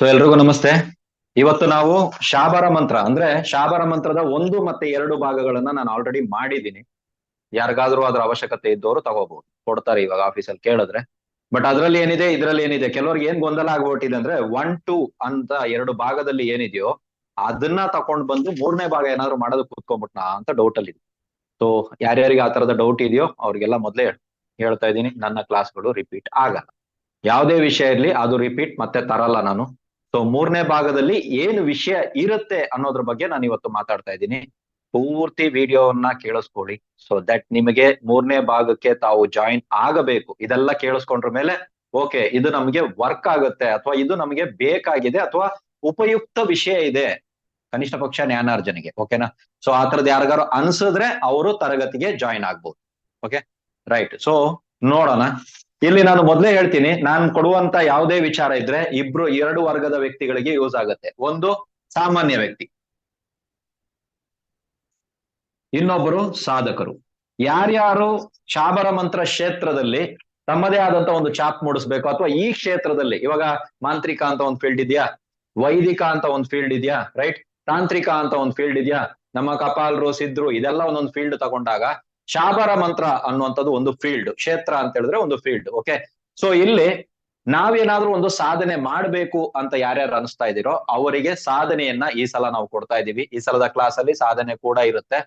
So ಎಲ್ರಿಗೂ ನಮಸ್ತೆ. ಇವತ್ತು ನಾವು ಶಾಬರ ಮಂತ್ರ ಅಂದ್ರೆ ಶಾಬರ ಮಂತ್ರದ 1 ಮತ್ತೆ 2 ಭಾಗಗಳನ್ನ ನಾನು ಆಲ್ರೆಡಿ ಮಾಡಿದ್ದೀನಿ. ಯಾರಿಗಾದ್ರೂ ಅದ್ರ ಅವಶ್ಯಕತೆ ಇದ್ದವರು ತಗೋಬಹುದು, ಕೊಡ್ತಾರೆ ಇವಾಗ ಆಫೀಸಲ್ಲಿ ಕೇಳಿದ್ರೆ. ಬಟ್ ಅದ್ರಲ್ಲಿ ಏನಿದೆ ಇದ್ರಲ್ಲಿ ಏನಿದೆ, ಕೆಲವ್ರಿಗೆ ಏನ್ ಗೊಂದಲ ಆಗ್ಬಿಟ್ಟಿದೆ ಅಂದ್ರೆ 1, 2 ಅಂತ 2 ಭಾಗದಲ್ಲಿ ಏನಿದೆಯೋ ಅದನ್ನ ತಕೊಂಡ್ ಬಂದು 3ನೇ ಭಾಗ ಏನಾದ್ರು ಮಾಡೋದಕ್ಕೆ ಕೂತ್ಕೊಂಡ್ಬಿಟ್ನಾ ಅಂತ ಡೌಟ್ ಅಲ್ಲಿ ಇದೆ. ಸೊ ಯಾರ್ಯಾರಿಗೆ ಆ ತರದ ಡೌಟ್ ಇದೆಯೋ ಅವ್ರಿಗೆಲ್ಲ ಮೊದ್ಲೇ ಹೇಳ್ತಾ ಇದ್ದೀನಿ, ನನ್ನ ಕ್ಲಾಸ್ಗಳು ರಿಪೀಟ್ ಆಗಲ್ಲ. ಯಾವುದೇ ವಿಷಯ ಇರ್ಲಿ ಅದು ರಿಪೀಟ್ ಮತ್ತೆ ತರಲ್ಲ ನಾನು. ಸೊ 3ನೇ ಭಾಗದಲ್ಲಿ ಏನು ವಿಷಯ ಇರುತ್ತೆ ಅನ್ನೋದ್ರ ಬಗ್ಗೆ ನಾನು ಇವತ್ತು ಮಾತಾಡ್ತಾ ಇದ್ದೀನಿ. ಪೂರ್ತಿ ವಿಡಿಯೋವನ್ನ ಕೇಳಿಸ್ಕೊಳ್ಳಿ, ಸೊ ದಟ್ ನಿಮಗೆ 3ನೇ ಭಾಗಕ್ಕೆ ತಾವು ಜಾಯಿನ್ ಆಗಬೇಕು. ಇದೆಲ್ಲ ಕೇಳಿಸ್ಕೊಂಡ್ರ ಮೇಲೆ ಓಕೆ, ಇದು ನಮಗೆ ವರ್ಕ್ ಆಗುತ್ತೆ ಅಥವಾ ಇದು ನಮಗೆ ಬೇಕಾಗಿದೆ ಅಥವಾ ಉಪಯುಕ್ತ ವಿಷಯ ಇದೆ ಕನಿಷ್ಠ ಪಕ್ಷ ಜ್ಞಾನಾರ್ಜನೆಗೆ. ಓಕೆನಾ? ಸೊ ಆ ತರದ್ ಯಾರಿಗಾರು ಅನ್ಸಿದ್ರೆ ಅವರು ತರಗತಿಗೆ ಜಾಯಿನ್ ಆಗ್ಬೋದು. Okay, right. ಸೊ ನೋಡೋಣ. ಇಲ್ಲಿ ನಾನು ಮೊದಲೇ ಹೇಳ್ತೀನಿ, ನಾನು ಕೊಡುವಂತ ಯಾವುದೇ ವಿಚಾರ ಇದ್ರೆ 2 ವರ್ಗದ ವ್ಯಕ್ತಿಗಳಿಗೆ ಯೂಸ್ ಆಗುತ್ತೆ. ಒಂದು ಸಾಮಾನ್ಯ ವ್ಯಕ್ತಿ, ಇನ್ನೊಬ್ಬರು ಸಾಧಕರು. ಯಾರ್ಯಾರು ಶಾಬರ ಮಂತ್ರ ಕ್ಷೇತ್ರದಲ್ಲಿ ತಮ್ಮದೇ ಆದಂತ ಒಂದು ಚಾಪ್ ಮೂಡಿಸ್ಬೇಕು ಅಥವಾ ಈ ಕ್ಷೇತ್ರದಲ್ಲಿ ಇವಾಗ ಮಾಂತ್ರಿಕ ಅಂತ ಒಂದು ಫೀಲ್ಡ್ ಇದೆಯಾ, ವೈದಿಕ ಅಂತ ಒಂದು ಫೀಲ್ಡ್ ಇದೆಯಾ, ರೈಟ್, ತಾಂತ್ರಿಕ ಅಂತ ಒಂದು ಫೀಲ್ಡ್ ಇದೆಯಾ, ನಮ್ಮ ಕಪಾಲರು ಸಿದ್ರು ಇದೆಲ್ಲ ಒಂದೊಂದು ಫೀಲ್ಡ್ ತಗೊಂಡಾಗ ಶಾಬರ ಮಂತ್ರ ಅನ್ನುವಂಥದ್ದು ಒಂದು ಫೀಲ್ಡ್, ಕ್ಷೇತ್ರ ಅಂತ ಹೇಳಿದ್ರೆ ಒಂದು ಫೀಲ್ಡ್. ಓಕೆ, ಸೊ ಇಲ್ಲಿ ನಾವೇನಾದ್ರೂ ಒಂದು ಸಾಧನೆ ಮಾಡ್ಬೇಕು ಅಂತ ಯಾರ್ಯಾರು ಅನಿಸ್ತಾ ಇದೀರೋ ಅವರಿಗೆ ಸಾಧನೆಯನ್ನ ಈ ಸಲ ನಾವು ಕೊಡ್ತಾ ಇದೀವಿ. ಈ ಸಲದ ಕ್ಲಾಸ್ ಅಲ್ಲಿ ಸಾಧನೆ ಕೂಡ ಇರುತ್ತೆ.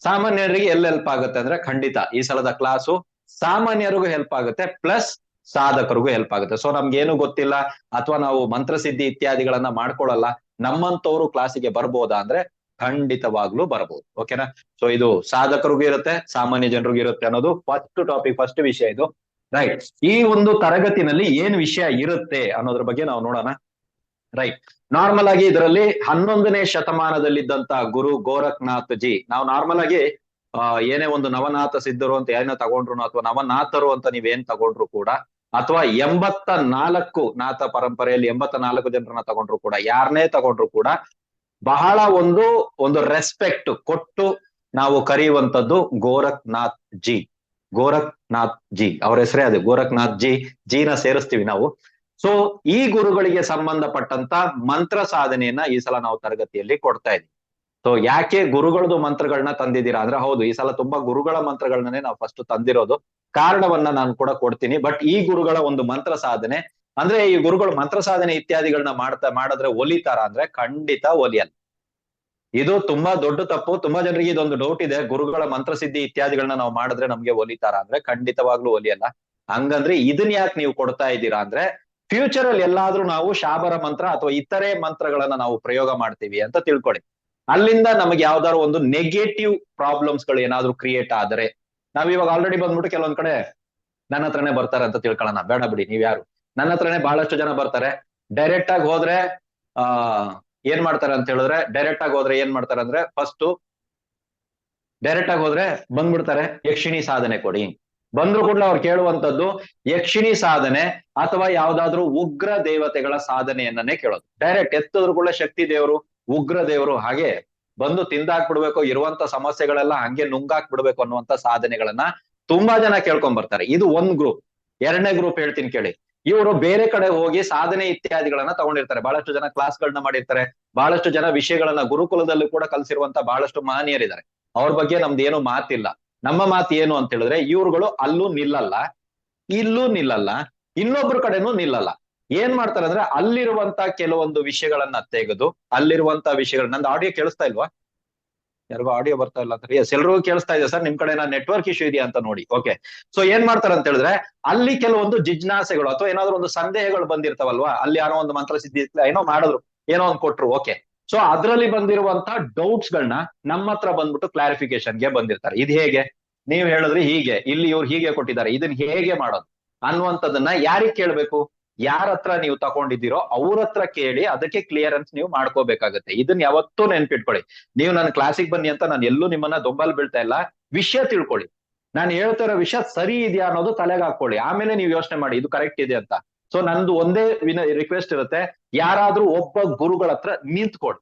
ಸಾಮಾನ್ಯರಿಗೆ ಎಲ್ಲಿ ಹೆಲ್ಪ್ ಆಗುತ್ತೆ ಅಂದ್ರೆ ಖಂಡಿತ ಈ ಸಲದ ಕ್ಲಾಸು ಸಾಮಾನ್ಯರಿಗೂ ಹೆಲ್ಪ್ ಆಗುತ್ತೆ, ಪ್ಲಸ್ ಸಾಧಕರಿಗೂ ಹೆಲ್ಪ್ ಆಗುತ್ತೆ. ಸೊ ನಮ್ಗೇನು ಗೊತ್ತಿಲ್ಲ ಅಥವಾ ನಾವು ಮಂತ್ರಸಿದ್ಧಿ ಇತ್ಯಾದಿಗಳನ್ನ ಮಾಡ್ಕೊಳಲ್ಲ, ನಮ್ಮಂತವ್ರು ಕ್ಲಾಸಿಗೆ ಬರ್ಬೋದಾ ಅಂದ್ರೆ ಖಂಡಿತವಾಗ್ಲೂ ಬರ್ಬೋದು. ಓಕೆನಾ? ಸೊ ಇದು ಸಾಧಕರಿಗೂ ಇರುತ್ತೆ, ಸಾಮಾನ್ಯ ಜನರಿಗೂ ಇರುತ್ತೆ ಅನ್ನೋದು ಫಸ್ಟ್ ಟಾಪಿಕ್, ಫಸ್ಟ್ ವಿಷಯ ಇದು. ರೈಟ್, ಈ ಒಂದು ತರಗತಿನಲ್ಲಿ ಏನ್ ವಿಷಯ ಇರುತ್ತೆ ಅನ್ನೋದ್ರ ಬಗ್ಗೆ ನಾವು ನೋಡೋಣ. ರೈಟ್, ನಾರ್ಮಲ್ ಆಗಿ ಇದರಲ್ಲಿ 11ನೇ ಶತಮಾನದಲ್ಲಿದ್ದಂತ ಗುರು ಗೋರಖ್ನಾಥ್ ಜಿ, ನಾವು ನಾರ್ಮಲ್ ಆಗಿ ಏನೇ ಒಂದು ನವನಾಥ ಸಿದ್ಧರು ಅಂತ ಏನೋ ತಗೊಂಡ್ರು ಅಥವಾ ನವನಾಥರು ಅಂತ ನೀವೇನ್ ತಗೊಂಡ್ರು ಕೂಡ, ಅಥವಾ 84 ನಾಥ ಪರಂಪರೆಯಲ್ಲಿ 84 ಜನರನ್ನ ತಗೊಂಡ್ರು ಕೂಡ, ಯಾರನ್ನೇ ತಗೊಂಡ್ರು ಕೂಡ ಬಹಳ ಒಂದು ರೆಸ್ಪೆಕ್ಟ್ ಕೊಟ್ಟು ನಾವು ಕರೆಯುವಂತದ್ದು ಗೋರಖ್ನಾಥ್ ಜಿ. ಗೋರಖ್ನಾಥ್ ಜಿ ಅವರ ಹೆಸರೇ ಅದು, ಗೋರಖ್ನಾಥ್ ಜಿ. ಜಿನ ಸೇರಿಸ್ತೀವಿ ನಾವು. ಸೊ ಈ ಗುರುಗಳಿಗೆ ಸಂಬಂಧಪಟ್ಟಂತ ಮಂತ್ರ ಸಾಧನೆಯನ್ನ ಈ ಸಲ ನಾವು ತರಗತಿಯಲ್ಲಿ ಕೊಡ್ತಾ ಇದ್ದೀವಿ. ಸೊ ಯಾಕೆ ಗುರುಗಳದು ಮಂತ್ರಗಳನ್ನ ತಂದಿದ್ದೀರಾ ಅಂದ್ರೆ, ಹೌದು ಈ ಸಲ ತುಂಬಾ ಗುರುಗಳ ಮಂತ್ರಗಳನ್ನೇ ನಾವು ಫಸ್ಟ್ ತಂದಿರೋದು. ಕಾರಣವನ್ನ ನಾನು ಕೂಡ ಕೊಡ್ತೀನಿ. ಬಟ್ ಈ ಗುರುಗಳ ಒಂದು ಮಂತ್ರ ಸಾಧನೆ ಅಂದ್ರೆ, ಈ ಗುರುಗಳು ಮಂತ್ರ ಸಾಧನೆ ಇತ್ಯಾದಿಗಳನ್ನ ಮಾಡಿದ್ರೆ ಒಲಿತಾರ ಅಂದ್ರೆ ಖಂಡಿತ ಒಲಿಯಲ್ಲ. ಇದು ತುಂಬಾ ದೊಡ್ಡ ತಪ್ಪು. ತುಂಬಾ ಜನರಿಗೆ ಇದೊಂದು ಡೌಟ್ ಇದೆ, ಗುರುಗಳ ಮಂತ್ರಸಿದ್ಧಿ ಇತ್ಯಾದಿಗಳನ್ನ ನಾವು ಮಾಡಿದ್ರೆ ನಮ್ಗೆ ಒಲಿತಾರ ಅಂದ್ರೆ ಖಂಡಿತವಾಗ್ಲೂ ಒಲಿಯಲ್ಲ. ಹಂಗಂದ್ರೆ ಇದನ್ ಯಾಕೆ ನೀವು ಕೊಡ್ತಾ ಇದ್ದೀರಾ ಅಂದ್ರೆ, ಫ್ಯೂಚರ್ ಅಲ್ಲಿ ಎಲ್ಲಾದ್ರೂ ನಾವು ಶಾಬರ ಮಂತ್ರ ಅಥವಾ ಇತರೆ ಮಂತ್ರಗಳನ್ನ ನಾವು ಪ್ರಯೋಗ ಮಾಡ್ತೀವಿ ಅಂತ ತಿಳ್ಕೊಳ್ಳಿ. ಅಲ್ಲಿಂದ ನಮಗೆ ಯಾವ್ದಾದ್ರು ಒಂದು ನೆಗೆಟಿವ್ ಪ್ರಾಬ್ಲಮ್ಸ್ ಗಳು ಏನಾದ್ರು ಕ್ರಿಯೇಟ್ ಆದ್ರೆ, ನಾವ್ ಇವಾಗ ಆಲ್ರೆಡಿ ಬಂದ್ಬಿಟ್ಟು ಕೆಲವೊಂದ್ ಕಡೆ ನನ್ನ ಹತ್ರನೇ ಬರ್ತಾರೆ ಅಂತ ತಿಳ್ಕೊಳ್ಳೋಣ, ಬೇಡ ಬಿಡಿ ನೀವ್ ಯಾರು, ನನ್ನ ಹತ್ರನೇ ಬಹಳಷ್ಟು ಜನ ಬರ್ತಾರೆ. ಡೈರೆಕ್ಟ್ ಆಗಿ ಹೋದ್ರೆ ಏನ್ ಮಾಡ್ತಾರೆ ಅಂತ ಹೇಳಿದ್ರೆ, ಡೈರೆಕ್ಟ್ ಆಗಿ ಹೋದ್ರೆ ಏನ್ ಮಾಡ್ತಾರೆ ಅಂದ್ರೆ, ಫಸ್ಟ್ ಡೈರೆಕ್ಟ್ ಆಗಿ ಹೋದ್ರೆ ಬಂದ್ಬಿಡ್ತಾರೆ ಯಕ್ಷಿಣಿ ಸಾಧನೆ ಕೊಡಿ. ಬಂದ್ರು ಕೂಡಲೇ ಅವ್ರು ಕೇಳುವಂತದ್ದು ಯಕ್ಷಿಣಿ ಸಾಧನೆ ಅಥವಾ ಯಾವ್ದಾದ್ರು ಉಗ್ರ ದೇವತೆಗಳ ಸಾಧನೆಯನ್ನೇ ಕೇಳೋದು. ಡೈರೆಕ್ಟ್ ಎತ್ತಿದ್ರು ಕೂಡ ಶಕ್ತಿ ದೇವರು, ಉಗ್ರ ದೇವರು, ಹಾಗೆ ಬಂದು ತಿಂದಾಕ್ಬಿಡ್ಬೇಕು, ಇರುವಂತ ಸಮಸ್ಯೆಗಳೆಲ್ಲ ಹಂಗೆ ನುಂಗಾಕ್ಬಿಡ್ಬೇಕು ಅನ್ನುವಂತ ಸಾಧನೆಗಳನ್ನ ತುಂಬಾ ಜನ ಕೇಳ್ಕೊಂಡ್ ಬರ್ತಾರೆ. ಇದು ಒಂದ್ ಗ್ರೂಪ್. ಎರಡನೇ ಗ್ರೂಪ್ ಹೇಳ್ತೀನಿ ಕೇಳಿ. ಇವರು ಬೇರೆ ಕಡೆ ಹೋಗಿ ಸಾಧನೆ ಇತ್ಯಾದಿಗಳನ್ನ ತಗೊಂಡಿರ್ತಾರೆ, ಬಹಳಷ್ಟು ಜನ ಕ್ಲಾಸ್ಗಳನ್ನ ಮಾಡಿರ್ತಾರೆ, ಬಹಳಷ್ಟು ಜನ ವಿಷಯಗಳನ್ನ ಗುರುಕುಲದಲ್ಲೂ ಕೂಡ ಕಲಿಸಿರುವಂತ ಬಹಳಷ್ಟು ಮಹನೀಯರಿದ್ದಾರೆ. ಅವ್ರ ಬಗ್ಗೆ ನಮ್ದು ಏನು ಮಾತಿಲ್ಲ. ನಮ್ಮ ಮಾತು ಏನು ಅಂತ ಹೇಳಿದ್ರೆ, ಇವ್ರುಗಳು ಅಲ್ಲೂ ನಿಲ್ಲಲ್ಲ, ಇಲ್ಲೂ ನಿಲ್ಲಲ್ಲ, ಇನ್ನೊಬ್ರ ಕಡೆನೂ ನಿಲ್ಲಲ್ಲ. ಏನ್ ಮಾಡ್ತಾರೆ ಅಂದ್ರೆ, ಅಲ್ಲಿರುವಂತ ಕೆಲವೊಂದು ವಿಷಯಗಳನ್ನ ತೆಗೆದು, ಅಲ್ಲಿರುವಂತ ವಿಷಯಗಳು, ನಂದು ಆಡಿಯೋ ಕೇಳಿಸ್ತಾ ಇಲ್ವಾ? ಯಾರಿಗೂ ಆಡಿಯೋ ಬರ್ತಾ ಇಲ್ಲ ಅಂತ? ಎಸ್, ಎಲ್ರಿಗೂ ಕೇಳಿಸ್ತಾ ಇದೆ ಸರ್. ನಿಮ್ ಕಡೆ ನೆಟ್ವರ್ಕ್ ಇಶ್ಯೂ ಇದೆಯಾ ಅಂತ ನೋಡಿ. ಓಕೆ, ಸೊ ಏನ್ ಮಾಡ್ತಾರೆ ಅಂತ ಹೇಳಿದ್ರೆ, ಅಲ್ಲಿ ಕೆಲವೊಂದು ಜಿಜ್ಞಾಸೆಗಳು ಅಥವಾ ಏನಾದ್ರು ಒಂದು ಸಂದೇಹಗಳು ಬಂದಿರ್ತಾವಲ್ವಾ, ಅಲ್ಲಿ ಯಾರೋ ಒಂದು ಮಂತ್ರ ಸಿದ್ಧಿ ಏನೋ ಮಾಡಿದ್ರು, ಏನೋ ಒಂದು ಕೊಟ್ರು, ಓಕೆ. ಸೊ ಅದ್ರಲ್ಲಿ ಬಂದಿರುವಂತ ಡೌಟ್ಸ್ ಗಳನ್ನ ನಮ್ಮ ಹತ್ರ ಬಂದ್ಬಿಟ್ಟು ಕ್ಲಾರಿಫಿಕೇಶನ್ಗೆ ಬಂದಿರ್ತಾರೆ. ಇದು ಹೇಗೆ, ನೀವ್ ಹೇಳಿದ್ರಿ ಹೀಗೆ, ಇಲ್ಲಿ ಇವ್ರು ಹೀಗೆ ಕೊಟ್ಟಿದ್ದಾರೆ, ಇದನ್ನ ಹೇಗೆ ಮಾಡೋದು ಅನ್ನುವಂಥದ್ದನ್ನ ಯಾರಿಗ್ ಕೇಳ್ಬೇಕು? ಯಾರ ಹತ್ರ ನೀವು ತಗೊಂಡಿದ್ದೀರೋ ಅವ್ರ ಹತ್ರ ಕೇಳಿ ಅದಕ್ಕೆ ಕ್ಲಿಯರೆನ್ಸ್ ನೀವು ಮಾಡ್ಕೋಬೇಕಾಗತ್ತೆ. ಇದನ್ನ ಯಾವತ್ತೂ ನೆನ್ಪಿಟ್ಕೊಳ್ಳಿ. ನೀವು ನನ್ನ ಕ್ಲಾಸಿಗೆ ಬನ್ನಿ ಅಂತ ನಾನು ಎಲ್ಲೂ ನಿಮ್ಮನ್ನ ದೊಂಬಲ್ ಬೀಳ್ತಾ ಇಲ್ಲ. ವಿಷಯ ತಿಳ್ಕೊಳ್ಳಿ, ನಾನು ಹೇಳ್ತಾ ಇರೋ ವಿಷಯ ಸರಿ ಇದೆಯಾ ಅನ್ನೋದು ತಲೆಗೆ ಹಾಕೊಳ್ಳಿ, ಆಮೇಲೆ ನೀವು ಯೋಚನೆ ಮಾಡಿ ಇದು ಕರೆಕ್ಟ್ ಇದೆ ಅಂತ. ಸೊ ನಂದು ಒಂದೇ ರಿಕ್ವೆಸ್ಟ್ ಇರುತ್ತೆ, ಯಾರಾದ್ರೂ ಒಬ್ಬ ಗುರುಗಳ ಹತ್ರ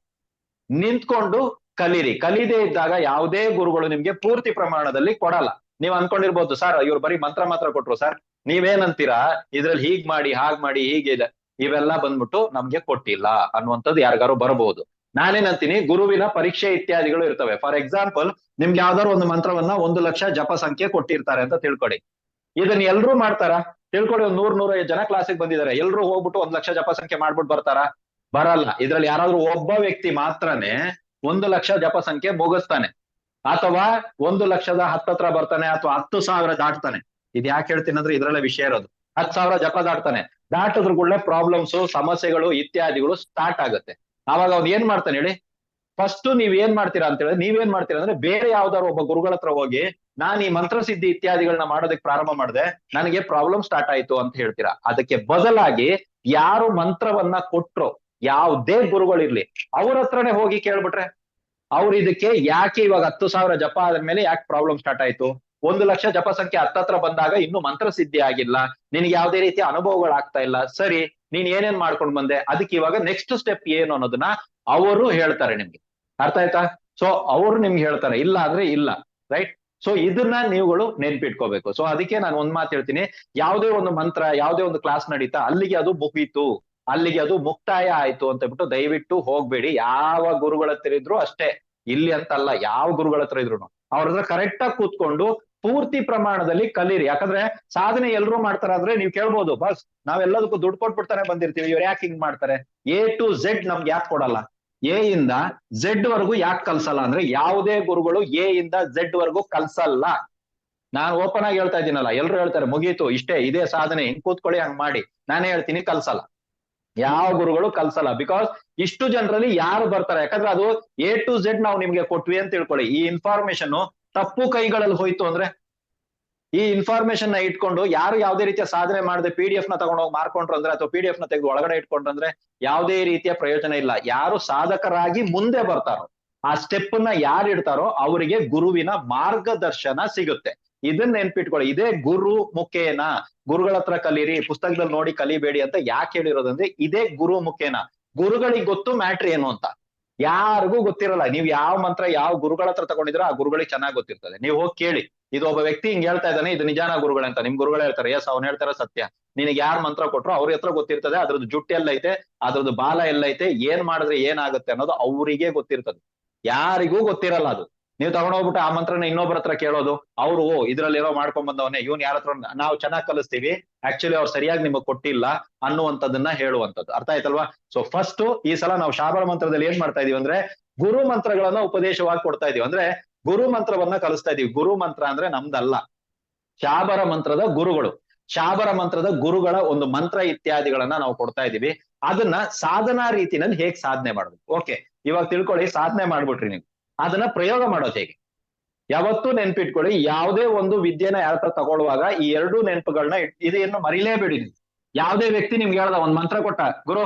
ನಿಂತ್ಕೊಂಡು ಕಲೀರಿ. ಕಲಿದೇ ಇದ್ದಾಗ ಯಾವುದೇ ಗುರುಗಳು ನಿಮ್ಗೆ ಪೂರ್ತಿ ಪ್ರಮಾಣದಲ್ಲಿ ಕೊಡಲ್ಲ. ನೀವ್ ಅನ್ಕೊಂಡಿರ್ಬೋದು, ಸರ್ ಇವ್ರು ಬರೀ ಮಂತ್ರ ಮಾತ್ರ ಕೊಟ್ರು ಸರ್, ನೀವೇನಂತೀರಾ ಇದ್ರಲ್ಲಿ ಹೀಗ್ ಮಾಡಿ ಹಾಗ್ ಮಾಡಿ ಹೀಗೆ ಇದೆ. ಇವೆಲ್ಲ ಬಂದ್ಬಿಟ್ಟು ನಮ್ಗೆ ಕೊಟ್ಟಿಲ್ಲ ಅನ್ನುವಂಥದ್ದು ಯಾರಿಗಾರು ಬರಬಹುದು. ನಾನೇನಂತೀನಿ, ಗುರುವಿನ ಪರೀಕ್ಷೆ ಇತ್ಯಾದಿಗಳು ಇರ್ತವೆ. ಫಾರ್ ಎಕ್ಸಾಂಪಲ್, ನಿಮ್ಗೆ ಯಾವ್ದಾದ್ರು ಒಂದು ಮಂತ್ರವನ್ನ 1,00,000 ಜಪ ಸಂಖ್ಯೆ ಕೊಟ್ಟಿರ್ತಾರೆ ಅಂತ ತಿಳ್ಕೊಡಿ. ಇದನ್ನ ಎಲ್ರು ಮಾಡ್ತಾರ? ತಿಳ್ಕೊಡಿ, ಒಂದ್ 100-105 ಜನ ಕ್ಲಾಸಿಗೆ ಬಂದಿದ್ದಾರೆ, ಎಲ್ರು ಹೋಗ್ಬಿಟ್ಟು 1,00,000 ಜಪ ಸಂಖ್ಯೆ ಮಾಡ್ಬಿಟ್ಟು ಬರ್ತಾರ? ಬರಲ್ಲ. ಇದ್ರಲ್ಲಿ ಯಾರಾದ್ರೂ ಒಬ್ಬ ವ್ಯಕ್ತಿ ಮಾತ್ರನೇ 1,00,000 ಜಪ ಸಂಖ್ಯೆ ಮುಗಿಸ್ತಾನೆ, ಅಥವಾ 1,00,000ದ ಹತ್ತತ್ರ ಬರ್ತಾನೆ, ಅಥವಾ 10,000 ದಾಟ್ತಾನೆ. ಇದ್ ಯಾಕೆ ಹೇಳ್ತೀನಿ ಅಂದ್ರೆ ಇದ್ರಲ್ಲೇ ವಿಷಯ ಇರೋದು. 10,000 ಜಪ ದಾಟ್ತಾನೆ, ದಾಟದ್ರ ಕೂಡಲೇ ಪ್ರಾಬ್ಲಮ್ಸ್, ಸಮಸ್ಯೆಗಳು ಇತ್ಯಾದಿಗಳು ಸ್ಟಾರ್ಟ್ ಆಗುತ್ತೆ. ಅವಾಗ ಅವ್ನು ಏನ್ ಮಾಡ್ತಾನೆ ಹೇಳಿ? ಫಸ್ಟ್ ನೀವ್ ಏನ್ ಮಾಡ್ತೀರಾ ಅಂತ ಹೇಳಿದ್ರೆ, ನೀವೇನ್ ಮಾಡ್ತೀರಾ ಅಂದ್ರೆ, ಬೇರೆ ಯಾವ್ದಾದ್ರು ಒಬ್ಬ ಗುರುಗಳ ಹತ್ರ ಹೋಗಿ, ನಾನ್ ಈ ಮಂತ್ರಸಿದ್ಧಿ ಇತ್ಯಾದಿಗಳನ್ನ ಮಾಡೋದಕ್ಕೆ ಪ್ರಾರಂಭ ಮಾಡಿದೆ, ನನಗೆ ಪ್ರಾಬ್ಲಮ್ ಸ್ಟಾರ್ಟ್ ಆಯ್ತು ಅಂತ ಹೇಳ್ತೀರಾ. ಅದಕ್ಕೆ ಬದಲಾಗಿ ಯಾರು ಮಂತ್ರವನ್ನ ಕೊಟ್ರು, ಯಾವ್ದೇ ಗುರುಗಳಿರ್ಲಿ, ಅವ್ರ ಹತ್ರನೇ ಹೋಗಿ ಕೇಳ್ಬಿಟ್ರೆ, ಅವ್ರು ಇದಕ್ಕೆ ಯಾಕೆ ಇವಾಗ 10,000 ಜಪ ಆದ್ಮೇಲೆ ಯಾಕೆ ಪ್ರಾಬ್ಲಮ್ ಸ್ಟಾರ್ಟ್ ಆಯ್ತು, 1,00,000 ಜಪ ಸಂಖ್ಯೆ ಹತ್ತತ್ರ ಬಂದಾಗ ಇನ್ನೂ ಮಂತ್ರ ಸಿದ್ಧಿ ಆಗಿಲ್ಲ, ನಿನ್ಗೆ ಯಾವ್ದೇ ರೀತಿಯ ಅನುಭವಗಳಾಗ್ತಾ ಇಲ್ಲ, ಸರಿ ನೀನ್ ಏನೇನ್ ಮಾಡ್ಕೊಂಡ್ ಬಂದೆ, ಅದಕ್ಕೆ ಇವಾಗ ನೆಕ್ಸ್ಟ್ ಸ್ಟೆಪ್ ಏನು ಅನ್ನೋದನ್ನ ಅವರು ಹೇಳ್ತಾರೆ ನಿಮ್ಗೆ. ಅರ್ಥ ಆಯ್ತಾ? ಸೊ ಅವ್ರು ನಿಮ್ಗೆ ಹೇಳ್ತಾರೆ, ಇಲ್ಲ ಅಂದ್ರೆ ಇಲ್ಲ. ರೈಟ್? ಸೊ ಇದನ್ನ ನೀವುಗಳು ನೆನ್ಪಿಟ್ಕೋಬೇಕು. ಸೊ ಅದಕ್ಕೆ ನಾನು ಒಂದ್ ಮಾತು ಹೇಳ್ತೀನಿ, ಯಾವುದೇ ಒಂದು ಮಂತ್ರ, ಯಾವುದೇ ಒಂದು ಕ್ಲಾಸ್ ನಡೀತಾ ಅಲ್ಲಿಗೆ ಅದು ಮುಗೀತು, ಅಲ್ಲಿಗೆ ಅದು ಮುಕ್ತಾಯ ಆಯ್ತು ಅಂತ ಹೇಳ್ಬಿಟ್ಟು ದಯವಿಟ್ಟು ಹೋಗ್ಬೇಡಿ. ಯಾವ ಗುರುಗಳ ಹತ್ರ ಇದ್ರು ಅಷ್ಟೇ, ಇಲ್ಲಿ ಅಂತಲ್ಲ, ಯಾವ ಗುರುಗಳ ಹತ್ರ ಇದ್ರು ಅವ್ರ ಹತ್ರ ಕರೆಕ್ಟ್ ಆಗಿ ಕೂತ್ಕೊಂಡು ಪೂರ್ತಿ ಪ್ರಮಾಣದಲ್ಲಿ ಕಲೀರಿ. ಯಾಕಂದ್ರೆ ಸಾಧನೆ ಎಲ್ರು ಮಾಡ್ತಾರಾದ್ರೆ ನೀವು ಕೇಳ್ಬೋದು, ಬಸ್ ನಾವೆಲ್ಲದಕ್ಕೂ ದುಡ್ಡು ಕೊಟ್ಬಿಡ್ತಾನೆ ಬಂದಿರ್ತೀವಿ, ಇವ್ರು ಯಾಕೆ ಹಿಂಗ್ ಮಾಡ್ತಾರೆ, A to Z ನಮ್ಗೆ ಯಾಕೆ ಕೊಡಲ್ಲ, A ಇಂದ Z ವರೆಗೂ ಯಾಕೆ ಕಲ್ಸಲ್ಲ ಅಂದ್ರೆ, ಯಾವುದೇ ಗುರುಗಳು A ಇಂದ Z ವರೆಗೂ ಕಲ್ಸಲ್ಲ. ನಾನು ಓಪನ್ ಆಗಿ ಹೇಳ್ತಾ ಇದ್ದೀನಲ್ಲ, ಎಲ್ರು ಹೇಳ್ತಾರೆ ಮುಗೀತು ಇಷ್ಟೇ, ಇದೇ ಸಾಧನೆ, ಹಿಂಗ್ ಕೂತ್ಕೊಳ್ಳಿ ಹಂಗ್ ಮಾಡಿ. ನಾನೇ ಹೇಳ್ತೀನಿ ಕಲ್ಸಲ್ಲ, ಯಾವ ಗುರುಗಳು ಕಲ್ಸಲ್ಲ. ಬಿಕಾಸ್ ಇಷ್ಟು ಜನರಲ್ಲಿ ಯಾರು ಬರ್ತಾರೆ, ಯಾಕಂದ್ರೆ ಅದು A to Z ನಾವು ನಿಮ್ಗೆ ಕೊಟ್ವಿ ಅಂತ ತಿಳ್ಕೊಳ್ಳಿ, ಈ ಇನ್ಫಾರ್ಮೇಶನ್ ತಪ್ಪು ಕೈಗಳಲ್ಲಿ ಹೋಯ್ತು ಅಂದ್ರೆ, ಈ ಇನ್ಫಾರ್ಮೇಶನ್ ನ ಇಟ್ಕೊಂಡು ಯಾರು ಯಾವ್ದೇ ರೀತಿಯ ಸಾಧನೆ ಮಾಡದೆ PDF ನ ತಗೊಂಡೋಗಿ ಮಾರ್ಕೊಂಡ್ರು ಅಂದ್ರೆ, ಅಥವಾ PDF ನ ತೆಗೆದು ಒಳಗಡೆ ಇಟ್ಕೊಂಡ್ರು ಅಂದ್ರೆ ಯಾವುದೇ ರೀತಿಯ ಪ್ರಯೋಜನ ಇಲ್ಲ. ಯಾರು ಸಾಧಕರಾಗಿ ಮುಂದೆ ಬರ್ತಾರೋ, ಆ ಸ್ಟೆಪ್ ನ ಯಾರು ಇಡ್ತಾರೋ ಅವರಿಗೆ ಗುರುವಿನ ಮಾರ್ಗದರ್ಶನ ಸಿಗುತ್ತೆ. ಇದನ್ನ ನೆನ್ಪಿಟ್ಕೊಳ್ಳಿ. ಇದೇ ಗುರು ಮುಖೇನ, ಗುರುಗಳ ಹತ್ರ ಕಲೀರಿ, ಪುಸ್ತಕದಲ್ಲಿ ನೋಡಿ ಕಲಿಬೇಡಿ ಅಂತ ಯಾಕೆ ಹೇಳಿರೋದಂದ್ರೆ, ಇದೇ ಗುರು ಮುಖೇನ. ಗುರುಗಳಿಗೆ ಗೊತ್ತು ಮ್ಯಾಟ್ರ್ ಏನು ಅಂತ, ಯಾರಿಗೂ ಗೊತ್ತಿರಲ್ಲ. ನೀವ್ ಯಾವ ಮಂತ್ರ ಯಾವ ಗುರುಗಳ ಹತ್ರ ತಗೊಂಡಿದ್ರೆ ಆ ಗುರುಗಳಿಗೆ ಚೆನ್ನಾಗಿ ಗೊತ್ತಿರ್ತದೆ. ನೀವು ಹೋಗಿ ಕೇಳಿ, ಇದು ಒಬ್ಬ ವ್ಯಕ್ತಿ ಹಿಂಗ್ ಹೇಳ್ತಾ ಇದ್ದಾನೆ, ಇದು ನಿಜಾನ ಗುರುಗಳಂತ? ನಿಮ್ ಗುರುಗಳು ಹೇಳ್ತಾರೆ, ಎಸ್ ಅವ್ನು ಹೇಳ್ತಾರ ಸತ್ಯ. ನಿನಗೆ ಯಾರು ಮಂತ್ರ ಕೊಟ್ರು ಅವ್ರ ಹತ್ರ ಗೊತ್ತಿರ್ತದೆ, ಅದ್ರದ್ದು ಜುಟ್ಟು ಎಲ್ಲೈತೆ, ಅದ್ರದ್ದು ಬಾಲ ಎಲ್ಲೈತೆ, ಏನ್ ಮಾಡಿದ್ರೆ ಏನಾಗುತ್ತೆ ಅನ್ನೋದು ಅವರಿಗೆ ಗೊತ್ತಿರ್ತದೆ, ಯಾರಿಗೂ ಗೊತ್ತಿರಲ್ಲ ಅದು. ನೀವು ತಗೊಂಡೋಗ್ಬಿಟ್ಟು ಆ ಮಂತ್ರನ ಇನ್ನೊಬ್ಬರ ಹತ್ರ ಕೇಳೋದು, ಅವ್ರು ಇದ್ರಲ್ಲಿರೋ ಮಾಡ್ಕೊಂಡ್ ಬಂದವನೇ, ಇವ್ನ್ ಯಾರ ಹತ್ರ ನಾವು ಚೆನ್ನಾಗಿ ಕಲಿಸ್ತೀವಿ, ಆಕ್ಚುಲಿ ಅವ್ರು ಸರಿಯಾಗಿ ನಿಮಗೆ ಕೊಟ್ಟಿಲ್ಲ ಅನ್ನುವಂಥದ್ದನ್ನ ಹೇಳುವಂಥದ್ದು. ಅರ್ಥ ಆಯ್ತಲ್ವಾ? ಸೊ ಫಸ್ಟ್ ಈ ಸಲ ನಾವು ಶಾಬರ ಮಂತ್ರದಲ್ಲಿ ಏನ್ ಮಾಡ್ತಾ ಇದೀವಿ ಅಂದ್ರೆ, ಗುರು ಮಂತ್ರಗಳನ್ನ ಉಪದೇಶವಾಗಿ ಕೊಡ್ತಾ ಇದೀವಿ. ಅಂದ್ರೆ ಗುರು ಮಂತ್ರವನ್ನ ಕಲಿಸ್ತಾ ಇದೀವಿ. ಗುರು ಮಂತ್ರ ಅಂದ್ರೆ ನಮ್ದಲ್ಲ, ಶಾಬರ ಮಂತ್ರದ ಗುರುಗಳು, ಶಾಬರ ಮಂತ್ರದ ಗುರುಗಳ ಒಂದು ಮಂತ್ರ ಇತ್ಯಾದಿಗಳನ್ನ ನಾವು ಕೊಡ್ತಾ ಇದೀವಿ. ಅದನ್ನ ಸಾಧನಾ ರೀತಿನಲ್ಲಿ ಹೇಗ್ ಸಾಧನೆ ಮಾಡೋದು. ಓಕೆ, ಇವಾಗ ತಿಳ್ಕೊಳ್ಳಿ, ಸಾಧನೆ ಮಾಡ್ಬಿಟ್ರಿ ನೀವು, ಅದನ್ನ ಪ್ರಯೋಗ ಮಾಡೋದು ಹೇಗೆ? ಯಾವತ್ತೂ ನೆನ್ಪಿಟ್ಕೊಳ್ಳಿ, ಯಾವುದೇ ಒಂದು ವಿದ್ಯೆನ ಯಾರ ಹತ್ರ ತಗೊಳ್ಳುವಾಗ ಈ ಎರಡೂ ನೆನಪುಗಳನ್ನ ಇದನ್ನು ಮರಿಲೇಬೇಡಿ. ಯಾವುದೇ ವ್ಯಕ್ತಿ ನಿಮ್ಗೆ ಹೇಳ್ದ, ಒಂದ್ ಮಂತ್ರ ಕೊಟ್ಟ, ಗುರು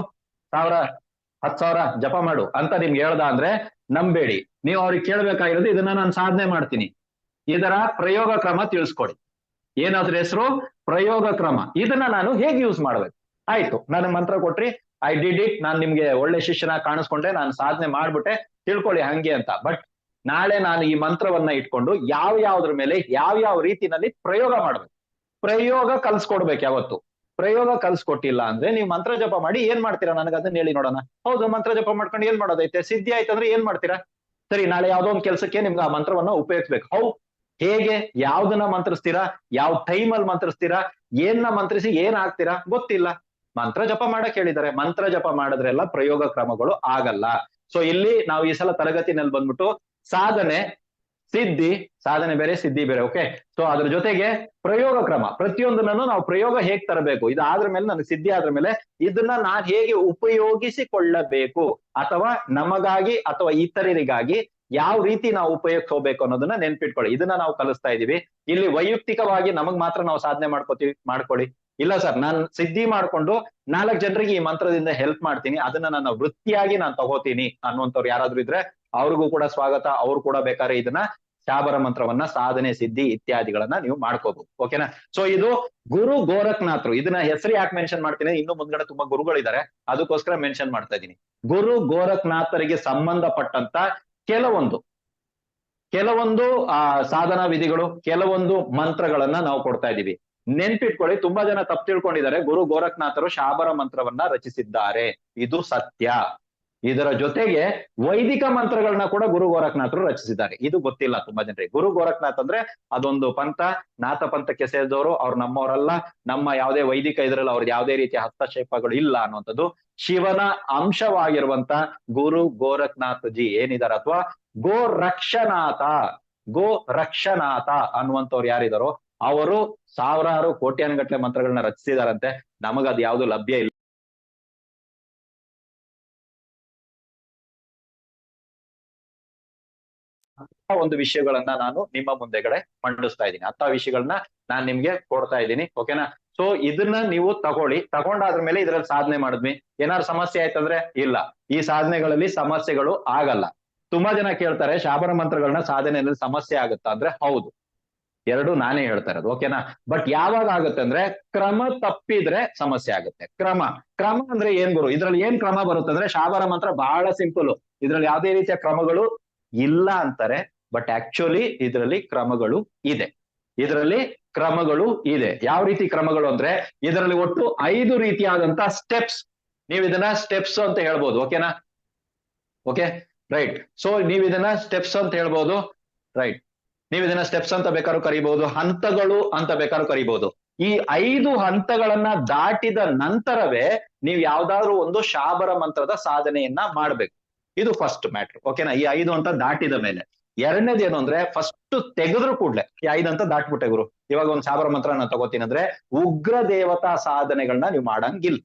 10,000 ಜಪ ಮಾಡು ಅಂತ ನಿಮ್ಗೆ ಹೇಳ್ದ ಅಂದ್ರೆ ನಂಬೇಡಿ. ನೀವು ಅವ್ರಿಗೆ ಕೇಳ್ಬೇಕಾಗಿರೋದು, ಇದನ್ನ ನಾನು ಸಾಧನೆ ಮಾಡ್ತೀನಿ, ಇದರ ಪ್ರಯೋಗ ಕ್ರಮ ತಿಳಿಸ್ಕೊಡಿ. ಏನಾದ್ರ ಹೆಸರು? ಪ್ರಯೋಗ ಕ್ರಮ. ಇದನ್ನ ನಾನು ಹೇಗೆ ಯೂಸ್ ಮಾಡ್ಬೇಕು? ಆಯ್ತು, ನಾನು ಮಂತ್ರ ಕೊಟ್ರಿ, ಐ ಡಿಡ್ ಇಟ್, ನಾನ್ ನಿಮ್ಗೆ ಒಳ್ಳೆ ಶಿಷ್ಯನ ಕಾಣಿಸ್ಕೊಂಡೆ, ನಾನು ಸಾಧನೆ ಮಾಡ್ಬಿಟ್ಟೆ, ತಿಳ್ಕೊಳ್ಳಿ ಹಂಗೆ ಅಂತ. ಬಟ್ ನಾಳೆ ನಾನು ಈ ಮಂತ್ರವನ್ನ ಇಟ್ಕೊಂಡು ಯಾವ್ಯಾವ್ದ್ರ ಮೇಲೆ ಯಾವ ರೀತಿನಲ್ಲಿ ಪ್ರಯೋಗ ಮಾಡ್ಬೇಕು, ಪ್ರಯೋಗ ಕಲ್ಸ್ಕೊಡ್ಬೇಕು. ಯಾವತ್ತು ಪ್ರಯೋಗ ಕಲ್ಸ್ಕೊಟ್ಟಿಲ್ಲ ಅಂದ್ರೆ ನೀವು ಮಂತ್ರ ಜಪ ಮಾಡಿ ಏನ್ ಮಾಡ್ತೀರಾ? ನನಗೆ ಅದನ್ನ ಹೇಳಿ ನೋಡೋಣ. ಹೌದು, ಮಂತ್ರ ಜಪ ಮಾಡ್ಕೊಂಡು ಏನ್ ಮಾಡೋದೈತೆ? ಸಿದ್ಧಿ ಆಯ್ತಂದ್ರೆ ಏನ್ ಮಾಡ್ತೀರಾ? ಸರಿ, ನಾಳೆ ಯಾವ್ದೋ ಒಂದು ಕೆಲ್ಸಕ್ಕೆ ನಿಮ್ಗೆ ಆ ಮಂತ್ರವನ್ನ ಉಪಯೋಗಿಸ್ಬೇಕು. ಹೇಗೆ, ಯಾವ್ದನ್ನ ಮಂತ್ರಿಸ್ತೀರಾ, ಯಾವ ಟೈಮಲ್ಲಿ ಮಂತ್ರಿಸ್ತೀರಾ, ಏನ್ನ ಮಂತ್ರಿಸಿ ಏನ್ ಆಗ್ತೀರಾ ಗೊತ್ತಿಲ್ಲ. ಮಂತ್ರ ಜಪ ಮಾಡಕ್ ಹೇಳಿದ್ದಾರೆ, ಮಂತ್ರ ಜಪ ಮಾಡಿದ್ರೆಲ್ಲ ಪ್ರಯೋಗ ಕ್ರಮಗಳು ಆಗಲ್ಲ. ಸೊ ಇಲ್ಲಿ ನಾವು ಈ ಸಲ ತರಗತಿನಲ್ಲಿ ಬಂದ್ಬಿಟ್ಟು ಸಾಧನೆ, ಸಿದ್ಧಿ, ಸಾಧನೆ ಬೇರೆ ಸಿದ್ಧಿ ಬೇರೆ. ಓಕೆ, ಸೊ ಅದ್ರ ಜೊತೆಗೆ ಪ್ರಯೋಗ ಕ್ರಮ, ಪ್ರತಿಯೊಂದನ್ನು ನಾವು ಪ್ರಯೋಗ ಹೇಗ್ ತರಬೇಕು, ಇದಾದ್ರ ಮೇಲೆ ನನಗೆ ಸಿದ್ಧಿ ಆದ್ರ ಮೇಲೆ ಇದನ್ನ ನಾನ್ ಹೇಗೆ ಉಪಯೋಗಿಸಿಕೊಳ್ಳಬೇಕು, ಅಥವಾ ನಮಗಾಗಿ ಅಥವಾ ಇತರರಿಗಾಗಿ ಯಾವ ರೀತಿ ನಾವು ಉಪಯೋಗಿಸಬೇಕು ಅನ್ನೋದನ್ನ ನೆನ್ಪಿಟ್ಕೊಳ್ಳಿ. ಇದನ್ನ ನಾವು ಕಲಿಸ್ತಾ ಇದೀವಿ. ಇಲ್ಲಿ ವೈಯಕ್ತಿಕವಾಗಿ ನಮಗ್ ಮಾತ್ರ ನಾವು ಸಾಧನೆ ಮಾಡ್ಕೊಳ್ಳಿ. ಇಲ್ಲ ಸರ್, ನಾನ್ ಸಿದ್ಧಿ ಮಾಡ್ಕೊಂಡು 4 ಜನರಿಗೆ ಈ ಮಂತ್ರದಿಂದ ಹೆಲ್ಪ್ ಮಾಡ್ತೀನಿ, ಅದನ್ನ ನನ್ನ ವೃತ್ತಿಯಾಗಿ ನಾನು ತಗೋತೀನಿ ಅನ್ನುವಂಥವ್ರು ಯಾರಾದ್ರೂ ಇದ್ರೆ ಅವ್ರಿಗೂ ಕೂಡ ಸ್ವಾಗತ. ಅವ್ರು ಕೂಡ ಬೇಕಾದ್ರೆ ಇದನ್ನ ಶಾಬರ ಮಂತ್ರವನ್ನ ಸಾಧನೆ, ಸಿದ್ಧಿ ಇತ್ಯಾದಿಗಳನ್ನ ನೀವು ಮಾಡ್ಕೋಬಹುದು. ಓಕೆನಾ? ಸೊ ಇದು ಗುರು ಗೋರಖ್ನಾಥ್ರು. ಇದನ್ನ ಹೆಸರು ಯಾಕೆ ಮೆನ್ಷನ್ ಮಾಡ್ತೀನಿ, ಇನ್ನು ಮುಂದ್ಗಡೆ ತುಂಬಾ ಗುರುಗಳಿದ್ದಾರೆ, ಅದಕ್ಕೋಸ್ಕರ ಮೆನ್ಷನ್ ಮಾಡ್ತಾ ಇದ್ದೀನಿ. ಗುರು ಗೋರಖ್ನಾಥರಿಗೆ ಸಂಬಂಧಪಟ್ಟಂತ ಕೆಲವೊಂದು ಸಾಧನಾ ವಿಧಿಗಳು, ಕೆಲವೊಂದು ಮಂತ್ರಗಳನ್ನ ನಾವು ಕೊಡ್ತಾ ಇದೀವಿ. ನೆನ್ಪಿಟ್ಕೊಳ್ಳಿ, ತುಂಬಾ ಜನ ತಪ್ಪು ತಿಳ್ಕೊಂಡಿದ್ದಾರೆ. ಗುರು ಗೋರಖ್ನಾಥರು ಶಾಬರ ಮಂತ್ರವನ್ನ ರಚಿಸಿದ್ದಾರೆ, ಇದು ಸತ್ಯ. ಇದರ ಜೊತೆಗೆ ವೈದಿಕ ಮಂತ್ರಗಳನ್ನ ಕೂಡ ಗುರು ಗೋರಖ್ನಾಥರು ರಚಿಸಿದ್ದಾರೆ, ಇದು ಗೊತ್ತಿಲ್ಲ ತುಂಬಾ ಜನರಿಗೆ. ಗುರು ಗೋರಖ್ನಾಥ್ ಅಂದ್ರೆ ಅದೊಂದು ಪಂಥ, ನಾಥ ಪಂಥಕ್ಕೆ ಸೇರಿದವರು, ಅವ್ರು ನಮ್ಮವರಲ್ಲ, ನಮ್ಮ ಯಾವುದೇ ವೈದಿಕ ಇದ್ರಲ್ಲಿ ಅವ್ರದ್ದು ಯಾವುದೇ ರೀತಿಯ ಹಸ್ತಕ್ಷೇಪಗಳು ಇಲ್ಲ ಅನ್ನುವಂಥದ್ದು. ಶಿವನ ಅಂಶವಾಗಿರುವಂತ ಗುರು ಗೋರಖ್ನಾಥ್ ಜಿ ಏನಿದಾರ, ಅಥವಾ ಗೋ ರಕ್ಷನಾಥ, ಗೋ ರಕ್ಷನಾಥ ಅನ್ನುವಂಥವ್ರು ಯಾರಿದಾರೋ ಅವರು ಸಾವಿರಾರು ಕೋಟ್ಯಾನುಗಟ್ಟಲೆ ಮಂತ್ರಗಳನ್ನ ರಚಿಸಿದಾರಂತೆ. ನಮಗದು ಯಾವುದು ಲಭ್ಯ ಇಲ್ಲ. ಒಂದು ವಿಷಯಗಳನ್ನ ನಾನು ನಿಮ್ಮ ಮುಂದೆಗಡೆ ಮಂಡಿಸ್ತಾ ಇದ್ದೀನಿ, ಅಂತ ವಿಷಯಗಳನ್ನ ನಾನು ನಿಮ್ಗೆ ಕೊಡ್ತಾ ಇದ್ದೀನಿ. ಓಕೆನಾ? ಸೊ ಇದನ್ನ ನೀವು ತಗೊಂಡಾದ್ರ ಮೇಲೆ ಇದ್ರಲ್ಲಿ ಸಾಧನೆ ಮಾಡಿದ್ವಿ, ಏನಾದ್ರು ಸಮಸ್ಯೆ ಆಯ್ತಂದ್ರೆ ಇಲ್ಲ, ಈ ಸಾಧನೆಗಳಲ್ಲಿ ಸಮಸ್ಯೆಗಳು ಆಗಲ್ಲ. ತುಂಬಾ ಜನ ಕೇಳ್ತಾರೆ ಶಾಬರ ಮಂತ್ರಗಳನ್ನ ಸಾಧನೆಯಲ್ಲಿ ಸಮಸ್ಯೆ ಆಗುತ್ತಾ ಅಂದ್ರೆ ಹೌದು, ಎರಡು ನಾನೇ ಹೇಳ್ತಾ ಇರೋದು. ಓಕೆನಾ? ಬಟ್ ಯಾವಾಗ ಆಗುತ್ತೆ ಅಂದ್ರೆ ಕ್ರಮ ತಪ್ಪಿದ್ರೆ ಸಮಸ್ಯೆ ಆಗುತ್ತೆ. ಕ್ರಮ ಅಂದ್ರೆ ಏನ್ ಗುರು, ಇದ್ರಲ್ಲಿ ಏನ್ ಕ್ರಮ ಬರುತ್ತೆ ಅಂದ್ರೆ ಶಾಬರ ಮಂತ್ರ ಬಹಳ ಸಿಂಪಲ್, ಇದ್ರಲ್ಲಿ ಯಾವುದೇ ರೀತಿಯ ಕ್ರಮಗಳು ಇಲ್ಲ ಅಂತಾರೆ. ಬಟ್ ಆಕ್ಚುಲಿ ಇದರಲ್ಲಿ ಕ್ರಮಗಳು ಇದೆ, ಇದರಲ್ಲಿ ಕ್ರಮಗಳು ಇದೆ. ಯಾವ ರೀತಿ ಕ್ರಮಗಳು ಅಂದ್ರೆ ಇದರಲ್ಲಿ ಒಟ್ಟು 5 ರೀತಿಯಾದಂತಹ ಸ್ಟೆಪ್ಸ್. ನೀವು ಇದನ್ನ ಸ್ಟೆಪ್ಸ್ ಅಂತ ಹೇಳ್ಬೋದು. ಓಕೆನಾ? Okay, right. ಸೊ ನೀವು ಇದನ್ನ ಸ್ಟೆಪ್ಸ್ ಅಂತ ಹೇಳ್ಬೋದು, ರೈಟ್. ನೀವು ಇದನ್ನ ಸ್ಟೆಪ್ಸ್ ಅಂತ ಬೇಕಾದ್ರೂ ಕರಿಬಹುದು, ಹಂತಗಳು ಅಂತ ಬೇಕಾದ್ರೂ ಕರಿಬಹುದು. ಈ 5 ಹಂತಗಳನ್ನ ದಾಟಿದ ನಂತರವೇ ನೀವು ಯಾವ್ದಾದ್ರು ಒಂದು ಶಾಬರ ಮಂತ್ರದ ಸಾಧನೆಯನ್ನ ಮಾಡ್ಬೇಕು. ಇದು ಫಸ್ಟ್ ಮ್ಯಾಟ್ರ್. ಓಕೆನಾ? ಈ 5 ಹಂತ ದಾಟಿದ ಮೇಲೆ. ಎರಡನೇದು ಏನು ಅಂದ್ರೆ ಫಸ್ಟ್ ತೆಗೆದ್ರು ಕೂಡ್ಲೆ ಈ 5 ಹಂತ ದಾಟ್ಬಿಟ್ಟೆ ಗುರು, ಇವಾಗ ಒಂದು ಶಾಬರ ಮಂತ್ರ ನಾನು ತಗೋತೀನಿ ಅಂದ್ರೆ ಉಗ್ರ ದೇವತಾ ಸಾಧನೆಗಳನ್ನ ನೀವು ಮಾಡಂಗಿಲ್ಲ.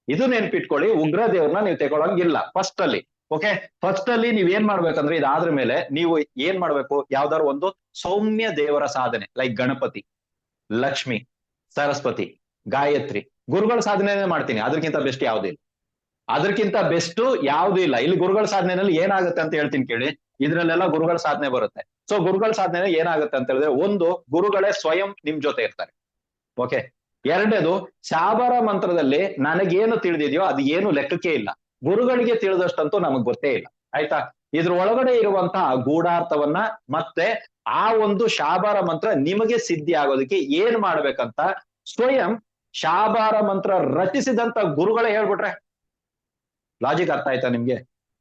ಇದು ನೆನ್ಪಿಟ್ಕೊಳ್ಳಿ, ಉಗ್ರ ದೇವ್ರನ್ನ ನೀವು ತಗೊಳಂಗಿಲ್ಲ ಫಸ್ಟ್ ಅಲ್ಲಿ. ಓಕೆ, ಫಸ್ಟ್ ಅಲ್ಲಿ ನೀವ್ ಏನ್ ಮಾಡ್ಬೇಕಂದ್ರೆ ಇದಾದ್ರ ಮೇಲೆ ನೀವು ಏನ್ ಮಾಡ್ಬೇಕು, ಯಾವ್ದಾದ್ರು ಒಂದು ಸೌಮ್ಯ ದೇವರ ಸಾಧನೆ, ಲೈಕ್ ಗಣಪತಿ, ಲಕ್ಷ್ಮಿ, ಸರಸ್ವತಿ, ಗಾಯತ್ರಿ. ಗುರುಗಳ ಸಾಧನೆ ಮಾಡ್ತೀನಿ, ಅದಕ್ಕಿಂತ ಬೆಸ್ಟ್ ಯಾವ್ದು ಇಲ್ಲ, ಅದಕ್ಕಿಂತ ಬೆಸ್ಟ್ ಯಾವ್ದು ಇಲ್ಲ. ಇಲ್ಲಿ ಗುರುಗಳ ಸಾಧನೆಯಲ್ಲಿ ಏನಾಗುತ್ತೆ ಅಂತ ಹೇಳ್ತೀನಿ ಕೇಳಿ. ಇದ್ರಲ್ಲೆಲ್ಲ ಗುರುಗಳ ಸಾಧನೆ ಬರುತ್ತೆ. ಸೊ ಗುರುಗಳ ಸಾಧನೆ ಏನಾಗುತ್ತೆ ಅಂತ ಹೇಳಿದ್ರೆ, ಒಂದು, ಗುರುಗಳೇ ಸ್ವಯಂ ನಿಮ್ ಜೊತೆ ಇರ್ತಾರೆ. ಓಕೆ. ಎರಡನೇದು, ಶಾಬರ ಮಂತ್ರದಲ್ಲಿ ನನಗೇನು ತಿಳಿದಿದೆಯೋ ಅದು ಏನು ಲೆಕ್ಕಕ್ಕೆ ಇಲ್ಲ, ಗುರುಗಳಿಗೆ ತಿಳಿದಷ್ಟಂತೂ ನಮಗ್ ಗೊತ್ತೇ ಇಲ್ಲ. ಆಯ್ತಾ? ಇದ್ರ ಒಳಗಡೆ ಇರುವಂತಹ ಗೂಢಾರ್ಥವನ್ನ ಮತ್ತೆ ಆ ಒಂದು ಶಾಬರ ಮಂತ್ರ ನಿಮಗೆ ಸಿದ್ಧಿ ಆಗೋದಕ್ಕೆ ಏನ್ ಮಾಡ್ಬೇಕಂತ ಸ್ವಯಂ ಶಾಬರ ಮಂತ್ರ ರಚಿಸಿದಂತ ಗುರುಗಳೇ ಹೇಳ್ಬಿಟ್ರೆ ಲಾಜಿಕ್ ಅರ್ಥ ಆಯ್ತಾ ನಿಮ್ಗೆ?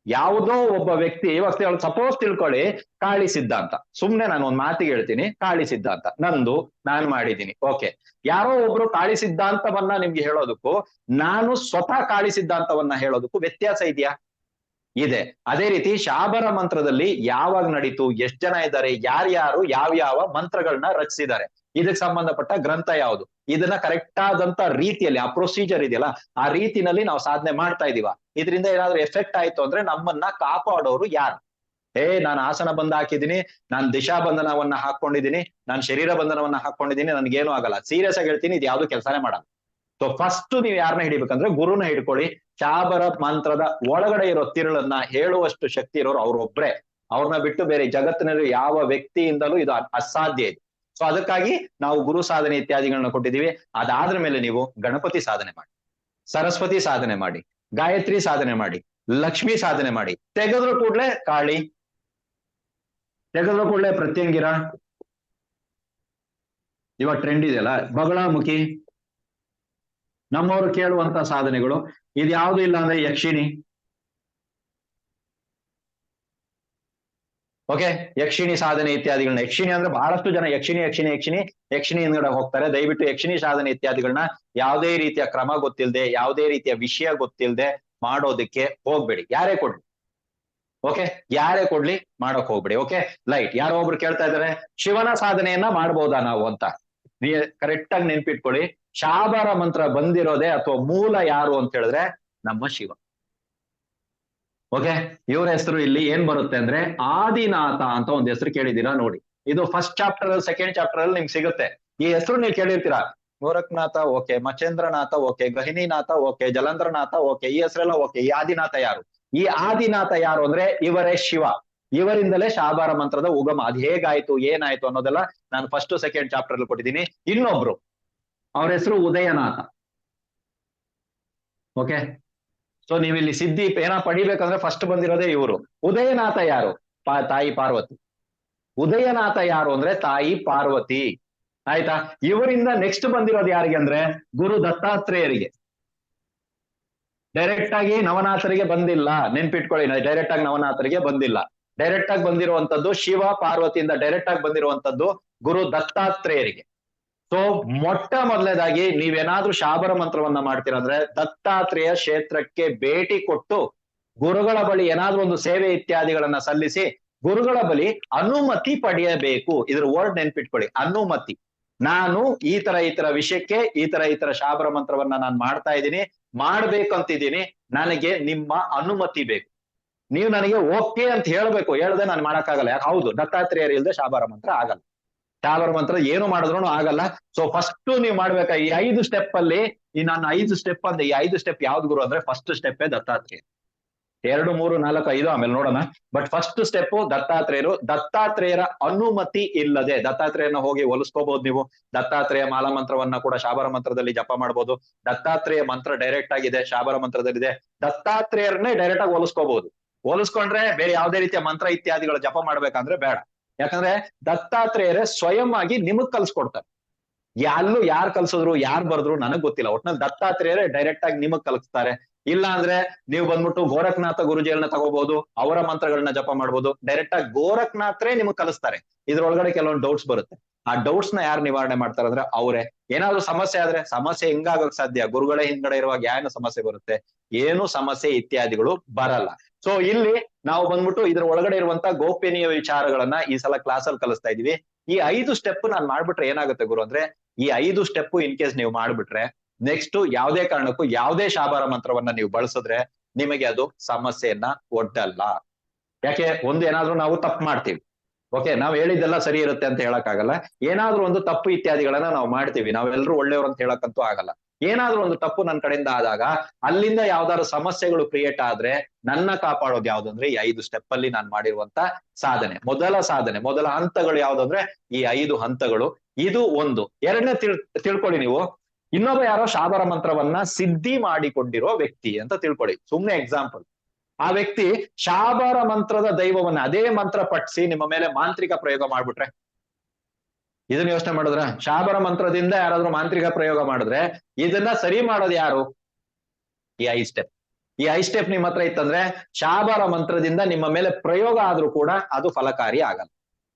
ಯಾವುದೋ ಒಬ್ಬ ವ್ಯಕ್ತಿ, ಇವಾಗ ಸಪೋಸ್ ತಿಳ್ಕೊಳ್ಳಿ, ಕಾಳಿ ಸಿದ್ಧಾಂತ, ಸುಮ್ನೆ ನಾನು ಒಂದ್ ಮಾತಿಗೆ ಹೇಳ್ತೀನಿ, ಕಾಳಿ ಸಿದ್ಧಾಂತ ನಂದು, ನಾನ್ ಮಾಡಿದ್ದೀನಿ. ಓಕೆ, ಯಾರೋ ಒಬ್ರು ಕಾಳಿ ಸಿದ್ಧಾಂತವನ್ನ ನಿಮ್ಗೆ ಹೇಳೋದಕ್ಕೂ ನಾನು ಸ್ವತಃ ಕಾಳಿ ಸಿದ್ಧಾಂತವನ್ನ ಹೇಳೋದಕ್ಕೂ ವ್ಯತ್ಯಾಸ ಇದೆಯಾ? ಇದೆ. ಅದೇ ರೀತಿ ಶಾಬರ ಮಂತ್ರದಲ್ಲಿ ಯಾವಾಗ ನಡೀತು, ಎಷ್ಟ್ ಜನ ಇದ್ದಾರೆ, ಯಾರ್ಯಾರು ಯಾವ್ಯಾವ ಮಂತ್ರಗಳನ್ನ ರಚಿಸಿದ್ದಾರೆ, ಇದಕ್ಕೆ ಸಂಬಂಧಪಟ್ಟ ಗ್ರಂಥ ಯಾವುದು, ಇದನ್ನ ಕರೆಕ್ಟ್ ಆದಂತ ರೀತಿಯಲ್ಲಿ ಆ ಪ್ರೊಸೀಜರ್ ಇದೆಯಲ್ಲ ಆ ರೀತಿನಲ್ಲಿ ನಾವು ಸಾಧನೆ ಮಾಡ್ತಾ ಇದೀವ. ಇದರಿಂದ ಏನಾದ್ರು ಎಫೆಕ್ಟ್ ಆಯ್ತು ಅಂದ್ರೆ ನಮ್ಮನ್ನ ಕಾಪಾಡೋರು ಯಾರು? ನಾನು ಆಸನ ಬಂಧ ಹಾಕಿದೀನಿ, ನಾನು ದಿಶಾ ಬಂಧನವನ್ನ ಹಾಕೊಂಡಿದೀನಿ, ನಾನು ಶರೀರ ಬಂಧನವನ್ನ ಹಾಕೊಂಡಿದೀನಿ, ನನ್ಗೇನು ಆಗಲ್ಲ, ಸೀರಿಯಸ್ ಆಗಿ ಹೇಳ್ತೀನಿ, ಇದು ಯಾವ್ದು ಕೆಲಸನೇ ಮಾಡಲ್ಲ. ಸೊ ಫಸ್ಟ್ ನೀವು ಯಾರನ್ನ ಹಿಡಿಬೇಕಂದ್ರೆ ಗುರುನ ಹಿಡ್ಕೊಳ್ಳಿ. ಶಾಬರ ಮಂತ್ರದ ಒಳಗಡೆ ಇರೋ ತಿರುಳನ್ನ ಹೇಳುವಷ್ಟು ಶಕ್ತಿ ಇರೋರು ಅವ್ರೊಬ್ರೆ, ಅವ್ರನ್ನ ಬಿಟ್ಟು ಬೇರೆ ಜಗತ್ತಿನಲ್ಲಿ ಯಾವ ವ್ಯಕ್ತಿಯಿಂದಲೂ ಇದು ಅಸಾಧ್ಯ ಇದೆ. ಸೊ ಅದಕ್ಕಾಗಿ ನಾವು ಗುರು ಸಾಧನೆ ಇತ್ಯಾದಿಗಳನ್ನ ಕೊಟ್ಟಿದೀವಿ. ಅದಾದ್ರ ಮೇಲೆ ನೀವು ಗಣಪತಿ ಸಾಧನೆ ಮಾಡಿ, ಸರಸ್ವತಿ ಸಾಧನೆ ಮಾಡಿ, ಗಾಯತ್ರಿ ಸಾಧನೆ ಮಾಡಿ, ಲಕ್ಷ್ಮಿ ಸಾಧನೆ ಮಾಡಿ, ತೆಗೆದ್ರು ಕೂಡ್ಲೆ ಕಾಳಿ, ತೆಗೆದ್ರು ಕೂಡ್ಲೆ ಪ್ರತ್ಯಂಗಿರ, ಇವಾಗ ಟ್ರೆಂಡ್ ಇದೆಯಲ್ಲ ಬಗಳಾಮುಖಿ, ನಮ್ಮವರು ಕೇಳುವಂತ ಸಾಧನೆಗಳು. ಇದು ಯಾವ್ದು ಇಲ್ಲ ಅಂದ್ರೆ ಯಕ್ಷಿಣಿ. ಓಕೆ, ಯಕ್ಷಿಣಿ ಸಾಧನೆ ಇತ್ಯಾದಿಗಳನ್ನ, ಯಕ್ಷಿಣಿ ಅಂದ್ರೆ ಬಹಳಷ್ಟು ಜನ ಯಕ್ಷಿಣಿ ಯಕ್ಷಿಣಿ ಯಕ್ಷಿಣಿ ಯಕ್ಷಿಣಿ ಹಿಂದ್ಗಡೆ ಹೋಗ್ತಾರೆ. ದಯವಿಟ್ಟು ಯಕ್ಷಿಣಿ ಸಾಧನೆ ಇತ್ಯಾದಿಗಳನ್ನ ಯಾವುದೇ ರೀತಿಯ ಕ್ರಮ ಗೊತ್ತಿಲ್ಲದೆ, ಯಾವುದೇ ರೀತಿಯ ವಿಷಯ ಗೊತ್ತಿಲ್ಲದೆ ಮಾಡೋದಕ್ಕೆ ಹೋಗ್ಬೇಡಿ, ಯಾರೇ ಕೊಡ್ಲಿ. ಓಕೆ, ಯಾರೇ ಕೊಡ್ಲಿ ಮಾಡೋಕ್ ಹೋಗ್ಬೇಡಿ. Okay, light. ಯಾರೋ ಒಬ್ರು ಕೇಳ್ತಾ ಇದಾರೆ ಶಿವನ ಸಾಧನೆಯನ್ನ ಮಾಡ್ಬೋದಾ ನಾವು ಅಂತ. ಕರೆಕ್ಟ್ ಆಗಿ ನೆನ್ಪಿಟ್ಕೊಳ್ಳಿ, ಶಾಬರ ಮಂತ್ರ ಬಂದಿರೋದೇ ಅಥವಾ ಮೂಲ ಯಾರು ಅಂತ ಹೇಳಿದ್ರೆ ನಮ್ಮ ಶಿವ. ಓಕೆ, ಇವ್ರ ಹೆಸರು ಇಲ್ಲಿ ಏನ್ ಬರುತ್ತೆ ಅಂದ್ರೆ ಆದಿನಾಥ ಅಂತ ಒಂದು ಹೆಸರು ಕೇಳಿದೀರಾ ನೋಡಿ. ಇದು ಫಸ್ಟ್ ಚಾಪ್ಟರ್, ಸೆಕೆಂಡ್ ಚಾಪ್ಟರ್ ಅಲ್ಲಿ ನಿಮ್ಗೆ ಸಿಗುತ್ತೆ. ಈ ಹೆಸರು ನೀವು ಕೇಳಿರ್ತೀರಾ, Gorakhnath okay, Machendranath okay, Gahininath okay, Jalandharnath okay, ಈ ಹೆಸರೆಲ್ಲ ಓಕೆ. ಈ ಆದಿನಾಥ ಯಾರು? ಈ ಆದಿನಾಥ ಯಾರು ಅಂದ್ರೆ ಇವರೇ ಶಿವ. ಇವರಿಂದಲೇ ಶಾಬರ ಮಂತ್ರದ ಉಗಮ. ಅದು ಹೇಗಾಯ್ತು, ಏನಾಯ್ತು ಅನ್ನೋದೆಲ್ಲ ನಾನು ಫಸ್ಟ್ ಸೆಕೆಂಡ್ ಚಾಪ್ಟರ್ ಅಲ್ಲಿ ಕೊಟ್ಟಿದ್ದೀನಿ. ಇನ್ನೊಬ್ರು, ಅವ್ರ ಹೆಸರು ಉದಯನಾಥ. ಓಕೆ, ಸೊ ನೀವು ಇಲ್ಲಿ ಸಿದ್ಧಿ ಏನ ಪಡಿಬೇಕಂದ್ರೆ ಫಸ್ಟ್ ಬಂದಿರೋದೇ ಇವರು. ಉದಯನಾಥ ಯಾರು? ತಾಯಿ ಪಾರ್ವತಿ. ಉದಯನಾಥ ಯಾರು ಅಂದ್ರೆ ತಾಯಿ ಪಾರ್ವತಿ. ಆಯ್ತಾ? ಇವರಿಂದ ನೆಕ್ಸ್ಟ್ ಬಂದಿರೋದು ಯಾರಿಗೆ ಅಂದ್ರೆ ಗುರು ದತ್ತಾತ್ರೇಯರಿಗೆ. ಡೈರೆಕ್ಟ್ ಆಗಿ ನವನಾಥರಿಗೆ ಬಂದಿಲ್ಲ, ನೆನ್ಪಿಟ್ಕೊಳ್ಳಿ, ಡೈರೆಕ್ಟ್ ಆಗಿ ನವನಾಥರಿಗೆ ಬಂದಿಲ್ಲ. ಡೈರೆಕ್ಟ್ ಆಗಿ ಬಂದಿರುವಂತದ್ದು ಶಿವ ಪಾರ್ವತಿಯಿಂದ ಡೈರೆಕ್ಟ್ ಆಗಿ ಬಂದಿರುವಂತದ್ದು ಗುರು ದತ್ತಾತ್ರೇಯರಿಗೆ. ಸೊ ಮೊಟ್ಟ ಮೊದಲನೇದಾಗಿ ನೀವೇನಾದ್ರೂ ಶಾಬರ ಮಂತ್ರವನ್ನ ಮಾಡ್ತೀರಂದ್ರೆ ದತ್ತಾತ್ರೇಯ ಕ್ಷೇತ್ರಕ್ಕೆ ಭೇಟಿ ಕೊಟ್ಟು ಗುರುಗಳ ಬಳಿ ಏನಾದ್ರೂ ಒಂದು ಸೇವೆ ಇತ್ಯಾದಿಗಳನ್ನ ಸಲ್ಲಿಸಿ ಗುರುಗಳ ಬಳಿ ಅನುಮತಿ ಪಡೆಯಬೇಕು. ಇದ್ರ ವರ್ಡ್ ನೆನ್ಪಿಟ್ಕೊಳ್ಳಿ, ಅನುಮತಿ. ನಾನು ಈ ತರ ವಿಷಯಕ್ಕೆ ಈ ತರ ಶಾಬರ ಮಂತ್ರವನ್ನ ನಾನು ಮಾಡ್ತಾ ಇದ್ದೀನಿ, ಮಾಡ್ಬೇಕಂತಿದ್ದೀನಿ, ನನಗೆ ನಿಮ್ಮ ಅನುಮತಿ ಬೇಕು. ನೀವು ನನಗೆ ಓಕೆ ಅಂತ ಹೇಳ್ಬೇಕು, ಹೇಳ್ದೆ ನಾನು ಮಾಡಕ್ಕಾಗಲ್ಲ. ಯಾಕೆ? ಹೌದು, ದತ್ತಾತ್ರೇಯರು ಇಲ್ದೆ ಶಾಬರ ಮಂತ್ರ ಆಗಲ್ಲ. ಶಾಬರ ಮಂತ್ರ ಏನು ಮಾಡಿದ್ರು ಆಗಲ್ಲ. ಸೊ ಫಸ್ಟ್ ನೀವು ಮಾಡ್ಬೇಕ ಈ 5 ಸ್ಟೆಪ್ ಅಲ್ಲಿ, ಈ ನಾನು 5 ಸ್ಟೆಪ್ ಅಂದ್ರೆ ಈ 5 ಸ್ಟೆಪ್ ಯಾವ್ದು ಗುರು ಅಂದ್ರೆ ಫಸ್ಟ್ ಸ್ಟೆಪ್ ದತ್ತಾತ್ರೇಯ. 2, 3, 4, 5 ಆಮೇಲೆ ನೋಡೋಣ. ಬಟ್ ಫಸ್ಟ್ ಸ್ಟೆಪ್ ದತ್ತಾತ್ರೇಯರು. ದತ್ತಾತ್ರೇಯರ ಅನುಮತಿ ಇಲ್ಲದೆ ದತ್ತಾತ್ರೇಯನ ಹೋಗಿ ಹೋಲಿಸ್ಕೋಬಹುದು ನೀವು. ದತ್ತಾತ್ರೇಯ ಮಾಲಾ ಮಂತ್ರವನ್ನ ಕೂಡ ಶಾಬರ ಮಂತ್ರದಲ್ಲಿ ಜಪ ಮಾಡಬಹುದು. ದತ್ತಾತ್ರೇಯ ಮಂತ್ರ ಡೈರೆಕ್ಟ್ ಆಗಿದೆ, ಶಾಬರ ಮಂತ್ರದಲ್ಲಿದೆ. ದತ್ತಾತ್ರೇಯರನ್ನೇ ಡೈರೆಕ್ಟ್ ಆಗಿ ಹೋಲಿಸ್ಕೋಬಹುದು. ಹೋಲಿಸ್ಕೊಂಡ್ರೆ ಬೇರೆ ಯಾವುದೇ ರೀತಿಯ ಮಂತ್ರ ಇತ್ಯಾದಿಗಳು ಜಪ ಮಾಡ್ಬೇಕಂದ್ರೆ ಬೇಡ. ಯಾಕಂದ್ರೆ ದತ್ತಾತ್ರೇಯರೇ ಸ್ವಯಂ ಆಗಿ ನಿಮಗ್ ಕಲ್ಸ್ಕೊಡ್ತಾರೆ. ಅಲ್ಲೂ ಯಾರು ಕಲ್ಸಿದ್ರು ಯಾರು ಬರ್ದ್ರು ನನಗ್ ಗೊತ್ತಿಲ್ಲ, ಒಟ್ನಲ್ಲಿ ದತ್ತಾತ್ರೇಯರೇ ಡೈರೆಕ್ಟ್ ಆಗಿ ನಿಮಗ್ ಕಲಿಸ್ತಾರೆ. ಇಲ್ಲ ಅಂದ್ರೆ ನೀವು ಬಂದ್ಬಿಟ್ಟು ಗೋರಖನಾಥ ಗುರುಜಿಗಳನ್ನ ತಗೋಬಹುದು, ಅವರ ಮಂತ್ರಗಳನ್ನ ಜಪ ಮಾಡ್ಬೋದು. ಡೈರೆಕ್ಟ್ ಆಗಿ ಗೋರಖನಾಥರೇ ನಿಮಗ್ ಕಲಿಸ್ತಾರೆ. ಇದ್ರೊಳಗಡೆ ಕೆಲವೊಂದು ಡೌಟ್ಸ್ ಬರುತ್ತೆ. ಆ ಡೌಟ್ಸ್ ನ ಯಾರು ನಿವಾರಣೆ ಮಾಡ್ತಾರೆ ಅಂದ್ರೆ ಅವರೇ. ಏನಾದ್ರು ಸಮಸ್ಯೆ ಆದ್ರೆ ಸಮಸ್ಯೆ ಹೆಂಗಾಗಕ್ ಸಾಧ್ಯ? ಗುರುಗಳೇ ಹಿಂದ್ಗಡೆ ಇರುವಾಗ ಏನು ಸಮಸ್ಯೆ ಬರುತ್ತೆ? ಏನು ಸಮಸ್ಯೆ ಇತ್ಯಾದಿಗಳು ಬರಲ್ಲ. ಸೊ ಇಲ್ಲಿ ನಾವು ಬಂದ್ಬಿಟ್ಟು ಇದ್ರ ಒಳಗಡೆ ಇರುವಂತ ಗೋಪನೀಯ ವಿಚಾರಗಳನ್ನ ಈ ಸಲ ಕ್ಲಾಸ್ ಅಲ್ಲಿ ಕಲಿಸ್ತಾ ಇದೀವಿ. ಈ 5 ಸ್ಟೆಪ್ ನಾನು ಮಾಡ್ಬಿಟ್ರೆ ಏನಾಗುತ್ತೆ ಗುರು ಅಂದ್ರೆ, ಈ 5 ಸ್ಟೆಪ್ ಇನ್ ಕೇಸ್ ನೀವು ಮಾಡ್ಬಿಟ್ರೆ ನೆಕ್ಸ್ಟ್ ಯಾವುದೇ ಕಾರಣಕ್ಕೂ ಯಾವುದೇ ಶಾಬರ ಮಂತ್ರವನ್ನ ನೀವು ಬಳಸಿದ್ರೆ ನಿಮಗೆ ಅದು ಸಮಸ್ಯೆಯನ್ನ ಒಡ್ಡಲ್ಲ. ಯಾಕೆ? ಏನಾದ್ರೂ ನಾವು ತಪ್ಪು ಮಾಡ್ತೀವಿ. ಓಕೆ, ನಾವ್ ಹೇಳಿದ್ದೆಲ್ಲ ಸರಿ ಇರುತ್ತೆ ಅಂತ ಹೇಳಕ್ಕಾಗಲ್ಲ. ಏನಾದ್ರೂ ಒಂದು ತಪ್ಪು ಇತ್ಯಾದಿಗಳನ್ನ ನಾವು ಮಾಡ್ತೀವಿ. ನಾವೆಲ್ಲರೂ ಒಳ್ಳೆಯವರು ಅಂತ ಹೇಳಕ್ಕಂತೂ ಆಗಲ್ಲ. ಏನಾದ್ರೂ ಒಂದು ತಪ್ಪು ನನ್ನ ಕಡೆಯಿಂದ ಆದಾಗ ಅಲ್ಲಿಂದ ಯಾವ್ದಾದ್ರು ಸಮಸ್ಯೆಗಳು ಕ್ರಿಯೇಟ್ ಆದ್ರೆ ನನ್ನ ಕಾಪಾಡೋದು ಯಾವ್ದು ಅಂದ್ರೆ ಈ 5 ಸ್ಟೆಪ್ ಅಲ್ಲಿ ನಾನು ಮಾಡಿರುವಂತ ಸಾಧನೆ. ಮೊದಲ ಹಂತಗಳು ಯಾವ್ದಂದ್ರೆ ಈ 5 ಹಂತಗಳು. ಇದು ಒಂದು. ಎರಡನೇ ತಿಳ್ಕೊಳ್ಳಿ ನೀವು, ಇನ್ನೊಬ್ಬ ಯಾರೋ ಶಾಬರ ಮಂತ್ರವನ್ನ ಸಿದ್ಧಿ ಮಾಡಿಕೊಂಡಿರೋ ವ್ಯಕ್ತಿ ಅಂತ ತಿಳ್ಕೊಳ್ಳಿ. ಸುಮ್ನೆ ಎಕ್ಸಾಂಪಲ್, ಆ ವ್ಯಕ್ತಿ ಶಾಬರ ಮಂತ್ರದ ದೈವವನ್ನ ಅದೇ ಮಂತ್ರ ಪಠಿಸಿ ನಿಮ್ಮ ಮೇಲೆ ಮಾಂತ್ರಿಕ ಪ್ರಯೋಗ ಮಾಡ್ಬಿಟ್ರೆ, ಇದನ್ನ ಯೋಚನೆ ಮಾಡಿದ್ರ? ಶಾಬರ ಮಂತ್ರದಿಂದ ಯಾರಾದ್ರೂ ಮಾಂತ್ರಿಕ ಪ್ರಯೋಗ ಮಾಡಿದ್ರೆ ಇದನ್ನ ಸರಿ ಮಾಡೋದು ಯಾರು? ಈ 5 ಸ್ಟೆಪ್. ಈ 5 ಸ್ಟೆಪ್ ನಿಮ್ಮ ಹತ್ರ ಇತ್ತಂದ್ರೆ ಶಾಬರ ಮಂತ್ರದಿಂದ ನಿಮ್ಮ ಮೇಲೆ ಪ್ರಯೋಗ ಆದ್ರೂ ಕೂಡ ಅದು ಫಲಕಾರಿ ಆಗಲ್ಲ.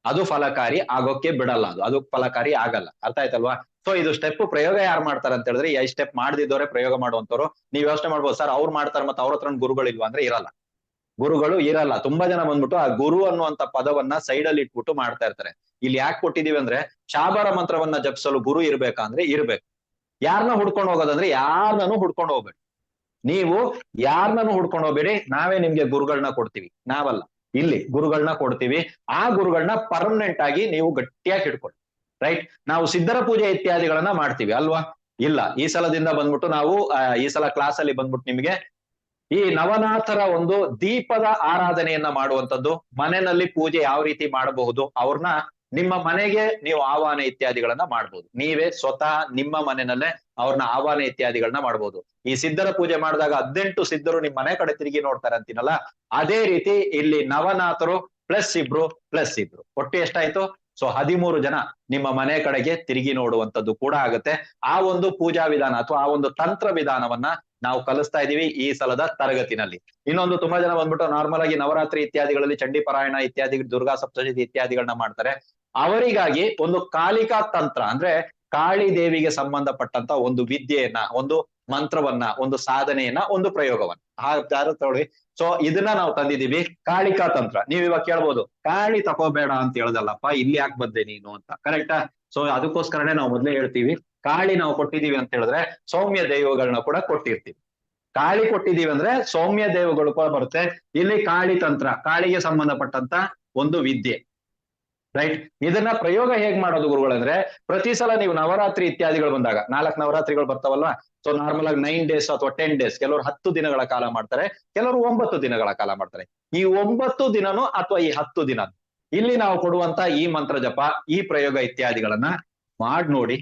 ಅದು ಫಲಕಾರಿ ಆಗೋಕೆ ಬಿಡಲ್ಲ. ಅದು ಫಲಕಾರಿ ಆಗಲ್ಲ. ಅರ್ಥ ಆಯ್ತಲ್ವಾ? ಸೊ ಇದು ಸ್ಟೆಪ್ ಪ್ರಯೋಗ ಯಾರು ಮಾಡ್ತಾರೆ ಅಂತ ಹೇಳಿದ್ರೆ, ಈ 5 ಸ್ಟೆಪ್ ಮಾಡದಿದ್ದವರೇ ಪ್ರಯೋಗ ಮಾಡುವಂತವ್ರು. ನೀವ್ ಯೋಚನೆ ಮಾಡ್ಬೋದು, ಸರ್ ಅವ್ರು ಮಾಡ್ತಾರೆ ಮತ್ತೆ ಅವ್ರ ಹತ್ರ ಗುರುಗಳಿಲ್ವಾ ಅಂದ್ರೆ ಇರಲ್ಲ. ಗುರುಗಳು ಇರಲ್ಲ. ತುಂಬಾ ಜನ ಬಂದ್ಬಿಟ್ಟು ಆ ಗುರು ಅನ್ನುವಂತ ಪದವನ್ನ ಸೈಡ್ ಅಲ್ಲಿ ಇಟ್ಬಿಟ್ಟು ಮಾಡ್ತಾ ಇರ್ತಾರೆ. ಇಲ್ಲಿ ಯಾಕೆ ಕೊಟ್ಟಿದೀವಿ ಅಂದ್ರೆ, ಶಾಬರ ಮಂತ್ರವನ್ನ ಜಪಿಸಲು ಗುರು ಇರ್ಬೇಕಂದ್ರೆ ಇರ್ಬೇಕು. ಯಾರನ್ನ ಹುಡ್ಕೊಂಡು ಹೋಗೋದಂದ್ರೆ ಯಾರನ್ನೂ ಹುಡ್ಕೊಂಡು ಹೋಗ್ಬೇಡಿ. ನೀವು ಯಾರನ್ನೂ ಹುಡ್ಕೊಂಡು ಹೋಗ್ಬೇಡಿ. ನಾವೇ ನಿಮ್ಗೆ ಗುರುಗಳನ್ನ ಕೊಡ್ತೀವಿ. ನಾವಲ್ಲ, ಇಲ್ಲಿ ಗುರುಗಳನ್ನ ಕೊಡ್ತೀವಿ. ಆ ಗುರುಗಳನ್ನ ಪರ್ಮನೆಂಟ್ ಆಗಿ ನೀವು ಗಟ್ಟಿಯಾಗಿ ಹಿಡ್ಕೊಳ್ಳಿ. ರೈಟ್? ನಾವು ಸಿದ್ಧರ ಪೂಜೆ ಇತ್ಯಾದಿಗಳನ್ನ ಮಾಡ್ತೀವಿ ಅಲ್ವಾ? ಇಲ್ಲ, ಈ ಸಲದಿಂದ ಬಂದ್ಬಿಟ್ಟು ನಾವು ಈ ಸಲ ಕ್ಲಾಸ್ ಅಲ್ಲಿ ಬಂದ್ಬಿಟ್ಟು ನಿಮ್ಗೆ ಈ ನವನಾಥರ ಒಂದು ದೀಪದ ಆರಾಧನೆಯನ್ನ ಮಾಡುವಂಥದ್ದು, ಮನೆಯಲ್ಲಿ ಪೂಜೆ ಯಾವ ರೀತಿ ಮಾಡಬಹುದು, ಅವ್ರನ್ನ ನಿಮ್ಮ ಮನೆಗೆ ನೀವು ಆಹ್ವಾನ ಇತ್ಯಾದಿಗಳನ್ನ ಮಾಡ್ಬೋದು. ನೀವೇ ಸ್ವತಃ ನಿಮ್ಮ ಮನೆಯಲ್ಲೇ ಅವ್ರನ್ನ ಆಹ್ವಾನ ಇತ್ಯಾದಿಗಳನ್ನ ಮಾಡ್ಬೋದು. ಈ ಸಿದ್ಧರ ಪೂಜೆ ಮಾಡಿದಾಗ 18 ಸಿದ್ಧರು ನಿಮ್ ಮನೆ ಕಡೆ ತಿರುಗಿ ನೋಡ್ತಾರೆ ಅಂತೀನಲ್ಲ, ಅದೇ ರೀತಿ ಇಲ್ಲಿ ನವನಾಥರು +2 ಒಟ್ಟು ಎಷ್ಟಾಯ್ತು? ಸೊ 13 ಜನ ನಿಮ್ಮ ಮನೆ ಕಡೆಗೆ ತಿರುಗಿ ನೋಡುವಂಥದ್ದು ಕೂಡ ಆಗುತ್ತೆ. ಆ ಒಂದು ಪೂಜಾ ವಿಧಾನ ಅಥವಾ ಆ ಒಂದು ತಂತ್ರ ವಿಧಾನವನ್ನ ನಾವು ಕಲಿಸ್ತಾ ಇದೀವಿ ಈ ಸಲದ ತರಗತಿನಲ್ಲಿ. ಇನ್ನೊಂದು, ತುಂಬಾ ಜನ ಬಂದ್ಬಿಟ್ಟು ನಾರ್ಮಲ್ ಆಗಿ ನವರಾತ್ರಿ ಇತ್ಯಾದಿಗಳಲ್ಲಿ ಚಂಡಿ ಪಾರಾಯಣ ಇತ್ಯಾದಿ, ದುರ್ಗಾ ಸಪ್ತಶತಿ ಇತ್ಯಾದಿಗಳನ್ನ ಮಾಡ್ತಾರೆ. ಅವರಿಗಾಗಿ ಒಂದು ಕಾಳಿಕಾ ತಂತ್ರ ಅಂದ್ರೆ ಕಾಳಿ ದೇವಿಗೆ ಸಂಬಂಧಪಟ್ಟಂತ ಒಂದು ವಿದ್ಯೆಯನ್ನ, ಒಂದು ಮಂತ್ರವನ್ನ, ಒಂದು ಸಾಧನೆಯನ್ನ, ಒಂದು ಪ್ರಯೋಗವನ್ನ ತಗೊಳ್ಳಿ. ಸೊ ಇದನ್ನ ನಾವು ತಂದಿದೀವಿ, ಕಾಳಿಕಾ ತಂತ್ರ. ನೀವ್ ಇವಾಗ ಕೇಳ್ಬೋದು, ಕಾಳಿ ತಗೋಬೇಡ ಅಂತ ಹೇಳ್ದಲ್ಲಪ್ಪ, ಇಲ್ಲಿ ಯಾಕೆ ಬಂದೆ ನೀನು ಅಂತ. ಕರೆಕ್ಟಾ? ಸೊ ಅದಕ್ಕೋಸ್ಕರನೇ ನಾವು ಮೊದ್ಲೇ ಹೇಳ್ತೀವಿ, ಕಾಳಿ ನಾವು ಕೊಟ್ಟಿದೀವಿ ಅಂತ ಹೇಳಿದ್ರೆ ಸೌಮ್ಯ ದೈವಗಳನ್ನ ಕೂಡ ಕೊಟ್ಟಿರ್ತೀವಿ. ಕಾಳಿ ಕೊಟ್ಟಿದೀವಿ ಅಂದ್ರೆ ಸೌಮ್ಯ ದೈವಗಳು ಕೂಡ ಬರುತ್ತೆ. ಇಲ್ಲಿ ಕಾಳಿ ತಂತ್ರ, ಕಾಳಿಗೆ ಸಂಬಂಧಪಟ್ಟಂತ ಒಂದು ವಿದ್ಯೆ. ರೈಟ್? ಇದನ್ನ ಪ್ರಯೋಗ ಹೇಗ್ ಮಾಡೋದು ಗುರುಗಳಂದ್ರೆ, ಪ್ರತಿ ಸಲ ನೀವು ನವರಾತ್ರಿ ಇತ್ಯಾದಿಗಳು ಬಂದಾಗ, 4 ನವರಾತ್ರಿಗಳು ಬರ್ತಾವಲ್ವಾ? ಸೊ ನಾರ್ಮಲ್ ಆಗಿ 9 ಡೇಸ್ ಅಥವಾ 10 ಡೇಸ್, ಕೆಲವರು 10 ದಿನಗಳ ಕಾಲ ಮಾಡ್ತಾರೆ, ಕೆಲವರು 9 ದಿನಗಳ ಕಾಲ ಮಾಡ್ತಾರೆ. ಈ 9 ದಿನನೂ ಅಥವಾ ಈ 10 ದಿನ ಇಲ್ಲಿ ನಾವು ಕೊಡುವಂತ ಈ ಮಂತ್ರ ಜಪ, ಈ ಪ್ರಯೋಗ ಇತ್ಯಾದಿಗಳನ್ನ ಮಾಡಿ ನೋಡಿ.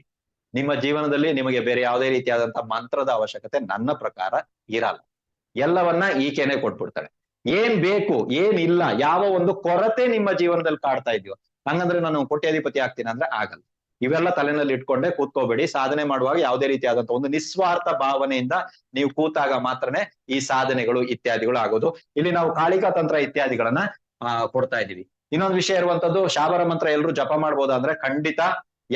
ನಿಮ್ಮ ಜೀವನದಲ್ಲಿ ನಿಮಗೆ ಬೇರೆ ಯಾವುದೇ ರೀತಿಯಾದಂತಹ ಮಂತ್ರದ ಅವಶ್ಯಕತೆ ನನ್ನ ಪ್ರಕಾರ ಇರಲ್ಲ. ಎಲ್ಲವನ್ನ ಈಕೆನೆ ಕೊಟ್ಬಿಡ್ತಾಳೆ. ಏನ್ ಬೇಕು, ಏನ್ ಇಲ್ಲ, ಯಾವ ಒಂದು ಕೊರತೆ ನಿಮ್ಮ ಜೀವನದಲ್ಲಿ ಕಾಡ್ತಾ ಇದೆಯೋ, ಹಂಗಂದ್ರೆ ನಾನು ಕೋಟ್ಯಾಧಿಪತಿ ಆಗ್ತೀನಿ ಅಂದ್ರೆ ಆಗಲ್ಲ. ಇವೆಲ್ಲ ತಲೆನಲ್ಲಿ ಇಟ್ಕೊಂಡೆ ಕೂತ್ಕೋಬೇಡಿ. ಸಾಧನೆ ಮಾಡುವಾಗ ಯಾವುದೇ ರೀತಿಯಾದಂತ ಒಂದು ನಿಸ್ವಾರ್ಥ ಭಾವನೆಯಿಂದ ನೀವು ಕೂತಾಗ ಮಾತ್ರನೇ ಈ ಸಾಧನೆಗಳು ಇತ್ಯಾದಿಗಳು ಆಗೋದು. ಇಲ್ಲಿ ನಾವು ಕಾಳಿಕಾ ತಂತ್ರ ಇತ್ಯಾದಿಗಳನ್ನ ಕೊಡ್ತಾ ಇದೀವಿ. ಇನ್ನೊಂದು ವಿಷಯ ಇರುವಂತದ್ದು, ಶಾಬರ ಮಂತ್ರ ಎಲ್ರು ಜಪ ಮಾಡ್ಬೋದಾ ಅಂದ್ರೆ ಖಂಡಿತ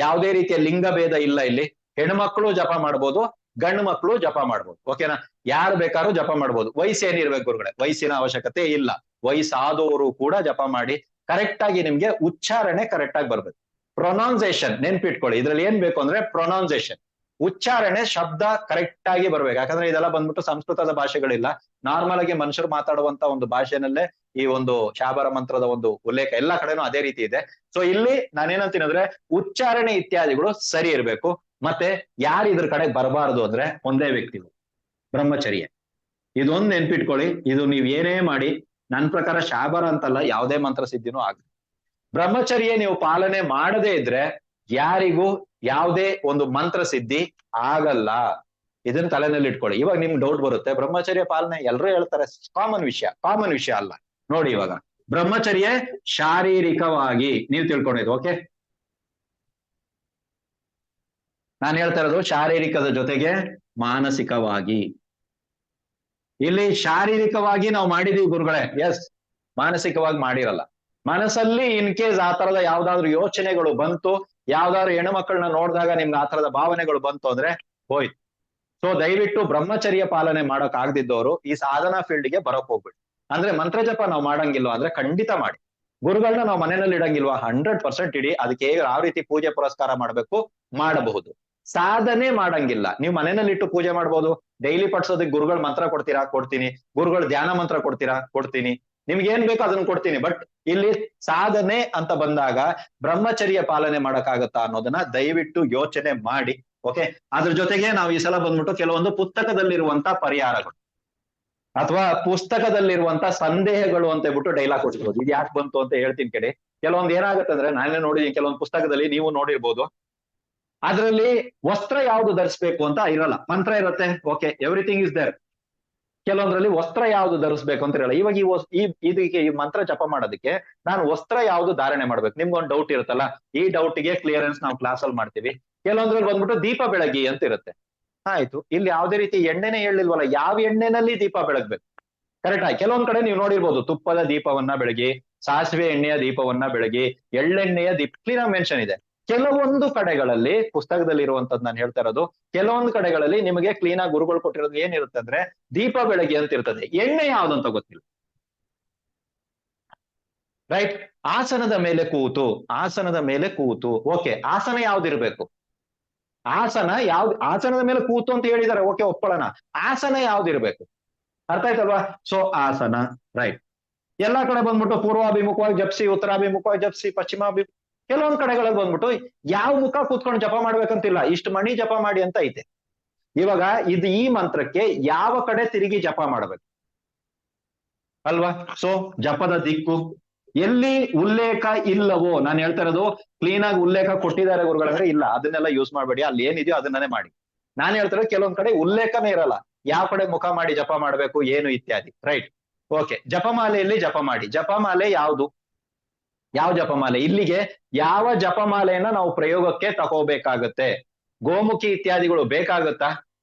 ಯಾವುದೇ ರೀತಿಯ ಲಿಂಗ ಭೇದ ಇಲ್ಲ. ಇಲ್ಲಿ ಹೆಣ್ಮಕ್ಳು ಜಪ ಮಾಡ್ಬೋದು, ಗಂಡು ಮಕ್ಳು ಜಪ ಮಾಡ್ಬೋದು. ಓಕೆನಾ? ಯಾರು ಬೇಕಾದ್ರೂ ಜಪ ಮಾಡ್ಬೋದು. ವಯಸ್ಸೇನಿರ್ಬೇಕು ಗುರುಗಳೇ? ವಯಸ್ಸಿನ ಅವಶ್ಯಕತೆ ಇಲ್ಲ. ವಯಸ್ಸಾದವರು ಕೂಡ ಜಪ ಮಾಡಿ. ಕರೆಕ್ಟ್ ಆಗಿ ನಿಮ್ಗೆ ಉಚ್ಚಾರಣೆ ಕರೆಕ್ಟ್ ಆಗಿ ಬರ್ಬೇಕು. ಪ್ರೊನೌನ್ಸೇಷನ್ ನೆನ್ಪಿಟ್ಕೊಳ್ಳಿ. ಇದ್ರಲ್ಲಿ ಏನ್ ಬೇಕು ಅಂದ್ರೆ ಪ್ರೊನೌನ್ಸೇಷನ್, ಉಚ್ಚಾರಣೆ, ಶಬ್ದ ಕರೆಕ್ಟ್ ಆಗಿ ಬರ್ಬೇಕು. ಯಾಕಂದ್ರೆ ಇದೆಲ್ಲ ಬಂದ್ಬಿಟ್ಟು ಸಂಸ್ಕೃತದ ಭಾಷೆಗಳಿಲ್ಲ, ನಾರ್ಮಲ್ ಆಗಿ ಮನುಷ್ಯರು ಮಾತಾಡುವಂತ ಒಂದು ಭಾಷೆನಲ್ಲೇ ಈ ಒಂದು ಶಾಬರ ಮಂತ್ರದ ಒಂದು ಉಲ್ಲೇಖ ಎಲ್ಲಾ ಕಡೆನೂ ಅದೇ ರೀತಿ ಇದೆ. ಸೊ ಇಲ್ಲಿ ನಾನೇನಂತೀನಿ ಅಂದ್ರೆ ಉಚ್ಚಾರಣೆ ಇತ್ಯಾದಿಗಳು ಸರಿ ಇರ್ಬೇಕು. ಮತ್ತೆ ಯಾರು ಇದ್ರ ಕಡೆ ಬರಬಾರದು ಅಂದ್ರೆ ಒಂದೇ ವ್ಯಕ್ತಿ, ಬ್ರಹ್ಮಚರ್ಯ. ಇದೊಂದು ನೆನ್ಪಿಟ್ಕೊಳ್ಳಿ. ಇದು ನೀವ್ ಏನೇ ಮಾಡಿ, ನನ್ನ ಪ್ರಕಾರ ಶಾಬರ ಅಂತಲ್ಲ, ಯಾವುದೇ ಮಂತ್ರ ಸಿದ್ಧಿನೂ ಆಗುತ್ತೆ. ಬ್ರಹ್ಮಚರ್ಯ ನೀವು ಪಾಲನೆ ಮಾಡದೇ ಇದ್ರೆ ಯಾರಿಗೂ ಯಾವುದೇ ಒಂದು ಮಂತ್ರ ಸಿದ್ಧಿ ಆಗಲ್ಲ. ಇದನ್ನ ತಲೆನಲ್ಲಿ ಇಟ್ಕೊಳ್ಳಿ. ಇವಾಗ ನಿಮ್ಗೆ ಡೌಟ್ ಬರುತ್ತೆ, ಬ್ರಹ್ಮಚರ್ಯ ಪಾಲನೆ ಎಲ್ಲರೂ ಹೇಳ್ತಾರೆ, ಕಾಮನ್ ವಿಷಯ ಅಲ್ಲ. ನೋಡಿ, ಇವಾಗ ಬ್ರಹ್ಮಚರ್ಯ ಶಾರೀರಿಕವಾಗಿ ನೀವು ತಿಳ್ಕೊಂಡಿದ್ದು. ಓಕೆ, ನಾನು ಹೇಳ್ತಾ ಇರೋದು ಶಾರೀರಿಕದ ಜೊತೆಗೆ ಮಾನಸಿಕವಾಗಿ. ಇಲ್ಲಿ ಶಾರೀರಿಕವಾಗಿ ನಾವು ಮಾಡಿದೀವಿ ಗುರುಗಳೇ, ಎಸ್. ಮಾನಸಿಕವಾಗಿ ಮಾಡಿರಲ್ಲ. ಮನಸ್ಸಲ್ಲಿ ಇನ್ ಕೇಸ್ ಆ ತರದ ಯಾವ್ದಾದ್ರು ಯೋಚನೆಗಳು ಬಂತು, ಯಾವ್ದಾದ್ರು ಹೆಣ್ಮಕ್ಳನ್ನ ನೋಡಿದಾಗ ನಿಮ್ಗೆ ಆ ತರದ ಭಾವನೆಗಳು ಬಂತು ಅಂದ್ರೆ ಹೋಯ್ತು. ಸೊ ದಯವಿಟ್ಟು ಬ್ರಹ್ಮಚರ್ಯ ಪಾಲನೆ ಮಾಡಕ್ ಆಗದಿದ್ದವರು ಈ ಸಾಧನಾ ಫೀಲ್ಡ್ಗೆ ಬರಕ್ ಹೋಗ್ಬಿಡಿ. ಅಂದ್ರೆ ಮಂತ್ರ ಜಪ ನಾವು ಮಾಡಂಗಿಲ್ವಾ ಅಂದ್ರೆ ಖಂಡಿತ ಮಾಡಿ. ಗುರುಗಳನ್ನ ನಾವು ಮನೆಯಲ್ಲಿ ಇಡಂಗಿಲ್ವಾ? 100% ಇಡಿ. ಅದಕ್ಕೆ ಯಾವ ರೀತಿ ಪೂಜೆ ಪುರಸ್ಕಾರ ಮಾಡ್ಬೇಕು ಮಾಡಬಹುದು. ಸಾಧನೆ ಮಾಡಂಗಿಲ್ಲ, ನೀವು ಮನೆಯಲ್ಲಿ ಇಟ್ಟು ಪೂಜೆ ಮಾಡ್ಬೋದು. ಡೈಲಿ ಪಡ್ಸೋದಕ್ಕೆ ಗುರುಗಳು ಮಂತ್ರ ಕೊಡ್ತೀರಾ? ಕೊಡ್ತೀನಿ. ಗುರುಗಳು ಧ್ಯಾನ ಮಂತ್ರ ಕೊಡ್ತೀರಾ? ಕೊಡ್ತೀನಿ. ನಿಮ್ಗೆ ಏನ್ ಬೇಕೋ ಅದನ್ನ ಕೊಡ್ತೀನಿ. ಬಟ್ ಇಲ್ಲಿ ಸಾಧನೆ ಅಂತ ಬಂದಾಗ ಬ್ರಹ್ಮಚರ್ಯ ಪಾಲನೆ ಮಾಡಕ್ಕಾಗತ್ತಾ ಅನ್ನೋದನ್ನ ದಯವಿಟ್ಟು ಯೋಚನೆ ಮಾಡಿ. ಓಕೆ, ಅದ್ರ ಜೊತೆಗೆ ನಾವು ಈ ಸಲ ಬಂದ್ಬಿಟ್ಟು ಕೆಲವೊಂದು ಪುಸ್ತಕದಲ್ಲಿರುವಂತ ಪರಿಹಾರಗಳು ಅಥವಾ ಪುಸ್ತಕದಲ್ಲಿರುವಂತ ಸಂದೇಹಗಳು ಅಂತ ಹೇಳ್ಬಿಟ್ಟು ಡೈಲಾಗ್ ಕೊಟ್ಟಿರ್ಬೋದು. ಇದು ಯಾಕೆ ಬಂತು ಅಂತ ಹೇಳ್ತೀನಿ ಕೇಳಿ. ಕೆಲವೊಂದು ಏನಾಗುತ್ತೆ ಅಂದ್ರೆ, ನಾನೇ ನೋಡಿದೀನಿ ಕೆಲವೊಂದು ಪುಸ್ತಕದಲ್ಲಿ, ನೀವು ನೋಡಿರ್ಬೋದು, ಅದ್ರಲ್ಲಿ ವಸ್ತ್ರ ಯಾವ್ದು ಧರಿಸ್ಬೇಕು ಅಂತ ಇರಲ್ಲ, ಮಂತ್ರ ಇರುತ್ತೆ. Okay, everything is there. ಕೆಲವೊಂದ್ರಲ್ಲಿ ವಸ್ತ್ರ ಯಾವ್ದು ಧರಿಸ್ಬೇಕು ಅಂತ ಇರಲ್ಲ. ಇವಾಗ ಇದಕ್ಕೆ ಈ ಮಂತ್ರ ಜಪ ಮಾಡೋದಕ್ಕೆ ನಾನು ವಸ್ತ್ರ ಯಾವ್ದು ಧಾರಣೆ ಮಾಡ್ಬೇಕು, ನಿಮ್ಗೊಂದು ಡೌಟ್ ಇರುತ್ತಲ್ಲ. ಈ ಡೌಟ್ಗೆ ಕ್ಲಿಯರೆನ್ಸ್ ನಾವು ಕ್ಲಾಸ್ ಅಲ್ಲಿ ಮಾಡ್ತೀವಿ. ಕೆಲವೊಂದ್ರಲ್ಲಿ ಬಂದ್ಬಿಟ್ಟು ದೀಪ ಬೆಳಗಿ ಅಂತ ಇರುತ್ತೆ. ಆಯ್ತು, ಇಲ್ಲಿ ಯಾವುದೇ ರೀತಿ ಎಣ್ಣೆನೆ ಹೇಳಿಲ್ವಲ್ಲ, ಯಾವ ಎಣ್ಣೆನಲ್ಲಿ ದೀಪ ಬೆಳಗ್ಬೇಕು? ಕರೆಕ್ಟ್ ಆಗಿ ಕೆಲವೊಂದ್ ಕಡೆ ನೀವು ನೋಡಿರ್ಬೋದು, ತುಪ್ಪದ ದೀಪವನ್ನ ಬೆಳಗಿ, ಸಾಸಿವೆ ಎಣ್ಣೆಯ ದೀಪವನ್ನ ಬೆಳಗಿ, ಎಳ್ಳೆಣ್ಣೆಯ ದೀಪ ಕ್ಲೀನ್ ಮೆನ್ಷನ್ ಇದೆ. ಕೆಲವೊಂದು ಕಡೆಗಳಲ್ಲಿ, ಪುಸ್ತಕದಲ್ಲಿ ಇರುವಂತದ್ದು ನಾನು ಹೇಳ್ತಾ ಇರೋದು, ಕೆಲವೊಂದು ಕಡೆಗಳಲ್ಲಿ ನಿಮಗೆ ಕ್ಲೀನ್ ಆಗಿ ಗುರುಗಳು ಕೊಟ್ಟಿರೋದು ಏನಿರುತ್ತೆ ಅಂದ್ರೆ ದೀಪ ಬೆಳಗಿ ಅಂತ ಇರ್ತದೆ. ಎಣ್ಣೆ ಯಾವ್ದಂತ ಗೊತ್ತಿಲ್ಲ. ರೈಟ್? ಆಸನದ ಮೇಲೆ ಕೂತು. ಓಕೆ, ಆಸನ ಯಾವ್ದಿರ್ಬೇಕು? ಆಸನದ ಮೇಲೆ ಕೂತು ಅಂತ ಹೇಳಿದಾರೆ. ಓಕೆ, ಒಪ್ಪಳನ. ಆಸನ ಯಾವ್ದಿರ್ಬೇಕು? ಅರ್ಥ ಆಯ್ತಲ್ವಾ? ಸೊ ಆಸನ, ರೈಟ್. ಎಲ್ಲಾ ಕಡೆ ಬಂದ್ಬಿಟ್ಟು ಪೂರ್ವಾಭಿಮುಖವಾಗಿ ಜಪ್ಸಿ, ಉತ್ತರಾಭಿಮುಖವಾಗಿ ಜಪ್ಸಿ, ಪಶ್ಚಿಮಾಭಿಮುಖ. ಕೆಲವೊಂದ್ ಕಡೆಗಳಲ್ಲಿ ಬಂದ್ಬಿಟ್ಟು ಯಾವ ಮುಖ ಕೂತ್ಕೊಂಡು ಜಪ ಮಾಡ್ಬೇಕಂತಿಲ್ಲ, ಇಷ್ಟು ಮಣಿ ಜಪ ಮಾಡಿ ಅಂತ ಐತೆ. ಇವಾಗ ಈ ಮಂತ್ರಕ್ಕೆ ಯಾವ ಕಡೆ ತಿರುಗಿ ಜಪ ಮಾಡ್ಬೇಕು ಅಲ್ವಾ? ಸೊ ಜಪದ ದಿಕ್ಕು ಎಲ್ಲಿ ಉಲ್ಲೇಖ ಇಲ್ಲವೋ, ನಾನು ಹೇಳ್ತಾ ಇರೋದು ಕ್ಲೀನ್ ಆಗಿ ಉಲ್ಲೇಖ ಕೊಟ್ಟಿದ್ದಾರೆ ಗುರುಗಳಂದ್ರೆ ಇಲ್ಲ, ಅದನ್ನೆಲ್ಲ ಯೂಸ್ ಮಾಡ್ಬೇಡಿ. ಅಲ್ಲಿ ಏನಿದೆಯೋ ಅದನ್ನೇ ಮಾಡಿ. ನಾನು ಹೇಳ್ತಾರೆ ಕೆಲವೊಂದ್ ಕಡೆ ಉಲ್ಲೇಖನೇ ಇರಲ್ಲ, ಯಾವ ಕಡೆ ಮುಖ ಮಾಡಿ ಜಪ ಮಾಡ್ಬೇಕು ಏನು ಇತ್ಯಾದಿ. ರೈಟ್? ಓಕೆ, ಜಪಮಾಲೆಯಲ್ಲಿ ಜಪ ಮಾಡಿ. ಜಪಮಾಲೆ ಯಾವುದು? ಯಾವ ಜಪಮಾಲೆ? ಇಲ್ಲಿಗೆ ಯಾವ ಜಪಮಾಲೆಯನ್ನ ನಾವು ಪ್ರಯೋಗಕ್ಕೆ ತಗೋಬೇಕಾಗತ್ತೆ? ಗೋಮುಖಿ ಇತ್ಯಾದಿಗಳು ಬೇಕಾಗುತ್ತಾ?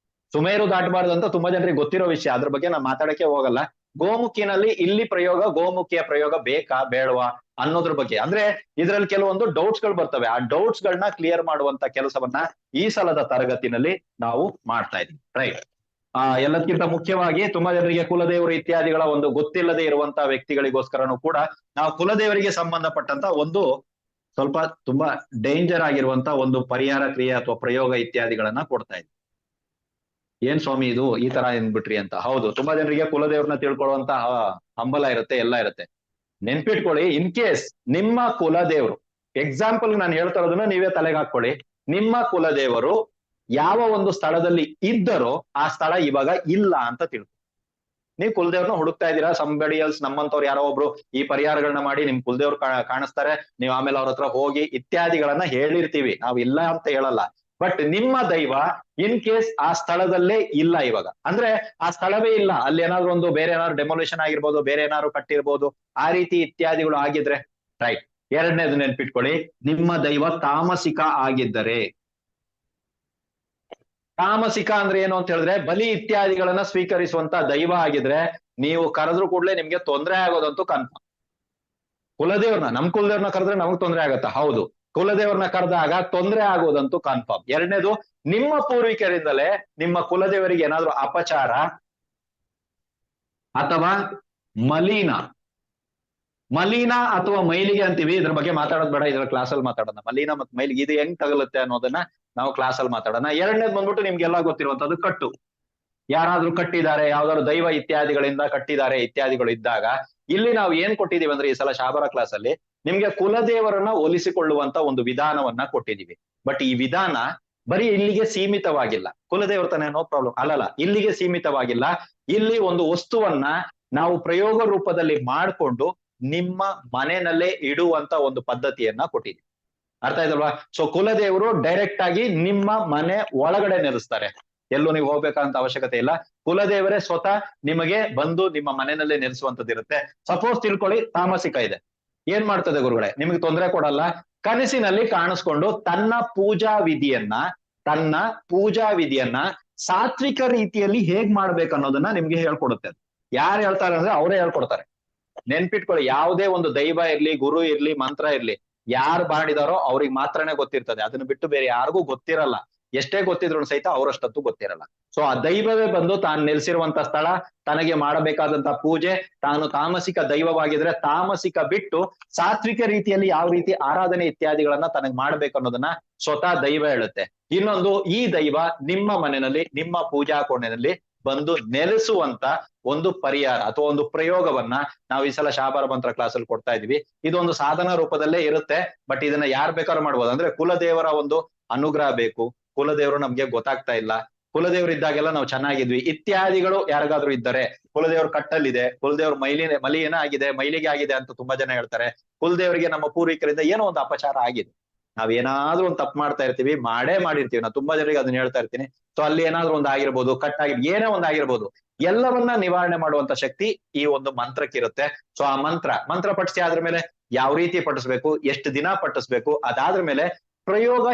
ಸುಮೇರು ದಾಟಬಾರ್ದು ಅಂತ ತುಂಬಾ ಜನರಿಗೆ ಗೊತ್ತಿರೋ ವಿಷಯ, ಅದ್ರ ಬಗ್ಗೆ ನಾನು ಮಾತಾಡಕ್ಕೆ ಹೋಗಲ್ಲ. ಗೋಮುಖಿನಲ್ಲಿ ಇಲ್ಲಿ ಪ್ರಯೋಗ, ಗೋಮುಖಿಯ ಪ್ರಯೋಗ ಬೇಕಾ ಬೇಡವಾ ಅನ್ನೋದ್ರ ಬಗ್ಗೆ, ಅಂದ್ರೆ ಇದ್ರಲ್ಲಿ ಕೆಲವೊಂದು ಡೌಟ್ಸ್ ಗಳು ಬರ್ತವೆ. ಆ ಡೌಟ್ಸ್ ಗಳನ್ನ ಕ್ಲಿಯರ್ ಮಾಡುವಂತ ಕೆಲಸವನ್ನ ಈ ಸಲದ ತರಗತಿನಲ್ಲಿ ನಾವು ಮಾಡ್ತಾ ಇದ್ದೀವಿ. ರೈಟ್? ಎಲ್ಲದಕ್ಕಿಂತ ಮುಖ್ಯವಾಗಿ ತುಂಬಾ ಜನರಿಗೆ ಕುಲದೇವರು ಇತ್ಯಾದಿಗಳ ಒಂದು ಗೊತ್ತಿಲ್ಲದೆ ಇರುವಂತಹ ವ್ಯಕ್ತಿಗಳಿಗೋಸ್ಕರನು ಕೂಡ ನಾವು ಕುಲದೇವರಿಗೆ ಸಂಬಂಧಪಟ್ಟಂತ ಒಂದು ಸ್ವಲ್ಪ ತುಂಬಾ ಡೇಂಜರ್ ಆಗಿರುವಂತ ಒಂದು ಪರಿಹಾರ ಕ್ರಿಯೆ ಅಥವಾ ಪ್ರಯೋಗ ಇತ್ಯಾದಿಗಳನ್ನ ಕೊಡ್ತಾ ಇದ್ವಿ. ಏನ್ ಸ್ವಾಮಿ ಇದು ಈ ತರ ಏನ್ಬಿಟ್ರಿ ಅಂತ. ಹೌದು, ತುಂಬಾ ಜನರಿಗೆ ಕುಲದೇವ್ರನ್ನ ತಿಳ್ಕೊಳ್ಳುವಂತ ಹಂಬಲ ಇರುತ್ತೆ, ಎಲ್ಲ ಇರುತ್ತೆ. ನೆನ್ಪಿಟ್ಕೊಳ್ಳಿ, ಇನ್ ಕೇಸ್ ನಿಮ್ಮ ಕುಲದೇವರು, ಎಕ್ಸಾಂಪಲ್ ನಾನು ಹೇಳ್ತಾ ಇರೋದನ್ನ ನೀವೇ ತಲೆಗೆ ಹಾಕೊಳ್ಳಿ. ನಿಮ್ಮ ಕುಲದೇವರು ಯಾವ ಒಂದು ಸ್ಥಳದಲ್ಲಿ ಇದ್ದರೋ ಆ ಸ್ಥಳ ಇವಾಗ ಇಲ್ಲ ಅಂತ ತಿಳ್ಕೊ. ನೀವು ಕುಲದೇವ್ರನ್ನ ಹುಡುಕ್ತಾ ಇದ್ದೀರಾ, ಸಂಬಡಿ ಎಲ್ಸ್ ನಮ್ಮಂತವ್ರು ಯಾರೋ ಒಬ್ರು ಈ ಪರಿಹಾರಗಳನ್ನ ಮಾಡಿ ನಿಮ್ ಕುಲದೇವ್ರು ಕಾಣಿಸ್ತಾರೆ, ನೀವು ಆಮೇಲೆ ಅವ್ರ ಹತ್ರ ಹೋಗಿ ಇತ್ಯಾದಿಗಳನ್ನ ಹೇಳಿರ್ತೀವಿ, ನಾವ್ ಇಲ್ಲ ಅಂತ ಹೇಳಲ್ಲ. ಬಟ್ ನಿಮ್ಮ ದೈವ ಇನ್ ಕೇಸ್ ಆ ಸ್ಥಳದಲ್ಲೇ ಇಲ್ಲ ಇವಾಗ, ಅಂದ್ರೆ ಆ ಸ್ಥಳವೇ ಇಲ್ಲ, ಅಲ್ಲಿ ಏನಾದ್ರು ಒಂದು ಬೇರೆ ಏನಾದ್ರು ಡೆಮೊಲೇಷನ್ ಆಗಿರ್ಬೋದು, ಬೇರೆ ಏನಾದ್ರು ಕಟ್ಟಿರ್ಬೋದು, ಆ ರೀತಿ ಇತ್ಯಾದಿಗಳು ಆಗಿದ್ರೆ ರೈಟ್, ಎರಡನೇದು ನೆನ್ಪಿಟ್ಕೊಳ್ಳಿ, ನಿಮ್ಮ ದೈವ ತಾಮಸಿಕ ಆಗಿದ್ದರೆ. ತಾಮಸಿಕ ಅಂದ್ರೆ ಏನು ಅಂತ ಹೇಳಿದ್ರೆ ಬಲಿ ಇತ್ಯಾದಿಗಳನ್ನ ಸ್ವೀಕರಿಸುವಂತ ದೈವ ಆಗಿದ್ರೆ ನೀವು ಕರೆದ್ರು ಕೂಡಲೇ ನಿಮ್ಗೆ ತೊಂದರೆ ಆಗೋದಂತೂ ಕನ್ಫರ್ಮ್. ಕುಲದೇವ್ರನ್ನ, ನಮ್ ಕುಲದೇವ್ರನ್ನ ಕರೆದ್ರೆ ನಮಗ್ ತೊಂದರೆ ಆಗತ್ತಾ? ಹೌದು. ಕುಲದೇವ್ರನ್ನ ಕರೆದಾಗ ತೊಂದರೆ ಆಗೋದಂತೂ ಕನ್ಫರ್ಮ್. ಎರಡನೇದು, ನಿಮ್ಮ ಪೂರ್ವಿಕರಿಂದಲೇ ನಿಮ್ಮ ಕುಲದೇವರಿಗೆ ಏನಾದ್ರು ಅಪಚಾರ ಅಥವಾ ಮಲಿನ ಅಥವಾ ಮೈಲಿಗೆ ಅಂತೀವಿ, ಇದ್ರ ಬಗ್ಗೆ ಮಾತಾಡೋದು ಬೇಡ, ಇದ್ರ ಕ್ಲಾಸಲ್ಲಿ ಮಾತಾಡೋಣ. ಮಲಿನ ಮತ್ತು ಮೈಲಿಗೆ ಇದು ಹೆಂಗ್ ತಗಲುತ್ತೆ ಅನ್ನೋದನ್ನ ನಾವು ಕ್ಲಾಸಲ್ಲಿ ಮಾತಾಡೋಣ. ಎರಡನೇದು ಬಂದ್ಬಿಟ್ಟು ನಿಮ್ಗೆಲ್ಲ ಗೊತ್ತಿರುವಂತದ್ದು ಕಟ್ಟು. ಯಾರಾದ್ರೂ ಕಟ್ಟಿದ್ದಾರೆ, ಯಾವ್ದಾದ್ರು ದೈವ ಇತ್ಯಾದಿಗಳಿಂದ ಕಟ್ಟಿದ್ದಾರೆ ಇತ್ಯಾದಿಗಳು ಇದ್ದಾಗ ಇಲ್ಲಿ ನಾವು ಏನ್ ಕೊಟ್ಟಿದೀವಿ ಅಂದ್ರೆ ಈ ಸಲ ಶಾಬರ ಕ್ಲಾಸ್ ಅಲ್ಲಿ ನಿಮ್ಗೆ ಕುಲದೇವರನ್ನ ಹೋಲಿಸಿಕೊಳ್ಳುವಂತ ಒಂದು ವಿಧಾನವನ್ನ ಕೊಟ್ಟಿದೀವಿ. ಬಟ್ ಈ ವಿಧಾನ ಬರೀ ಇಲ್ಲಿಗೆ ಸೀಮಿತವಾಗಿಲ್ಲ. ಕುಲದೇವ್ರ ತಾನೇ, ನೋ ಪ್ರಾಬ್ಲಮ್, ಅಲ್ಲಲ್ಲ, ಇಲ್ಲಿಗೆ ಸೀಮಿತವಾಗಿಲ್ಲ. ಇಲ್ಲಿ ಒಂದು ವಸ್ತುವನ್ನ ನಾವು ಪ್ರಯೋಗ ರೂಪದಲ್ಲಿ ಮಾಡ್ಕೊಂಡು ನಿಮ್ಮ ಮನೆಯಲ್ಲೇ ಇಡುವಂತ ಒಂದು ಪದ್ಧತಿಯನ್ನ ಕೊಟ್ಟಿದ್ದೀವಿ. ಅರ್ಥ ಆಯ್ತಲ್ವಾ? ಸೊ ಕುಲದೇವರು ಡೈರೆಕ್ಟ್ ಆಗಿ ನಿಮ್ಮ ಮನೆ ಒಳಗಡೆ ನೆಲೆಸ್ತಾರೆ, ಎಲ್ಲೂ ನೀವು ಹೋಗ್ಬೇಕಂತ ಅವಶ್ಯಕತೆ ಇಲ್ಲ. ಕುಲದೇವರೇ ಸ್ವತಃ ನಿಮಗೆ ಬಂದು ನಿಮ್ಮ ಮನೆಯಲ್ಲೇ ನೆಲೆಸುವಂತದ್ದು ಇರುತ್ತೆ. ಸಪೋಸ್ ತಿಳ್ಕೊಳ್ಳಿ, ತಾಮಸಿಕ ಇದೆ, ಏನ್ ಮಾಡ್ತದೆ ಗುರುಗಳೇ? ನಿಮಗೆ ತೊಂದರೆ ಕೊಡಲ್ಲ. ಕನಸಿನಲ್ಲಿ ಕಾಣಿಸ್ಕೊಂಡು ತನ್ನ ಪೂಜಾ ವಿಧಿಯನ್ನ ಸಾತ್ವಿಕ ರೀತಿಯಲ್ಲಿ ಹೇಗ್ ಮಾಡ್ಬೇಕು ಅನ್ನೋದನ್ನ ನಿಮ್ಗೆ ಹೇಳ್ಕೊಡುತ್ತೆ. ಯಾರು ಹೇಳ್ತಾರೆ ಅಂದ್ರೆ ಅವರೇ ಹೇಳ್ಕೊಡ್ತಾರೆ. ನೆನ್ಪಿಟ್ಕೊಳ್ಳಿ, ಯಾವುದೇ ಒಂದು ದೈವ ಇರ್ಲಿ, ಗುರು ಇರ್ಲಿ, ಮಂತ್ರ ಇರ್ಲಿ, ಯಾರು ಮಾಡಿದಾರೋ ಅವ್ರಿಗೆ ಮಾತ್ರನೇ ಗೊತ್ತಿರ್ತದೆ. ಅದನ್ನ ಬಿಟ್ಟು ಬೇರೆ ಯಾರಿಗೂ ಗೊತ್ತಿರಲ್ಲ. ಎಷ್ಟೇ ಗೊತ್ತಿದ್ರು ಸಹಿತ ಅವರಷ್ಟತ್ತು ಗೊತ್ತಿರಲ್ಲ. ಸೊ ಆ ದೈವವೇ ಬಂದು ತಾನು ನೆಲೆಸಿರುವಂತ ಸ್ಥಳ, ತನಗೆ ಮಾಡಬೇಕಾದಂತ ಪೂಜೆ, ತಾನು ತಾಮಸಿಕ ದೈವವಾಗಿದ್ರೆ ತಾಮಸಿಕ ಬಿಟ್ಟು ಸಾತ್ವಿಕ ರೀತಿಯಲ್ಲಿ ಯಾವ ರೀತಿ ಆರಾಧನೆ ಇತ್ಯಾದಿಗಳನ್ನ ತನಗೆ ಮಾಡ್ಬೇಕು ಅನ್ನೋದನ್ನ ಸ್ವತಃ ದೈವ ಹೇಳುತ್ತೆ. ಇನ್ನೊಂದು, ಈ ದೈವ ನಿಮ್ಮ ಮನೆಯಲ್ಲಿ, ನಿಮ್ಮ ಪೂಜಾ ಕೋಣೆಯಲ್ಲಿ ಬಂದು ನೆಲೆಸುವಂತ ಒಂದು ಪರಿಹಾರ ಅಥವಾ ಒಂದು ಪ್ರಯೋಗವನ್ನ ನಾವು ಈ ಸಲ ಶಾಬರ ಮಂತ್ರ ಕ್ಲಾಸಲ್ಲಿ ಕೊಡ್ತಾ ಇದೀವಿ. ಇದೊಂದು ಸಾಧನ ರೂಪದಲ್ಲೇ ಇರುತ್ತೆ. ಬಟ್ ಇದನ್ನ ಯಾರು ಬೇಕಾದ್ರೂ ಮಾಡ್ಬೋದು. ಅಂದ್ರೆ ಕುಲದೇವರ ಒಂದು ಅನುಗ್ರಹ ಬೇಕು. ಕುಲದೇವರು ನಮ್ಗೆ ಗೊತ್ತಾಗ್ತಾ ಇಲ್ಲ, ಕುಲದೇವರು ಇದ್ದಾಗೆಲ್ಲ ನಾವು ಚೆನ್ನಾಗಿದ್ವಿ ಇತ್ಯಾದಿಗಳು ಯಾರಿಗಾದ್ರೂ ಇದ್ದಾರೆ, ಕುಲದೇವ್ರ ಕಟ್ಟಲ್ಲಿದೆ, ಕುಲದೇವ್ರ ಮಲಿನ ಆಗಿದೆ, ಮೈಲಿಗೆ ಆಗಿದೆ ಅಂತ ತುಂಬಾ ಜನ ಹೇಳ್ತಾರೆ. ಕುಲದೇವರಿಗೆ ನಮ್ಮ ಪೂರ್ವಿಕರಿಂದ ಏನೋ ಒಂದು ಅಪಚಾರ ಆಗಿದೆ, ನಾವೇನಾದ್ರೂ ಒಂದು ತಪ್ಪು ಮಾಡ್ತಾ ಇರ್ತೀವಿ, ಮಾಡಿರ್ತೀವಿ. ನಾನು ತುಂಬಾ ಜನರಿಗೆ ಅದನ್ನ ಹೇಳ್ತಾ ಇರ್ತೀನಿ. ಸೊ ಅಲ್ಲಿ ಏನಾದ್ರೂ ಒಂದು ಆಗಿರ್ಬೋದು, ಏನೇ ಒಂದು ಆಗಿರ್ಬೋದು, ಎಲ್ಲವನ್ನ ನಿವಾರಣೆ ಮಾಡುವಂತ ಶಕ್ತಿ ಈ ಒಂದು ಮಂತ್ರಕ್ಕಿರುತ್ತೆ. ಸೊ ಆ ಮಂತ್ರ ಪಠಿಸಿ ಆದ್ರ ಮೇಲೆ ಯಾವ ರೀತಿ ಪಠಿಸ್ಬೇಕು, ಎಷ್ಟು ದಿನ ಪಠಿಸ್ಬೇಕು, ಅದಾದ್ರ ಮೇಲೆ ಪ್ರಯೋಗ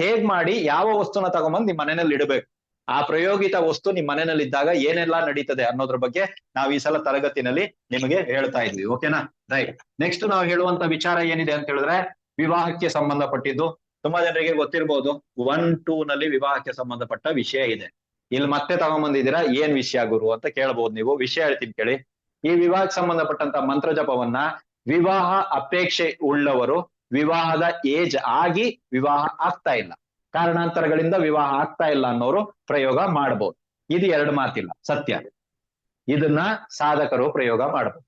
ಹೇಗ್ ಮಾಡಿ ಯಾವ ವಸ್ತುನ ತಗೊಂಬಂದ್ ನಿಮ್ ಮನೆಯಲ್ಲಿ ಇಡಬೇಕು, ಆ ಪ್ರಯೋಗಿತ ವಸ್ತು ನಿಮ್ ಮನೆಯಲ್ಲಿ ಇದ್ದಾಗ ಏನೆಲ್ಲಾ ನಡೀತದೆ ಅನ್ನೋದ್ರ ಬಗ್ಗೆ ನಾವು ಈ ಸಲ ತರಗತಿನಲ್ಲಿ ನಿಮಗೆ ಹೇಳ್ತಾ ಇದ್ವಿ. ಓಕೆನಾ? ರೈಟ್. ನೆಕ್ಸ್ಟ್ ನಾವು ಹೇಳುವಂತ ವಿಚಾರ ಏನಿದೆ ಅಂತ ಹೇಳಿದ್ರೆ ವಿವಾಹಕ್ಕೆ ಸಂಬಂಧಪಟ್ಟಿದ್ದು. ತುಂಬಾ ಜನರಿಗೆ ಗೊತ್ತಿರ್ಬೋದು, 1, 2 ನಲ್ಲಿ ವಿವಾಹಕ್ಕೆ ಸಂಬಂಧಪಟ್ಟ ವಿಷಯ ಇದೆ. ಇಲ್ಲಿ ಮತ್ತೆ ತಗೊಂಬಂದಿದ್ದೀರಾ, ಏನ್ ವಿಷಯ ಗುರು ಅಂತ ಕೇಳ್ಬೋದು ನೀವು. ವಿಷಯ ಹೇಳ್ತೀನಿ ಕೇಳಿ. ಈ ವಿವಾಹಕ್ಕೆ ಸಂಬಂಧಪಟ್ಟಂತ ಮಂತ್ರ ಜಪವನ್ನ ವಿವಾಹ ಅಪೇಕ್ಷೆ ಉಳ್ಳವರು, ವಿವಾಹದ ಏಜ್ ಆಗಿ ವಿವಾಹ ಆಗ್ತಾ ಇಲ್ಲ, ಕಾರಣಾಂತರಗಳಿಂದ ವಿವಾಹ ಆಗ್ತಾ ಇಲ್ಲ ಅನ್ನೋರು ಪ್ರಯೋಗ ಮಾಡಬಹುದು. ಇದು ಎರಡು ಮಾತಿಲ್ಲ, ಸತ್ಯ. ಇದನ್ನ ಸಾಧಕರು ಪ್ರಯೋಗ ಮಾಡಬಹುದು.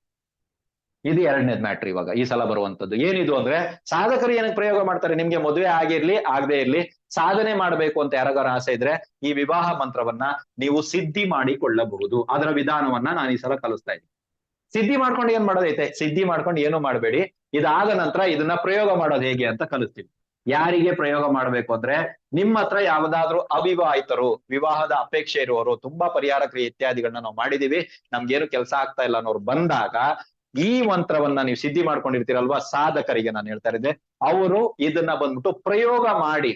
ಇದು ಎರಡನೇದ್ ಮ್ಯಾಟ್ರ್ ಇವಾಗ ಈ ಸಲ ಬರುವಂತದ್ದು. ಏನಿದು ಅಂದ್ರೆ, ಸಾಧಕರು ಏನಕ್ಕೆ ಪ್ರಯೋಗ ಮಾಡ್ತಾರೆ? ನಿಮ್ಗೆ ಮದುವೆ ಆಗಿರ್ಲಿ ಆಗದೆ ಇರ್ಲಿ, ಸಾಧನೆ ಮಾಡ್ಬೇಕು ಅಂತ ಯಾರಿಗಾರ ಆಸೆ ಇದ್ರೆ ಈ ವಿವಾಹ ಮಂತ್ರವನ್ನ ನೀವು ಸಿದ್ಧಿ ಮಾಡಿಕೊಳ್ಳಬಹುದು. ಅದರ ವಿಧಾನವನ್ನ ನಾನು ಈ ಸಲ ಕಲಿಸ್ತಾ ಇದ್ದೀನಿ. ಸಿದ್ಧಿ ಮಾಡ್ಕೊಂಡು ಏನ್ ಮಾಡೋದೈತೆ? ಸಿದ್ಧಿ ಮಾಡ್ಕೊಂಡು ಏನು ಮಾಡಬೇಡಿ. ಇದಾದ ನಂತರ ಇದನ್ನ ಪ್ರಯೋಗ ಮಾಡೋದು ಹೇಗೆ ಅಂತ ಕಲಿಸ್ತೀವಿ. ಯಾರಿಗೆ ಪ್ರಯೋಗ ಮಾಡ್ಬೇಕು ಅಂದ್ರೆ, ನಿಮ್ಮ ಹತ್ರ ಯಾವ್ದಾದ್ರು ಅವಿವಾಹಿತರು, ವಿವಾಹದ ಅಪೇಕ್ಷೆ ಇರುವವರು, ತುಂಬಾ ಪರಿಹಾರ ಕ್ರಿಯೆ ಇತ್ಯಾದಿಗಳನ್ನ ನಾವು ಮಾಡಿದೀವಿ, ನಮ್ಗೇನು ಕೆಲಸ ಆಗ್ತಾ ಇಲ್ಲ ಅನ್ನೋರು ಬಂದಾಗ ಈ ಮಂತ್ರವನ್ನ ನೀವು ಸಿದ್ಧಿ ಮಾಡ್ಕೊಂಡಿರ್ತೀರಲ್ವಾ, ಸಾಧಕರಿಗೆ ನಾನು ಹೇಳ್ತಾ ಇದ್ದೆ, ಅವರು ಇದನ್ನ ಬಂದ್ಬಿಟ್ಟು ಪ್ರಯೋಗ ಮಾಡಿ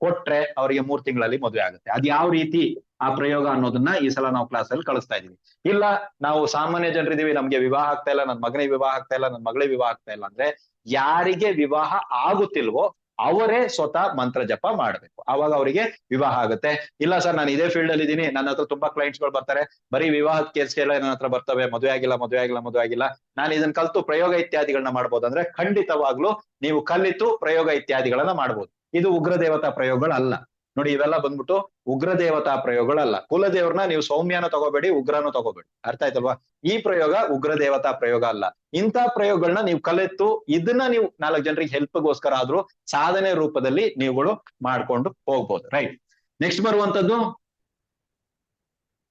ಕೊಟ್ರೆ ಅವರಿಗೆ 3 ತಿಂಗಳಲ್ಲಿ ಮದುವೆ ಆಗುತ್ತೆ. ಅದ್ ಯಾವ ರೀತಿ ಆ ಪ್ರಯೋಗ ಅನ್ನೋದನ್ನ ಈ ಸಲ ನಾವು ಕ್ಲಾಸಲ್ಲಿ ಕಳಿಸ್ತಾ ಇದೀವಿ. ಇಲ್ಲ, ನಾವು ಸಾಮಾನ್ಯ ಜನರಿದೀವಿ, ನಮ್ಗೆ ವಿವಾಹ ಆಗ್ತಾ ಇಲ್ಲ, ನನ್ ಮಗನಿಗೆ ವಿವಾಹ ಆಗ್ತಾ ಇಲ್ಲ, ನನ್ ಮಗಳಿಗೆ ವಿವಾಹ ಆಗ್ತಾ ಇಲ್ಲ ಅಂದ್ರೆ, ಯಾರಿಗೆ ವಿವಾಹ ಆಗುತ್ತಿಲ್ವೋ ಅವರೇ ಸ್ವತಃ ಮಂತ್ರ ಜಪ ಮಾಡ್ಬೇಕು, ಅವಾಗ ಅವರಿಗೆ ವಿವಾಹ ಆಗುತ್ತೆ. ಇಲ್ಲ ಸರ್, ನಾನು ಇದೇ ಫೀಲ್ಡ್ ಅಲ್ಲಿ ಇದ್ದೀನಿ, ನನ್ನ ಹತ್ರ ತುಂಬಾ ಕ್ಲೈಂಟ್ಸ್ ಗಳು ಬರ್ತಾರೆ, ಬರೀ ವಿವಾಹದ ಕೇಸ್ಗೆಲ್ಲ ನನ್ನ ಹತ್ರ ಬರ್ತವೆ, ಮದುವೆ ಆಗಿಲ್ಲ, ನಾನು ಇದನ್ನ ಕಲ್ತು ಪ್ರಯೋಗ ಇತ್ಯಾದಿಗಳನ್ನ ಮಾಡ್ಬೋದು ಅಂದ್ರೆ, ಖಂಡಿತವಾಗ್ಲೂ ನೀವು ಕಲಿತು ಪ್ರಯೋಗ ಇತ್ಯಾದಿಗಳನ್ನ ಮಾಡ್ಬೋದು. ಇದು ಉಗ್ರ ದೇವತಾ ಪ್ರಯೋಗಗಳಲ್ಲ ನೋಡಿ. ಇವೆಲ್ಲ ಬಂದ್ಬಿಟ್ಟು ಉಗ್ರ ದೇವತಾ ಪ್ರಯೋಗಗಳಲ್ಲ. ಕುಲದೇವ್ರನ್ನ ನೀವು ಸೌಮ್ಯನ ತಗೋಬೇಡಿ, ಉಗ್ರನು ತಗೋಬೇಡಿ. ಅರ್ಥ ಆಯ್ತಲ್ವಾ? ಈ ಪ್ರಯೋಗ ಉಗ್ರ ದೇವತಾ ಪ್ರಯೋಗ ಅಲ್ಲ. ಇಂಥ ಪ್ರಯೋಗಗಳನ್ನ ನೀವು ಕಲಿತು ಇದನ್ನ ನೀವು 4 ಜನರಿಗೆ ಹೆಲ್ಪ್ಗೋಸ್ಕರ ಆದ್ರೂ ಸಾಧನೆ ರೂಪದಲ್ಲಿ ನೀವುಗಳು ಮಾಡ್ಕೊಂಡು ಹೋಗ್ಬೋದು. ರೈಟ್. ನೆಕ್ಸ್ಟ್ ಬರುವಂತದ್ದು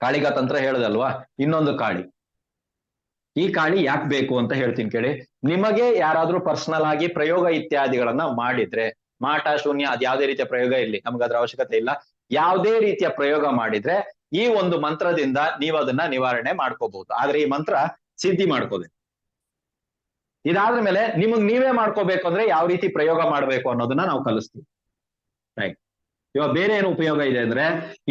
ಕಾಳಿಗಾ ತಂತ್ರ ಹೇಳದಲ್ವಾ, ಇನ್ನೊಂದು ಕಾಳಿ. ಈ ಕಾಳಿ ಯಾಕೆ ಬೇಕು ಅಂತ ಹೇಳ್ತೀನಿ ಕೇಳಿ. ನಿಮಗೆ ಯಾರಾದ್ರೂ ಪರ್ಸನಲ್ ಆಗಿ ಪ್ರಯೋಗ ಇತ್ಯಾದಿಗಳನ್ನ ಮಾಡಿದ್ರೆ, ಮಾಟ ಶೂನ್ಯ ಅದ್ಯಾವುದೇ ರೀತಿಯ ಪ್ರಯೋಗ ಇರ್ಲಿ, ನಮ್ಗೆ ಅದ್ರ ಅವಶ್ಯಕತೆ ಇಲ್ಲ, ಯಾವುದೇ ರೀತಿಯ ಪ್ರಯೋಗ ಮಾಡಿದ್ರೆ ಈ ಒಂದು ಮಂತ್ರದಿಂದ ನೀವು ಅದನ್ನ ನಿವಾರಣೆ ಮಾಡ್ಕೋಬಹುದು. ಆದ್ರೆ ಈ ಮಂತ್ರ ಸಿದ್ಧಿ ಮಾಡ್ಕೋಬೇಕು. ಇದಾದ್ರ ಮೇಲೆ ನಿಮಗ್ ನೀವೇ ಮಾಡ್ಕೋಬೇಕು ಅಂದ್ರೆ ಯಾವ ರೀತಿ ಪ್ರಯೋಗ ಮಾಡ್ಬೇಕು ಅನ್ನೋದನ್ನ ನಾವು ಕಲಿಸ್ತೀವಿ. ರೈಟ್. ಇವಾಗ ಬೇರೆ ಏನು ಉಪಯೋಗ ಇದೆ ಅಂದ್ರೆ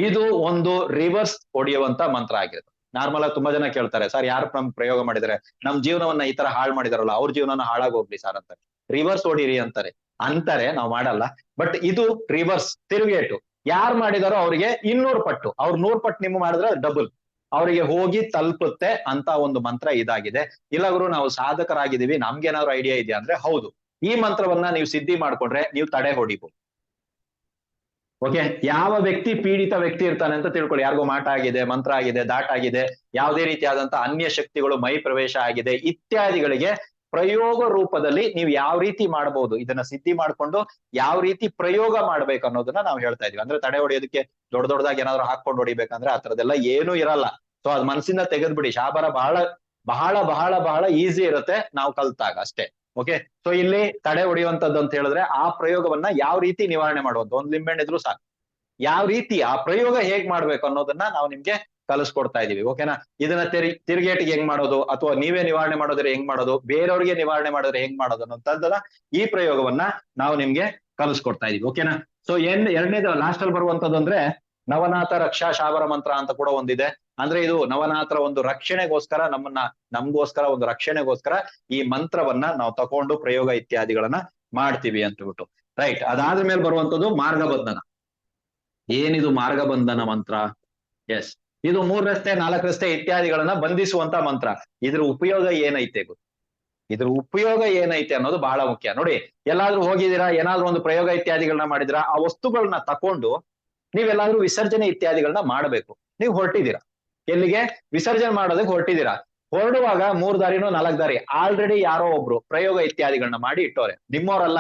ಇದು ಒಂದು ರಿವರ್ಸ್ ಹೊಡೆಯುವಂತ ಮಂತ್ರ ಆಗಿರುತ್ತೆ. ನಾರ್ಮಲ್ ಆಗಿ ತುಂಬಾ ಜನ ಕೇಳ್ತಾರೆ, ಸರ್ ಯಾರು ನಮ್ ಪ್ರಯೋಗ ಮಾಡಿದಾರೆ, ನಮ್ ಜೀವನವನ್ನ ಈ ತರ ಹಾಳು ಮಾಡಿದಾರಲ್ಲ, ಅವ್ರ ಜೀವನನ ಹಾಳಾಗೋಗ್ಲಿ ಸರ್ ಅಂತಾರೆ. ರಿವರ್ಸ್ ಹೊಡೀರಿ ಅಂತಾರೆ ನಾವು ಮಾಡಲ್ಲ. ಬಟ್ ಇದು ರಿವರ್ಸ್, ತಿರುಗೇಟು. ಯಾರು ಮಾಡಿದಾರೋ ಅವ್ರಿಗೆ 200 ಪಟ್ಟು, ಅವ್ರು 100 ಪಟ್ಟು ನಿಮ್ಗೆ ಮಾಡಿದ್ರೆ ಡಬಲ್ ಅವರಿಗೆ ಹೋಗಿ ತಲುಪುತ್ತೆ ಅಂತ ಒಂದು ಮಂತ್ರ ಇದಾಗಿದೆ. ಇಲ್ಲ ಗುರು ನಾವು ಸಾಧಕರಾಗಿದ್ದೀವಿ, ನಮ್ಗೇನಾದ್ರು ಐಡಿಯಾ ಇದೆಯಾ ಅಂದ್ರೆ ಹೌದು, ಈ ಮಂತ್ರವನ್ನ ನೀವು ಸಿದ್ಧಿ ಮಾಡ್ಕೊಂಡ್ರೆ ನೀವು ತಡೆ ಹೊಡಿಬಹುದು. ಓಕೆ, ಯಾವ ವ್ಯಕ್ತಿ ಪೀಡಿತ ವ್ಯಕ್ತಿ ಇರ್ತಾನೆ ಅಂತ ತಿಳ್ಕೊಳ್ಳಿ. ಯಾರಿಗೋ ಮಾಟ ಆಗಿದೆ, ಮಂತ್ರ ಆಗಿದೆ, ದಾಟ ಆಗಿದೆ, ಯಾವುದೇ ರೀತಿಯಾದಂತ ಅನ್ಯ ಶಕ್ತಿಗಳು ಮೈ ಪ್ರವೇಶ ಆಗಿದೆ ಇತ್ಯಾದಿಗಳಿಗೆ ಪ್ರಯೋಗ ರೂಪದಲ್ಲಿ ನೀವು ಯಾವ ರೀತಿ ಮಾಡಬಹುದು, ಇದನ್ನ ಸಿದ್ಧಿ ಮಾಡ್ಕೊಂಡು ಯಾವ ರೀತಿ ಪ್ರಯೋಗ ಮಾಡ್ಬೇಕು ಅನ್ನೋದನ್ನ ನಾವು ಹೇಳ್ತಾ ಇದೀವಿ. ಅಂದ್ರೆ ತಡೆ ಹೊಡಿಯೋದಕ್ಕೆ ದೊಡ್ಡದಾಗಿ ಏನಾದ್ರು ಹಾಕೊಂಡು ಹೊಡಿಬೇಕಂದ್ರೆ ಆ ತರದೆಲ್ಲ ಏನೂ ಇರಲ್ಲ. ಸೊ ಅದ್ ಮನಸ್ಸಿಂದ ತೆಗೆದ್ಬಿಡಿ. ಶಾಬರ ಬಹಳ ಬಹಳ ಬಹಳ ಬಹಳ ಈಸಿ ಇರುತ್ತೆ ನಾವು ಕಲ್ತಾಗ ಅಷ್ಟೇ. ಓಕೆ, ಸೊ ಇಲ್ಲಿ ತಡೆ ಹೊಡೆಯುವಂತದ್ದು ಅಂತ ಹೇಳಿದ್ರೆ ಆ ಪ್ರಯೋಗವನ್ನ ಯಾವ ರೀತಿ ನಿವಾರಣೆ ಮಾಡುವಂತ, ಒಂದ್ ಲಿಂಬೆಹಣ್ಣು ಇದ್ರು ಸಾಕು, ಯಾವ ರೀತಿ ಆ ಪ್ರಯೋಗ ಹೇಗ್ ಮಾಡ್ಬೇಕು ಅನ್ನೋದನ್ನ ನಾವು ನಿಮ್ಗೆ ಕಲಿಸ್ಕೊಡ್ತಾ ಇದೀವಿ. ಓಕೆನಾ. ಇದನ್ನ ತಿರುಗೇಟಿಗೆ ಹೆಂಗ್ ಮಾಡೋದು, ಅಥವಾ ನೀವೇ ನಿವಾರಣೆ ಮಾಡೋದ್ರೆ ಹೆಂಗ್ ಮಾಡೋದು, ಬೇರೆಯವ್ರಿಗೆ ನಿವಾರಣೆ ಮಾಡಿದ್ರೆ ಹೆಂಗ್ ಮಾಡೋದು ಅನ್ನೋಂಥದ್ದನ್ನ ಈ ಪ್ರಯೋಗವನ್ನ ನಾವು ನಿಮ್ಗೆ ಕಲಿಸ್ಕೊಡ್ತಾ ಇದೀವಿ. ಓಕೆನಾ. ಸೊ ಎರಡನೇದು ಲಾಸ್ಟ್ ಅಲ್ಲಿ ಬರುವಂತದ್ದು ಅಂದ್ರೆ ನವನಾಥ ರಕ್ಷಾ ಶಾಬರ ಮಂತ್ರ ಅಂತ ಕೂಡ ಒಂದಿದೆ. ಅಂದ್ರೆ ಇದು ನವನಾಥರ ಒಂದು ರಕ್ಷಣೆಗೋಸ್ಕರ, ನಮ್ಗೋಸ್ಕರ ಒಂದು ರಕ್ಷಣೆಗೋಸ್ಕರ ಈ ಮಂತ್ರವನ್ನ ನಾವು ತಕೊಂಡು ಪ್ರಯೋಗ ಇತ್ಯಾದಿಗಳನ್ನ ಮಾಡ್ತೀವಿ ಅಂತ ಬಿಟ್ಟು. ರೈಟ್. ಅದಾದ ಮೇಲೆ ಬರುವಂತದ್ದು ಮಾರ್ಗಬಂಧನ. ಏನಿದು ಮಾರ್ಗಬಂಧನ ಮಂತ್ರ? ಎಸ್, ಇದು 3 ರಸ್ತೆ 4 ರಸ್ತೆ ಇತ್ಯಾದಿಗಳನ್ನ ಬಂಧಿಸುವಂತ ಮಂತ್ರ. ಇದ್ರ ಉಪಯೋಗ ಏನೈತೆ ಗೊತ್ತು? ಇದ್ರ ಉಪಯೋಗ ಏನೈತೆ ಅನ್ನೋದು ಬಹಳ ಮುಖ್ಯ. ನೋಡಿ, ಎಲ್ಲಾದ್ರೂ ಹೋಗಿದ್ದೀರಾ, ಏನಾದ್ರೂ ಒಂದು ಪ್ರಯೋಗ ಇತ್ಯಾದಿಗಳನ್ನ ಮಾಡಿದಿರಾ, ಆ ವಸ್ತುಗಳನ್ನ ತಕೊಂಡು ನೀವೆಲ್ಲಾದ್ರೂ ವಿಸರ್ಜನೆ ಇತ್ಯಾದಿಗಳನ್ನ ಮಾಡಬೇಕು. ನೀವು ಹೊರಟಿದ್ದೀರಾ ಎಲ್ಲಿಗೆ? ವಿಸರ್ಜನೆ ಮಾಡೋದಕ್ಕೆ ಹೊರಟಿದ್ದೀರಾ. ಹೊರಡುವಾಗ 3 ದಾರಿನೋ 4 ದಾರಿ ಆಲ್ರೆಡಿ ಯಾರೋ ಒಬ್ರು ಪ್ರಯೋಗ ಇತ್ಯಾದಿಗಳನ್ನ ಮಾಡಿ ಇಟ್ಟವ್ರೆ. ನಿಮ್ಮವರಲ್ಲ,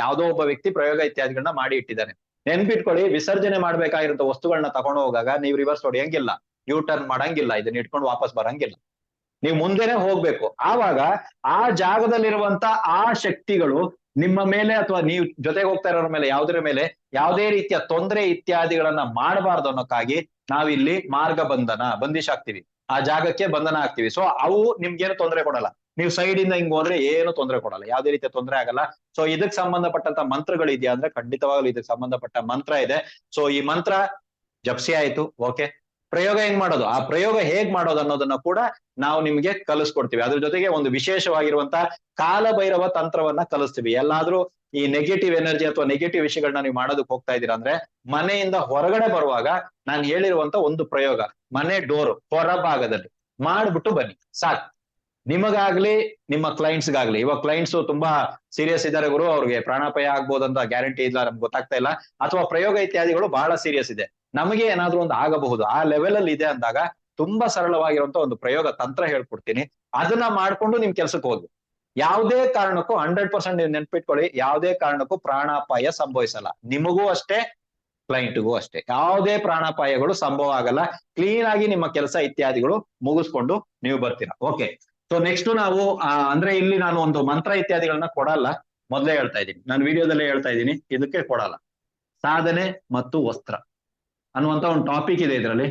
ಯಾವ್ದೋ ಒಬ್ಬ ವ್ಯಕ್ತಿ ಪ್ರಯೋಗ ಇತ್ಯಾದಿಗಳನ್ನ ಮಾಡಿ ಇಟ್ಟಿದ್ದಾನೆ. ನೆನ್ಪಿಟ್ಕೊಳ್ಳಿ, ವಿಸರ್ಜನೆ ಮಾಡ್ಬೇಕಾಗಿರೋ ವಸ್ತುಗಳನ್ನ ತಗೊಂಡು ಹೋಗಾಗ ನೀವು ರಿವರ್ಸ್ ಹೊಡಿಯಂಗಿಲ್ಲ, ಯೂ ಟರ್ನ್ ಮಾಡಂಗಿಲ್ಲ, ಇದನ್ನ ಇಟ್ಕೊಂಡು ವಾಪಸ್ ಬರಂಗಿಲ್ಲ. ನೀವು ಮುಂದೆನೆ ಹೋಗ್ಬೇಕು. ಆವಾಗ ಆ ಜಾಗದಲ್ಲಿರುವಂತ ಆ ಶಕ್ತಿಗಳು ನಿಮ್ಮ ಮೇಲೆ ಅಥವಾ ನೀವು ಜೊತೆಗೆ ಹೋಗ್ತಾ ಇರೋರ ಮೇಲೆ ಯಾವುದೇ ರೀತಿಯ ತೊಂದರೆ ಇತ್ಯಾದಿಗಳನ್ನ ಮಾಡಬಾರ್ದು ಅನ್ನೋಕ್ಕಾಗಿ ನಾವಿಲ್ಲಿ ಬಂಧಿಸಾಕ್ತಿವಿ, ಆ ಜಾಗಕ್ಕೆ ಬಂಧನ ಆಗ್ತೀವಿ. ಸೊ ಅವು ನಿಮ್ಗೇನು ತೊಂದರೆ ಕೊಡಲ್ಲ. ನೀವು ಸೈಡ್ ಇಂದ ಹಿಂಗ್ ಹೋದ್ರೆ ಏನು ತೊಂದರೆ ಕೊಡಲ್ಲ, ಯಾವುದೇ ರೀತಿಯ ತೊಂದರೆ ಆಗಲ್ಲ. ಸೊ ಇದಕ್ ಸಂಬಂಧಪಟ್ಟಂತ ಮಂತ್ರಗಳಿದೆಯಾ ಅಂದ್ರೆ ಖಂಡಿತವಾಗ್ಲೂ ಇದಕ್ಕೆ ಸಂಬಂಧಪಟ್ಟ ಮಂತ್ರ ಇದೆ. ಸೊ ಈ ಮಂತ್ರ ಜಪ್ಸಿ ಆಯ್ತು. ಓಕೆ, ಪ್ರಯೋಗ ಹೆಂಗ್ ಮಾಡೋದು, ಆ ಪ್ರಯೋಗ ಹೇಗ್ ಮಾಡೋದು ಅನ್ನೋದನ್ನ ಕೂಡ ನಾವು ನಿಮ್ಗೆ ಕಲಿಸ್ಕೊಡ್ತೀವಿ. ಅದ್ರ ಜೊತೆಗೆ ಒಂದು ವಿಶೇಷವಾಗಿರುವಂತ ಕಾಲಭೈರವ ತಂತ್ರವನ್ನ ಕಲಿಸ್ತೀವಿ. ಎಲ್ಲಾದ್ರೂ ಈ ನೆಗೆಟಿವ್ ಎನರ್ಜಿ ಅಥವಾ ನೆಗೆಟಿವ್ ವಿಷಯಗಳನ್ನ ನೀವು ಮಾಡೋದಕ್ಕೆ ಹೋಗ್ತಾ ಇದ್ದೀರಾ ಅಂದ್ರೆ ಮನೆಯಿಂದ ಹೊರಗಡೆ ಬರುವಾಗ ನಾನು ಹೇಳಿರುವಂತ ಒಂದು ಪ್ರಯೋಗ, ಮನೆ ಡೋರ್ ಹೊರ ಭಾಗದಲ್ಲಿ ಮಾಡ್ಬಿಟ್ಟು ಬನ್ನಿ ಸಾಕು. ನಿಮಗಾಗ್ಲಿ ನಿಮ್ಮ ಕ್ಲೈಂಟ್ಸ್ಗಾಗ್ಲಿ. ಇವಾಗ ಕ್ಲೈಂಟ್ಸ್ ತುಂಬಾ ಸೀರಿಯಸ್ ಇದ್ದಾರೆ ಗುರು, ಅವ್ರಿಗೆ ಪ್ರಾಣಾಪಾಯ ಆಗ್ಬೋದಂತ ಗ್ಯಾರಂಟಿ ಇಲ್ಲ, ನಮ್ಗೆ ಗೊತ್ತಾಗ್ತಾ ಇಲ್ಲ, ಅಥವಾ ಪ್ರಯೋಗ ಇತ್ಯಾದಿಗಳು ಬಹಳ ಸೀರಿಯಸ್ ಇದೆ, ನಮಗೆ ಏನಾದ್ರೂ ಒಂದು ಆಗಬಹುದು, ಆ ಲೆವೆಲ್ ಅಲ್ಲಿ ಇದೆ ಅಂದಾಗ ತುಂಬಾ ಸರಳವಾಗಿರುವಂತ ಒಂದು ಪ್ರಯೋಗ ತಂತ್ರ ಹೇಳ್ಕೊಡ್ತೀನಿ. ಅದನ್ನ ಮಾಡ್ಕೊಂಡು ನಿಮ್ ಕೆಲ್ಸಕ್ಕೆ ಹೋಗಿ ಯಾವುದೇ ಕಾರಣಕ್ಕೂ 100% ನೀವು ನೆನ್ಪಿಟ್ಕೊಳ್ಳಿ, ಯಾವುದೇ ಕಾರಣಕ್ಕೂ ಪ್ರಾಣಾಪಾಯ ಸಂಭವಿಸಲ್ಲ. ನಿಮಗೂ ಅಷ್ಟೇ, ಕ್ಲೈಂಟ್ಗೂ ಅಷ್ಟೇ, ಯಾವುದೇ ಪ್ರಾಣಾಪಾಯಗಳು ಸಂಭವ ಆಗಲ್ಲ. ಕ್ಲೀನ್ ಆಗಿ ನಿಮ್ಮ ಕೆಲಸ ಇತ್ಯಾದಿಗಳು ಮುಗಿಸ್ಕೊಂಡು ನೀವು ಬರ್ತೀರಾ. ಓಕೆ, ಸೊ ನೆಕ್ಸ್ಟ್ ನಾವು ಅಂದ್ರೆ ಇಲ್ಲಿ ನಾನು ಒಂದು ಮಂತ್ರ ಇತ್ಯಾದಿಗಳನ್ನ ಕೊಡಲ್ಲ, ಮೊದಲೇ ಹೇಳ್ತಾ ಇದ್ದೀನಿ, ನಾನು ವಿಡಿಯೋದಲ್ಲೇ ಹೇಳ್ತಾ ಇದ್ದೀನಿ, ಇದಕ್ಕೆ ಕೊಡಲ್ಲ. ಸಾಧನೆ ಮತ್ತು ವಸ್ತ್ರ ಅನ್ನುವಂತ ಒಂದು ಟಾಪಿಕ್ ಇದೆ ಇದರಲ್ಲಿ.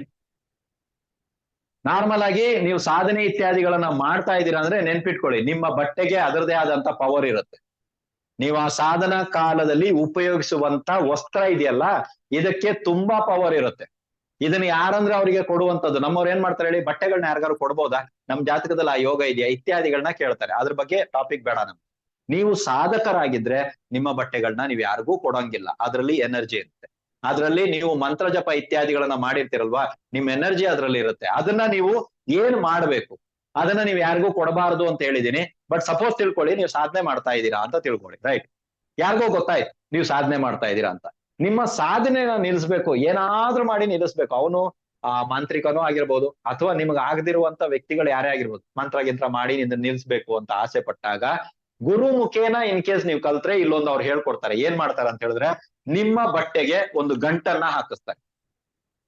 ನಾರ್ಮಲ್ ಆಗಿ ನೀವು ಸಾಧನೆ ಇತ್ಯಾದಿಗಳನ್ನ ಮಾಡ್ತಾ ಇದ್ದೀರಾ ಅಂದ್ರೆ ನೆನ್ಪಿಟ್ಕೊಳ್ಳಿ, ನಿಮ್ಮ ಬಟ್ಟೆಗೆ ಅದರದೇ ಆದಂತ ಪವರ್ ಇರುತ್ತೆ. ನೀವು ಆ ಸಾಧನಾ ಕಾಲದಲ್ಲಿ ಉಪಯೋಗಿಸುವಂತ ವಸ್ತ್ರ ಇದೆಯಲ್ಲ, ಇದಕ್ಕೆ ತುಂಬಾ ಪವರ್ ಇರುತ್ತೆ. ಇದನ್ನ ಯಾರಂದ್ರೆ ಅವರಿಗೆ ಕೊಡುವಂತದ್ದು. ನಮ್ಮವ್ರು ಏನ್ ಮಾಡ್ತಾರೆ ಹೇಳಿ, ಬಟ್ಟೆಗಳನ್ನ ಯಾರಿಗಾರು ಕೊಡ್ಬೋದಾ, ನಮ್ ಜಾತಕದಲ್ಲಿ ಆ ಯೋಗ ಇದೆಯಾ ಇತ್ಯಾದಿಗಳನ್ನ ಕೇಳ್ತಾರೆ. ಅದ್ರ ಬಗ್ಗೆ ಟಾಪಿಕ್ ಬೇಡ ನಮ್ಗೆ. ನೀವು ಸಾಧಕರಾಗಿದ್ರೆ ನಿಮ್ಮ ಬಟ್ಟೆಗಳನ್ನ ನೀವು ಯಾರಿಗೂ ಕೊಡೋಂಗಿಲ್ಲ, ಅದ್ರಲ್ಲಿ ಎನರ್ಜಿ ಇರುತ್ತೆ. ಅದ್ರಲ್ಲಿ ನೀವು ಮಂತ್ರ ಜಪ ಇತ್ಯಾದಿಗಳನ್ನ ಮಾಡಿರ್ತೀರಲ್ವಾ, ನಿಮ್ ಎನರ್ಜಿ ಅದ್ರಲ್ಲಿ ಇರುತ್ತೆ. ಅದನ್ನ ನೀವು ಏನ್ ಮಾಡ್ಬೇಕು, ಅದನ್ನ ನೀವು ಯಾರಿಗೂ ಕೊಡಬಾರದು ಅಂತ ಹೇಳಿದೀನಿ. ಬಟ್ ಸಪೋಸ್ ತಿಳ್ಕೊಳ್ಳಿ, ನೀವು ಸಾಧನೆ ಮಾಡ್ತಾ ಇದ್ದೀರಾ ಅಂತ ತಿಳ್ಕೊಳ್ಳಿ, ರೈಟ್? ಯಾರಿಗೋ ಗೊತ್ತಾಯ್ತು ನೀವು ಸಾಧನೆ ಮಾಡ್ತಾ ಇದ್ದೀರಾ ಅಂತ. ನಿಮ್ಮ ಸಾಧನೆನ ನಿಲ್ಲಿಸ್ಬೇಕು, ಏನಾದ್ರೂ ಮಾಡಿ ನಿಲ್ಲಿಸ್ಬೇಕು. ಅವನು ಮಾಂತ್ರಿಕನೂ ಆಗಿರ್ಬೋದು, ಅಥವಾ ನಿಮ್ಗೆ ಆಗದಿರುವಂತ ವ್ಯಕ್ತಿಗಳು ಯಾರೇ ಆಗಿರ್ಬೋದು, ಮಂತ್ರ ಗಿಂತ್ರ ಮಾಡಿ ನಿನ್ನ ನಿಲ್ಸ್ಬೇಕು ಅಂತ ಆಸೆ ಪಟ್ಟಾಗ ಗುರು ಮುಖೇನ ಇನ್ ಕೇಸ್ ನೀವು ಕಲ್ತ್ರೆ ಇಲ್ಲೊಂದು ಅವ್ರು ಹೇಳ್ಕೊಡ್ತಾರೆ. ಏನ್ ಮಾಡ್ತಾರೆ ಅಂತ ಹೇಳಿದ್ರೆ, ನಿಮ್ಮ ಬಟ್ಟೆಗೆ ಒಂದು ಗಂಟನ್ನ ಹಾಕಿಸ್ತಾರೆ.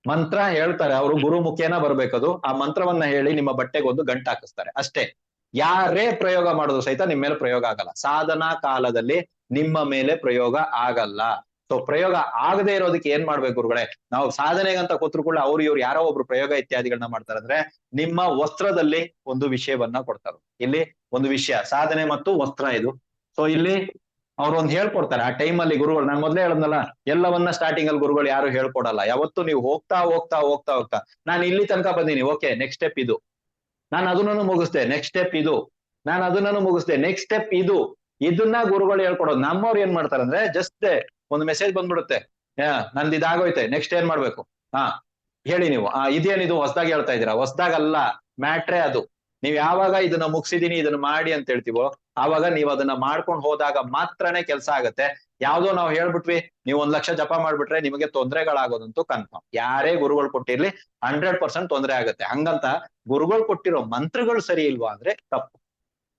ಮಂತ್ರ ಹೇಳ್ತಾರೆ ಅವರು, ಗುರು ಮುಖೇನ ಬರ್ಬೇಕದು. ಆ ಮಂತ್ರವನ್ನ ಹೇಳಿ ನಿಮ್ಮ ಬಟ್ಟೆಗೆ ಒಂದು ಗಂಟು ಹಾಕಿಸ್ತಾರೆ ಅಷ್ಟೇ. ಯಾರೇ ಪ್ರಯೋಗ ಮಾಡೋದು ಸಹಿತ ನಿಮ್ಮ ಮೇಲೆ ಪ್ರಯೋಗ ಆಗಲ್ಲ. ಸಾಧನಾ ಕಾಲದಲ್ಲಿ ನಿಮ್ಮ ಮೇಲೆ ಪ್ರಯೋಗ ಆಗಲ್ಲ. ಸೊ ಪ್ರಯೋಗ ಆಗದೆ ಇರೋದಕ್ಕೆ ಏನ್ ಮಾಡ್ಬೇಕು ಗುರುಗಳೇ? ನಾವು ಸಾಧನೆಗಂತ ಕೂತ್ರು ಕೂಡ ಅವ್ರು ಇವ್ರು ಯಾರೋ ಒಬ್ರು ಪ್ರಯೋಗ ಇತ್ಯಾದಿಗಳನ್ನ ಮಾಡ್ತಾರೆ ಅಂದ್ರೆ ನಿಮ್ಮ ವಸ್ತ್ರದಲ್ಲಿ ಒಂದು ವಿಷಯವನ್ನ ಕೊಡ್ತಾರೆ. ಇಲ್ಲಿ ಒಂದು ವಿಷಯ ಸಾಧನೆ ಮತ್ತು ವಸ್ತ್ರ ಇದು. ಸೊ ಇಲ್ಲಿ ಅವ್ರು ಒಂದ್ ಹೇಳ್ಕೊಡ್ತಾರೆ ಆ ಟೈಮಲ್ಲಿ ಗುರುಗಳು. ನಾನು ಮೊದ್ಲೇ ಹೇಳದ್ನಲ್ಲ, ಎಲ್ಲವನ್ನ ಸ್ಟಾರ್ಟಿಂಗ್ ಅಲ್ಲಿ ಗುರುಗಳು ಯಾರು ಹೇಳ್ಕೊಡಲ್ಲ. ಯಾವತ್ತು ನೀವು ಹೋಗ್ತಾ ಹೋಗ್ತಾ ಹೋಗ್ತಾ ಹೋಗ್ತಾ ನಾನು ಇಲ್ಲಿ ತನಕ ಬಂದೀನಿ, ಓಕೆ ನೆಕ್ಸ್ಟ್ ಸ್ಟೆಪ್ ಇದು, ನಾನು ಅದನ್ನೂ ಮುಗಿಸ್ದೆ, ನೆಕ್ಸ್ಟ್ ಸ್ಟೆಪ್ ಇದು, ನಾನು ಅದನ್ನೂ ಮುಗಿಸ್ದೆ, ನೆಕ್ಸ್ಟ್ ಸ್ಟೆಪ್ ಇದು, ಇದನ್ನ ಗುರುಗಳು ಹೇಳ್ಕೊಡೋದು. ನಮ್ಮವ್ರು ಏನ್ ಮಾಡ್ತಾರೆ ಅಂದ್ರೆ ಜಸ್ಟ್ ಒಂದು ಮೆಸೇಜ್ ಬಂದ್ಬಿಡುತ್ತೆ, ನಂದು ಇದಾಗೋಯ್ತೆ, ನೆಕ್ಸ್ಟ್ ಏನ್ ಮಾಡ್ಬೇಕು, ಹೇಳಿ ನೀವು ಇದೇನಿದು ಹೊಸದಾಗಿ ಹೇಳ್ತಾ ಇದ್ದೀರಾ? ಹೊಸದಾಗಲ್ಲ, ಮ್ಯಾಟ್ರೇ ಅದು. ನೀವ್ ಯಾವಾಗ ಇದನ್ನ ಮುಗಿಸಿದೀನಿ ಇದನ್ನ ಮಾಡಿ ಅಂತ ಹೇಳ್ತೀವೋ ಆವಾಗ ನೀವ್ ಅದನ್ನ ಮಾಡ್ಕೊಂಡು ಹೋದಾಗ ಮಾತ್ರನೇ ಕೆಲಸ ಆಗತ್ತೆ. ಯಾವ್ದೋ ನಾವು ಹೇಳ್ಬಿಟ್ವಿ ನೀವು 1 ಲಕ್ಷ ಜಪ ಮಾಡ್ಬಿಟ್ರೆ ನಿಮಗೆ ತೊಂದರೆಗಳಾಗೋದಂತೂ ಕನ್ಫರ್ಮ್. ಯಾರೇ ಗುರುಗಳು ಕೊಟ್ಟಿರ್ಲಿ 100% ತೊಂದರೆ ಆಗತ್ತೆ. ಹಂಗಂತ ಗುರುಗಳು ಕೊಟ್ಟಿರೋ ಮಂತ್ರಗಳು ಸರಿ ಇಲ್ವಾ ಅಂದ್ರೆ ತಪ್ಪು.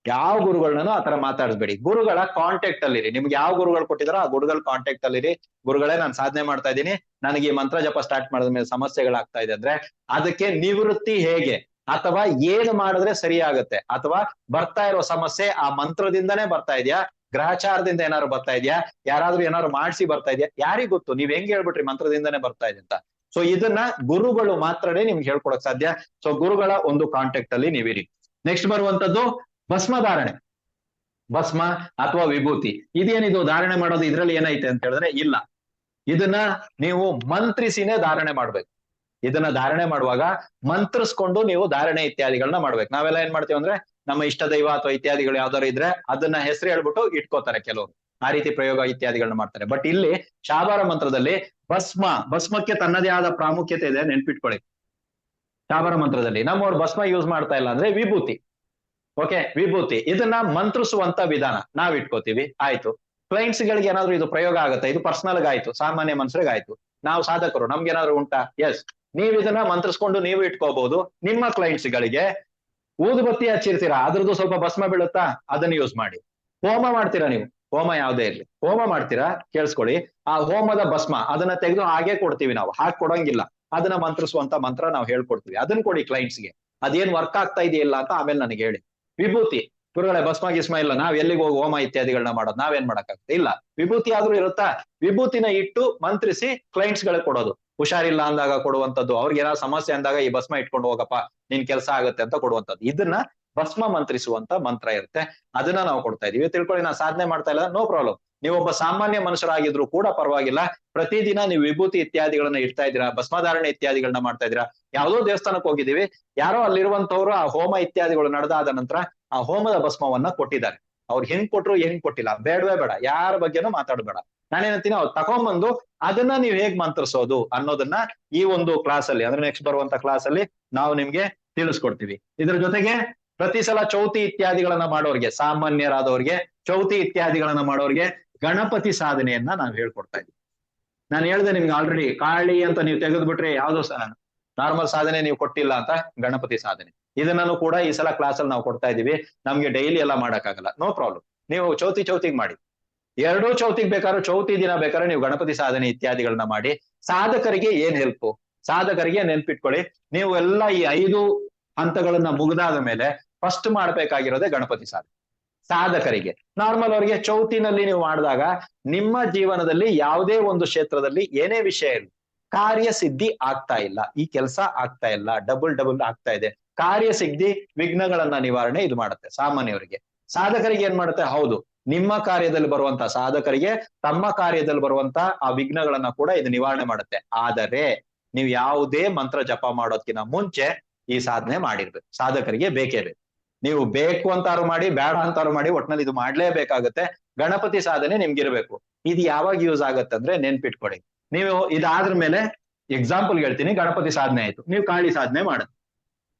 ಯಾವ ಗುರುಗಳನ್ನೂ ಆತರ ಮಾತಾಡಿಸ್ಬೇಡಿ. ಗುರುಗಳ ಕಾಂಟ್ಯಾಕ್ಟ್ ಅಲ್ಲಿರಿ. ನಿಮ್ಗೆ ಯಾವ ಗುರುಗಳು ಕೊಟ್ಟಿದಾರೋ ಆ ಗುರುಗಳ ಕಾಂಟ್ಯಾಕ್ಟ್ ಅಲ್ಲಿರಿ. ಗುರುಗಳೇ ನಾನು ಸಾಧನೆ ಮಾಡ್ತಾ ಇದ್ದೀನಿ, ನನಗೆ ಈ ಮಂತ್ರ ಜಪ ಸ್ಟಾರ್ಟ್ ಮಾಡಿದ ಮೇಲೆ ಸಮಸ್ಯೆಗಳಾಗ್ತಾ ಇದೆ ಅಂದ್ರೆ ಅದಕ್ಕೆ ನಿವೃತ್ತಿ ಹೇಗೆ, ಅಥವಾ ಏನು ಮಾಡಿದ್ರೆ ಸರಿ ಆಗತ್ತೆ, ಅಥವಾ ಬರ್ತಾ ಇರೋ ಸಮಸ್ಯೆ ಆ ಮಂತ್ರದಿಂದನೇ ಬರ್ತಾ ಇದೆಯಾ, ಗ್ರಹಚಾರದಿಂದ ಏನಾದ್ರು ಬರ್ತಾ ಇದೆಯಾ, ಯಾರಾದ್ರೂ ಏನಾದ್ರು ಮಾಡಿಸಿ ಬರ್ತಾ ಇದೆಯಾ, ಯಾರಿಗ್ ಗೊತ್ತು? ನೀವ್ ಹೆಂಗ್ ಹೇಳ್ಬಿಟ್ರಿ ಮಂತ್ರದಿಂದನೇ ಬರ್ತಾ ಇದೆ ಅಂತ? ಸೊ ಇದನ್ನ ಗುರುಗಳು ಮಾತ್ರನೇ ನಿಮ್ಗೆ ಹೇಳ್ಕೊಡಕ್ ಸಾಧ್ಯ. ಸೊ ಗುರುಗಳ ಒಂದು ಕಾಂಟ್ಯಾಕ್ಟ್ ಅಲ್ಲಿ ನೀವಿರಿ. ನೆಕ್ಸ್ಟ್ ಬರುವಂತದ್ದು ಭಸ್ಮ ಧಾರಣೆ. ಭಸ್ಮ ಅಥವಾ ವಿಭೂತಿ ಇದೇನಿದು ಧಾರಣೆ ಮಾಡೋದು, ಇದ್ರಲ್ಲಿ ಏನೈತೆ ಅಂತ ಹೇಳಿದ್ರೆ ಇಲ್ಲ, ಇದನ್ನ ನೀವು ಮಂತ್ರಿಸಿನೇ ಧಾರಣೆ ಮಾಡ್ಬೇಕು. ಇದನ್ನ ಧಾರಣೆ ಮಾಡುವಾಗ ಮಂತ್ರಿಸ್ಕೊಂಡು ನೀವು ಧಾರಣೆ ಇತ್ಯಾದಿಗಳನ್ನ ಮಾಡ್ಬೇಕು. ನಾವೆಲ್ಲ ಏನ್ ಮಾಡ್ತೀವಿ ಅಂದ್ರೆ ನಮ್ಮ ಇಷ್ಟ ದೈವ ಅಥವಾ ಇತ್ಯಾದಿಗಳು ಯಾವ್ದಾರು ಇದ್ರೆ ಅದನ್ನ ಹೆಸರು ಹೇಳ್ಬಿಟ್ಟು ಇಟ್ಕೋತಾರೆ ಕೆಲವರು, ಆ ರೀತಿ ಪ್ರಯೋಗ ಇತ್ಯಾದಿಗಳನ್ನ ಮಾಡ್ತಾರೆ. ಬಟ್ ಇಲ್ಲಿ ಶಾಬಾರ ಮಂತ್ರದಲ್ಲಿ ಭಸ್ಮಕ್ಕೆ ತನ್ನದೇ ಆದ ಪ್ರಾಮುಖ್ಯತೆ ಇದೆ, ನೆನ್ಪಿಟ್ಕೊಳ್ಳಿ. ಶಾಬಾರ ಮಂತ್ರದಲ್ಲಿ ನಮ್ಮವ್ರು ಭಸ್ಮ ಯೂಸ್ ಮಾಡ್ತಾ ಇಲ್ಲ ಅಂದ್ರೆ ವಿಭೂತಿ. ಓಕೆ, ವಿಭೂತಿ ಇದನ್ನ ಮಂತ್ರಿಸುವಂತ ವಿಧಾನ ನಾವ್ ಇಟ್ಕೋತೀವಿ, ಆಯ್ತು. ಕ್ಲೈಂಟ್ಸ್ ಗಳಿಗೆ ಏನಾದ್ರು ಇದು ಪ್ರಯೋಗ ಆಗುತ್ತೆ, ಇದು ಪರ್ಸನಲ್ ಆಯ್ತು, ಸಾಮಾನ್ಯ ಮನುಷ್ಯರಿಗಾಯ್ತು. ನಾವು ಸಾಧಕರು ನಮ್ಗೇನಾದ್ರು ಉಂಟಾ? ಎಸ್, ನೀವ್ ಇದನ್ನ ಮಂತ್ರಿಸ್ಕೊಂಡು ನೀವು ಇಟ್ಕೋಬಹುದು. ನಿಮ್ಮ ಕ್ಲೈಂಟ್ಸ್ ಗಳಿಗೆ ಊದುಬತ್ತಿ ಹಚ್ಚಿರ್ತೀರಾ, ಅದ್ರದ್ದು ಸ್ವಲ್ಪ ಭಸ್ಮ ಬೀಳುತ್ತಾ, ಅದನ್ನ ಯೂಸ್ ಮಾಡಿ. ಹೋಮ ಮಾಡ್ತೀರಾ ನೀವು, ಹೋಮ ಯಾವ್ದೇ ಇರ್ಲಿ, ಹೋಮ ಮಾಡ್ತೀರಾ ಕೇಳಿಸ್ಕೊಳ್ಳಿ, ಆ ಹೋಮದ ಭಸ್ಮ ಅದನ್ನ ತೆಗೆದು ಹಾಗೆ ಕೊಡ್ತೀವಿ ನಾವು, ಹಾಗೆ ಕೊಡಂಗಿಲ್ಲ. ಅದನ್ನ ಮಂತ್ರಿಸುವಂತ ಮಂತ್ರ ನಾವು ಹೇಳ್ಕೊಡ್ತೀವಿ, ಅದನ್ನ ಕೊಡಿ ಕ್ಲೈಂಟ್ಸ್ಗೆ. ಅದೇನ್ ವರ್ಕ್ ಆಗ್ತಾ ಇದೆಯಲ್ಲ ಅಂತ ಆಮೇಲೆ ನನಗೆ ಹೇಳಿ. ವಿಭೂತಿ ಗುರುಗಳೇ ಭಸ್ಮ ಗಿಸ್ಮ ಇಲ್ಲ, ನಾವ್ ಎಲ್ಲಿಗೆ ಹೋಗಿ ಹೋಮ ಇತ್ಯಾದಿಗಳನ್ನ ಮಾಡೋದು, ನಾವೇನ್ ಮಾಡಕ್ಕಾಗುತ್ತೆ? ಇಲ್ಲ, ವಿಭೂತಿ ಆದ್ರೂ ಇರುತ್ತಾ, ವಿಭೂತಿನ ಇಟ್ಟು ಮಂತ್ರಿಸಿ ಕ್ಲೈಂಟ್ಸ್ ಗಳಿಗೆ ಕೊಡೋದು. ಹುಷಾರಿಲ್ಲ ಅಂದಾಗ ಕೊಡುವಂತದ್ದು, ಅವ್ರಿಗೆ ಏನಾದ್ರು ಸಮಸ್ಯೆ ಅಂದಾಗ ಈ ಭಸ್ಮ ಇಟ್ಕೊಂಡು ಹೋಗಪ್ಪ ನಿನ್ ಕೆಲಸ ಆಗುತ್ತೆ ಅಂತ ಕೊಡುವಂತದ್ದು. ಇದನ್ನ ಭಸ್ಮ ಮಂತ್ರಿಸುವಂತ ಮಂತ್ರ ಇರುತ್ತೆ, ಅದನ್ನ ನಾವು ಕೊಡ್ತಾ ಇದೀವಿ. ತಿಳ್ಕೊಳ್ಳಿ, ನಾ ಸಾಧನೆ ಮಾಡ್ತಾ ಇಲ್ಲ, ನೋ ಪ್ರಾಬ್ಲಮ್. ನೀವೊಬ್ಬ ಸಾಮಾನ್ಯ ಮನುಷ್ಯರಾಗಿದ್ರು ಕೂಡ ಪರವಾಗಿಲ್ಲ, ಪ್ರತಿದಿನ ನೀವು ವಿಭೂತಿ ಇತ್ಯಾದಿಗಳನ್ನ ಇಡ್ತಾ ಇದ್ದೀರಾ, ಭಸ್ಮಧಾರಣೆ ಇತ್ಯಾದಿಗಳನ್ನ ಮಾಡ್ತಾ ಇದ್ದೀರಾ. ಯಾವ್ದೋ ದೇವಸ್ಥಾನಕ್ಕೆ ಹೋಗಿದ್ದೀವಿ, ಯಾರೋ ಅಲ್ಲಿರುವಂತವ್ರು ಆ ಹೋಮ ಇತ್ಯಾದಿಗಳು ನಡೆದಾದ ನಂತರ ಆ ಹೋಮದ ಭಸ್ಮವನ್ನ ಕೊಟ್ಟಿದ್ದಾರೆ. ಅವ್ರು ಹೆಂಗ್ ಕೊಟ್ರು ಹೆಂಗ್ ಕೊಟ್ಟಿಲ್ಲ ಬೇಡವೇ ಬೇಡ, ಯಾರ ಬಗ್ಗೆನೂ ಮಾತಾಡಬೇಡ. ನಾನೇನಂತೀನಿ, ಅವ್ರು ತಗೊಂಡ್ಬಂದು ಅದನ್ನ ನೀವ್ ಹೇಗ್ ಮಂತ್ರಿಸೋದು ಅನ್ನೋದನ್ನ ಈ ಒಂದು ಕ್ಲಾಸ್ ಅಲ್ಲಿ ಅಂದ್ರೆ ನೆಕ್ಸ್ಟ್ ಬರುವಂತ ಕ್ಲಾಸ್ ಅಲ್ಲಿ ನಾವು ನಿಮ್ಗೆ ತಿಳಿಸ್ಕೊಡ್ತೀವಿ. ಇದ್ರ ಜೊತೆಗೆ ಪ್ರತಿ ಸಲ ಚೌತಿ ಇತ್ಯಾದಿಗಳನ್ನ ಮಾಡೋರ್ಗೆ, ಸಾಮಾನ್ಯರಾದವ್ರಿಗೆ ಚೌತಿ ಇತ್ಯಾದಿಗಳನ್ನ ಮಾಡೋರ್ಗೆ ಗಣಪತಿ ಸಾಧನೆಯನ್ನ ನಾವು ಹೇಳ್ಕೊಡ್ತಾ ಇದ್ವಿ. ನಾನು ಹೇಳ್ದೆ ನಿಮ್ಗೆ ಆಲ್ರೆಡಿ, ಕಾಳಿ ಅಂತ ನೀವು ತೆಗೆದ್ಬಿಟ್ರೆ ಯಾವ್ದೋ ನಾರ್ಮಲ್ ಸಾಧನೆ ನೀವು ಕೊಟ್ಟಿಲ್ಲ ಅಂತ, ಗಣಪತಿ ಸಾಧನೆ ಇದನ್ನೂ ಕೂಡ ಈ ಸಲ ಕ್ಲಾಸ್ ಅಲ್ಲಿ ನಾವು ಕೊಡ್ತಾ ಇದೀವಿ. ನಮ್ಗೆ ಡೈಲಿ ಎಲ್ಲ ಮಾಡಕ್ಕಾಗಲ್ಲ, ನೋ ಪ್ರಾಬ್ಲಮ್. ನೀವು ಚೌತಿಗೆ ಮಾಡಿ, ಎರಡೂ ಚೌತಿಗೆ ಬೇಕಾದ್ರೆ, ಚೌತಿ ದಿನ ಬೇಕಾದ್ರೆ ನೀವು ಗಣಪತಿ ಸಾಧನೆ ಇತ್ಯಾದಿಗಳನ್ನ ಮಾಡಿ. ಸಾಧಕರಿಗೆ ಏನ್ ಹೆಲ್ಪ್, ಸಾಧಕರಿಗೆ ನೆನ್ಪಿಟ್ಕೊಳ್ಳಿ, ನೀವು ಎಲ್ಲ ಈ 5 ಹಂತಗಳನ್ನ ಮುಗಿದಾದ ಮೇಲೆ ಫಸ್ಟ್ ಮಾಡ್ಬೇಕಾಗಿರೋದೇ ಗಣಪತಿ ಸಾಧನೆ. ಸಾಧಕರಿಗೆ, ನಾರ್ಮಲ್ ಅವರಿಗೆ ಚೌತಿನಲ್ಲಿ ನೀವು ಮಾಡಿದಾಗ ನಿಮ್ಮ ಜೀವನದಲ್ಲಿ ಯಾವುದೇ ಒಂದು ಕ್ಷೇತ್ರದಲ್ಲಿ ಏನೇ ವಿಷಯ ಇರಲಿ, ಕಾರ್ಯಸಿದ್ಧಿ ಆಗ್ತಾ ಇಲ್ಲ, ಈ ಕೆಲಸ ಆಗ್ತಾ ಇಲ್ಲ, ಡಬಲ್ ಆಗ್ತಾ ಇದೆ, ಕಾರ್ಯಸಿದ್ಧಿ ವಿಘ್ನಗಳನ್ನ ನಿವಾರಣೆ ಇದು ಮಾಡುತ್ತೆ ಸಾಮಾನ್ಯವರಿಗೆ. ಸಾಧಕರಿಗೆ ಏನ್ ಮಾಡುತ್ತೆ? ಹೌದು, ನಿಮ್ಮ ಕಾರ್ಯದಲ್ಲಿ ಬರುವಂತ ಸಾಧಕರಿಗೆ ತಮ್ಮ ಕಾರ್ಯದಲ್ಲಿ ಬರುವಂತ ಆ ವಿಘ್ನಗಳನ್ನ ಕೂಡ ಇದು ನಿವಾರಣೆ ಮಾಡುತ್ತೆ. ಆದರೆ ನೀವು ಯಾವುದೇ ಮಂತ್ರ ಜಪ ಮಾಡೋದಕ್ಕಿಂತ ಮುಂಚೆ ಈ ಸಾಧನೆ ಮಾಡಿರ್ಬೇಕು. ಸಾಧಕರಿಗೆ ಬೇಕೇ ಬೇಕು. ನೀವು ಬೇಕು ಅಂತಾರು ಮಾಡಿ, ಬೇಡ ಅಂತಾರು ಮಾಡಿ, ಒಟ್ನಲ್ಲಿ ಇದು ಮಾಡ್ಲೇಬೇಕಾಗತ್ತೆ. ಗಣಪತಿ ಸಾಧನೆ ನಿಮ್ಗಿರ್ಬೇಕು. ಇದು ಯಾವಾಗ ಯೂಸ್ ಆಗತ್ತೆ ಅಂದ್ರೆ ನೆನ್ಪಿಟ್ಕೊಡಿ, ನೀವು ಇದಾದ್ರ ಮೇಲೆ ಎಕ್ಸಾಂಪಲ್ ಹೇಳ್ತೀನಿ, ಗಣಪತಿ ಸಾಧನೆ ಆಯ್ತು, ನೀವು ಕಾಳಿ ಸಾಧನೆ ಮಾಡಿದ್ರಿ,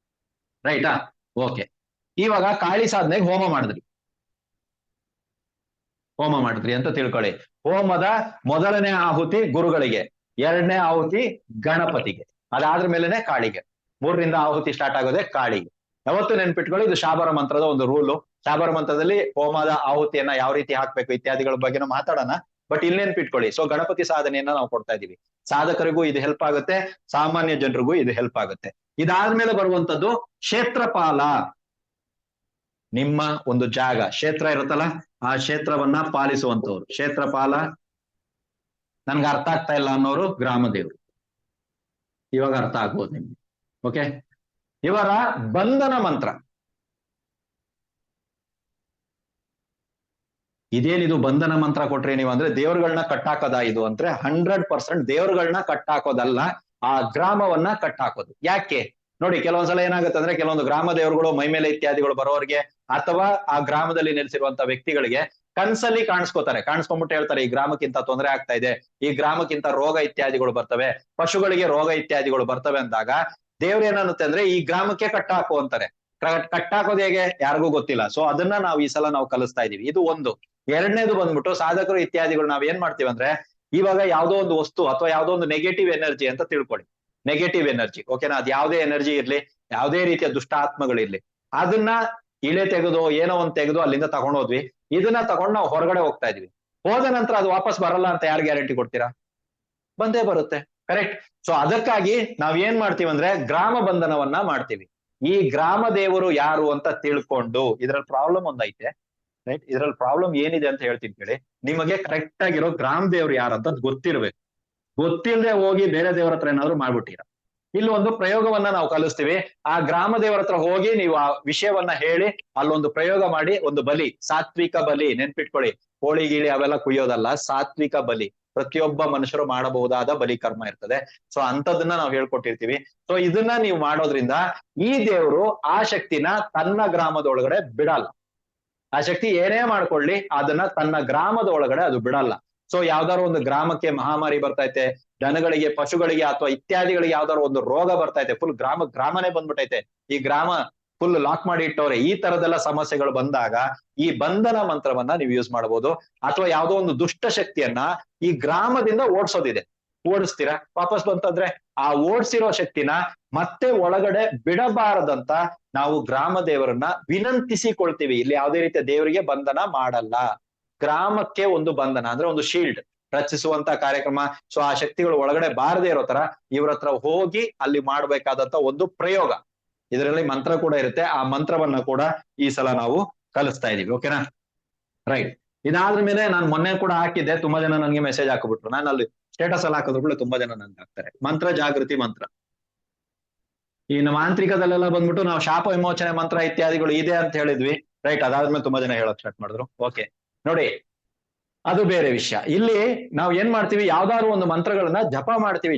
ರೈಟಾ? ಓಕೆ, ಇವಾಗ ಕಾಳಿ ಸಾಧನೆಗೆ ಹೋಮ ಮಾಡಿದ್ರಿ ಅಂತ ತಿಳ್ಕೊಳ್ಳಿ. ಹೋಮದ ಮೊದಲನೇ ಆಹುತಿ ಗುರುಗಳಿಗೆ, 2ನೇ ಆಹುತಿ ಗಣಪತಿಗೆ, ಅದಾದ್ರ ಮೇಲೆನೆ ಕಾಳಿಗೆ. 3ರಿಂದ ಆಹುತಿ ಸ್ಟಾರ್ಟ್ ಆಗೋದೆ ಕಾಳಿಗೆ. ಯಾವತ್ತು ನೆನ್ಪಿಟ್ಕೊಳ್ಳಿ, ಇದು ಶಾಬರ ಮಂತ್ರದ ಒಂದು ರೂಲು. ಶಾಬರ ಮಂತ್ರದಲ್ಲಿ ಹೋಮದ ಆಹುತಿಯನ್ನ ಯಾವ ರೀತಿ ಹಾಕ್ಬೇಕು ಇತ್ಯಾದಿಗಳ ಬಗ್ಗೆನೂ ಮಾತಾಡೋಣ. ಬಟ್ ಇಲ್ಲಿ ನೆನ್ಪಿಟ್ಕೊಳ್ಳಿ, ಸೊ ಗಣಪತಿ ಸಾಧನೆಯನ್ನ ನಾವು ಕೊಡ್ತಾ ಇದೀವಿ. ಸಾಧಕರಿಗೂ ಇದು ಹೆಲ್ಪ್ ಆಗುತ್ತೆ, ಸಾಮಾನ್ಯ ಜನರಿಗೂ ಇದು ಹೆಲ್ಪ್ ಆಗುತ್ತೆ. ಇದಾದ್ಮೇಲೆ ಬರುವಂತದ್ದು ಕ್ಷೇತ್ರಪಾಲ. ನಿಮ್ಮ ಒಂದು ಜಾಗ, ಕ್ಷೇತ್ರ ಇರುತ್ತಲ್ಲ, ಆ ಕ್ಷೇತ್ರವನ್ನ ಪಾಲಿಸುವಂತವ್ರು ಕ್ಷೇತ್ರಪಾಲ. ನನ್ಗೆ ಅರ್ಥ ಆಗ್ತಾ ಇಲ್ಲ ಅನ್ನೋರು ಗ್ರಾಮ ದೇವರು. ಇವಾಗ ಅರ್ಥ ಆಗ್ಬೋದು ನಿಮ್ಗೆ. ಓಕೆ, ಇವರ ಬಂಧನ ಮಂತ್ರ ಇದೇನಿದು ಬಂಧನ ಮಂತ್ರ ಕೊಟ್ರಿ ನೀವು ಅಂದ್ರೆ ದೇವ್ರುಗಳನ್ನ ಕಟ್ಟಾಕೋದ ಇದು ಅಂದ್ರೆ 100% ದೇವ್ರುಗಳನ್ನ ಕಟ್ಟಾಕೋದಲ್ಲ, ಆ ಗ್ರಾಮವನ್ನ ಕಟ್ಟಾಕೋದು. ಯಾಕೆ ನೋಡಿ, ಕೆಲವೊಂದ್ಸಲ ಏನಾಗುತ್ತೆ ಅಂದ್ರೆ ಕೆಲವೊಂದು ಗ್ರಾಮ ದೇವರುಗಳು ಮೈಮೇಲೆ ಇತ್ಯಾದಿಗಳು ಬರೋರಿಗೆ ಅಥವಾ ಆ ಗ್ರಾಮದಲ್ಲಿ ನೆಲೆಸಿರುವಂತ ವ್ಯಕ್ತಿಗಳಿಗೆ ಕನ್ಸಲ್ಲಿ ಕಾಣಿಸ್ಕೊಂಡ್ಬಿಟ್ಟು ಹೇಳ್ತಾರೆ, ಈ ಗ್ರಾಮಕ್ಕಿಂತ ತೊಂದರೆ ಆಗ್ತಾ ಇದೆ, ಈ ಗ್ರಾಮಕ್ಕಿಂತ ರೋಗ ಇತ್ಯಾದಿಗಳು ಬರ್ತವೆ, ಪಶುಗಳಿಗೆ ರೋಗ ಇತ್ಯಾದಿಗಳು ಬರ್ತವೆ ಅಂದಾಗ ದೇವ್ರು ಏನನ್ನುತ್ತೆ ಅಂದ್ರೆ ಈ ಗ್ರಾಮಕ್ಕೆ ಕಟ್ಟಾಕು ಅಂತಾರೆ. ಕಟ್ಟಾಕೋದು ಹೇಗೆ ಯಾರಿಗೂ ಗೊತ್ತಿಲ್ಲ. ಸೊ ಅದನ್ನ ನಾವು ಈ ಸಲ ನಾವು ಕಲಿಸ್ತಾ ಇದೀವಿ. ಇದು ಒಂದು. ಎರಡನೇದು ಬಂದ್ಬಿಟ್ಟು ಸಾಧಕರು ಇತ್ಯಾದಿಗಳು ನಾವ್ ಏನ್ ಮಾಡ್ತೀವಿ ಅಂದ್ರೆ, ಇವಾಗ ಯಾವ್ದೋ ಒಂದು ವಸ್ತು ಅಥವಾ ಯಾವ್ದೋ ಒಂದು ನೆಗೆಟಿವ್ ಎನರ್ಜಿ ಅಂತ ತಿಳ್ಕೊಳ್ಳಿ, ನೆಗೆಟಿವ್ ಎನರ್ಜಿ, ಓಕೆನಾ, ಅದ್ ಯಾವ್ದೇ ಎನರ್ಜಿ ಇರ್ಲಿ, ಯಾವ್ದೇ ರೀತಿಯ ದುಷ್ಟ ಆತ್ಮಗಳಿರ್ಲಿ, ಅದನ್ನ ಇಳೆ ತೆಗೆದು ಏನೋ ಒಂದ್ ತೆಗೆದು ಅಲ್ಲಿಂದ ತಗೊಂಡೋದ್ವಿ, ಇದನ್ನ ತಗೊಂಡು ನಾವು ಹೊರಗಡೆ ಹೋಗ್ತಾ ಇದೀವಿ. ಹೋದ ನಂತರ ಅದು ವಾಪಸ್ ಬರಲ್ಲ ಅಂತ ಯಾರು ಗ್ಯಾರಂಟಿ ಕೊಡ್ತೀರಾ? ಬಂದೇ ಬರುತ್ತೆ, ಕರೆಕ್ಟ್. ಸೊ ಅದಕ್ಕಾಗಿ ನಾವ್ ಏನ್ ಮಾಡ್ತೀವಿ ಅಂದ್ರೆ ಗ್ರಾಮ ಬಂಧನವನ್ನ ಮಾಡ್ತೀವಿ. ಈ ಗ್ರಾಮ ದೇವರು ಯಾರು ಅಂತ ತಿಳ್ಕೊಂಡು, ಇದ್ರಲ್ಲಿ ಪ್ರಾಬ್ಲಮ್ ಒಂದೈತೆ, ರೈಟ್, ಇದ್ರಲ್ಲಿ ಪ್ರಾಬ್ಲಮ್ ಏನಿದೆ ಅಂತ ಹೇಳ್ತೀನಿ ಕೇಳಿ. ನಿಮಗೆ ಕರೆಕ್ಟ್ ಆಗಿರೋ ಗ್ರಾಮ ದೇವ್ರು ಯಾರಂತ ಗೊತ್ತಿರ್ಬೇಕು. ಗೊತ್ತಿಲ್ಲದೆ ಹೋಗಿ ಬೇರೆ ದೇವರ ಹತ್ರ ಏನಾದ್ರು ಮಾಡ್ಬಿಟ್ಟಿರ. ಇಲ್ಲಿ ಒಂದು ಪ್ರಯೋಗವನ್ನ ನಾವು ಕಲಿಸ್ತೀವಿ. ಆ ಗ್ರಾಮ ದೇವರ ಹತ್ರ ಹೋಗಿ ನೀವು ಆ ವಿಷಯವನ್ನ ಹೇಳಿ ಅಲ್ಲೊಂದು ಪ್ರಯೋಗ ಮಾಡಿ, ಒಂದು ಬಲಿ, ಸಾತ್ವಿಕ ಬಲಿ, ನೆನ್ಪಿಟ್ಕೊಳ್ಳಿ, ಕೋಳಿ ಗೀಳಿ ಅವೆಲ್ಲ ಕುಯ್ಯೋದಲ್ಲ, ಸಾತ್ವಿಕ ಬಲಿ, ಪ್ರತಿಯೊಬ್ಬ ಮನುಷ್ಯರು ಮಾಡಬಹುದಾದ ಬಲಿ ಕರ್ಮ ಇರ್ತದೆ. ಸೊ ಅಂತದನ್ನ ನಾವು ಹೇಳ್ಕೊಟ್ಟಿರ್ತೀವಿ. ಸೊ ಇದನ್ನ ನೀವು ಮಾಡೋದ್ರಿಂದ ಈ ದೇವರು ಆ ಶಕ್ತಿನ ತನ್ನ ಗ್ರಾಮದೊಳಗಡೆ ಬಿಡಲ್ಲ. ಆ ಶಕ್ತಿ ಏನೇ ಮಾಡ್ಕೊಳ್ಳಿ ಅದನ್ನ ತನ್ನ ಗ್ರಾಮದ ಒಳಗಡೆ ಅದು ಬಿಡಲ್ಲ. ಸೊ ಯಾವ್ದಾದ್ರು ಒಂದು ಗ್ರಾಮಕ್ಕೆ ಮಹಾಮಾರಿ ಬರ್ತೈತೆ, ದನಗಳಿಗೆ, ಪಶುಗಳಿಗೆ ಅಥವಾ ಇತ್ಯಾದಿಗಳಿಗೆ ಯಾವ್ದಾದ್ರು ಒಂದು ರೋಗ ಬರ್ತೈತೆ, ಫುಲ್ ಗ್ರಾಮನೇ ಬಂದ್ಬಿಟ್ಟೈತೆ, ಈ ಗ್ರಾಮ ಫುಲ್ ಲಾಕ್ ಮಾಡಿ ಇಟ್ಟವ್ರೆ, ಈ ತರದೆಲ್ಲ ಸಮಸ್ಯೆಗಳು ಬಂದಾಗ ಈ ಬಂಧನ ಮಂತ್ರವನ್ನ ನೀವು ಯೂಸ್ ಮಾಡಬಹುದು. ಅಥವಾ ಯಾವ್ದೋ ಒಂದು ದುಷ್ಟ ಶಕ್ತಿಯನ್ನ ಈ ಗ್ರಾಮದಿಂದ ಓಡಿಸೋದಿದೆ, ಓಡಿಸ್ತೀರಾ, ವಾಪಸ್ ಬಂತಂದ್ರೆ ಆ ಓಡಿಸಿರೋ ಶಕ್ತಿನ ಮತ್ತೆ ಒಳಗಡೆ ಬಿಡಬಾರದಂತ ನಾವು ಗ್ರಾಮ ದೇವರನ್ನ ವಿನಂತಿಸಿಕೊಳ್ತೀವಿ. ಇಲ್ಲಿ ಯಾವುದೇ ರೀತಿಯ ದೇವರಿಗೆ ಬಂಧನ ಮಾಡಲ್ಲ, ಗ್ರಾಮಕ್ಕೆ ಒಂದು ಬಂಧನ ಅಂದ್ರೆ ಒಂದು ಶೀಲ್ಡ್ ರಚಿಸುವಂತ ಕಾರ್ಯಕ್ರಮ. ಸೊ ಆ ಶಕ್ತಿಗಳು ಒಳಗಡೆ ಬಾರದೇ ಇರೋ ತರ ಇವ್ರ ಹತ್ರ ಹೋಗಿ ಅಲ್ಲಿ ಮಾಡ್ಬೇಕಾದಂತ ಒಂದು ಪ್ರಯೋಗ. ಇದರಲ್ಲಿ ಮಂತ್ರ ಕೂಡ ಇರುತ್ತೆ, ಆ ಮಂತ್ರವನ್ನ ಕೂಡ ಈ ಸಲ ನಾವು ಕಲಿಸ್ತಾ ಇದೀವಿ. ಓಕೆನಾ, ರೈಟ್. ಇದಾದ್ರ ಮೇಲೆ ನಾನು ಮೊನ್ನೆ ಕೂಡ ಹಾಕಿದ್ದೆ, ತುಂಬಾ ಜನ ನನಗೆ ಮೆಸೇಜ್ ಹಾಕ್ಬಿಟ್ರು, ನಾನು ಅಲ್ಲಿ ಸ್ಟೇಟಸ್ ಅಲ್ಲಿ ಹಾಕಿದ್ರು ಕೂಡ ತುಂಬಾ ಜನ ನನ್ಗೆ ಹಾಕ್ತಾರೆ. ಮಂತ್ರ ಜಾಗೃತಿ ಮಂತ್ರ, ಈ ಮಾಂತ್ರಿಕದಲ್ಲೆಲ್ಲ ಬಂದ್ಬಿಟ್ಟು ನಾವು ಶಾಪ ವಿಮೋಚನೆ ಮಂತ್ರ ಇತ್ಯಾದಿಗಳು ಇದೆ ಅಂತ ಹೇಳಿದ್ವಿ, ರೈಟ್. ಅದಾದ್ಮೇಲೆ ತುಂಬಾ ಜನ ಹೇಳಕ್ ಸ್ಟಾರ್ಟ್ ಮಾಡಿದ್ರು. ಓಕೆ ನೋಡಿ, ಅದು ಬೇರೆ ವಿಷಯ. ಇಲ್ಲಿ ನಾವು ಏನ್ ಮಾಡ್ತೀವಿ, ಯಾವ್ದಾದ್ರು ಒಂದು ಮಂತ್ರಗಳನ್ನ ಜಪ ಮಾಡ್ತೀವಿ.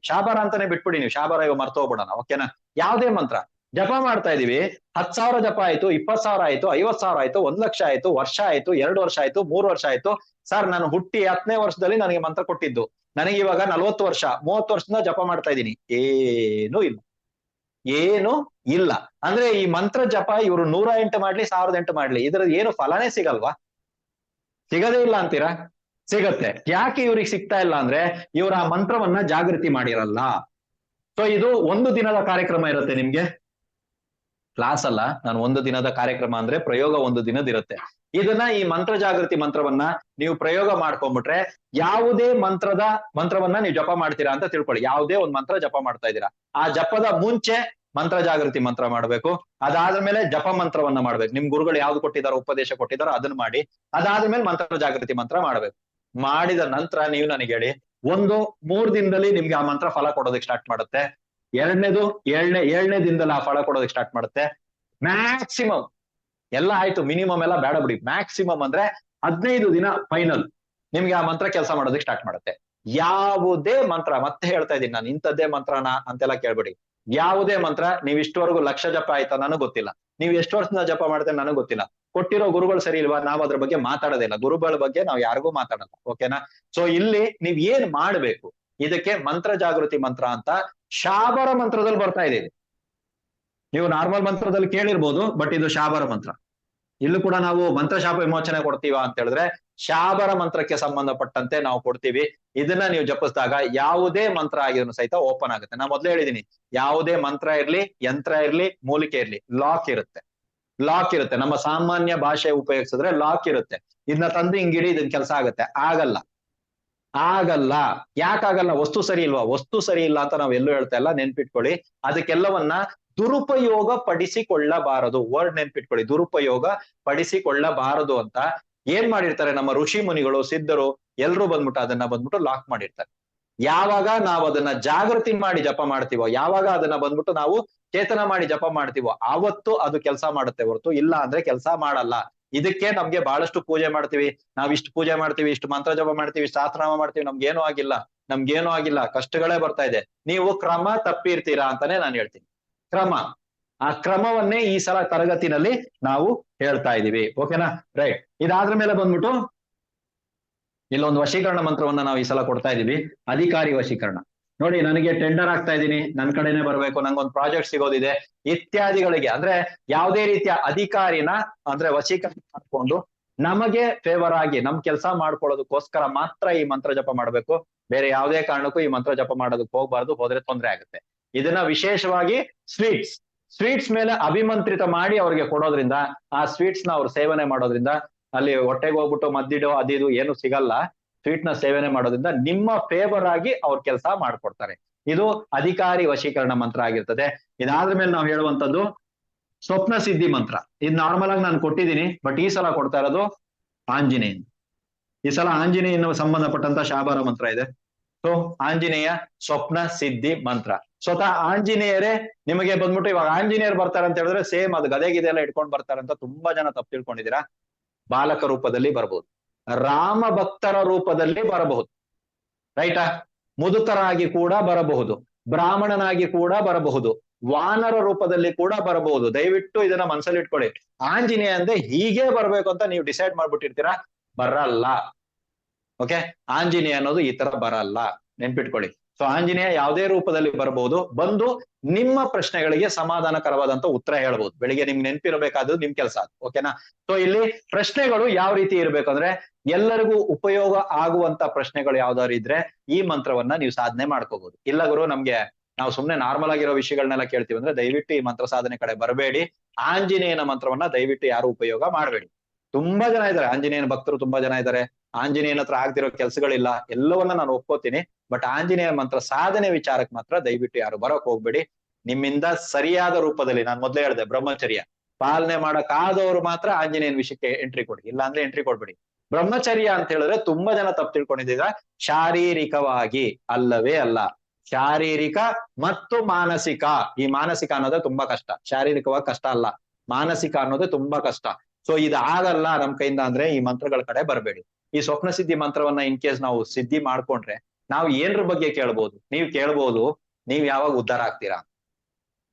ಶಾಬಾರ ಅಂತಾನೆ ಬಿಟ್ಬಿಡಿ ನೀವು, ಶಾಬಾರ ಇವಾಗ ಮರ್ತೋಗ್ಬಿಡೋಣ, ಓಕೆನಾ. ಯಾವ್ದೇ ಮಂತ್ರ ಜಪ ಮಾಡ್ತಾ ಇದೀವಿ, 10,000 ಜಪ ಆಯ್ತು, 20,000 ಆಯ್ತು, 50,000 ಆಯ್ತು, 1,00,000 ಆಯ್ತು, ವರ್ಷ ಆಯ್ತು, 2 ವರ್ಷ ಆಯ್ತು, 3 ವರ್ಷ ಆಯ್ತು. ಸರ್ ನಾನು ಹುಟ್ಟಿ 10ನೇ ವರ್ಷದಲ್ಲಿ ನನಗೆ ಮಂತ್ರ ಕೊಟ್ಟಿದ್ದು, ನನಗೆ ಇವಾಗ 40 ವರ್ಷ, 30 ವರ್ಷದಿಂದ ಜಪ ಮಾಡ್ತಾ ಇದ್ದೀನಿ, ಏನು ಇಲ್ಲ ಅಂದ್ರೆ ಈ ಮಂತ್ರ ಜಪ ಇವ್ರು 108 ಮಾಡ್ಲಿ, 1008 ಮಾಡ್ಲಿ, ಇದ್ರ ಏನು ಫಲನೇ ಸಿಗಲ್ವಾ? ಸಿಗದೇ ಇಲ್ಲ ಅಂತೀರಾ? ಸಿಗತ್ತೆ. ಯಾಕೆ ಇವ್ರಿಗೆ ಸಿಗ್ತಾ ಇಲ್ಲ ಅಂದ್ರೆ ಇವ್ರ ಆ ಮಂತ್ರವನ್ನ ಜಾಗೃತಿ ಮಾಡಿರಲ್ಲ. ಸೊ ಇದು ಒಂದು ದಿನದ ಕಾರ್ಯಕ್ರಮ ಇರುತ್ತೆ ನಿಮ್ಗೆ, ಕ್ಲಾಸ್ ಅಲ್ಲ, ನಾನು ಒಂದು ದಿನದ ಕಾರ್ಯಕ್ರಮ ಅಂದ್ರೆ ಪ್ರಯೋಗ ಒಂದು ದಿನದಿರುತ್ತೆ. ಇದನ್ನ ಈ ಮಂತ್ರ ಜಾಗೃತಿ ಮಂತ್ರವನ್ನ ನೀವು ಪ್ರಯೋಗ ಮಾಡ್ಕೊಂಡ್ಬಿಟ್ರೆ, ಯಾವುದೇ ಮಂತ್ರವನ್ನ ನೀವು ಜಪ ಮಾಡ್ತೀರಾ ಅಂತ ತಿಳ್ಕೊಳ್ಳಿ. ಯಾವುದೇ ಒಂದು ಮಂತ್ರ ಜಪ ಮಾಡ್ತಾ ಇದ್ದೀರಾ, ಆ ಜಪದ ಮುಂಚೆ ಮಂತ್ರ ಜಾಗೃತಿ ಮಂತ್ರ ಮಾಡ್ಬೇಕು. ಅದಾದ್ಮೇಲೆ ಜಪ ಮಂತ್ರವನ್ನ ಮಾಡ್ಬೇಕು. ನಿಮ್ ಗುರುಗಳು ಯಾವ್ದು ಕೊಟ್ಟಿದಾರೋ, ಉಪದೇಶ ಕೊಟ್ಟಿದಾರೋ ಅದನ್ನ ಮಾಡಿ, ಅದಾದ್ಮೇಲೆ ಮಂತ್ರ ಜಾಗೃತಿ ಮಂತ್ರ ಮಾಡ್ಬೇಕು. ಮಾಡಿದ ನಂತರ ನೀವು ನನಗೆ ಹೇಳಿ, 3 ದಿನದಲ್ಲಿ ನಿಮ್ಗೆ ಆ ಮಂತ್ರ ಫಲ ಕೊಡೋದಕ್ಕೆ ಸ್ಟಾರ್ಟ್ ಮಾಡುತ್ತೆ. ಏಳನೇ ದಿನದಲ್ಲಿ ಆ ಫಲ ಕೊಡೋದಕ್ಕೆ ಸ್ಟಾರ್ಟ್ ಮಾಡುತ್ತೆ. ಮ್ಯಾಕ್ಸಿಮಮ್ ಎಲ್ಲ ಆಯ್ತು, ಮಿನಿಮಮ್ ಎಲ್ಲ ಬೇಡ ಬಿಡಿ, ಮ್ಯಾಕ್ಸಿಮಮ್ ಅಂದ್ರೆ 15 ದಿನ ಫೈನಲ್ ನಿಮ್ಗೆ ಆ ಮಂತ್ರ ಕೆಲಸ ಮಾಡೋದಕ್ಕೆ ಸ್ಟಾರ್ಟ್ ಮಾಡುತ್ತೆ. ಯಾವುದೇ ಮಂತ್ರ, ಮತ್ತೆ ಹೇಳ್ತಾ ಇದ್ದೀನಿ ನಾನು, ಇಂಥದ್ದೇ ಮಂತ್ರನ ಅಂತೆಲ್ಲ ಕೇಳ್ಬಿಡಿ. ಯಾವುದೇ ಮಂತ್ರ, ನೀವ್ ಇಷ್ಟವರೆಗೂ 1,00,000 ಜಪ ಆಯ್ತಾ ನನಗ್ ಗೊತ್ತಿಲ್ಲ, ನೀವ್ ಎಷ್ಟು ವರ್ಷದಿಂದ ಜಪ ಮಾಡ್ತೇನೆ ನನಗ್ ಗೊತ್ತಿಲ್ಲ, ಕೊಟ್ಟಿರೋ ಗುರುಗಳು ಸರಿ ಇಲ್ವಾ, ನಾವ್ ಅದ್ರ ಬಗ್ಗೆ ಮಾತಾಡೋದಿಲ್ಲ, ಗುರುಗಳ ಬಗ್ಗೆ ನಾವ್ ಯಾರಿಗೂ ಮಾತಾಡಲ್ಲ, ಓಕೆನಾ. ಸೊ ಇಲ್ಲಿ ನೀವ್ ಏನ್ ಮಾಡ್ಬೇಕು, ಇದಕ್ಕೆ ಮಂತ್ರ ಜಾಗೃತಿ ಮಂತ್ರ ಅಂತ ಶಾಬರ ಮಂತ್ರದಲ್ಲಿ ಬರ್ತಾ ಇದೆ. ನೀವು ನಾರ್ಮಲ್ ಮಂತ್ರದಲ್ಲಿ ಕೇಳಿರ್ಬೋದು, ಬಟ್ ಇದು ಶಾಬರ ಮಂತ್ರ. ಇಲ್ಲೂ ಕೂಡ ನಾವು ಮಂತ್ರ ಶಾಪ ವಿಮೋಚನೆ ಕೊಡ್ತೀವ ಅಂತ ಹೇಳಿದ್ರೆ ಶಾಬರ ಮಂತ್ರಕ್ಕೆ ಸಂಬಂಧಪಟ್ಟಂತೆ ನಾವು ಕೊಡ್ತೀವಿ. ಇದನ್ನ ನೀವು ಜಪಿಸಿದಾಗ ಯಾವುದೇ ಮಂತ್ರ ಆಗಿದ್ರು ಸಹಿತ ಓಪನ್ ಆಗುತ್ತೆ. ನಾ ಮೊದ್ಲೇ ಹೇಳಿದೀನಿ, ಯಾವುದೇ ಮಂತ್ರ ಇರ್ಲಿ, ಯಂತ್ರ ಇರ್ಲಿ, ಮೂಲಿಕೆ ಇರ್ಲಿ, ಲಾಕ್ ಇರುತ್ತೆ. ನಮ್ಮ ಸಾಮಾನ್ಯ ಭಾಷೆ ಉಪಯೋಗಿಸಿದ್ರೆ ಲಾಕ್ ಇರುತ್ತೆ. ಇದನ್ನ ತಂದು ಹಿಂಗಿಡಿ, ಇದನ್ ಕೆಲಸ ಆಗುತ್ತೆ. ಆಗಲ್ಲ. ಯಾಕಾಗಲ್ಲ? ವಸ್ತು ಸರಿ ಇಲ್ವಾ? ವಸ್ತು ಸರಿ ಇಲ್ಲ ಅಂತ ನಾವ್ ಎಲ್ಲೂ ಹೇಳ್ತಾ ಇಲ್ಲ, ನೆನ್ಪಿಟ್ಕೊಳ್ಳಿ. ಅದಕ್ಕೆಲ್ಲವನ್ನ ದುರುಪಯೋಗ ಪಡಿಸಿಕೊಳ್ಳಬಾರದು. ವರ್ಡ್ ನೆನ್ಪಿಟ್ಕೊಳ್ಳಿ, ದುರುಪಯೋಗ ಪಡಿಸಿಕೊಳ್ಳಬಾರದು ಅಂತ ಏನ್ ಮಾಡಿರ್ತಾರೆ ನಮ್ಮ ಋಷಿ ಮುನಿಗಳು, ಸಿದ್ಧರು ಎಲ್ರು ಬಂದ್ಬಿಟ್ಟು ಅದನ್ನ ಬಂದ್ಬಿಟ್ಟು ಲಾಕ್ ಮಾಡಿರ್ತಾರೆ. ಯಾವಾಗ ನಾವು ಅದನ್ನ ಜಾಗೃತಿ ಮಾಡಿ ಜಪ ಮಾಡ್ತೀವೋ, ಯಾವಾಗ ಅದನ್ನ ಬಂದ್ಬಿಟ್ಟು ನಾವು ಚೇತನ ಮಾಡಿ ಜಪ ಮಾಡ್ತೀವೋ, ಆವತ್ತು ಅದು ಕೆಲಸ ಮಾಡುತ್ತೆ ಹೊರತು ಇಲ್ಲ ಅಂದ್ರೆ ಕೆಲಸ ಮಾಡಲ್ಲ. ಇದಕ್ಕೆ ನಮ್ಗೆ ಬಹಳಷ್ಟು ಪೂಜೆ ಮಾಡ್ತೀವಿ, ನಾವ್ ಇಷ್ಟು ಪೂಜೆ ಮಾಡ್ತೀವಿ, ಇಷ್ಟು ಮಂತ್ರ ಜಪ ಮಾಡ್ತೀವಿ, ಶಾಸ್ತ್ರನಾಮ ಮಾಡ್ತೀವಿ, ನಮ್ಗೇನು ಆಗಿಲ್ಲ, ನಮ್ಗೇನು ಆಗಿಲ್ಲ, ಕಷ್ಟಗಳೇ ಬರ್ತಾ ಇದೆ. ನೀವು ಕ್ರಮ ತಪ್ಪಿರ್ತೀರಾ ಅಂತಾನೆ ನಾನು ಹೇಳ್ತೀನಿ. ಕ್ರಮ, ಆ ಕ್ರಮವನ್ನೇ ಈ ಸಲ ತರಗತಿನಲ್ಲಿ ನಾವು ಹೇಳ್ತಾ ಇದೀವಿ. ಓಕೆನಾ? ರೈಟ್. ಇದಾದ್ರ ಮೇಲೆ ಬಂದ್ಬಿಟ್ಟು ಇಲ್ಲೊಂದು ವಶೀಕರಣ ಮಂತ್ರವನ್ನ ನಾವು ಈ ಸಲ ಕೊಡ್ತಾ ಇದೀವಿ, ಅಧಿಕಾರಿ ವಶೀಕರಣ. ನೋಡಿ, ನನಗೆ ಟೆಂಡರ್ ಆಗ್ತಾ ಇದ್ದೀನಿ, ನನ್ ಕಡೆನೆ ಬರ್ಬೇಕು, ನಂಗೊಂದು ಪ್ರಾಜೆಕ್ಟ್ ಸಿಗೋದಿದೆ ಇತ್ಯಾದಿಗಳಿಗೆ, ಅಂದ್ರೆ ಯಾವುದೇ ರೀತಿಯ ಅಧಿಕಾರಿನ ಅಂದ್ರೆ ವಶೀಕರಣ ಮಾಡ್ಕೊಂಡು ನಮಗೆ ಫೇವರ್ ಆಗಿ ನಮ್ ಕೆಲಸ ಮಾಡ್ಕೊಳ್ಳೋದಕ್ಕೋಸ್ಕರ ಮಾತ್ರ ಈ ಮಂತ್ರ ಜಪ ಮಾಡ್ಬೇಕು. ಬೇರೆ ಯಾವುದೇ ಕಾರಣಕ್ಕೂ ಈ ಮಂತ್ರ ಜಪ ಮಾಡೋದಕ್ಕೆ ಹೋಗ್ಬಾರ್ದು, ಹೋದ್ರೆ ತೊಂದರೆ ಆಗುತ್ತೆ. ಇದನ್ನ ವಿಶೇಷವಾಗಿ ಸ್ವೀಟ್ಸ್ ಮೇಲೆ ಅಭಿಮಂತ್ರಿತ ಮಾಡಿ ಅವ್ರಿಗೆ ಕೊಡೋದ್ರಿಂದ, ಆ ಸ್ವೀಟ್ಸ್ ನ ಅವ್ರು ಸೇವನೆ ಮಾಡೋದ್ರಿಂದ, ಅಲ್ಲಿ ಹೊಟ್ಟೆಗೆ ಹೋಗ್ಬಿಟ್ಟು ಮದ್ದಿಡೋ ಅದಿದು ಏನು ಸಿಗಲ್ಲ, ಸ್ವೀಟ್ ನ ಸೇವನೆ ಮಾಡೋದ್ರಿಂದ ನಿಮ್ಮ ಫೇವರ್ ಆಗಿ ಅವ್ರ ಕೆಲಸ ಮಾಡ್ಕೊಡ್ತಾರೆ. ಇದು ಅಧಿಕಾರಿ ವಶೀಕರಣ ಮಂತ್ರ ಆಗಿರ್ತದೆ. ಇದಾದ್ರ ಮೇಲೆ ನಾವು ಹೇಳುವಂತದ್ದು ಸ್ವಪ್ನ ಸಿದ್ಧಿ ಮಂತ್ರ. ಇದು ನಾರ್ಮಲ್ ಆಗಿ ನಾನು ಕೊಟ್ಟಿದ್ದೀನಿ, ಬಟ್ ಈ ಸಲ ಕೊಡ್ತಾ ಇರೋದು ಆಂಜನೇಯನ್. ಈ ಸಲ ಆಂಜನೇಯನ ಸಂಬಂಧಪಟ್ಟಂತ ಶಾಬಾರ ಮಂತ್ರ ಇದೆ. ಸೊ ಆಂಜನೇಯ ಸ್ವಪ್ನ ಸಿದ್ಧಿ ಮಂತ್ರ. ಸ್ವತಃ ಆಂಜನೇಯರೇ ನಿಮಗೆ ಬಂದ್ಬಿಟ್ಟು, ಇವಾಗ ಆಂಜನೇಯರು ಬರ್ತಾರೆ ಅಂತ ಹೇಳಿದ್ರೆ ಸೇಮ್ ಅದು ಗದೆ ಗಿದೆ ಎಲ್ಲ ಇಟ್ಕೊಂಡು ಬರ್ತಾರೆ ಅಂತ ತುಂಬಾ ಜನ ತಪ್ಪು ತಿಳ್ಕೊಂಡಿದ್ದೀರಾ. ಬಾಲಕ ರೂಪದಲ್ಲಿ ಬರಬಹುದು, ರಾಮ ಭಕ್ತರ ರೂಪದಲ್ಲಿ ಬರಬಹುದು, ರೈಟಾ? ಮುದುಕರಾಗಿ ಕೂಡ ಬರಬಹುದು, ಬ್ರಾಹ್ಮಣನಾಗಿ ಕೂಡ ಬರಬಹುದು, ವಾನರ ರೂಪದಲ್ಲಿ ಕೂಡ ಬರಬಹುದು. ದಯವಿಟ್ಟು ಇದನ್ನ ಮನಸ್ಸಲ್ಲಿ ಇಟ್ಕೊಳ್ಳಿ. ಆಂಜನೇಯ ಅಂದ್ರೆ ಹೀಗೆ ಬರ್ಬೇಕು ಅಂತ ನೀವು ಡಿಸೈಡ್ ಮಾಡ್ಬಿಟ್ಟಿರ್ತೀರಾ, ಬರಲ್ಲ. ಓಕೆ, ಆಂಜನೇಯ ಅನ್ನೋದು ಈ ತರ ಬರಲ್ಲ, ನೆನ್ಪಿಟ್ಕೊಳ್ಳಿ. ಸೊ ಆಂಜನೇಯ ಯಾವುದೇ ರೂಪದಲ್ಲಿ ಬರಬಹುದು, ಬಂದು ನಿಮ್ಮ ಪ್ರಶ್ನೆಗಳಿಗೆ ಸಮಾಧಾನಕರವಾದಂತ ಉತ್ತರ ಹೇಳ್ಬಹುದು. ಬೆಳಿಗ್ಗೆ ನಿಮ್ಗೆ ನೆನಪಿರಬೇಕಾದ್ದು ನಿಮ್ ಕೆಲಸ ಅದು. ಓಕೆನಾ? ಸೊ ಇಲ್ಲಿ ಪ್ರಶ್ನೆಗಳು ಯಾವ ರೀತಿ ಇರ್ಬೇಕು ಅಂದ್ರೆ, ಎಲ್ಲರಿಗೂ ಉಪಯೋಗ ಆಗುವಂತ ಪ್ರಶ್ನೆಗಳು ಯಾವ್ದಾದ್ರು ಇದ್ರೆ ಈ ಮಂತ್ರವನ್ನ ನೀವು ಸಾಧನೆ ಮಾಡ್ಕೋಬಹುದು. ಇಲ್ಲ ಗುರು, ನಮ್ಗೆ ನಾವು ಸುಮ್ನೆ ನಾರ್ಮಲ್ ಆಗಿರೋ ವಿಷಯಗಳನ್ನೆಲ್ಲ ಕೇಳ್ತೀವಿ ಅಂದ್ರೆ ದಯವಿಟ್ಟು ಈ ಮಂತ್ರ ಸಾಧನೆ ಕಡೆ ಬರಬೇಡಿ. ಆಂಜನೇಯನ ಮಂತ್ರವನ್ನ ದಯವಿಟ್ಟು ಯಾರು ಉಪಯೋಗ ಮಾಡಬೇಡಿ. ತುಂಬಾ ಜನ ಇದ್ದಾರೆ, ಆಂಜನೇಯನ ಭಕ್ತರು ತುಂಬಾ ಜನ ಇದ್ದಾರೆ. ಆಂಜನೇಯನ ಹತ್ರ ಆಗ್ತಿರೋ ಕೆಲ್ಸಗಳಿಲ್ಲ, ಎಲ್ಲವನ್ನ ನಾನು ಒಪ್ಕೋತೀನಿ. ಬಟ್ ಆಂಜನೇಯ ಮಂತ್ರ ಸಾಧನೆ ವಿಚಾರಕ್ಕೆ ಮಾತ್ರ ದಯವಿಟ್ಟು ಯಾರು ಬರೋಕ್ ಹೋಗ್ಬೇಡಿ. ನಿಮ್ಮಿಂದ ಸರಿಯಾದ ರೂಪದಲ್ಲಿ, ನಾನು ಮೊದ್ಲೇ ಹೇಳಿದೆ, ಬ್ರಹ್ಮಚರ್ಯ ಪಾಲನೆ ಮಾಡಕ್ಕಾದವರು ಮಾತ್ರ ಆಂಜನೇಯನ ವಿಷಯಕ್ಕೆ ಎಂಟ್ರಿ ಕೊಡಿ, ಇಲ್ಲ ಅಂದ್ರೆ ಎಂಟ್ರಿ ಕೊಡ್ಬೇಡಿ. ಬ್ರಹ್ಮಚರ್ಯ ಅಂತ ಹೇಳಿದ್ರೆ ತುಂಬಾ ಜನ ತಪ್ಪು ತಿಳ್ಕೊಂಡಿದ್ದೀರಾ. ಶಾರೀರಿಕವಾಗಿ ಅಲ್ಲವೇ ಅಲ್ಲ, ಶಾರೀರಿಕ ಮತ್ತು ಮಾನಸಿಕ. ಈ ಮಾನಸಿಕ ಅನ್ನೋದೇ ತುಂಬಾ ಕಷ್ಟ, ಶಾರೀರಿಕವಾಗಿ ಕಷ್ಟ ಅಲ್ಲ, ಮಾನಸಿಕ ಅನ್ನೋದೇ ತುಂಬಾ ಕಷ್ಟ. ಸೊ ಇದಾಗಲ್ಲ ನಮ್ ಕೈಯಿಂದ ಅಂದ್ರೆ ಈ ಮಂತ್ರಗಳ ಕಡೆ ಬರಬೇಡಿ. ಈ ಸ್ವಪ್ನ ಸಿದ್ಧಿ ಮಂತ್ರವನ್ನ ಇನ್ ಕೇಸ್ ನಾವು ಸಿದ್ಧಿ ಮಾಡ್ಕೊಂಡ್ರೆ ನಾವು ಏನ್ರ ಬಗ್ಗೆ ಕೇಳ್ಬೋದು? ನೀವು ಕೇಳ್ಬೋದು, ನೀವ್ ಯಾವಾಗ ಉದ್ಧಾರ ಆಗ್ತೀರಾ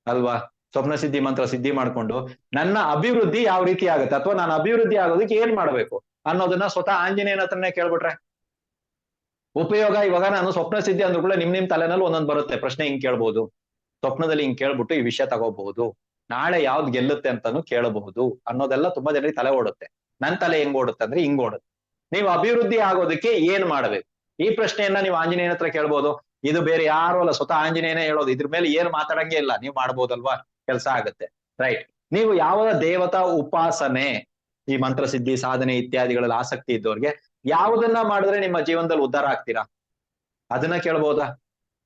ಅಲ್ವಾ? ಸ್ವಪ್ನ ಸಿದ್ಧಿ ಮಂತ್ರ ಸಿದ್ಧಿ ಮಾಡ್ಕೊಂಡು ನನ್ನ ಅಭಿವೃದ್ಧಿ ಯಾವ ರೀತಿ ಆಗುತ್ತೆ, ಅಥವಾ ನಾನು ಅಭಿವೃದ್ಧಿ ಆಗೋದಕ್ಕೆ ಏನ್ ಮಾಡ್ಬೇಕು ಅನ್ನೋದನ್ನ ಸ್ವತಃ ಆಂಜನೇಯನ ಹತ್ರನೇ ಕೇಳ್ಬಿಟ್ರೆ ಉಪಯೋಗ. ಇವಾಗ ನಾನು ಸ್ವಪ್ನ ಸಿದ್ಧಿ ಅಂದ್ರೂ ಕೂಡ ನಿಮ್ ತಲೆನಲ್ಲಿ ಒಂದೊಂದು ಬರುತ್ತೆ ಪ್ರಶ್ನೆ, ಹಿಂಗ್ ಕೇಳ್ಬಹುದು, ಸ್ವಪ್ನದಲ್ಲಿ ಹಿಂಗ್ ಕೇಳ್ಬಿಟ್ಟು ಈ ವಿಷಯ ತಗೋಬಹುದು, ನಾಳೆ ಯಾವ್ದು ಗೆಲ್ಲುತ್ತೆ ಅಂತಾನು ಕೇಳಬಹುದು ಅನ್ನೋದೆಲ್ಲ ತುಂಬಾ ಜನರಿಗೆ ತಲೆ ಓಡುತ್ತೆ. ನನ್ ತಲೆ ಹೆಂಗ್ ಓಡುತ್ತೆ ಅಂದ್ರೆ ಹಿಂಗ್ ಓಡುತ್ತೆ. ನೀವು ಅಭಿವೃದ್ಧಿ ಆಗೋದಕ್ಕೆ ಏನ್ ಮಾಡ್ಬೇಕು, ಈ ಪ್ರಶ್ನೆಯನ್ನ ನೀವು ಆಂಜನೇಯನ ಹತ್ರ ಕೇಳ್ಬೋದು. ಇದು ಬೇರೆ ಯಾರು ಅಲ್ಲ, ಸ್ವತಃ ಆಂಜನೇಯನೇ ಹೇಳೋದು. ಇದ್ರ ಮೇಲೆ ಏನ್ ಮಾತಾಡಂಗೆ ಇಲ್ಲ, ನೀವು ಮಾಡ್ಬೋದಲ್ವಾ, ಕೆಲಸ ಆಗುತ್ತೆ. ರೈಟ್. ನೀವು ಯಾವ ದೇವತಾ ಉಪಾಸನೆ, ಈ ಮಂತ್ರ ಸಿದ್ಧಿ ಸಾಧನೆ ಇತ್ಯಾದಿಗಳಲ್ಲಿ ಆಸಕ್ತಿ ಇದ್ದವ್ರಿಗೆ ಯಾವುದನ್ನ ಮಾಡಿದ್ರೆ ನಿಮ್ಮ ಜೀವನದಲ್ಲಿ ಉದ್ಧಾರ ಆಗ್ತೀರಾ ಅದನ್ನ ಕೇಳ್ಬೋದಾ?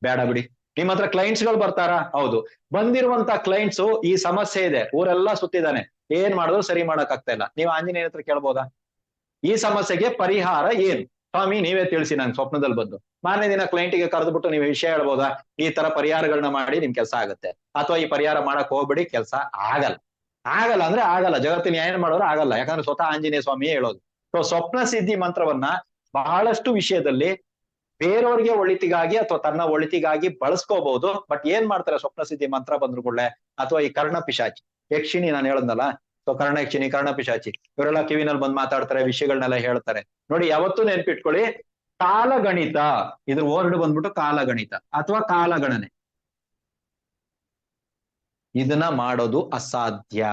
ಬೇಡ ಬಿಡಿ. ನಿಮ್ಮ ಹತ್ರ ಕ್ಲೈಂಟ್ಸ್ ಗಳು ಬರ್ತಾರಾ? ಹೌದು. ಬಂದಿರುವಂತ ಕ್ಲೈಂಟ್ಸ್ ಈ ಸಮಸ್ಯೆ ಇದೆ, ಊರೆಲ್ಲ ಸುತ್ತಿದ್ದಾನೆ, ಏನ್ ಮಾಡಿದ್ರು ಸರಿ ಮಾಡಕ್ ಆಗ್ತಾ ಇಲ್ಲ, ನೀವು ಆಂಜನೇಯನ ಹತ್ರ ಕೇಳ್ಬೋದಾ? ಈ ಸಮಸ್ಯೆಗೆ ಪರಿಹಾರ ಏನು ಸ್ವಾಮಿ ನೀವೇ ತಿಳಿಸಿ ನಂಗೆ ಸ್ವಪ್ನದಲ್ಲಿ ಬಂದು. ಮಾರನೇ ದಿನ ಕ್ಲೈಂಟಿಗೆ ಕರೆದ್ಬಿಟ್ಟು ನೀವು ವಿಷಯ ಹೇಳ್ಬೋದಾ, ಈ ತರ ಪರಿಹಾರಗಳನ್ನ ಮಾಡಿ ನಿಮ್ ಕೆಲಸ ಆಗುತ್ತೆ, ಅಥವಾ ಈ ಪರಿಹಾರ ಮಾಡಕ್ ಹೋಗ್ಬಿಡಿ, ಕೆಲಸ ಆಗಲ್ಲ. ಆಗಲ್ಲ ಅಂದ್ರೆ ಆಗಲ್ಲ, ಜಗತ್ತಿನ ಏನ್ ಮಾಡೋರು ಆಗಲ್ಲ, ಯಾಕಂದ್ರೆ ಸ್ವತಃ ಆಂಜನೇಯ ಸ್ವಾಮಿಯೇ ಹೇಳೋದು. ಸೊ ಸ್ವಪ್ನ ಸಿದ್ಧಿ ಮಂತ್ರವನ್ನ ಬಹಳಷ್ಟು ವಿಷಯದಲ್ಲಿ ಬೇರೆಯವ್ರಿಗೆ ಒಳಿತಿಗಾಗಿ ಅಥವಾ ತನ್ನ ಒಳಿತಿಗಾಗಿ ಬಳಸ್ಕೋಬಹುದು. ಬಟ್ ಏನ್ ಮಾಡ್ತಾರೆ, ಸ್ವಪ್ನ ಸಿದ್ಧಿ ಮಂತ್ರ ಬಂದ್ರು ಕೂಡಲೇ, ಅಥವಾ ಈ ಕರ್ಣ ಪಿಶಾಚಿ, ಯಕ್ಷಿಣಿ ನಾನು ಹೇಳದ್ನಲ್ಲ, ಸೊ ಕರ್ಣ ಯಕ್ಷಿಣಿ, ಕರ್ಣ ಪಿಶಾಚಿ, ಇವರೆಲ್ಲ ಕಿವಿನಲ್ಲಿ ಬಂದ್ ಮಾತಾಡ್ತಾರೆ, ವಿಷಯಗಳನ್ನೆಲ್ಲ ಹೇಳ್ತಾರೆ. ನೋಡಿ, ಯಾವತ್ತೂ ನೆನ್ಪಿಟ್ಕೊಳ್ಳಿ, ಕಾಲಗಣಿತ, ಇದ್ರ ವರ್ಡ್ ಬಂದ್ಬಿಟ್ಟು ಕಾಲಗಣಿತ ಅಥವಾ ಕಾಲಗಣನೆ, ಇದನ್ನ ಮಾಡೋದು ಅಸಾಧ್ಯ.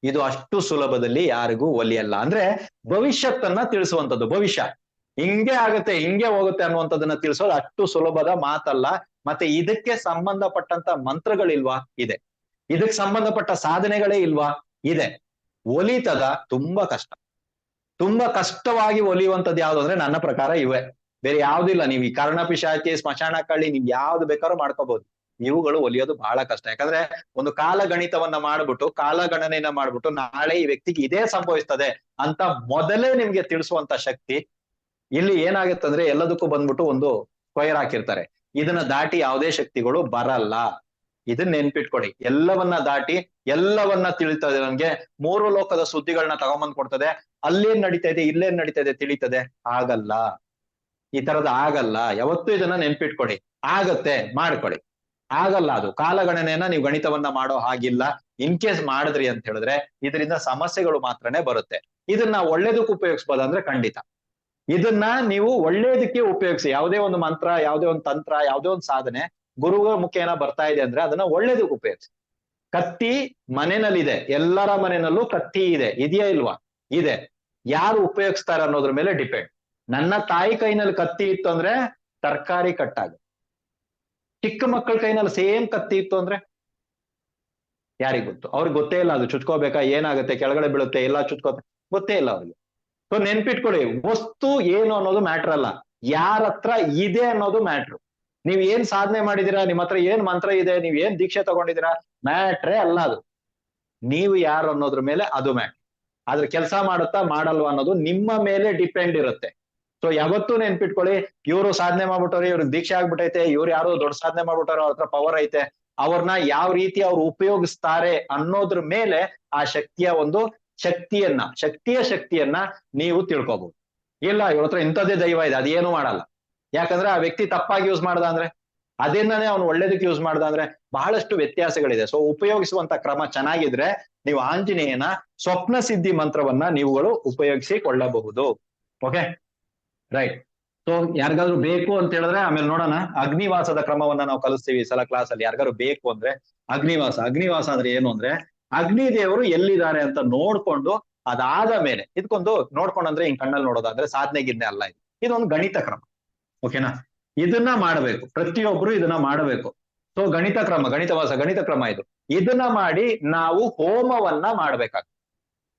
ಇದು ಅಷ್ಟು ಸುಲಭದಲ್ಲಿ ಯಾರಿಗೂ ಒಲಿಯಲ್ಲ. ಅಂದ್ರೆ ಭವಿಷ್ಯತ್ತನ್ನ ತಿಳಿಸುವಂಥದ್ದು, ಭವಿಷ್ಯ ಹಿಂಗೆ ಆಗುತ್ತೆ ಹಿಂಗೆ ಹೋಗುತ್ತೆ ಅನ್ನುವಂಥದ್ದನ್ನ ತಿಳಿಸೋದು ಅಷ್ಟು ಸುಲಭದ ಮಾತಲ್ಲ. ಮತ್ತೆ ಇದಕ್ಕೆ ಸಂಬಂಧಪಟ್ಟಂತ ಮಂತ್ರಗಳಿಲ್ವಾ? ಇದೆ. ಇದಕ್ಕೆ ಸಂಬಂಧಪಟ್ಟ ಸಾಧನೆಗಳೇ ಇಲ್ವಾ? ಇದೆ. ಒಲಿತದ ತುಂಬಾ ಕಷ್ಟ, ತುಂಬಾ ಕಷ್ಟವಾಗಿ ಒಲಿಯುವಂಥದ್ದು ಯಾವ್ದು ಅಂದ್ರೆ ನನ್ನ ಪ್ರಕಾರ ಇವೆ, ಬೇರೆ ಯಾವ್ದಿಲ್ಲ. ನೀವು ಈ ಕರ್ಣ ಪಿಶಾಚಿ, ಸ್ಮಶಾನ ಕಳ್ಳಿ, ನೀವ್ ಯಾವ್ದು ಬೇಕಾದ್ರೂ ಮಾಡ್ಕೋಬಹುದು. ಇವುಗಳು ಒಲಿಯೋದು ಬಹಳ ಕಷ್ಟ. ಯಾಕಂದ್ರೆ ಒಂದು ಕಾಲಗಣಿತವನ್ನ ಮಾಡ್ಬಿಟ್ಟು ಕಾಲಗಣನೆಯನ್ನ ಮಾಡ್ಬಿಟ್ಟು ನಾಳೆ ಈ ವ್ಯಕ್ತಿಗೆ ಇದೇ ಸಂಭವಿಸ್ತದೆ ಅಂತ ಮೊದಲೇ ನಿಮ್ಗೆ ತಿಳಿಸುವಂತ ಶಕ್ತಿ ಇಲ್ಲಿ ಏನಾಗುತ್ತಂದ್ರೆ ಎಲ್ಲದಕ್ಕೂ ಬಂದ್ಬಿಟ್ಟು ಒಂದು ಸ್ಕ್ವಯರ್ ಹಾಕಿರ್ತಾರೆ. ಇದನ್ನ ದಾಟಿ ಯಾವುದೇ ಶಕ್ತಿಗಳು ಬರಲ್ಲ. ಇದನ್ನ ನೆನ್ಪಿಟ್ಕೊಡಿ. ಎಲ್ಲವನ್ನ ದಾಟಿ ಎಲ್ಲವನ್ನ ತಿಳಿತದೆ. ನನ್ಗೆ 3 ಲೋಕದ ಸುದ್ದಿಗಳನ್ನ ತಗೊಂಬಂದ್ ಕೊಡ್ತದೆ. ಅಲ್ಲೇನ್ ನಡೀತಾ ಇದೆ ಇಲ್ಲೇನ್ ನಡೀತಾ ಇದೆ ತಿಳಿತದೆ? ಆಗಲ್ಲ. ಈ ತರದ ಆಗಲ್ಲ. ಯಾವತ್ತೂ ಇದನ್ನ ನೆನ್ಪಿಟ್ಕೊಡಿ. ಆಗತ್ತೆ ಮಾಡ್ಕೊಡಿ. ಆಗಲ್ಲ. ಅದು ಕಾಲಗಣನೆಯನ್ನ ನೀವು ಗಣಿತವನ್ನ ಮಾಡೋ ಹಾಗಿಲ್ಲ. ಇನ್ ಕೇಸ್ ಮಾಡಿದ್ರಿ ಅಂತ ಹೇಳಿದ್ರೆ ಇದರಿಂದ ಸಮಸ್ಯೆಗಳು ಮಾತ್ರನೇ ಬರುತ್ತೆ. ಇದನ್ನ ಒಳ್ಳೇದಕ್ಕೆ ಉಪಯೋಗಿಸ್ಬೋದ ಅಂದ್ರೆ ಖಂಡಿತ. ಇದನ್ನ ನೀವು ಒಳ್ಳೇದಕ್ಕೆ ಉಪಯೋಗಿಸಿ. ಯಾವುದೇ ಒಂದು ಮಂತ್ರ, ಯಾವುದೇ ಒಂದು ತಂತ್ರ, ಯಾವುದೇ ಒಂದು ಸಾಧನೆ ಗುರುಗಳ ಮುಖೇನ ಬರ್ತಾ ಇದೆ ಅಂದ್ರೆ ಅದನ್ನ ಒಳ್ಳೇದಕ್ಕೆ ಉಪಯೋಗಿಸಿ. ಕತ್ತಿ ಮನೆಯಲ್ಲಿದೆ, ಎಲ್ಲರ ಮನೆಯಲ್ಲೂ ಕತ್ತಿ ಇದೆ. ಇದೆಯಾ ಇಲ್ವಾ? ಇದೆ. ಯಾರು ಉಪಯೋಗಿಸ್ತಾರೆ ಅನ್ನೋದ್ರ ಮೇಲೆ ಡಿಪೆಂಡ್. ನನ್ನ ತಾಯಿ ಕೈನಲ್ಲಿ ಕತ್ತಿ ಇತ್ತು ಅಂದ್ರೆ ತರಕಾರಿ ಕಟ್ಟಾಗುತ್ತೆ. ಚಿಕ್ಕ ಮಕ್ಕಳ ಕೈನಲ್ಲಿ ಸೇಮ್ ಕತ್ತಿ ಇತ್ತು ಅಂದ್ರೆ ಯಾರಿಗ್ ಗೊತ್ತು? ಅವ್ರಿಗೆ ಗೊತ್ತೇ ಇಲ್ಲ. ಅದು ಚುಚ್ಕೋಬೇಕಾ, ಏನಾಗುತ್ತೆ, ಕೆಳಗಡೆ ಬೀಳುತ್ತೆ, ಎಲ್ಲ ಚುಚ್ಕೋತ ಗೊತ್ತೇ ಇಲ್ಲ ಅವ್ರಿಗೆ. ಸೊ ನೆನ್ಪಿಟ್ಕೊಳ್ಳಿ, ವಸ್ತು ಏನು ಅನ್ನೋದು ಮ್ಯಾಟ್ರ್ ಅಲ್ಲ, ಯಾರ ಹತ್ರ ಇದೆ ಅನ್ನೋದು ಮ್ಯಾಟ್ರು. ನೀವ್ ಏನ್ ಸಾಧನೆ ಮಾಡಿದೀರಾ, ನಿಮ್ ಹತ್ರ ಏನ್ ಮಂತ್ರ ಇದೆ, ನೀವ್ ಏನ್ ದೀಕ್ಷೆ ತಗೊಂಡಿದ್ದೀರಾ, ಮ್ಯಾಟ್ರೇ ಅಲ್ಲ ಅದು. ನೀವು ಯಾರು ಅನ್ನೋದ್ರ ಮೇಲೆ ಅದು ಮ್ಯಾಟ್ರ್. ಆದ್ರೆ ಕೆಲಸ ಮಾಡುತ್ತಾ ಮಾಡಲ್ವಾ ಅನ್ನೋದು ನಿಮ್ಮ ಮೇಲೆ ಡಿಪೆಂಡ್ ಇರುತ್ತೆ. ಸೊ ಯಾವತ್ತೂ ನೆನ್ಪಿಟ್ಕೊಳ್ಳಿ, ಇವರು ಸಾಧನೆ ಮಾಡ್ಬಿಟ್ಟವ್ರೆ, ಇವ್ರಿಗೆ ದೀಕ್ಷೆ ಆಗ್ಬಿಟ್ಟೈತೆ, ಇವ್ರು ಯಾರೋ ದೊಡ್ಡ ಸಾಧನೆ ಮಾಡ್ಬಿಟ್ಟಾರ, ಅವ್ರ ಹತ್ರ ಪವರ್ ಐತೆ, ಅವ್ರನ್ನ ಯಾವ ರೀತಿ ಅವ್ರು ಉಪಯೋಗಿಸ್ತಾರೆ ಅನ್ನೋದ್ರ ಮೇಲೆ ಆ ಶಕ್ತಿಯ ಒಂದು ಶಕ್ತಿಯನ್ನ ನೀವು ತಿಳ್ಕೊಬಹುದು. ಇಲ್ಲ ಇವ್ರ ಹತ್ರ ಇಂಥದ್ದೇ ದೈವ ಇದೆ, ಅದೇನು ಮಾಡಲ್ಲ. ಯಾಕಂದ್ರೆ ಆ ವ್ಯಕ್ತಿ ತಪ್ಪಾಗಿ ಯೂಸ್ ಮಾಡ್ದ ಅಂದ್ರೆ, ಅದನ್ನೇ ಅವ್ನು ಒಳ್ಳೇದಕ್ಕೆ ಯೂಸ್ ಮಾಡ್ದ ಅಂದ್ರೆ ಬಹಳಷ್ಟು ವ್ಯತ್ಯಾಸಗಳಿದೆ. ಸೊ ಉಪಯೋಗಿಸುವಂತ ಕ್ರಮ ಚೆನ್ನಾಗಿದ್ರೆ ನೀವು ಆಂಜನೇಯನ ಸ್ವಪ್ನ ಸಿದ್ಧಿ ಮಂತ್ರವನ್ನ ನೀವುಗಳು ಉಪಯೋಗಿಸಿಕೊಳ್ಳಬಹುದು. Okay, right. ಸೊ ಯಾರಿಗಾದ್ರು ಬೇಕು ಅಂತ ಹೇಳಿದ್ರೆ ಆಮೇಲೆ ನೋಡೋಣ. ಅಗ್ನಿವಾಸದ ಕ್ರಮವನ್ನ ನಾವು ಕಲಿಸ್ತೀವಿ ಈ ಸಲ ಕ್ಲಾಸ್ ಅಲ್ಲಿ. ಯಾರಿಗಾದ್ರು ಬೇಕು ಅಂದ್ರೆ ಅಗ್ನಿವಾಸ ಅಂದ್ರೆ ಏನು ಅಂದ್ರೆ, ಅಗ್ನಿ ದೇವರು ಎಲ್ಲಿದ್ದಾರೆ ಅಂತ ನೋಡ್ಕೊಂಡು ಅದಾದ ಮೇಲೆ ಇದಕ್ಕೊಂದು ನೋಡ್ಕೊಂಡಂದ್ರೆ ಹಿಂಗ್ ಕಣ್ಣಲ್ಲಿ ನೋಡೋದಾದ್ರೆ ಸಾಧನೆಗಿನ್ನೆ ಅಲ್ಲ ಇದು. ಇದೊಂದು ಗಣಿತ ಕ್ರಮ. ಓಕೆನಾ? ಇದನ್ನ ಮಾಡಬೇಕು, ಪ್ರತಿಯೊಬ್ರು ಇದನ್ನ ಮಾಡಬೇಕು. ಸೊ ಗಣಿತ ಕ್ರಮ ಇದು. ಇದನ್ನ ಮಾಡಿ ನಾವು ಹೋಮವನ್ನ ಮಾಡ್ಬೇಕಾಗುತ್ತೆ.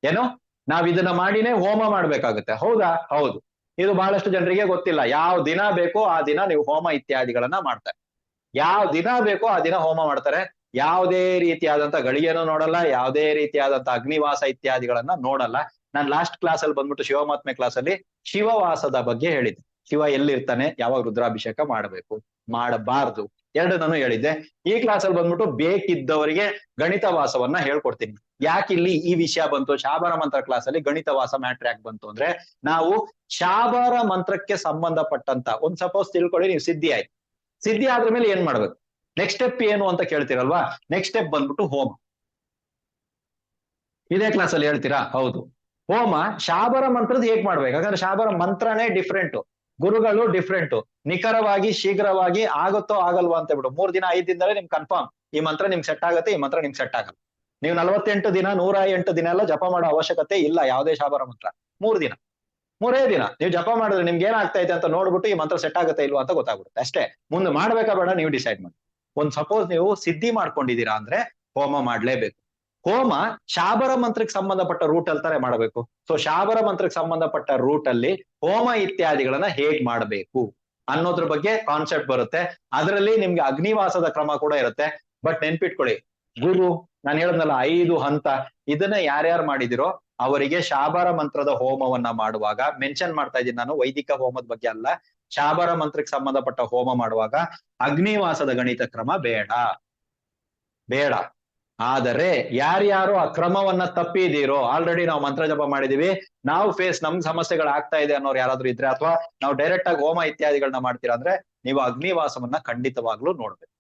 ಏನು? ನಾವ್ ಇದನ್ನ ಮಾಡಿನೇ ಹೋಮ ಮಾಡ್ಬೇಕಾಗುತ್ತೆ. ಹೌದಾ? ಹೌದು. ಇದು ಬಹಳಷ್ಟು ಜನರಿಗೆ ಗೊತ್ತಿಲ್ಲ. ಯಾವ ದಿನ ಬೇಕೋ ಆ ದಿನ ನೀವು ಹೋಮ ಇತ್ಯಾದಿಗಳನ್ನ ಮಾಡ್ತಾರೆ. ಯಾವ ದಿನ ಬೇಕೋ ಆ ದಿನ ಹೋಮ ಮಾಡ್ತಾರೆ. ಯಾವುದೇ ರೀತಿಯಾದಂತ ಗಳಿಗೆನೂ ನೋಡಲ್ಲ, ಯಾವುದೇ ರೀತಿಯಾದಂತ ಅಗ್ನಿವಾಸ ಇತ್ಯಾದಿಗಳನ್ನ ನೋಡಲ್ಲ. ನಾನ್ ಲಾಸ್ಟ್ ಕ್ಲಾಸ್ ಅಲ್ಲಿ ಬಂದ್ಬಿಟ್ಟು ಶಿವಮಾತ್ಮೆ ಕ್ಲಾಸ್ ಅಲ್ಲಿ ಶಿವವಾಸದ ಬಗ್ಗೆ ಹೇಳಿದ್ದೆ. ಶಿವ ಎಲ್ಲಿರ್ತಾನೆ, ಯಾವಾಗ ರುದ್ರಾಭಿಷೇಕ ಮಾಡಬೇಕು, ಮಾಡಬಾರ್ದು, ಎರಡನ್ನೂ ಹೇಳಿದ್ದೆ. ಈ ಕ್ಲಾಸ್ ಅಲ್ಲಿ ಬಂದ್ಬಿಟ್ಟು ಬೇಕಿದ್ದವರಿಗೆ ಗಣಿತವಾಸವನ್ನ ಹೇಳ್ಕೊಡ್ತೀನಿ. ಯಾಕೆ ಇಲ್ಲಿ ಈ ವಿಷಯ ಬಂತು, ಶಾಬರ ಮಂತ್ರ ಕ್ಲಾಸ್ ಅಲ್ಲಿ ಗಣಿತವಾಸ ಮ್ಯಾಟ್ರ್ ಯಾಕೆ ಬಂತು ಅಂದ್ರೆ, ನಾವು ಶಾಬರ ಮಂತ್ರಕ್ಕೆ ಸಂಬಂಧಪಟ್ಟಂತ ಒಂದ್ ಸಪೋಸ್ ತಿಳ್ಕೊಳ್ಳಿ, ನೀವು ಸಿದ್ಧಿ ಆಯ್ತು. ಸಿದ್ಧಿ ಆದ್ರ ಮೇಲೆ ಏನ್ ಮಾಡ್ಬೇಕು, ನೆಕ್ಸ್ಟ್ ಸ್ಟೆಪ್ ಏನು ಅಂತ ಕೇಳ್ತೀರಲ್ವಾ? ನೆಕ್ಸ್ಟ್ ಸ್ಟೆಪ್ ಬಂದ್ಬಿಟ್ಟು ಹೋಮ. ಇದೇ ಕ್ಲಾಸ್ ಅಲ್ಲಿ ಹೇಳ್ತೀರಾ? ಹೌದು. ಹೋಮ ಶಾಬರ ಮಂತ್ರದ ಹೇಗ್ ಮಾಡ್ಬೇಕು? ಯಾಕಂದ್ರೆ ಶಾಬರ ಮಂತ್ರನೇ ಡಿಫ್ರೆಂಟ್, ಗುರುಗಳು ಡಿಫ್ರೆಂಟ್. ನಿಖರವಾಗಿ ಶೀಘ್ರವಾಗಿ ಆಗುತ್ತೋ ಆಗಲ್ವಾ ಅಂತ ಹೇಳ್ಬಿಟ್ಟು 3 ದಿನ 5 ದಿನದಲ್ಲೇ ನಿಮ್ಗೆ ಕನ್ಫರ್ಮ್ ಈ ಮಂತ್ರ ನಿಮ್ಗೆ ಸೆಟ್ ಆಗುತ್ತೆ, ಈ ಮಂತ್ರ ನಿಮ್ಗೆ ಸೆಟ್ ಆಗಲ್ಲ. ನೀವು 48 ದಿನ 108 ದಿನ ಎಲ್ಲ ಜಪ ಮಾಡೋ ಅವಶ್ಯಕತೆ ಇಲ್ಲ. ಯಾವುದೇ ಶಾಬರ ಮಂತ್ರ 3 ದಿನ 3 ದಿನ ನೀವು ಜಪ ಮಾಡಿದ್ರೆ ನಿಮ್ಗೆ ಏನಾಗ್ತಾ ಇದೆ ಅಂತ ನೋಡ್ಬಿಟ್ಟು ಈ ಮಂತ್ರ ಸೆಟ್ ಆಗುತ್ತೆ ಇಲ್ವಾ ಅಂತ ಗೊತ್ತಾಗ್ಬಿಡುತ್ತೆ ಅಷ್ಟೇ. ಮುಂದೆ ಮಾಡ್ಬೇಕಾ ಬೇಡ ನೀವು ಡಿಸೈಡ್ ಮಾಡಿ. ಒಂದ್ ಸಪೋಸ್ ನೀವು ಸಿದ್ಧಿ ಮಾಡ್ಕೊಂಡಿದ್ದೀರಾ ಅಂದ್ರೆ ಹೋಮ ಮಾಡ್ಲೇಬೇಕು. ಹೋಮ ಶಾಬರ ಮಂತ್ರಕ್ಕೆ ಸಂಬಂಧಪಟ್ಟ ರೂಟ್ ಅಲ್ಲಿ ಮಾಡಬೇಕು. ಸೊ ಶಾಬರ ಮಂತ್ರಕ್ಕೆ ಸಂಬಂಧಪಟ್ಟ ರೂಟ್ ಅಲ್ಲಿ ಹೋಮ ಇತ್ಯಾದಿಗಳನ್ನ ಹೇಗ್ ಮಾಡಬೇಕು ಅನ್ನೋದ್ರ ಬಗ್ಗೆ ಕಾನ್ಸೆಪ್ಟ್ ಬರುತ್ತೆ. ಅದರಲ್ಲಿ ನಿಮ್ಗೆ ಅಗ್ನಿವಾಸದ ಕ್ರಮ ಕೂಡ ಇರುತ್ತೆ. ಬಟ್ ನೆನ್ಪಿಟ್ಕೊಳ್ಳಿ, ಗುರು ನಾನು ಹೇಳದ್ನಲ್ಲ 5 ಹಂತ, ಇದನ್ನ ಯಾರ್ಯಾರು ಮಾಡಿದಿರೋ ಅವರಿಗೆ ಶಾಬರ ಮಂತ್ರದ ಹೋಮವನ್ನ ಮಾಡುವಾಗ ಮೆನ್ಷನ್ ಮಾಡ್ತಾ ಇದ್ದೀನಿ ನಾನು, ವೈದಿಕ ಹೋಮದ ಬಗ್ಗೆ ಅಲ್ಲ. ಶಾಬರ ಮಂತ್ರಕ್ಕೆ ಸಂಬಂಧಪಟ್ಟ ಹೋಮ ಮಾಡುವಾಗ ಅಗ್ನಿವಾಸದ ಗಣಿತ ಕ್ರಮ ಬೇಡ. ಆದರೆ ಯಾರ್ಯಾರು ಆ ಕ್ರಮವನ್ನ ತಪ್ಪಿದೀರೋ, ಆಲ್ರೆಡಿ ನಾವು ಮಂತ್ರ ಜಪ ಮಾಡಿದೀವಿ, ನಾವು ನಮ್ಗೆ ಸಮಸ್ಯೆಗಳು ಆಗ್ತಾ ಇದೆ ಅನ್ನೋರು ಯಾರಾದ್ರೂ ಇದ್ರೆ, ಅಥವಾ ನಾವು ಡೈರೆಕ್ಟ್ ಆಗಿ ಹೋಮ ಇತ್ಯಾದಿಗಳನ್ನ ಮಾಡ್ತೀರಾ ಅಂದ್ರೆ ನೀವು ಅಗ್ನಿವಾಸವನ್ನ ಖಂಡಿತವಾಗ್ಲೂ ನೋಡ್ಬೇಕು.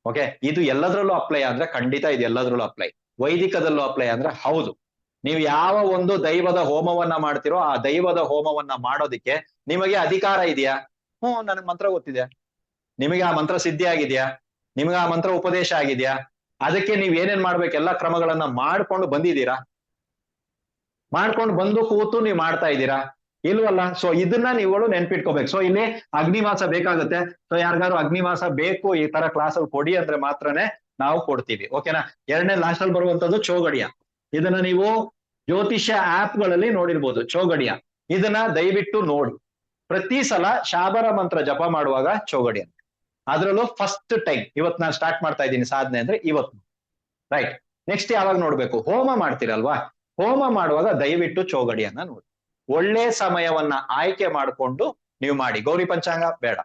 ಓಕೆ, ಇದು ಎಲ್ಲದ್ರಲ್ಲೂ ಅಪ್ಲೈ ಅಂದ್ರೆ ಖಂಡಿತ ಇದು ಎಲ್ಲದ್ರಲ್ಲೂ ಅಪ್ಲೈ. ವೈದಿಕದಲ್ಲೂ ಅಪ್ಲೈ ಅಂದ್ರೆ ಹೌದು. ನೀವು ಯಾವ ಒಂದು ದೈವದ ಹೋಮವನ್ನ ಮಾಡ್ತಿರೋ ಆ ದೈವದ ಹೋಮವನ್ನ ಮಾಡೋದಿಕ್ಕೆ ನಿಮಗೆ ಅಧಿಕಾರ ಇದೆಯಾ? ನನಗೆ ಮಂತ್ರ ಗೊತ್ತಿದೆ. ನಿಮಗೆ ಆ ಮಂತ್ರ ಸಿದ್ಧಿ ಆಗಿದೆಯಾ? ನಿಮಗೆ ಆ ಮಂತ್ರ ಉಪದೇಶ ಆಗಿದೆಯಾ? ಅದಕ್ಕೆ ನೀವ್ ಏನೇನ್ ಮಾಡ್ಬೇಕು ಎಲ್ಲ ಕ್ರಮಗಳನ್ನ ಮಾಡ್ಕೊಂಡು ಬಂದಿದ್ದೀರಾ? ಮಾಡ್ಕೊಂಡು ಬಂದು ಕೂತು ನೀವು ಮಾಡ್ತಾ ಇದ್ದೀರಾ? ಇಲ್ವಲ್ಲ. ಸೊ ಇದನ್ನ ನೀವುಗಳು ನೆನ್ಪಿಟ್ಕೋಬೇಕು. ಸೊ ಇಲ್ಲಿ ಅಗ್ನಿವಾಸ ಬೇಕಾಗುತ್ತೆ. ಸೊ ಯಾರಿಗಾರು ಅಗ್ನಿವಾಸ ಬೇಕು ಈ ತರ ಕ್ಲಾಸ್ ಅಲ್ಲಿ ಕೊಡಿ ಅಂದ್ರೆ ಮಾತ್ರನೇ ನಾವು ಕೊಡ್ತೀವಿ. ಓಕೆನಾ? ಎರಡನೇ ಲಾಸ್ಟ್ ಅಲ್ಲಿ ಬರುವಂತದ್ದು ಚೌಗಡಿಯ. ಇದನ್ನ ನೀವು ಜ್ಯೋತಿಷ್ಯ ಆಪ್ ಗಳಲ್ಲಿ ನೋಡಿರ್ಬೋದು. ಚೌಗಡಿಯ ಇದನ್ನ ದಯವಿಟ್ಟು ನೋಡಿ. ಪ್ರತಿ ಸಲ ಶಾಬರ ಮಂತ್ರ ಜಪ ಮಾಡುವಾಗ ಚೌಗಡಿಯ ಅದ್ರಲ್ಲೂ ಫಸ್ಟ್ ಟೈಮ್ ಇವತ್ತು ನಾನು ಸ್ಟಾರ್ಟ್ ಮಾಡ್ತಾ ಇದ್ದೀನಿ ಸಾಧನೆ ಅಂದ್ರೆ ಇವತ್ತು. ರೈಟ್. ನೆಕ್ಸ್ಟ್ ಯಾವಾಗ ನೋಡ್ಬೇಕು? ಹೋಮ ಮಾಡ್ತೀರಲ್ವಾ, ಹೋಮ ಮಾಡುವಾಗ ದಯವಿಟ್ಟು ಚೌಗಡಿಯನ್ನ ನೋಡಿ. ಒಳ್ಳೆ ಸಮಯವನ್ನ ಆಯ್ಕೆ ಮಾಡಿಕೊಂಡು ನೀವು ಮಾಡಿ. ಗೌರಿ ಪಂಚಾಂಗ ಬೇಡ,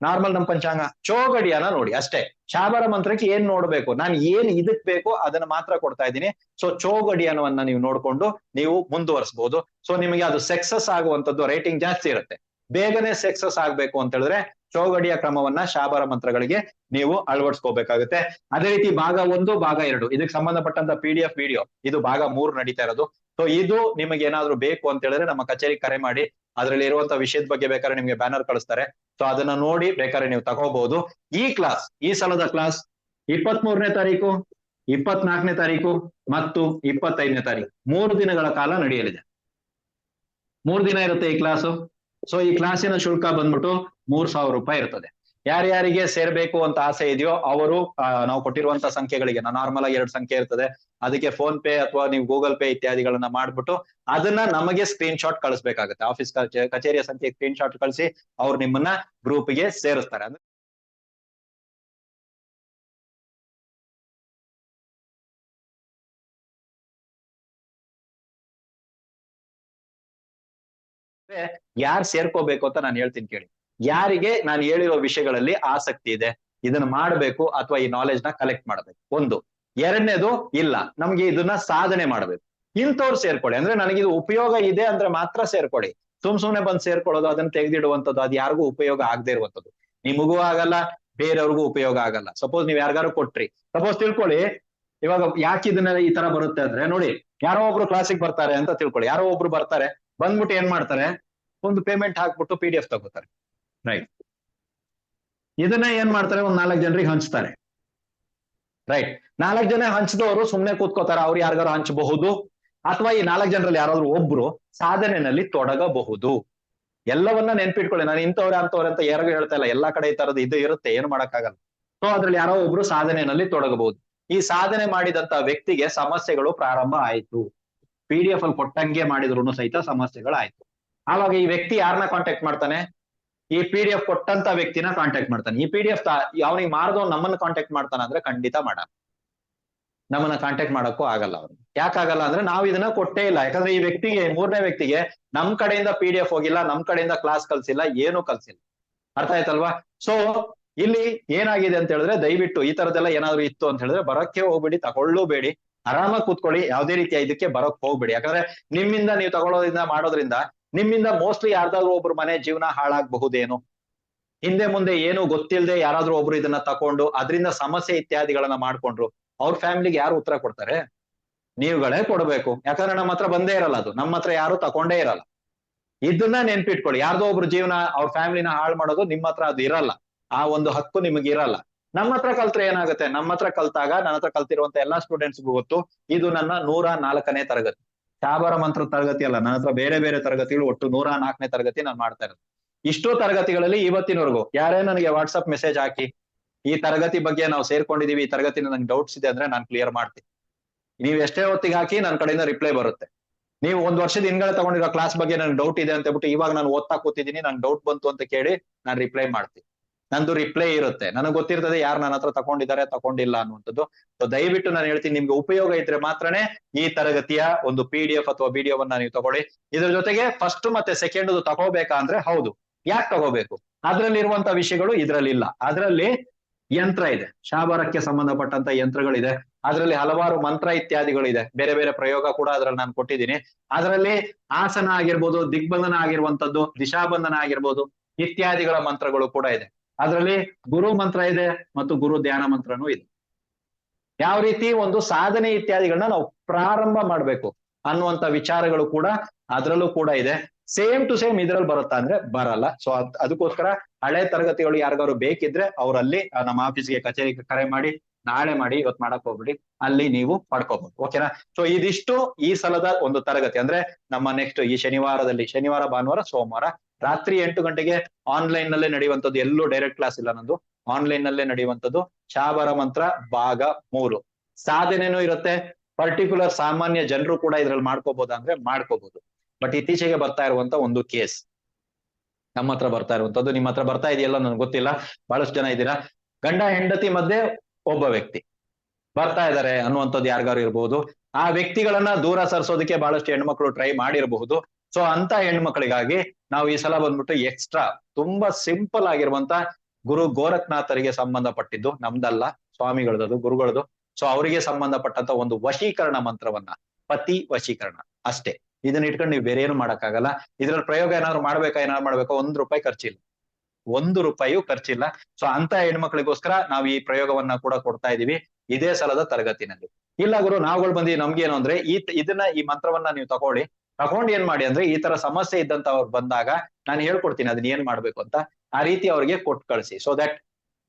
ನಾರ್ಮಲ್ ನಮ್ ಪಂಚಾಂಗ, ಚೌಗಡಿಯನ್ನ ನೋಡಿ ಅಷ್ಟೇ. ಶಾಬರ ಮಂತ್ರಕ್ಕೆ ಏನ್ ನೋಡ್ಬೇಕು, ನಾನು ಏನ್ ಇದಕ್ ಬೇಕು ಅದನ್ನ ಮಾತ್ರ ಕೊಡ್ತಾ ಇದ್ದೀನಿ. ಸೊ ಚೌಗಡಿಯನ್ನವನ್ನ ನೀವು ನೋಡ್ಕೊಂಡು ನೀವು ಮುಂದುವರಿಸಬಹುದು. ಸೊ ನಿಮಗೆ ಅದು ಸಕ್ಸಸ್ ಆಗುವಂತದ್ದು ರೇಟಿಂಗ್ ಜಾಸ್ತಿ ಇರುತ್ತೆ. ಬೇಗನೆ ಸಕ್ಸಸ್ ಆಗ್ಬೇಕು ಅಂತ ಹೇಳಿದ್ರೆ ಚೌಗಡಿಯ ಕ್ರಮವನ್ನ ಶಾಬರ ಮಂತ್ರಗಳಿಗೆ ನೀವು ಅಳವಡಿಸ್ಕೋಬೇಕಾಗುತ್ತೆ. ಅದೇ ರೀತಿ ಭಾಗ 1 ಭಾಗ 2 ಇದಕ್ಕೆ ಸಂಬಂಧಪಟ್ಟಂತ PDF ವಿಡಿಯೋ ಇದು ಭಾಗ 3 ನಡೀತಾ ಇರೋದು. ಸೊ ಇದು ನಿಮಗೆ ಏನಾದ್ರು ಬೇಕು ಅಂತ ಹೇಳಿದ್ರೆ ನಮ್ಮ ಕಚೇರಿ ಕರೆ ಮಾಡಿ, ಅದ್ರಲ್ಲಿ ಇರುವಂತ ವಿಷಯದ ಬಗ್ಗೆ ಬೇಕಾದ್ರೆ ನಿಮ್ಗೆ ಬ್ಯಾನರ್ ಕಳಿಸ್ತಾರೆ. ಸೊ ಅದನ್ನ ನೋಡಿ ಬೇಕಾದ್ರೆ ನೀವು ತಗೋಬಹುದು. ಈ ಕ್ಲಾಸ್, ಈ ಸಲದ ಕ್ಲಾಸ್ 23ನೇ ತಾರೀಕು, 24ನೇ ತಾರೀಕು ಮತ್ತು 25ನೇ ತಾರೀಕು 3 ದಿನಗಳ ಕಾಲ ನಡೆಯಲಿದೆ. 3 ದಿನ ಇರುತ್ತೆ ಈ ಕ್ಲಾಸು. ಸೊ ಈ ಕ್ಲಾಸಿನ ಶುಲ್ಕ ಬಂದ್ಬಿಟ್ಟು 3,000 ರೂಪಾಯಿ ಇರ್ತದೆ. ಯಾರ್ಯಾರಿಗೆ ಸೇರ್ಬೇಕು ಅಂತ ಆಸೆ ಇದೆಯೋ ಅವರು ನಾವು ಕೊಟ್ಟಿರುವಂತ ಸಂಖ್ಯೆಗಳಿಗೆ, ನಾರ್ಮಲ್ ಆಗಿ 2 ಸಂಖ್ಯೆ ಇರ್ತದೆ, ಅದಕ್ಕೆ ಫೋನ್ ಪೇ ಅಥವಾ ನೀವು ಗೂಗಲ್ ಪೇ ಇತ್ಯಾದಿಗಳನ್ನ ಮಾಡ್ಬಿಟ್ಟು ಅದನ್ನ ನಮಗೆ ಸ್ಕ್ರೀನ್ ಶಾಟ್ ಕಳಿಸ್ಬೇಕಾಗುತ್ತೆ. ಆಫೀಸ್ ಕಚೇರಿಯ ಸಂಖ್ಯೆ ಸ್ಕ್ರೀನ್ ಶಾಟ್ ಕಳಿಸಿ ಅವ್ರು ನಿಮ್ಮನ್ನ ಗ್ರೂಪ್ಗೆ ಸೇರಿಸ್ತಾರೆ. ಅಂದ್ರೆ ಯಾರು ಸೇರ್ಕೋಬೇಕು ಅಂತ ನಾನು ಹೇಳ್ತೀನಿ ಕೇಳಿ. ಯಾರಿಗೆ ನಾನು ಹೇಳಿರೋ ವಿಷಯಗಳಲ್ಲಿ ಆಸಕ್ತಿ ಇದೆ, ಇದನ್ನ ಮಾಡ್ಬೇಕು ಅಥವಾ ಈ ನಾಲೆಜ್ ನ ಕಲೆಕ್ಟ್ ಮಾಡ್ಬೇಕು, ಒಂದು. ಎರಡನೇದು, ಇಲ್ಲ ನಮ್ಗೆ ಇದನ್ನ ಸಾಧನೆ ಮಾಡ್ಬೇಕು, ಇಂಥವ್ರು ಸೇರ್ಕೊಳ್ಳಿ. ಅಂದ್ರೆ ನನಗಿದು ಉಪಯೋಗ ಇದೆ ಅಂದ್ರೆ ಮಾತ್ರ ಸೇರ್ಕೊಳ್ಳಿ. ಸುಮ್ನೆ ಬಂದ್ ಸೇರ್ಕೊಳ್ಳೋದು, ಅದನ್ನ ತೆಗೆದಿಡುವಂಥದ್ದು, ಅದು ಯಾರಿಗೂ ಉಪಯೋಗ ಆಗದೆ ಇರುವಂತದ್ದು, ನಿಮಗೂ ಆಗಲ್ಲ, ಬೇರೆಯವ್ರಿಗೂ ಉಪಯೋಗ ಆಗಲ್ಲ. ಸಪೋಸ್ ನೀವ್ ಯಾರಿಗಾರು ಕೊಟ್ರಿ, ಸಪೋಸ್ ತಿಳ್ಕೊಳ್ಳಿ, ಇವಾಗ ಯಾಕೆ ಇದನ್ನ ಈ ತರ ಬರುತ್ತೆ ಅಂದ್ರೆ ನೋಡಿ, ಯಾರೋ ಒಬ್ರು ಕ್ಲಾಸಿಗೆ ಬರ್ತಾರೆ ಅಂತ ತಿಳ್ಕೊಳ್ಳಿ, ಯಾರೋ ಒಬ್ರು ಬರ್ತಾರೆ, ಬಂದ್ಬಿಟ್ಟು ಏನ್ ಮಾಡ್ತಾರೆ, ಒಂದು ಪೇಮೆಂಟ್ ಹಾಕ್ಬಿಟ್ಟು PDF ತಗೋತಾರೆ. ರೈಟ್. ಇದನ್ನ ಏನ್ ಮಾಡ್ತಾರೆ, ಒಂದ್ 4 ಜನರಿಗೆ ಹಂಚ್ತಾರೆ. ರೈಟ್. 4 ಜನ ಹಂಚಿದವರು ಸುಮ್ನೆ ಕೂತ್ಕೋತಾರೆ, ಅವ್ರು ಯಾರಿಗಾರು ಹಂಚಬಹುದು, ಅಥವಾ ಈ 4 ಜನರಲ್ಲಿ ಯಾರಾದ್ರೂ ಒಬ್ರು ಸಾಧನೆಯಲ್ಲಿ ತೊಡಗಬಹುದು. ಎಲ್ಲವನ್ನ ನೆನ್ಪಿಟ್ಕೊಳ್ಳಿ. ನಾನು ಇಂಥವ್ರೆ ಅಂತವ್ರೆ ಅಂತ ಯಾರಿಗೂ ಹೇಳ್ತಾ ಇಲ್ಲ, ಎಲ್ಲಾ ಕಡೆ ಈ ತರದ್ದು ಇದು ಇರುತ್ತೆ, ಏನು ಮಾಡಕ್ಕಾಗಲ್ಲ. ಸೊ ಅದ್ರಲ್ಲಿ ಯಾರೋ ಒಬ್ರು ಸಾಧನೆಯಲ್ಲಿ ತೊಡಗಬಹುದು. ಈ ಸಾಧನೆ ಮಾಡಿದಂತ ವ್ಯಕ್ತಿಗೆ ಸಮಸ್ಯೆಗಳು ಪ್ರಾರಂಭ ಆಯ್ತು, PDF ಅಲ್ಲಿ ಕೊಟ್ಟಂಗೆ ಮಾಡಿದ್ರು ಸಹಿತ ಸಮಸ್ಯೆಗಳಾಯ್ತು. ಆವಾಗ ಈ ವ್ಯಕ್ತಿ ಯಾರನ್ನ ಕಾಂಟ್ಯಾಕ್ಟ್ ಮಾಡ್ತಾನೆ, ಈ PDF ಕೊಟ್ಟಂತ ವ್ಯಕ್ತಿನ ಕಾಂಟ್ಯಾಕ್ಟ್ ಮಾಡ್ತಾನೆ. ಈ PDF ಅವನಿಗೆ ಮಾರದವ್ ನಮ್ಮನ್ನ ಕಾಂಟ್ಯಾಕ್ಟ್ ಮಾಡ್ತಾನೆ ಅಂದ್ರೆ ಖಂಡಿತ ಮಾಡಲ್ಲ, ನಮ್ಮನ್ನ ಕಾಂಟ್ಯಾಕ್ಟ್ ಮಾಡಕ್ಕೂ ಆಗಲ್ಲ. ಅವ್ರು ಯಾಕಾಗಲ್ಲ ಅಂದ್ರೆ ನಾವು ಇದನ್ನ ಕೊಟ್ಟೇ ಇಲ್ಲ. ಯಾಕಂದ್ರೆ ಈ ವ್ಯಕ್ತಿಗೆ, 3ನೇ ವ್ಯಕ್ತಿಗೆ ನಮ್ ಕಡೆಯಿಂದ PDF ಹೋಗಿಲ್ಲ, ನಮ್ ಕಡೆಯಿಂದ ಕ್ಲಾಸ್ ಕಲ್ಸಿಲ್ಲ, ಏನು ಕಲ್ಸಿಲ್ಲ. ಅರ್ಥ ಆಯ್ತಲ್ವಾ? ಸೊ ಇಲ್ಲಿ ಏನಾಗಿದೆ ಅಂತ ಹೇಳಿದ್ರೆ, ದಯವಿಟ್ಟು ಈ ತರದೆಲ್ಲ ಏನಾದ್ರು ಇತ್ತು ಅಂತ ಹೇಳಿದ್ರೆ ಬರಕ್ಕೆ ಹೋಗ್ಬೇಡಿ, ತಗೊಳ್ಳೂಬೇಡಿ, ಆರಾಮಾಗಿ ಕೂತ್ಕೊಳ್ಳಿ, ಯಾವ್ದೇ ರೀತಿಯ ಇದಕ್ಕೆ ಬರಕ್ ಹೋಗ್ಬೇಡಿ. ಯಾಕಂದ್ರೆ ನಿಮ್ಮಿಂದ ನೀವು ತಗೊಳ್ಳೋದ್ರಿಂದ ಮಾಡೋದ್ರಿಂದ ನಿಮ್ಮಿಂದ ಮೋಸ್ಟ್ಲಿ ಯಾರ್ದಾದ್ರು ಒಬ್ರು ಮನೆ ಜೀವನ ಹಾಳಾಗಬಹುದೇನೋ. ಹಿಂದೆ ಮುಂದೆ ಏನು ಗೊತ್ತಿಲ್ಲದೆ ಯಾರಾದ್ರೂ ಒಬ್ರು ಇದನ್ನ ತಕೊಂಡು ಅದರಿಂದ ಸಮಸ್ಯೆ ಇತ್ಯಾದಿಗಳನ್ನ ಮಾಡ್ಕೊಂಡ್ರು, ಅವ್ರ ಫ್ಯಾಮಿಲಿಗೆ ಯಾರು ಉತ್ತರ ಕೊಡ್ತಾರೆ? ನೀವುಗಳೇ ಕೊಡ್ಬೇಕು. ಯಾಕಂದ್ರೆ ನಮ್ಮ ಹತ್ರ ಬಂದೇ ಇರಲ್ಲ, ಅದು ನಮ್ಮ ಹತ್ರ ಯಾರು ತಕೊಂಡೇ ಇರಲ್ಲ. ಇದನ್ನ ನೆನ್ಪಿಟ್ಕೊಳ್ಳಿ. ಯಾರ್ದೋ ಒಬ್ರು ಜೀವನ, ಅವ್ರ ಫ್ಯಾಮಿಲಿನ ಹಾಳು ಮಾಡೋದು ನಿಮ್ಮ ಹತ್ರ ಅದು ಇರಲ್ಲ, ಆ ಒಂದು ಹಕ್ಕು ನಿಮಗೆ ಇರಲ್ಲ. ನಮ್ಮ ಹತ್ರ ಕಲ್ತ್ರೆ ಏನಾಗುತ್ತೆ, ನಮ್ಮ ಹತ್ರ ಕಲ್ತಾಗ, ನನ್ನ ಹತ್ರ ಕಲ್ತಿರುವಂತ ಎಲ್ಲಾ ಸ್ಟೂಡೆಂಟ್ಸ್ಗೂ ಗೊತ್ತು, ಇದು ನನ್ನ 104ನೇ ತರಗತಿ, ಶಾಬರ ಮಂತ್ರ ತರಗತಿ ಅಲ್ಲ, ನನ್ನ ಹತ್ರ ಬೇರೆ ಬೇರೆ ತರಗತಿಗಳು, ಒಟ್ಟು 104ನೇ ತರಗತಿ ನಾನು ಮಾಡ್ತಾ ಇರೋದು. ಇಷ್ಟೋ ತರಗತಿಗಳಲ್ಲಿ ಇವತ್ತಿನವರೆಗೂ ಯಾರೇ ನನಗೆ ವಾಟ್ಸಪ್ ಮೆಸೇಜ್ ಹಾಕಿ, ಈ ತರಗತಿ ಬಗ್ಗೆ ನಾವು ಸೇರ್ಕೊಂಡಿದೀವಿ, ಈ ತರಗತಿನ ನಂಗೆ ಡೌಟ್ಸ್ ಇದೆ ಅಂದ್ರೆ ನಾನು ಕ್ಲಿಯರ್ ಮಾಡ್ತೀನಿ. ನೀವು ಎಷ್ಟೇ ಹೊತ್ತಿಗೆ ಹಾಕಿ ನನ್ನ ಕಡೆಯಿಂದ ರಿಪ್ಲೈ ಬರುತ್ತೆ. ನೀವು 1 ವರ್ಷದ ಹಿಂದ್ಗಡೆ ತಗೊಂಡಿರೋ ಕ್ಲಾಸ್ ಬಗ್ಗೆ ನನ್ಗೆ ಡೌಟ್ ಇದೆ ಅಂತ ಹೇಳ್ಬಿಟ್ಟು ಇವಾಗ ನಾನು ಓದ್ತಾ ಕೂತಿದ್ದೀನಿ, ನಂಗೆ ಡೌಟ್ ಬಂತು ಅಂತ ಕೇಳಿ ನಾನು ರಿಪ್ಲೈ ಮಾಡ್ತೀನಿ. ನಂದು ರಿಪ್ಲೈ ಇರುತ್ತೆ, ನನಗೆ ಗೊತ್ತಿರ್ತದೆ ಯಾರು ನನ್ನ ಹತ್ರ ತಗೊಂಡಿದ್ದಾರೆ ತಗೊಂಡಿಲ್ಲ ಅನ್ನುವಂಥದ್ದು. ಸೊ ದಯವಿಟ್ಟು ನಾನು ಹೇಳ್ತೀನಿ, ನಿಮ್ಗೆ ಉಪಯೋಗ ಇದ್ರೆ ಮಾತ್ರನೇ ಈ ತರಗತಿಯ ಒಂದು PDF ಅಥವಾ ವಿಡಿಯೋವನ್ನ ನೀವು ತಗೊಳ್ಳಿ. ಇದ್ರ ಜೊತೆಗೆ ಫಸ್ಟ್ ಮತ್ತೆ ಸೆಕೆಂಡ್ ತಗೋಬೇಕಾ ಅಂದ್ರೆ ಹೌದು, ಯಾಕೆ ತಗೋಬೇಕು? ಅದ್ರಲ್ಲಿ ಇರುವಂತ ವಿಷಯಗಳು ಇದ್ರಲ್ಲಿ ಇಲ್ಲ. ಅದ್ರಲ್ಲಿ ಯಂತ್ರ ಇದೆ, ಶಾಬರಕ್ಕೆ ಸಂಬಂಧಪಟ್ಟಂತ ಯಂತ್ರಗಳಿದೆ, ಅದರಲ್ಲಿ ಹಲವಾರು ಮಂತ್ರ ಇತ್ಯಾದಿಗಳಿದೆ, ಬೇರೆ ಬೇರೆ ಪ್ರಯೋಗ ಕೂಡ ಅದ್ರಲ್ಲಿ ನಾನು ಕೊಟ್ಟಿದ್ದೀನಿ. ಅದರಲ್ಲಿ ಆಸನ ಆಗಿರ್ಬೋದು, ದಿಗ್ಬಂಧನ ಆಗಿರುವಂತದ್ದು, ದಿಶಾಬಂಧನ ಆಗಿರ್ಬೋದು, ಇತ್ಯಾದಿಗಳ ಮಂತ್ರಗಳು ಕೂಡ ಇದೆ. ಅದರಲ್ಲಿ ಗುರು ಮಂತ್ರ ಇದೆ ಮತ್ತು ಗುರು ಧ್ಯಾನ ಮಂತ್ರನೂ ಇದೆ. ಯಾವ ರೀತಿ ಒಂದು ಸಾಧನೆ ಇತ್ಯಾದಿಗಳನ್ನ ನಾವು ಪ್ರಾರಂಭ ಮಾಡ್ಬೇಕು ಅನ್ನುವಂತ ವಿಚಾರಗಳು ಕೂಡ ಅದ್ರಲ್ಲೂ ಕೂಡ ಇದೆ. ಸೇಮ್ ಟು ಸೇಮ್ ಇದ್ರಲ್ಲಿ ಬರುತ್ತಾ ಅಂದ್ರೆ ಬರಲ್ಲ. ಸೊ ಅದಕ್ಕೋಸ್ಕರ ಹಳೆ ತರಗತಿಗಳು ಯಾರಿಗಾದ್ರು ಬೇಕಿದ್ರೆ ಅವರಲ್ಲಿ ನಮ್ಮ ಆಫೀಸ್ಗೆ, ಕಚೇರಿಗೆ ಕರೆ ಮಾಡಿ, ನಾಳೆ ಮಾಡಿ, ಇವತ್ತು ಮಾಡಕ್ ಹೋಗ್ಬಿಡಿ, ಅಲ್ಲಿ ನೀವು ಪಡ್ಕೋಬಹುದು. ಓಕೆನಾ? ಸೊ ಇದಿಷ್ಟು ಈ ಸಲದ ಒಂದು ತರಗತಿ. ಅಂದ್ರೆ ನಮ್ಮ ನೆಕ್ಸ್ಟ್ ಈ ಶನಿವಾರದಲ್ಲಿ, ಶನಿವಾರ, ಭಾನುವಾರ, ಸೋಮವಾರ ರಾತ್ರಿ 8 ಗಂಟೆಗೆ ಆನ್ಲೈನ್ ನಲ್ಲೇ ನಡೆಯುವಂತದ್ದು, ಎಲ್ಲೂ ಡೈರೆಕ್ಟ್ ಕ್ಲಾಸ್ ಇಲ್ಲ ನಂದು, ಆನ್ಲೈನ್ ನಲ್ಲೇ ನಡೆಯುವಂತದ್ದು ಶಾಬರ ಮಂತ್ರ ಭಾಗ 3. ಸಾಧನೆನೂ ಇರುತ್ತೆ, ಪರ್ಟಿಕ್ಯುಲರ್ ಸಾಮಾನ್ಯ ಜನರು ಕೂಡ ಇದ್ರಲ್ಲಿ ಮಾಡ್ಕೋಬಹುದಾ ಅಂದ್ರೆ ಮಾಡ್ಕೋಬಹುದು. ಬಟ್ ಇತ್ತೀಚೆಗೆ ಬರ್ತಾ ಇರುವಂತ ಒಂದು ಕೇಸ್, ನಮ್ಮ ಹತ್ರ ಬರ್ತಾ ಇರುವಂತದ್ದು. ನಿಮ್ಮ ಹತ್ರ ಬರ್ತಾ ಇದೆಯಲ್ಲ ನನ್ಗೆ ಗೊತ್ತಿಲ್ಲ, ಬಹಳಷ್ಟು ಜನ ಇದ್ದೀರಾ. ಗಂಡ ಹೆಂಡತಿ ಮಧ್ಯೆ ಒಬ್ಬ ವ್ಯಕ್ತಿ ಬರ್ತಾ ಇದ್ದಾರೆ ಅನ್ನುವಂಥದ್ದು ಯಾರಿಗಾರು ಇರ್ಬೋದು. ಆ ವ್ಯಕ್ತಿಗಳನ್ನ ದೂರ ಸರಿಸೋದಕ್ಕೆ ಬಹಳಷ್ಟು ಹೆಣ್ಮಕ್ಳು ಟ್ರೈ ಮಾಡಿರಬಹುದು. ಸೊ ಅಂತ ಹೆಣ್ಮಕ್ಳಿಗಾಗಿ ನಾವು ಈ ಸಲ ಬಂದ್ಬಿಟ್ಟು ಎಕ್ಸ್ಟ್ರಾ ತುಂಬಾ ಸಿಂಪಲ್ ಆಗಿರುವಂತ ಗುರು ಗೋರಖ್ನಾಥರಿಗೆ ಸಂಬಂಧಪಟ್ಟಿದ್ದು, ನಮ್ದಲ್ಲ, ಸ್ವಾಮಿಗಳದ್ದು, ಗುರುಗಳದು. ಸೊ ಅವರಿಗೆ ಸಂಬಂಧಪಟ್ಟಂತ ಒಂದು ವಶೀಕರಣ ಮಂತ್ರವನ್ನ, ಪತಿ ವಶೀಕರಣ ಅಷ್ಟೇ. ಇದನ್ನ ಇಟ್ಕೊಂಡು ನೀವು ಬೇರೆ ಏನು ಮಾಡಕ್ಕಾಗಲ್ಲ. ಇದ್ರಲ್ಲಿ ಪ್ರಯೋಗ ಏನಾದ್ರು ಏನಾದ್ರು ಮಾಡ್ಬೇಕು, ₹1 ಖರ್ಚಿಲ್ಲ, ₹1 ಖರ್ಚಿಲ್ಲ. ಸೊ ಅಂತ ಹೆಣ್ಮಕ್ಳಿಗೋಸ್ಕರ ನಾವು ಈ ಪ್ರಯೋಗವನ್ನ ಕೂಡ ಕೊಡ್ತಾ ಇದೀವಿ ಇದೇ ಸಲದ ತರಗತಿನಲ್ಲಿ. ಇಲ್ಲ ಗುರು, ನಾವುಗಳು ಬಂದಿ ನಮ್ಗೇನು ಅಂದ್ರೆ ಈ ಮಂತ್ರವನ್ನ ನೀವು ತಗೊಂಡು ಏನ್ ಮಾಡಿ ಅಂದ್ರೆ, ಈ ತರ ಸಮಸ್ಯೆ ಇದ್ದಂತ ಅವ್ರು ಬಂದಾಗ ನಾನು ಹೇಳ್ಕೊಡ್ತೀನಿ ಅದನ್ನ ಏನ್ ಮಾಡ್ಬೇಕು ಅಂತ. ಆ ರೀತಿ ಅವ್ರಿಗೆ ಕೊಟ್ಟು ಕಳಿಸಿ. ಸೊ ದಟ್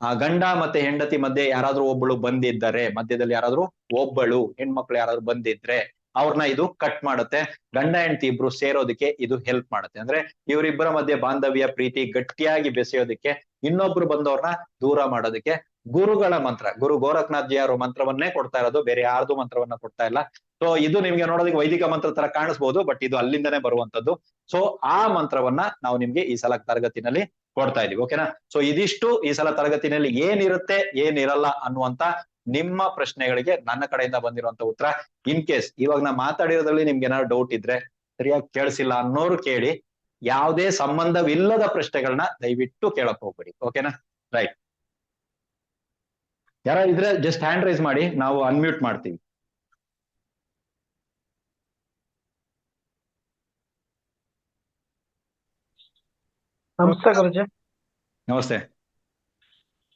ಆ ಗಂಡ ಮತ್ತೆ ಹೆಂಡತಿ ಮಧ್ಯೆ ಯಾರಾದ್ರೂ ಒಬ್ಬಳು ಬಂದಿದ್ದಾರೆ, ಮಧ್ಯದಲ್ಲಿ ಯಾರಾದ್ರೂ ಒಬ್ಬಳು ಹೆಣ್ಮಕ್ಳು ಯಾರಾದ್ರೂ ಬಂದಿದ್ರೆ ಅವ್ರನ್ನ ಇದು ಕಟ್ ಮಾಡುತ್ತೆ. ಗಂಡ ಹೆಂಡತಿ ಇಬ್ರು ಸೇರೋದಕ್ಕೆ ಇದು ಹೆಲ್ಪ್ ಮಾಡುತ್ತೆ. ಅಂದ್ರೆ ಇವರಿಬ್ಬರ ಮಧ್ಯೆ ಬಾಂಧವ್ಯ ಪ್ರೀತಿ ಗಟ್ಟಿಯಾಗಿ ಬೆಸೆಯೋದಕ್ಕೆ, ಇನ್ನೊಬ್ರು ಬಂದವ್ರನ್ನ ದೂರ ಮಾಡೋದಕ್ಕೆ ಗುರುಗಳ ಮಂತ್ರ, ಗುರು ಗೋರಖ್ನಾಥ್ ಜಿ ಅವರ ಮಂತ್ರವನ್ನೇ ಕೊಡ್ತಾ ಇರೋದು, ಬೇರೆ ಯಾರ್ದು ಮಂತ್ರವನ್ನ ಕೊಡ್ತಾ ಇಲ್ಲ. ಸೊ ಇದು ನಿಮ್ಗೆ ನೋಡೋದಕ್ಕೆ ವೈದಿಕ ಮಂತ್ರ ತರ ಕಾಣಿಸ್ಬೋದು, ಬಟ್ ಇದು ಅಲ್ಲಿಂದನೇ ಬರುವಂತದ್ದು. ಸೊ ಆ ಮಂತ್ರವನ್ನ ನಾವು ನಿಮ್ಗೆ ಈ ಸಲ ತರಗತಿನಲ್ಲಿ ಕೊಡ್ತಾ ಇದೀವಿ. ಓಕೆನಾ? ಸೊ ಇದಿಷ್ಟು ಈ ಸಲ ತರಗತಿನಲ್ಲಿ ಏನಿರುತ್ತೆ ಏನಿರಲ್ಲ ಅನ್ನುವಂತ ನಿಮ್ಮ ಪ್ರಶ್ನೆಗಳಿಗೆ ನನ್ನ ಕಡೆಯಿಂದ ಬಂದಿರುವಂತ ಉತ್ತರ. ಇನ್ ಕೇಸ್ ಇವಾಗ ನಾ ಮಾತಾಡಿರೋದ್ರಲ್ಲಿ ನಿಮ್ಗೆ ಏನಾದ್ರು ಡೌಟ್ ಇದ್ರೆ, ಸರಿಯಾಗಿ ಕೇಳಿಸಿಲ್ಲ ಅನ್ನೋರು ಕೇಳಿ, ಯಾವುದೇ ಸಂಬಂಧವಿಲ್ಲದ ಪ್ರಶ್ನೆಗಳನ್ನ ದಯವಿಟ್ಟು ಕೇಳಕ್ ಹೋಗ್ಬೇಡಿ. ಓಕೆನಾ? ರೈಟ್. ಯಾರ ಇದ್ರೆ ಜಸ್ಟ್ ಹ್ಯಾಂಡ್ ರೈಸ್ ಮಾಡಿ, ನಾವು ಅನ್ಮ್ಯೂಟ್ ಮಾಡ್ತೀವಿ. ನಮಸ್ತೆ ಗುರುಜಿ. ನಮಸ್ತೆ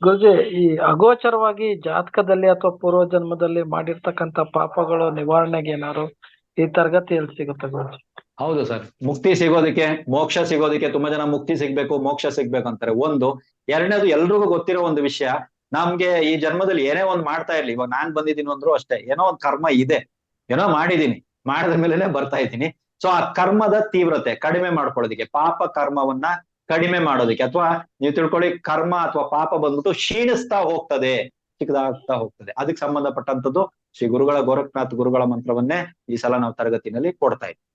ಗುರುಜಿ, ಈ ಅಗೋಚರವಾಗಿ ಜಾತಕದಲ್ಲಿ ಅಥವಾ ಪೂರ್ವ ಜನ್ಮದಲ್ಲಿ ಮಾಡಿರ್ತಕ್ಕಂಥ ಪಾಪಗಳು ನಿವಾರಣೆಗೆ ಏನಾದ್ರು ಈ ತರಗತಿಯಲ್ಲಿ ಸಿಗುತ್ತೆ ಗುರುಜಿ? ಹೌದು ಸರ್, ಮುಕ್ತಿ ಸಿಗೋದಕ್ಕೆ, ಮೋಕ್ಷ ಸಿಗೋದಕ್ಕೆ ತುಂಬಾ ಜನ ಮುಕ್ತಿ ಸಿಗ್ಬೇಕು, ಮೋಕ್ಷ ಸಿಗ್ಬೇಕು ಅಂತಾರೆ. ಎರಡನೇದು ಎಲ್ರಿಗೂ ಗೊತ್ತಿರೋ ಒಂದು ವಿಷಯ, ನಮ್ಗೆ ಈ ಜನ್ಮದಲ್ಲಿ ಏನೇ ಒಂದ್ ಮಾಡ್ತಾ ಇರ್ಲಿ, ಇವಾಗ ನಾನ್ ಬಂದಿದ್ದೀನಿ ಅಂದ್ರು ಅಷ್ಟೇ, ಏನೋ ಒಂದ್ ಕರ್ಮ ಇದೆ, ಏನೋ ಮಾಡಿದೀನಿ, ಮಾಡಿದ ಮೇಲೆನೆ ಬರ್ತಾ ಇದ್ದೀನಿ. ಸೊ ಆ ಕರ್ಮದ ತೀವ್ರತೆ ಕಡಿಮೆ ಮಾಡ್ಕೊಳ್ಳೋದಕ್ಕೆ, ಪಾಪ ಕರ್ಮವನ್ನ ಕಡಿಮೆ ಮಾಡೋದಕ್ಕೆ, ಅಥವಾ ನೀವು ತಿಳ್ಕೊಳ್ಳಿ ಕರ್ಮ ಅಥವಾ ಪಾಪ ಬಂದ್ಬಿಟ್ಟು ಕ್ಷೀಣಿಸ್ತಾ ಹೋಗ್ತದೆ, ಚಿಕ್ಕದಾಗ್ತಾ ಹೋಗ್ತದೆ, ಅದಕ್ಕೆ ಸಂಬಂಧಪಟ್ಟಂತದ್ದು ಶ್ರೀ ಗುರುಗಳ ಗೋರಖ್ನಾಥ್ ಗುರುಗಳ ಮಂತ್ರವನ್ನೇ ಈ ಸಲ ನಾವು ತರಗತಿನಲ್ಲಿ ಕೊಡ್ತಾ ಇದ್ದೀವಿ.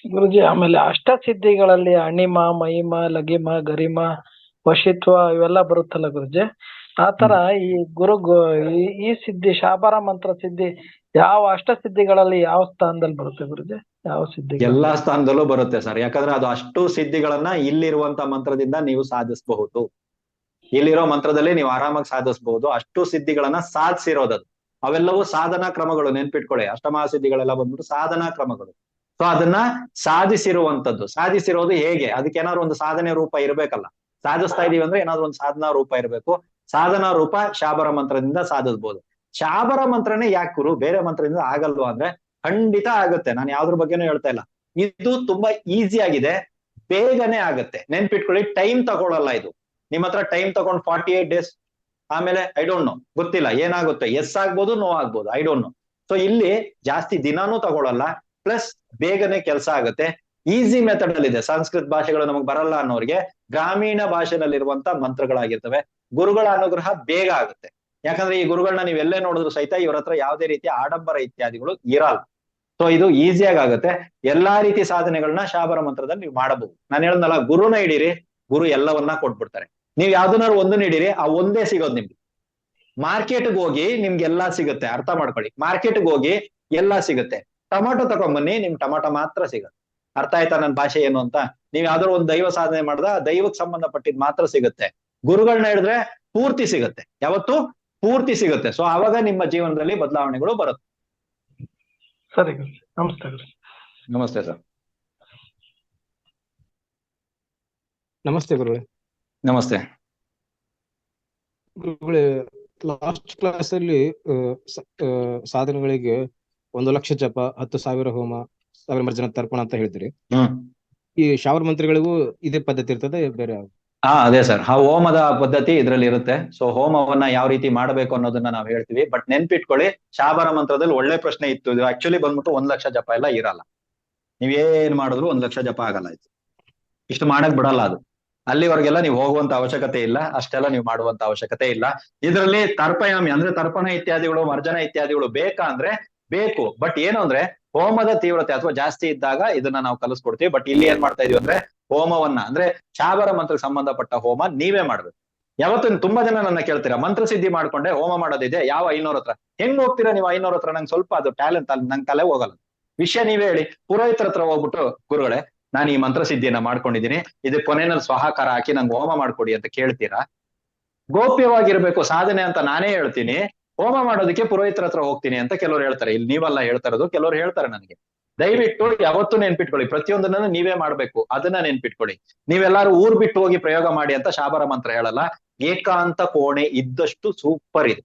ಗುರುಜಿ, ಆಮೇಲೆ ಅಷ್ಟಸಿದ್ಧಿಗಳಲ್ಲಿ ಅಣಿಮ, ಮಹಿಮ, ಲಗಿಮ, ಗರಿಮ, ವಶಿತ್ವ ಇವೆಲ್ಲ ಬರುತ್ತಲ್ಲ ಗುರುಜಿ, ಆತರ ಈ ಈ ಸಿದ್ಧಿ, ಶಾಬರ ಮಂತ್ರ ಸಿದ್ಧಿ ಯಾವ ಅಷ್ಟಸಿದ್ಧಿಗಳಲ್ಲಿ ಯಾವ ಸ್ಥಾನದಲ್ಲಿ ಬರುತ್ತೆ ಗುರುಜಿ? ಯಾವ ಸಿದ್ಧಿ? ಎಲ್ಲಾ ಸ್ಥಾನದಲ್ಲೂ ಬರುತ್ತೆ ಸರ್. ಯಾಕಂದ್ರೆ ಅದು ಅಷ್ಟು ಸಿದ್ಧಿಗಳನ್ನ ಇಲ್ಲಿರುವಂತ ಮಂತ್ರದಿಂದ ನೀವು ಸಾಧಿಸಬಹುದು. ಇಲ್ಲಿರೋ ಮಂತ್ರದಲ್ಲಿ ನೀವು ಆರಾಮಾಗಿ ಸಾಧಿಸಬಹುದು. ಅಷ್ಟು ಸಿದ್ಧಿಗಳನ್ನ ಸಾಧಿಸಿರೋದದು, ಅವೆಲ್ಲವೂ ಸಾಧನಾ ಕ್ರಮಗಳು, ನೆನ್ಪಿಟ್ಕೊಳ್ಳಿ. ಅಷ್ಟಮಹಾಸಿದ್ಧಿಗಳೆಲ್ಲ ಬಂದ್ಬಿಟ್ಟು ಸಾಧನಾ ಕ್ರಮಗಳು. ಸೊ ಅದನ್ನ ಸಾಧಿಸಿರೋದು ಹೇಗೆ? ಅದಕ್ಕೆ ಏನಾದ್ರು ಒಂದು ಸಾಧನೆ ರೂಪ ಇರ್ಬೇಕಲ್ಲ. ಸಾಧಿಸ್ತಾ ಇದೀವಿ ಅಂದ್ರೆ ಏನಾದ್ರು ಒಂದು ಸಾಧನಾ ರೂಪ ಇರಬೇಕು. ಸಾಧನಾ ರೂಪ ಶಾಬರ ಮಂತ್ರದಿಂದ ಸಾಧಿಸ್ಬೋದು. ಶಾಬರ ಮಂತ್ರನೇ ಯಾಕೆ ಗುರು ಬೇರೆ ಮಂತ್ರದಿಂದ ಆಗಲ್ವಾ ಅಂದ್ರೆ, ಖಂಡಿತ ಆಗುತ್ತೆ. ನಾನು ಯಾವ್ದ್ರ ಬಗ್ಗೆನೂ ಹೇಳ್ತಾ ಇಲ್ಲ. ಇದು ತುಂಬಾ ಈಸಿ ಆಗಿದೆ, ಬೇಗನೆ ಆಗುತ್ತೆ. ನೆನ್ಪಿಟ್ಕೊಳ್ಳಿ, ಟೈಮ್ ತಗೊಳ್ಳಲ್ಲ ಇದು. ನಿಮ್ಮ ಹತ್ರ ಟೈಮ್ ತಗೊಂಡು 48 days, ಆಮೇಲೆ ಐ ಡೋಂಟ್ ನೋ, ಗೊತ್ತಿಲ್ಲ ಏನಾಗುತ್ತೆ, ಎಸ್ ಆಗ್ಬೋದು, ನೋ ಆಗ್ಬೋದು, ಐ ಡೋಂಟ್ ನೋ. ಸೊ ಇಲ್ಲಿ ಜಾಸ್ತಿ ದಿನಾನೂ ತಗೊಳ್ಳಲ್ಲ, ಪ್ಲಸ್ ಬೇಗನೆ ಕೆಲಸ ಆಗುತ್ತೆ. ಈಸಿ ಮೆಥಡ್ ಅಲ್ಲಿ ಇದೆ. ಸಂಸ್ಕೃತ ಭಾಷೆಗಳು ನಮಗ್ ಬರಲ್ಲ ಅನ್ನೋರಿಗೆ ಗ್ರಾಮೀಣ ಭಾಷೆನಲ್ಲಿರುವಂತ ಮಂತ್ರಗಳಾಗಿರ್ತವೆ. ಗುರುಗಳ ಅನುಗ್ರಹ ಬೇಗ ಆಗುತ್ತೆ. ಯಾಕಂದ್ರೆ ಈ ಗುರುಗಳನ್ನ ನೀವೆಲ್ಲೇ ನೋಡಿದ್ರು ಸಹಿತ ಇವ್ರ ಹತ್ರ ಯಾವುದೇ ರೀತಿಯ ಆಡಂಬರ ಇತ್ಯಾದಿಗಳು ಇರಲ್ಲ. ಸೊ ಇದು ಈಸಿಯಾಗಿ ಆಗುತ್ತೆ. ಎಲ್ಲಾ ರೀತಿ ಸಾಧನೆಗಳನ್ನ ಶಾಬರ ಮಂತ್ರದಲ್ಲಿ ನೀವು ಮಾಡಬಹುದು. ನಾನು ಹೇಳದ್ನಲ್ಲ, ಗುರುನ ಹಿಡೀರಿ, ಗುರು ಎಲ್ಲವನ್ನ ಕೊಟ್ಬಿಡ್ತಾರೆ. ನೀವ್ ಯಾವ್ದನ್ನಾರು ಒಂದನ್ನ ಹಿಡೀರಿ, ಆ ಒಂದೇ ಸಿಗೋದು ನಿಮ್ಗೆ. ಮಾರ್ಕೆಟ್ಗೆ ಹೋಗಿ ನಿಮ್ಗೆ ಎಲ್ಲಾ ಸಿಗುತ್ತೆ, ಅರ್ಥ ಮಾಡ್ಕೊಳ್ಳಿ. ಮಾರ್ಕೆಟ್ಗೆ ಹೋಗಿ ಎಲ್ಲಾ ಸಿಗುತ್ತೆ. ಟೊಮಾಟೊ ತಗೊಂಡ್ಬನ್ನಿ, ನಿಮ್ ಟೊಮಾಟೊ ಮಾತ್ರ ಸಿಗುತ್ತೆ. ಅರ್ಥ ಆಯ್ತಾ ನನ್ನ ಭಾಷೆ ಏನು ಅಂತ? ನೀವ್ ಯಾವ್ದಾದ್ರು ಒಂದು ದೈವ ಸಾಧನೆ ಮಾಡ್ದ, ದೈವಕ್ಕೆ ಸಂಬಂಧಪಟ್ಟಿದ್ ಮಾತ್ರ ಸಿಗುತ್ತೆ. ಗುರುಗಳನ್ನ ಹಿಡಿದ್ರೆ ಪೂರ್ತಿ ಸಿಗುತ್ತೆ, ಯಾವತ್ತು ಪೂರ್ತಿ ಸಿಗುತ್ತೆ. ಸೊ ಅವಾಗ ನಿಮ್ಮ ಜೀವನದಲ್ಲಿ ಬದಲಾವಣೆಗಳು ಬರುತ್ತೆ. ಸರಿ, ನಮಸ್ತೆ. ನಮಸ್ತೆ ಸರ್. ನಮಸ್ತೆ ಗುರುಗಳೇ. ನಮಸ್ತೆ ಗುರುಗಳೇ, ಲಾಸ್ಟ್ ಕ್ಲಾಸ್ ಅಲ್ಲಿ ಸಾಧನೆಗಳಿಗೆ 1,00,000 ಜಪ, 10,000 ಹೋಮ, 1000 ಮರ್ಜನ ತರ್ಪಣ ಅಂತ ಹೇಳಿದ್ರಿ. ಈ ಶಾವರ ಮಂತ್ರಗಳಿಗೂ ಇದೇ ಪದ್ಧತಿ ಇರ್ತದೆ ಬೇರೆ? ಅದೇ ಸರ್, ಆ ಹೋಮದ ಪದ್ಧತಿ ಇದ್ರಲ್ಲಿ ಇರುತ್ತೆ. ಸೊ ಹೋಮವನ್ನ ಯಾವ ರೀತಿ ಮಾಡಬೇಕು ಅನ್ನೋದನ್ನ ನಾವು ಹೇಳ್ತೀವಿ. ಬಟ್ ನೆನ್ಪಿಟ್ಕೊಳ್ಳಿ, ಶಾಬರ ಮಂತ್ರದಲ್ಲಿ ಒಳ್ಳೆ ಪ್ರಶ್ನೆ ಇತ್ತು. ಇದು ಆಕ್ಚುಲಿ ಬಂದ್ಬಿಟ್ಟು 1,00,000 ಜಪ ಎಲ್ಲ ಇರಲ್ಲ. ನೀವೇನ್ ಮಾಡಿದ್ರು 1,00,000 ಜಪ ಆಗಲ್ಲ. ಇದು ಇಷ್ಟು ಮಾಡಕ್ ಬಿಡಲ್ಲ. ಅದು ಅಲ್ಲಿವರೆಗೆಲ್ಲ ನೀವು ಹೋಗುವಂತ ಅವಶ್ಯಕತೆ ಇಲ್ಲ, ಅಷ್ಟೆಲ್ಲ ನೀವು ಮಾಡುವಂತ ಅವಶ್ಯಕತೆ ಇಲ್ಲ. ಇದರಲ್ಲಿ ತರ್ಪಯಾಮಿ ಅಂದ್ರೆ ತರ್ಪಣ ಇತ್ಯಾದಿಗಳು, ಮರ್ಜನ ಇತ್ಯಾದಿಗಳು ಬೇಕಾ ಅಂದ್ರೆ ಬೇಕು. ಬಟ್ ಏನು ಅಂದ್ರೆ ಹೋಮದ ತೀವ್ರತೆ ಅಥವಾ ಜಾಸ್ತಿ ಇದ್ದಾಗ ಇದನ್ನ ನಾವು ಕಲಿಸ್ಕೊಡ್ತೀವಿ. ಬಟ್ ಇಲ್ಲಿ ಏನ್ ಮಾಡ್ತಾ ಇದೀವಿ ಅಂದ್ರೆ, ಹೋಮವನ್ನ ಅಂದ್ರೆ ಶಾಬರ ಮಂತ್ರಕ್ಕೆ ಸಂಬಂಧಪಟ್ಟ ಹೋಮ ನೀವೇ ಮಾಡ್ಬೇಕು. ಯಾವತ್ತು ತುಂಬಾ ಜನ ನನ್ನ ಕೇಳ್ತೀರಾ, ಮಂತ್ರ ಸಿದ್ಧಿ ಮಾಡ್ಕೊಂಡೆ ಹೋಮ ಮಾಡೋದಿದೆ ಯಾವ ಐನೋರ್ ಹತ್ರ, ಹೆಂಗ್ ಹೋಗ್ತೀರಾ ನೀವು ಐನೋರ್ ಹತ್ರ? ನಂಗೆ ಸ್ವಲ್ಪ ಅದು ಟ್ಯಾಲೆಂಟ್ ನಂಗೆ ತಲೆ ಹೋಗಲ್ಲ. ವಿಷಯ ನೀವೇ ಹೇಳಿ. ಪುರೋಹಿತರ ಹತ್ರ ಹೋಗ್ಬಿಟ್ಟು, ಗುರುಗಳೇ ನಾನು ಈ ಮಂತ್ರ ಸಿದ್ಧಿಯನ್ನ ಮಾಡ್ಕೊಂಡಿದ್ದೀನಿ, ಇದು ಕೊನೆಯಲ್ಲಿ ಸ್ವಹಾಕಾರ ಹಾಕಿ ನಂಗೆ ಹೋಮ ಮಾಡ್ಕೊಡಿ ಅಂತ ಕೇಳ್ತೀರಾ? ಗೋಪ್ಯವಾಗಿರ್ಬೇಕು ಸಾಧನೆ ಅಂತ ನಾನೇ ಹೇಳ್ತೀನಿ, ಹೋಮ ಮಾಡೋದಕ್ಕೆ ಪುರೋಹಿತರ ಹತ್ರ ಹೋಗ್ತೀನಿ ಅಂತ ಕೆಲವ್ರು ಹೇಳ್ತಾರೆ. ಇಲ್ಲಿ ನೀವೆಲ್ಲ ಹೇಳ್ತಾ ಇರೋದು, ಕೆಲವ್ರು ಹೇಳ್ತಾರೆ ನನಗೆ. ದಯವಿಟ್ಟು ಯಾವತ್ತೂ ನೆನ್ಪಿಟ್ಕೊಳ್ಳಿ, ಪ್ರತಿಯೊಂದನ್ನು ನೀವೇ ಮಾಡ್ಬೇಕು, ಅದನ್ನ ನೆನ್ಪಿಟ್ಕೊಳ್ಳಿ. ನೀವೆಲ್ಲಾರು ಊರ್ ಬಿಟ್ಟು ಹೋಗಿ ಪ್ರಯೋಗ ಮಾಡಿ ಅಂತ ಶಾಬರ ಮಂತ್ರ ಹೇಳಲ್ಲ. ಏಕಾಂತ ಕೋಣೆ ಇದ್ದಷ್ಟು ಸೂಪರ್ ಇದೆ.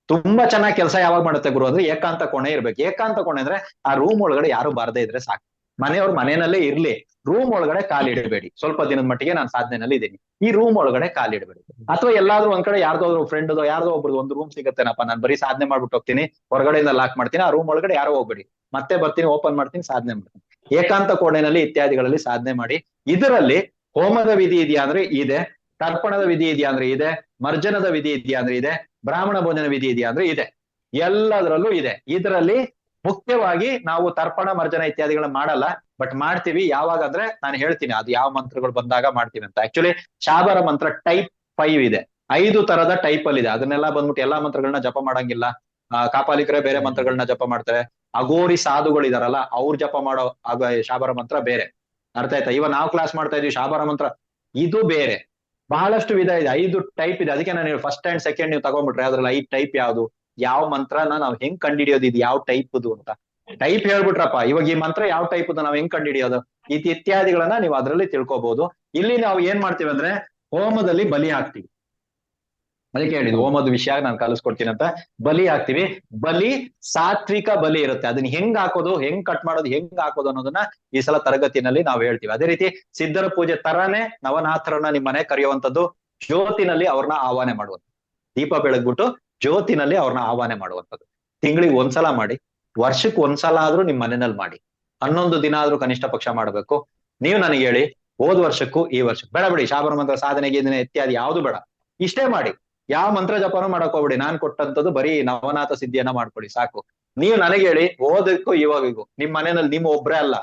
ತುಂಬಾ ಚೆನ್ನಾಗಿ ಕೆಲಸ ಯಾವಾಗ ಮಾಡುತ್ತೆ ಗುರು ಅಂದ್ರೆ ಏಕಾಂತ ಕೋಣೆ ಇರ್ಬೇಕು. ಏಕಾಂತ ಕೋಣೆ ಅಂದ್ರೆ ಆ ರೂಮ್ ಒಳಗಡೆ ಯಾರು ಬಾರದೇ ಇದ್ರೆ ಸಾಕು. ಮನೆಯವ್ರು ಮನೆಯಲ್ಲೇ ಇರ್ಲಿ, ರೂಮ್ ಒಳಗಡೆ ಕಾಲಿಡಬೇಡಿ. ಸ್ವಲ್ಪ ದಿನದ ಮಟ್ಟಿಗೆ ನಾನು ಸಾಧನೆಯಲ್ಲಿ ಇದ್ದೀನಿ, ಈ ರೂಮ್ ಒಳಗಡೆ ಕಾಲಿಡಬೇಡಿ. ಅಥವಾ ಎಲ್ಲಾದ್ರೂ ಒಂದ್ ಕಡೆ ಯಾರ್ದೋ ಫ್ರೆಂಡ್ ಯಾರ್ದೋ ಒಬ್ರದ್ದು ಒಂದು ರೂಮ್ ಸಿಗತ್ತೇನಪ್ಪ, ನಾನು ಬರೀ ಸಾಧನೆ ಮಾಡ್ಬಿಟ್ಟು ಹೋಗ್ತೀನಿ, ಹೊರಗಡೆಯಿಂದ ಲಾಕ್ ಮಾಡ್ತೀನಿ, ಆ ರೂಮ್ ಒಳಗಡೆ ಯಾರೋ ಹೋಗ್ಬೇಡಿ, ಮತ್ತೆ ಬರ್ತೀನಿ ಓಪನ್ ಮಾಡ್ತೀನಿ ಸಾಧನೆ ಮಾಡ್ತೀನಿ. ಏಕಾಂತ ಕೋಣೆನಲ್ಲಿ ಇತ್ಯಾದಿಗಳಲ್ಲಿ ಸಾಧನೆ ಮಾಡಿ. ಇದರಲ್ಲಿ ಹೋಮದ ವಿಧಿ ಇದೆಯಾ ಅಂದ್ರೆ ಇದೆ, ತರ್ಪಣದ ವಿಧಿ ಇದೆಯಾ ಅಂದ್ರೆ ಇದೆ, ಮರ್ಜನದ ವಿಧಿ ಇದೆಯಾ ಅಂದ್ರೆ ಇದೆ, ಬ್ರಾಹ್ಮಣ ಭೋಜನ ವಿಧಿ ಇದೆಯಾ ಅಂದ್ರೆ ಇದೆ. ಎಲ್ಲದರಲ್ಲೂ ಇದೆ. ಇದರಲ್ಲಿ ಮುಖ್ಯವಾಗಿ ನಾವು ತರ್ಪಣ ಮರ್ಜನ ಇತ್ಯಾದಿಗಳನ್ನ ಮಾಡಲ್ಲ, ಬಟ್ ಮಾಡ್ತೀವಿ. ಯಾವಾಗ ಅಂದ್ರೆ ನಾನು ಹೇಳ್ತೀನಿ ಅದು ಯಾವ ಮಂತ್ರಗಳು ಬಂದಾಗ ಮಾಡ್ತೀವಿ ಅಂತ. ಆಕ್ಚುಲಿ ಶಾಬರ ಮಂತ್ರ ಟೈಪ್ 5 ಇದೆ, 5 ತರದ ಟೈಪ್ ಅಲ್ಲಿ ಇದೆ. ಅದನ್ನೆಲ್ಲ ಬಂದ್ಬಿಟ್ಟು ಎಲ್ಲಾ ಮಂತ್ರಗಳನ್ನ ಜಪ ಮಾಡಂಗಿಲ್ಲ. ಕಾಪಾಲಿಕರೇ ಬೇರೆ ಮಂತ್ರಗಳನ್ನ ಜಪ ಮಾಡ್ತಾರೆ, ಅಗೋರಿ ಸಾಧುಗಳು ಇದಾರಲ್ಲ ಅವ್ರು ಜಪ ಮಾಡೋ ಶಾಬರ ಮಂತ್ರ ಬೇರೆ. ಅರ್ಥ ಆಯ್ತಾ? ಇವಾಗ ನಾವು ಕ್ಲಾಸ್ ಮಾಡ್ತಾ ಇದೀವಿ ಶಾಬರ ಮಂತ್ರ, ಇದು ಬೇರೆ. ಬಹಳಷ್ಟು ವಿಧ ಇದೆ, 5 ಟೈಪ್ ಇದೆ. ಅದಕ್ಕೆ ನಾನು ಫಸ್ಟ್ ಅಂಡ್ ಸೆಕೆಂಡ್ ನೀವು ತಗೊಂಡ್ಬಿಟ್ರೆ ಅದ್ರಲ್ಲಿ 5 ಟೈಪ್ ಯಾವ್ದು, ಯಾವ ಮಂತ್ರನ ನಾವ್ ಹೆಂಗ್ ಕಂಡಿಡಿಯೋದು, ಇದು ಯಾವ ಟೈಪ್ದು ಅಂತ ಟೈಪ್ ಹೇಳ್ಬಿಟ್ರಪ್ಪ. ಇವಾಗ ಈ ಮಂತ್ರ ಯಾವ ಟೈಪ್ ನಾವ್ ಹೆಂಗ್ ಕಂಡಿಡಿಯೋದು ಇತ್ಯಾದಿಗಳನ್ನ ನೀವು ಅದರಲ್ಲಿ ತಿಳ್ಕೊಬಹುದು. ಇಲ್ಲಿ ನಾವು ಏನ್ ಮಾಡ್ತೀವಿ ಅಂದ್ರೆ ಹೋಮದಲ್ಲಿ ಬಲಿ ಹಾಕ್ತಿವಿ. ಅದಕ್ಕೆ ಹೇಳಿದ್ದು ಹೋಮದ ವಿಷಯ ನಾನು ಕಲಿಸ್ಕೊಡ್ತೀನಿ ಅಂತ. ಬಲಿ ಹಾಕ್ತಿವಿ. ಬಲಿ ಸಾತ್ವಿಕ ಬಲಿ ಇರುತ್ತೆ, ಅದನ್ನ ಹೆಂಗ್ ಹಾಕೋದು, ಹೆಂಗ್ ಕಟ್ ಮಾಡೋದು, ಹೆಂಗ್ ಹಾಕೋದು ಅನ್ನೋದನ್ನ ಈ ಸಲ ತರಗತಿನಲ್ಲಿ ನಾವು ಹೇಳ್ತೀವಿ. ಅದೇ ರೀತಿ ಸಿದ್ಧರ ಪೂಜೆ ತರಾನೇ ನವನಾಥರನ್ನ ನಿಮ್ ಮನೆ ಕರೆಯುವಂಥದ್ದು, ಜ್ಯೋತಿನಲ್ಲಿ ಅವ್ರನ್ನ ಆಹ್ವಾನ ಮಾಡುವಂಥದ್ದು. ದೀಪ ಬೆಳಗ್ಬಿಟ್ಟು ಜ್ಯೋತಿನಲ್ಲಿ ಅವ್ರನ್ನ ಆಹ್ವಾನ ಮಾಡುವಂಥದ್ದು. ತಿಂಗಳಿಗೆ ಒಂದ್ಸಲ ಮಾಡಿ, ವರ್ಷಕ್ಕೆ ಒಂದ್ಸಲ ಆದ್ರೂ ನಿಮ್ ಮನೆಯಲ್ಲಿ ಮಾಡಿ. 11 ದಿನ ಆದ್ರೂ ಕನಿಷ್ಠ ಪಕ್ಷ ಮಾಡ್ಬೇಕು. ನೀವು ನನಗೆ ಹೇಳಿ, ಹೋದ್ ವರ್ಷಕ್ಕೂ ಈ ವರ್ಷಕ್ಕೂ ಬೇಡ ಬಿಡಿ, ಶಾಬರ ಮಂತ್ರ ಸಾಧನೆಗೆ ಇದನ್ನ ಇತ್ಯಾದಿ ಯಾವ್ದು ಬೇಡ, ಇಷ್ಟೇ ಮಾಡಿ. ಯಾವ ಮಂತ್ರ ಜಪನೂ ಮಾಡಕ್ ಹೋಗ್ಬಿಡಿ. ನಾನ್ ಕೊಟ್ಟಂತದ್ದು ಬರೀ ನವನಾಥ ಸಿದ್ಧಿಯನ್ನ ಮಾಡ್ಕೊಳ್ಳಿ ಸಾಕು. ನೀವು ನನಗೆ ಹೇಳಿ, ಓದಕ್ಕೂ ಇವಾಗಿಗೂ ನಿಮ್ ಮನೆಯಲ್ಲಿ ನಿಮ್ಮ ಒಬ್ರೇ ಅಲ್ಲ,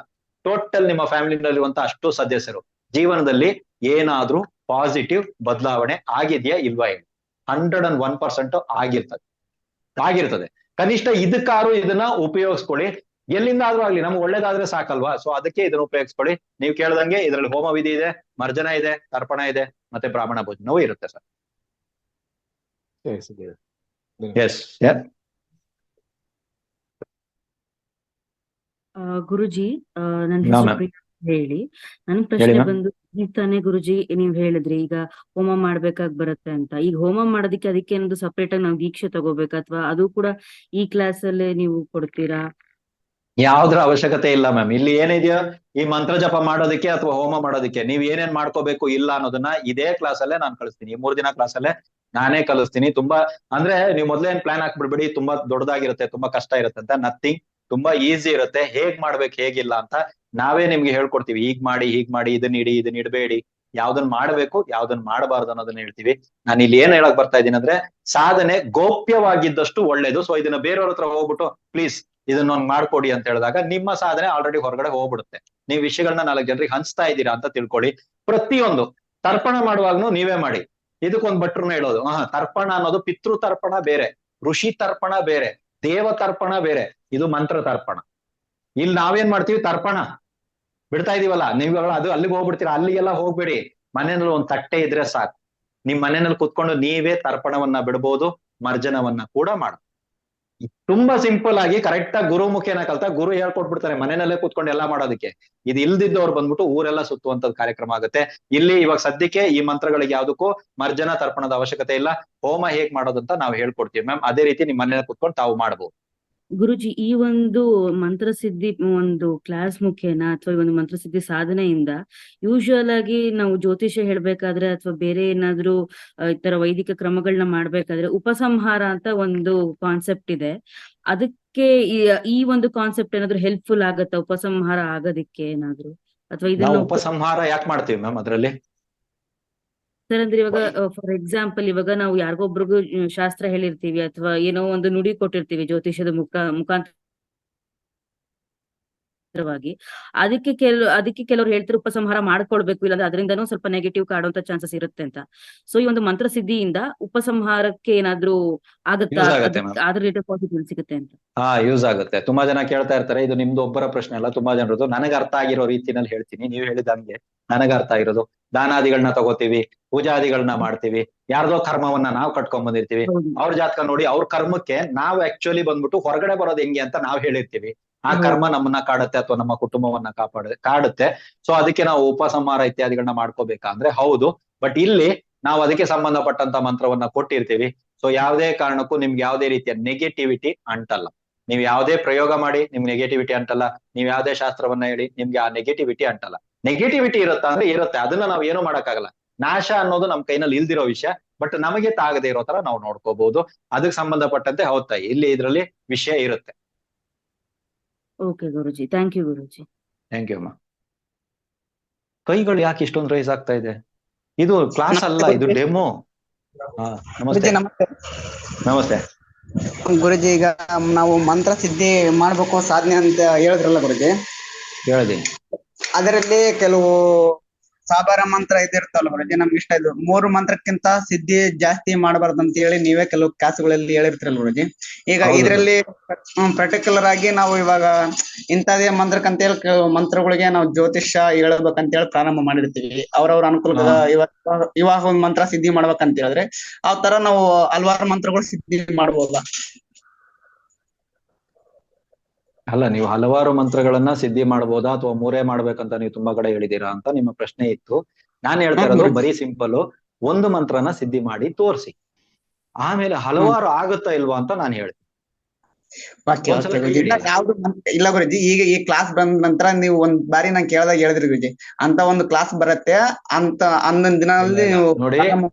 ಟೋಟಲ್ ನಿಮ್ಮ ಫ್ಯಾಮಿಲಿನಲ್ಲಿರುವಂತ ಅಷ್ಟು ಸದಸ್ಯರು ಜೀವನದಲ್ಲಿ ಏನಾದ್ರೂ ಪಾಸಿಟಿವ್ ಬದಲಾವಣೆ ಆಗಿದೆಯಾ ಇಲ್ವಾ ಹೇಳಿ? 101% ಆಗಿರ್ತದೆ. ಕನಿಷ್ಠ ಇದಕ್ಕಾದ್ರೂ ಇದನ್ನ ಉಪಯೋಗಿಸ್ಕೊಳ್ಳಿ. ಎಲ್ಲಿಂದ ಆದ್ರೂ ಆಗ್ಲಿ, ನಮ್ಗೆ ಒಳ್ಳೇದಾದ್ರೆ ಸಾಕಲ್ವಾ? ಸೊ ಅದಕ್ಕೆ ಇದನ್ನ ಉಪಯೋಗಿಸ್ಕೊಳ್ಳಿ. ನೀವು ಕೇಳ್ದಂಗೆ ಇದರಲ್ಲಿ ಹೋಮ ವಿಧಿ ಇದೆ, ಮರ್ಜನ ಇದೆ, ತರ್ಪಣ ಇದೆ, ಮತ್ತೆ ಬ್ರಾಹ್ಮಣ ಭೋಜನವೂ ಇರುತ್ತೆ ಸರ್. ಎಸ್ ಗುರುಜಿ, ನನ್ನ ಹೆಸರು ಪ್ರಿಯಾ ಹೇಳಿ. ನನ್ ಪ್ರಶ್ನೆ ಬಂದು, ಈಗ ತಾನೇ ಗುರುಜಿ ನೀವ್ ಹೇಳಿದ್ರಿ ಈಗ ಹೋಮ ಮಾಡ್ಬೇಕಾಗ್ ಬರುತ್ತೆ ಅಂತ. ಈಗ ಹೋಮ ಮಾಡೋದಕ್ಕೆ ಅದಕ್ಕೆ ಏನಾದ್ರು ಸಪರೇಟ್ ಆಗಿ ನಾವು ದೀಕ್ಷೆ ತಗೋಬೇಕಾ, ಅಥವಾ ಅದು ಕೂಡ ಈ ಕ್ಲಾಸ್ ಅಲ್ಲೇ ನೀವು ಕೊಡ್ತೀರಾ? ಯಾವ್ದ್ರ ಅವಶ್ಯಕತೆ ಇಲ್ಲ ಮ್ಯಾಮ್. ಇಲ್ಲಿ ಏನಿದೆಯೋ ಈ ಮಂತ್ರ ಜಪ ಮಾಡೋದಕ್ಕೆ ಅಥವಾ ಹೋಮ ಮಾಡೋದಕ್ಕೆ ನೀವ್ ಏನೇನ್ ಮಾಡ್ಕೋಬೇಕು ಇಲ್ಲ ಅನ್ನೋದನ್ನ ಇದೇ ಕ್ಲಾಸ್ ಅಲ್ಲೇ ನಾನು ಕಳಿಸ್ತೀನಿ. ಈ 3 ದಿನ ಕ್ಲಾಸ್ ಅಲ್ಲೇ ನಾನೇ ಕಲಿಸ್ತೀನಿ. ತುಂಬಾ ಅಂದ್ರೆ ನೀವು ಮೊದ್ಲೇನ್ ಪ್ಲಾನ್ ಹಾಕ್ಬಿಡ್ಬೇಡಿ, ತುಂಬಾ ದೊಡ್ಡದಾಗಿರುತ್ತೆ, ತುಂಬಾ ಕಷ್ಟ ಇರುತ್ತೆ ಅಂತ. ನಥಿಂಗ್, ತುಂಬಾ ಈಸಿ ಇರುತ್ತೆ. ಹೇಗ್ ಮಾಡ್ಬೇಕು ಹೇಗಿಲ್ಲ ಅಂತ ನಾವೇ ನಿಮ್ಗೆ ಹೇಳ್ಕೊಡ್ತೀವಿ. ಹೀಗ್ ಮಾಡಿ ಇದನ್ನ ಇಡಬೇಡಿ, ಯಾವ್ದನ್ ಮಾಡ್ಬೇಕು ಯಾವ್ದನ್ ಮಾಡಬಾರ್ದು ಅನ್ನೋದನ್ನ ಹೇಳ್ತೀವಿ. ನಾನು ಇಲ್ಲಿ ಏನ್ ಹೇಳಕ್ ಬರ್ತಾ ಇದ್ದೀನಿ ಅಂದ್ರೆ, ಸಾಧನೆ ಗೋಪ್ಯವಾಗಿದ್ದಷ್ಟು ಒಳ್ಳೇದು. ಸೊ ಇದನ್ನ ಬೇರೆಯವ್ರ ಹತ್ರ ಹೋಗ್ಬಿಟ್ಟು ಪ್ಲೀಸ್ ಇದನ್ನೊಂದು ಮಾಡ್ಕೊಡಿ ಅಂತ ಹೇಳಿದಾಗ ನಿಮ್ಮ ಸಾಧನೆ ಆಲ್ರೆಡಿ ಹೊರಗಡೆ ಹೋಗ್ಬಿಡುತ್ತೆ. ನೀವು ವಿಷಯಗಳನ್ನ 4 ಜನರಿಗೆ ಹಂಚ್ತಾ ಇದ್ದೀರಾ ಅಂತ ತಿಳ್ಕೊಳ್ಳಿ. ಪ್ರತಿಯೊಂದು ತರ್ಪಣ ಮಾಡುವಾಗ್ನು ನೀವೇ ಮಾಡಿ. ಇದಕ್ಕೊಂದು ಭಟ್ರನ್ನ ಹೇಳೋದು, ತರ್ಪಣ ಅನ್ನೋದು ಪಿತೃ ತರ್ಪಣ ಬೇರೆ, ಋಷಿ ತರ್ಪಣ ಬೇರೆ, ದೇವ ತರ್ಪಣ ಬೇರೆ, ಇದು ಮಂತ್ರ ತರ್ಪಣ. ಇಲ್ಲಿ ನಾವೇನ್ ಮಾಡ್ತೀವಿ, ತರ್ಪಣ ಬಿಡ್ತಾ ಇದೀವಲ್ಲ, ನೀವು ಅದು ಅಲ್ಲಿಗೆ ಹೋಗ್ಬಿಡ್ತೀರಾ. ಅಲ್ಲಿಗೆಲ್ಲ ಹೋಗ್ಬೇಡಿ. ಮನೆಯಲ್ಲಿ ಒಂದ್ ತಟ್ಟೆ ಇದ್ರೆ ಸಾಕು. ನಿಮ್ ಮನೆಯಲ್ಲಿ ಕುತ್ಕೊಂಡು ನೀವೇ ತರ್ಪಣವನ್ನ ಬಿಡ್ಬೋದು, ಮರ್ಜನವನ್ನ ಕೂಡ ಮಾಡ. ತುಂಬಾ ಸಿಂಪಲ್ ಆಗಿ ಕರೆಕ್ಟ್ ಆಗಿ ಗುರು ಮುಖೇನ ಕಲ್ತ ಗುರು ಹೇಳ್ಕೊಟ್ಬಿಡ್ತಾರೆ ಮನೆಯಲ್ಲೇ ಕುತ್ಕೊಂಡು ಎಲ್ಲಾ ಮಾಡೋದಕ್ಕೆ. ಇದು ಇಲ್ದಿದ್ದವ್ರು ಬಂದ್ಬಿಟ್ಟು ಊರೆಲ್ಲ ಸುತ್ತುವಂತದ್ ಕಾರ್ಯಕ್ರಮ ಆಗುತ್ತೆ. ಇಲ್ಲಿ ಇವಾಗ ಸದ್ಯಕ್ಕೆ ಈ ಮಂತ್ರಗಳಿಗೆ ಯಾವ್ದಕ್ಕೂ ಮರ್ಜನ ತರ್ಪಣದ ಅವಶ್ಯಕತೆ ಇಲ್ಲ. ಹೋಮ ಹೇಗ್ ಮಾಡೋದಂತ ನಾವು ಹೇಳ್ಕೊಡ್ತೀವಿ ಮ್ಯಾಮ್. ಅದೇ ರೀತಿ ನಿಮ್ ಮನೇಲಿ ಕುತ್ಕೊಂಡು ತಾವು ಮಾಡ್ಬೋದು. ಗುರುಜಿ, ಈ ಒಂದು ಮಂತ್ರಸಿದ್ಧಿ ಒಂದು ಕ್ಲಾಸ್ ಮುಖೇನ ಅಥವಾ ಈ ಒಂದು ಮಂತ್ರಸಿದ್ಧಿ ಸಾಧನೆಯಿಂದ ಯೂಶುವಲ್ ಆಗಿ ನಾವು ಜ್ಯೋತಿಷ್ಯ ಹೇಳ್ಬೇಕಾದ್ರೆ ಅಥವಾ ಬೇರೆ ಏನಾದ್ರೂ ಈ ತರ ವೈದಿಕ ಕ್ರಮಗಳನ್ನ ಮಾಡ್ಬೇಕಾದ್ರೆ ಉಪಸಂಹಾರ ಅಂತ ಒಂದು ಕಾನ್ಸೆಪ್ಟ್ ಇದೆ. ಅದಕ್ಕೆ ಈ ಒಂದು ಕಾನ್ಸೆಪ್ಟ್ ಏನಾದ್ರು ಹೆಲ್ಪ್ಫುಲ್ ಆಗತ್ತಾ ಉಪಸಂಹಾರ ಆಗೋದಿಕ್ಕೆ ಏನಾದ್ರು? ಅಥವಾ ಇದನ್ನ ಉಪಸಂಹಾರ ಯಾಕೆ ಮಾಡ್ತೀವಿ ಮ್ಯಾಮ್ ಅದ್ರಲ್ಲಿ? ಸರ್ ಅಂದ್ರೆ ಇವಾಗ ಫಾರ್ ಎಕ್ಸಾಂಪಲ್, ಇವಾಗ ನಾವು ಯಾರಿಗೊಬ್ರಿಗೂ ಶಾಸ್ತ್ರ ಹೇಳಿರ್ತೀವಿ ಅಥವಾ ಏನೋ ಒಂದು ನುಡಿ ಕೊಟ್ಟಿರ್ತೀವಿ ಜ್ಯೋತಿಷ್ಯದ ಮುಖಾಂತರ ಅದಕ್ಕೆ ಕೆಲವರು ಹೇಳ್ತಾರೆ ಉಪಸಂಹಾರ ಮಾಡ್ಕೊಳ್ಬೇಕು, ಇಲ್ಲಾಂದ್ರೆ ಅದರಿಂದನೂ ಸ್ವಲ್ಪ ನೆಗೆಟಿವ್ ಕಾಡುವಂತ ಚಾನ್ಸಸ್ ಇರುತ್ತೆ ಅಂತ. ಸೊ ಈ ಒಂದು ಮಂತ್ರಸಿದ್ಧಿಯಿಂದ ಉಪಸಂಹಾರಕ್ಕೆ ಏನಾದ್ರೂ ಆಗತ್ತಾ, ಯೂಸ್ ಆಗತ್ತೆ ಅದಕ್ಕೆ ಮ್ಯಾಮ್. ಅದ್ರ ರಿಲೇಟೆಡ್ ಪಾಸಿಟಿವ್ ಸಿಗುತ್ತೆ ಅಂತ? ಯೂಸ್ ಆಗುತ್ತೆ. ತುಂಬಾ ಜನ ಕೇಳ್ತಾ ಇರ್ತಾರೆ, ಇದು ನಿಮ್ದು ಒಬ್ಬರ ಪ್ರಶ್ನೆ ಅಲ್ಲ, ತುಂಬಾ ಜನರದು. ನನಗೆ ಅರ್ಥ ಆಗಿರೋ ರೀತಿನಲ್ಲಿ ಹೇಳ್ತೀನಿ. ನೀವು ಹೇಳಿದಂಗೆ ನನಗೆ ಅರ್ಥ ಆಗಿರೋದು, ದಾನಾದಿಗಳನ್ನ ತಗೋತೀವಿ, ಪೂಜಾದಿಗಳನ್ನ ಮಾಡ್ತೀವಿ, ಯಾರ್ದೋ ಕರ್ಮವನ್ನ ನಾವು ಕಟ್ಕೊಂಡ್ ಬಂದಿರ್ತೀವಿ, ಹೌದು ಅವ್ರ ಜಾತಕ ನೋಡಿ ಅವ್ರ ಕರ್ಮಕ್ಕೆ ನಾವು ಆಕ್ಚುಲಿ ಬಂದ್ಬಿಟ್ಟು ಹೊರಗಡೆ ಬರೋದು ಹೆಂಗೆ ಅಂತ ನಾವ್ ಹೇಳಿರ್ತೀವಿ. ಆ ಹೌದು ಕರ್ಮ ನಮ್ಮನ್ನ ಕಾಡುತ್ತೆ ಅಥವಾ ನಮ್ಮ ಕುಟುಂಬವನ್ನ ಕಾಡುತ್ತೆ. ಸೊ ಅದಕ್ಕೆ ನಾವು ಉಪಸಂಹಾರ ಇತ್ಯಾದಿಗಳನ್ನ ಮಾಡ್ಕೋಬೇಕಂದ್ರೆ ಹೌದು. ಬಟ್ ಇಲ್ಲಿ ನಾವು ಅದಕ್ಕೆ ಸಂಬಂಧಪಟ್ಟಂತ ಮಂತ್ರವನ್ನ ಕೊಟ್ಟಿರ್ತೀವಿ. ಸೊ ಯಾವುದೇ ಕಾರಣಕ್ಕೂ ನಿಮ್ಗೆ ಯಾವುದೇ ರೀತಿಯ ನೆಗೆಟಿವಿಟಿ ಅಂಟಲ್ಲ. ನೀವು ಯಾವುದೇ ಪ್ರಯೋಗ ಮಾಡಿ ನಿಮ್ಗೆ ನೆಗೆಟಿವಿಟಿ ಅಂಟಲ್ಲ. ನೀವು ಯಾವುದೇ ಶಾಸ್ತ್ರವನ್ನ ಹೇಳಿ ನಿಮ್ಗೆ ಆ ನೆಗೆಟಿವಿಟಿ ಅಂಟಲ್ಲ. ನೆಗೆಟಿವಿಟಿ ಇರುತ್ತಾ ಅಂದ್ರೆ ಇರುತ್ತೆ, ಅದನ್ನ ನಾವು ಏನು ಮಾಡಕ್ಕಾಗಲ್ಲ. ನಾಶ ಅನ್ನೋದು ನಮ್ ಕೈನಲ್ಲಿ ಇಲ್ದಿರೋ ವಿಷಯ, ಬಟ್ ನಮಗೆ ತಾಗದೆ ಇರೋ ತರ ನಾವು ನೋಡ್ಕೋಬಹುದು. ಅದಕ್ಕೆ ಸಂಬಂಧಪಟ್ಟಂತೆ ಹೌದಾ ಇಲ್ಲಿ ಇದ್ರಲ್ಲಿ ವಿಷಯ ಇರುತ್ತೆ. Okay guruji, thank you guruji. Thank you ಅಮ್ಮ. ಕೈಗಳು ಯಾಕೆ ಇಷ್ಟೊಂದು ರೈಸ್ ಆಗ್ತಾ ಇದೆ? ಇದು ಕ್ಲಾಸ್ ಅಲ್ಲ, ಇದು ಡೆಮೋ. ನಮಸ್ತೆ. ನಮಸ್ತೆ ನಮಸ್ತೆ ಗುರುಜಿ. ಈಗ ನಾವು ಮಂತ್ರ ಸಿದ್ಧಿ ಮಾಡ್ಬೇಕು ಸಾಧನೆ ಅಂತ ಹೇಳಿದ್ರಲ್ಲ ಗುರುಜಿ, ಹೇಳಿದೀನಿ. ಅದರಲ್ಲಿ ಕೆಲವು ಸಾಬಾರ ಮಂತ್ರ ಇದಿರ್ತಲ್ಲ ಗುರುಜಿ, ನಮ್ಗೆ ಇಷ್ಟ ಇದು 3 ಮಂತ್ರಕ್ಕಿಂತ ಸಿದ್ಧಿ ಜಾಸ್ತಿ ಮಾಡಬಾರ್ದು ಅಂತ ಹೇಳಿ ನೀವೇ ಕೆಲವು ಕ್ಲಾಸ್ಗಳಲ್ಲಿ ಹೇಳಿರ್ತೀರಲ್ಲ ಗುರುಜಿ. ಈಗ ಹೌದು. ಇದರಲ್ಲಿ ಪರ್ಟಿಕ್ಯುಲರ್ ಆಗಿ ನಾವು ಇವಾಗ ಇಂಥದೇ ಮಂತ್ರಕ್ಕಂತ ಹೇಳಿ ಕೆಲವು ಮಂತ್ರಗಳಿಗೆ ನಾವು ಜ್ಯೋತಿಷ್ಯ ಹೇಳ್ಬೇಕಂತ ಹೇಳಿ ಪ್ರಾರಂಭ ಮಾಡಿರ್ತೀವಿ. ಅವ್ರವ್ರ ಅನುಕೂಲ ಇವಾಗ ಒಂದ್ ಮಂತ್ರ ಸಿದ್ಧಿ ಮಾಡ್ಬೇಕಂತ ಹೇಳಿದ್ರೆ ಆ ತರ ನಾವು ಹಲವಾರು ಮಂತ್ರಗಳು ಸಿದ್ಧಿ ಮಾಡ್ಬೋದಾ? ಅಲ್ಲ, ನೀವು ಹಲವಾರು ಮಂತ್ರಗಳನ್ನ ಸಿದ್ಧಿ ಮಾಡ್ಬೋದಾ ಅಥವಾ 3 ಮಾಡ್ಬೇಕಂತ ನೀವು ತುಂಬಾ ಕಡೆ ಹೇಳಿದೀರಾ ಅಂತ ನಿಮ್ಮ ಪ್ರಶ್ನೆ ಇತ್ತು. ನಾನ್ ಹೇಳ್ತಾ ಇರೋದು ಬರೀ ಸಿಂಪಲ್, ಒಂದು ಮಂತ್ರನ ಸಿದ್ಧಿ ಮಾಡಿ ತೋರಿಸಿ, ಆಮೇಲೆ ಹಲವಾರು ಆಗುತ್ತಾ ಇಲ್ವಾ ಅಂತ ನಾನು ಹೇಳ್ತೀನಿ. ಯಾವ್ದು ಇಲ್ಲ ಗುರುಜಿ. ಈಗ ಈ ಕ್ಲಾಸ್ ಬಂದ ನಂತರ ನೀವು ಒಂದ್ ಬಾರಿ ನಾನ್ ಕೇಳ್ದಾಗ ಹೇಳಿದ್ರಿ ಗುರುಜಿ, ಅಂತ ಒಂದು ಕ್ಲಾಸ್ ಬರತ್ತೆ ಅಂತ ಅನ್ನೊಂದ್ ದಿನದಲ್ಲಿ ನೋಡಿ,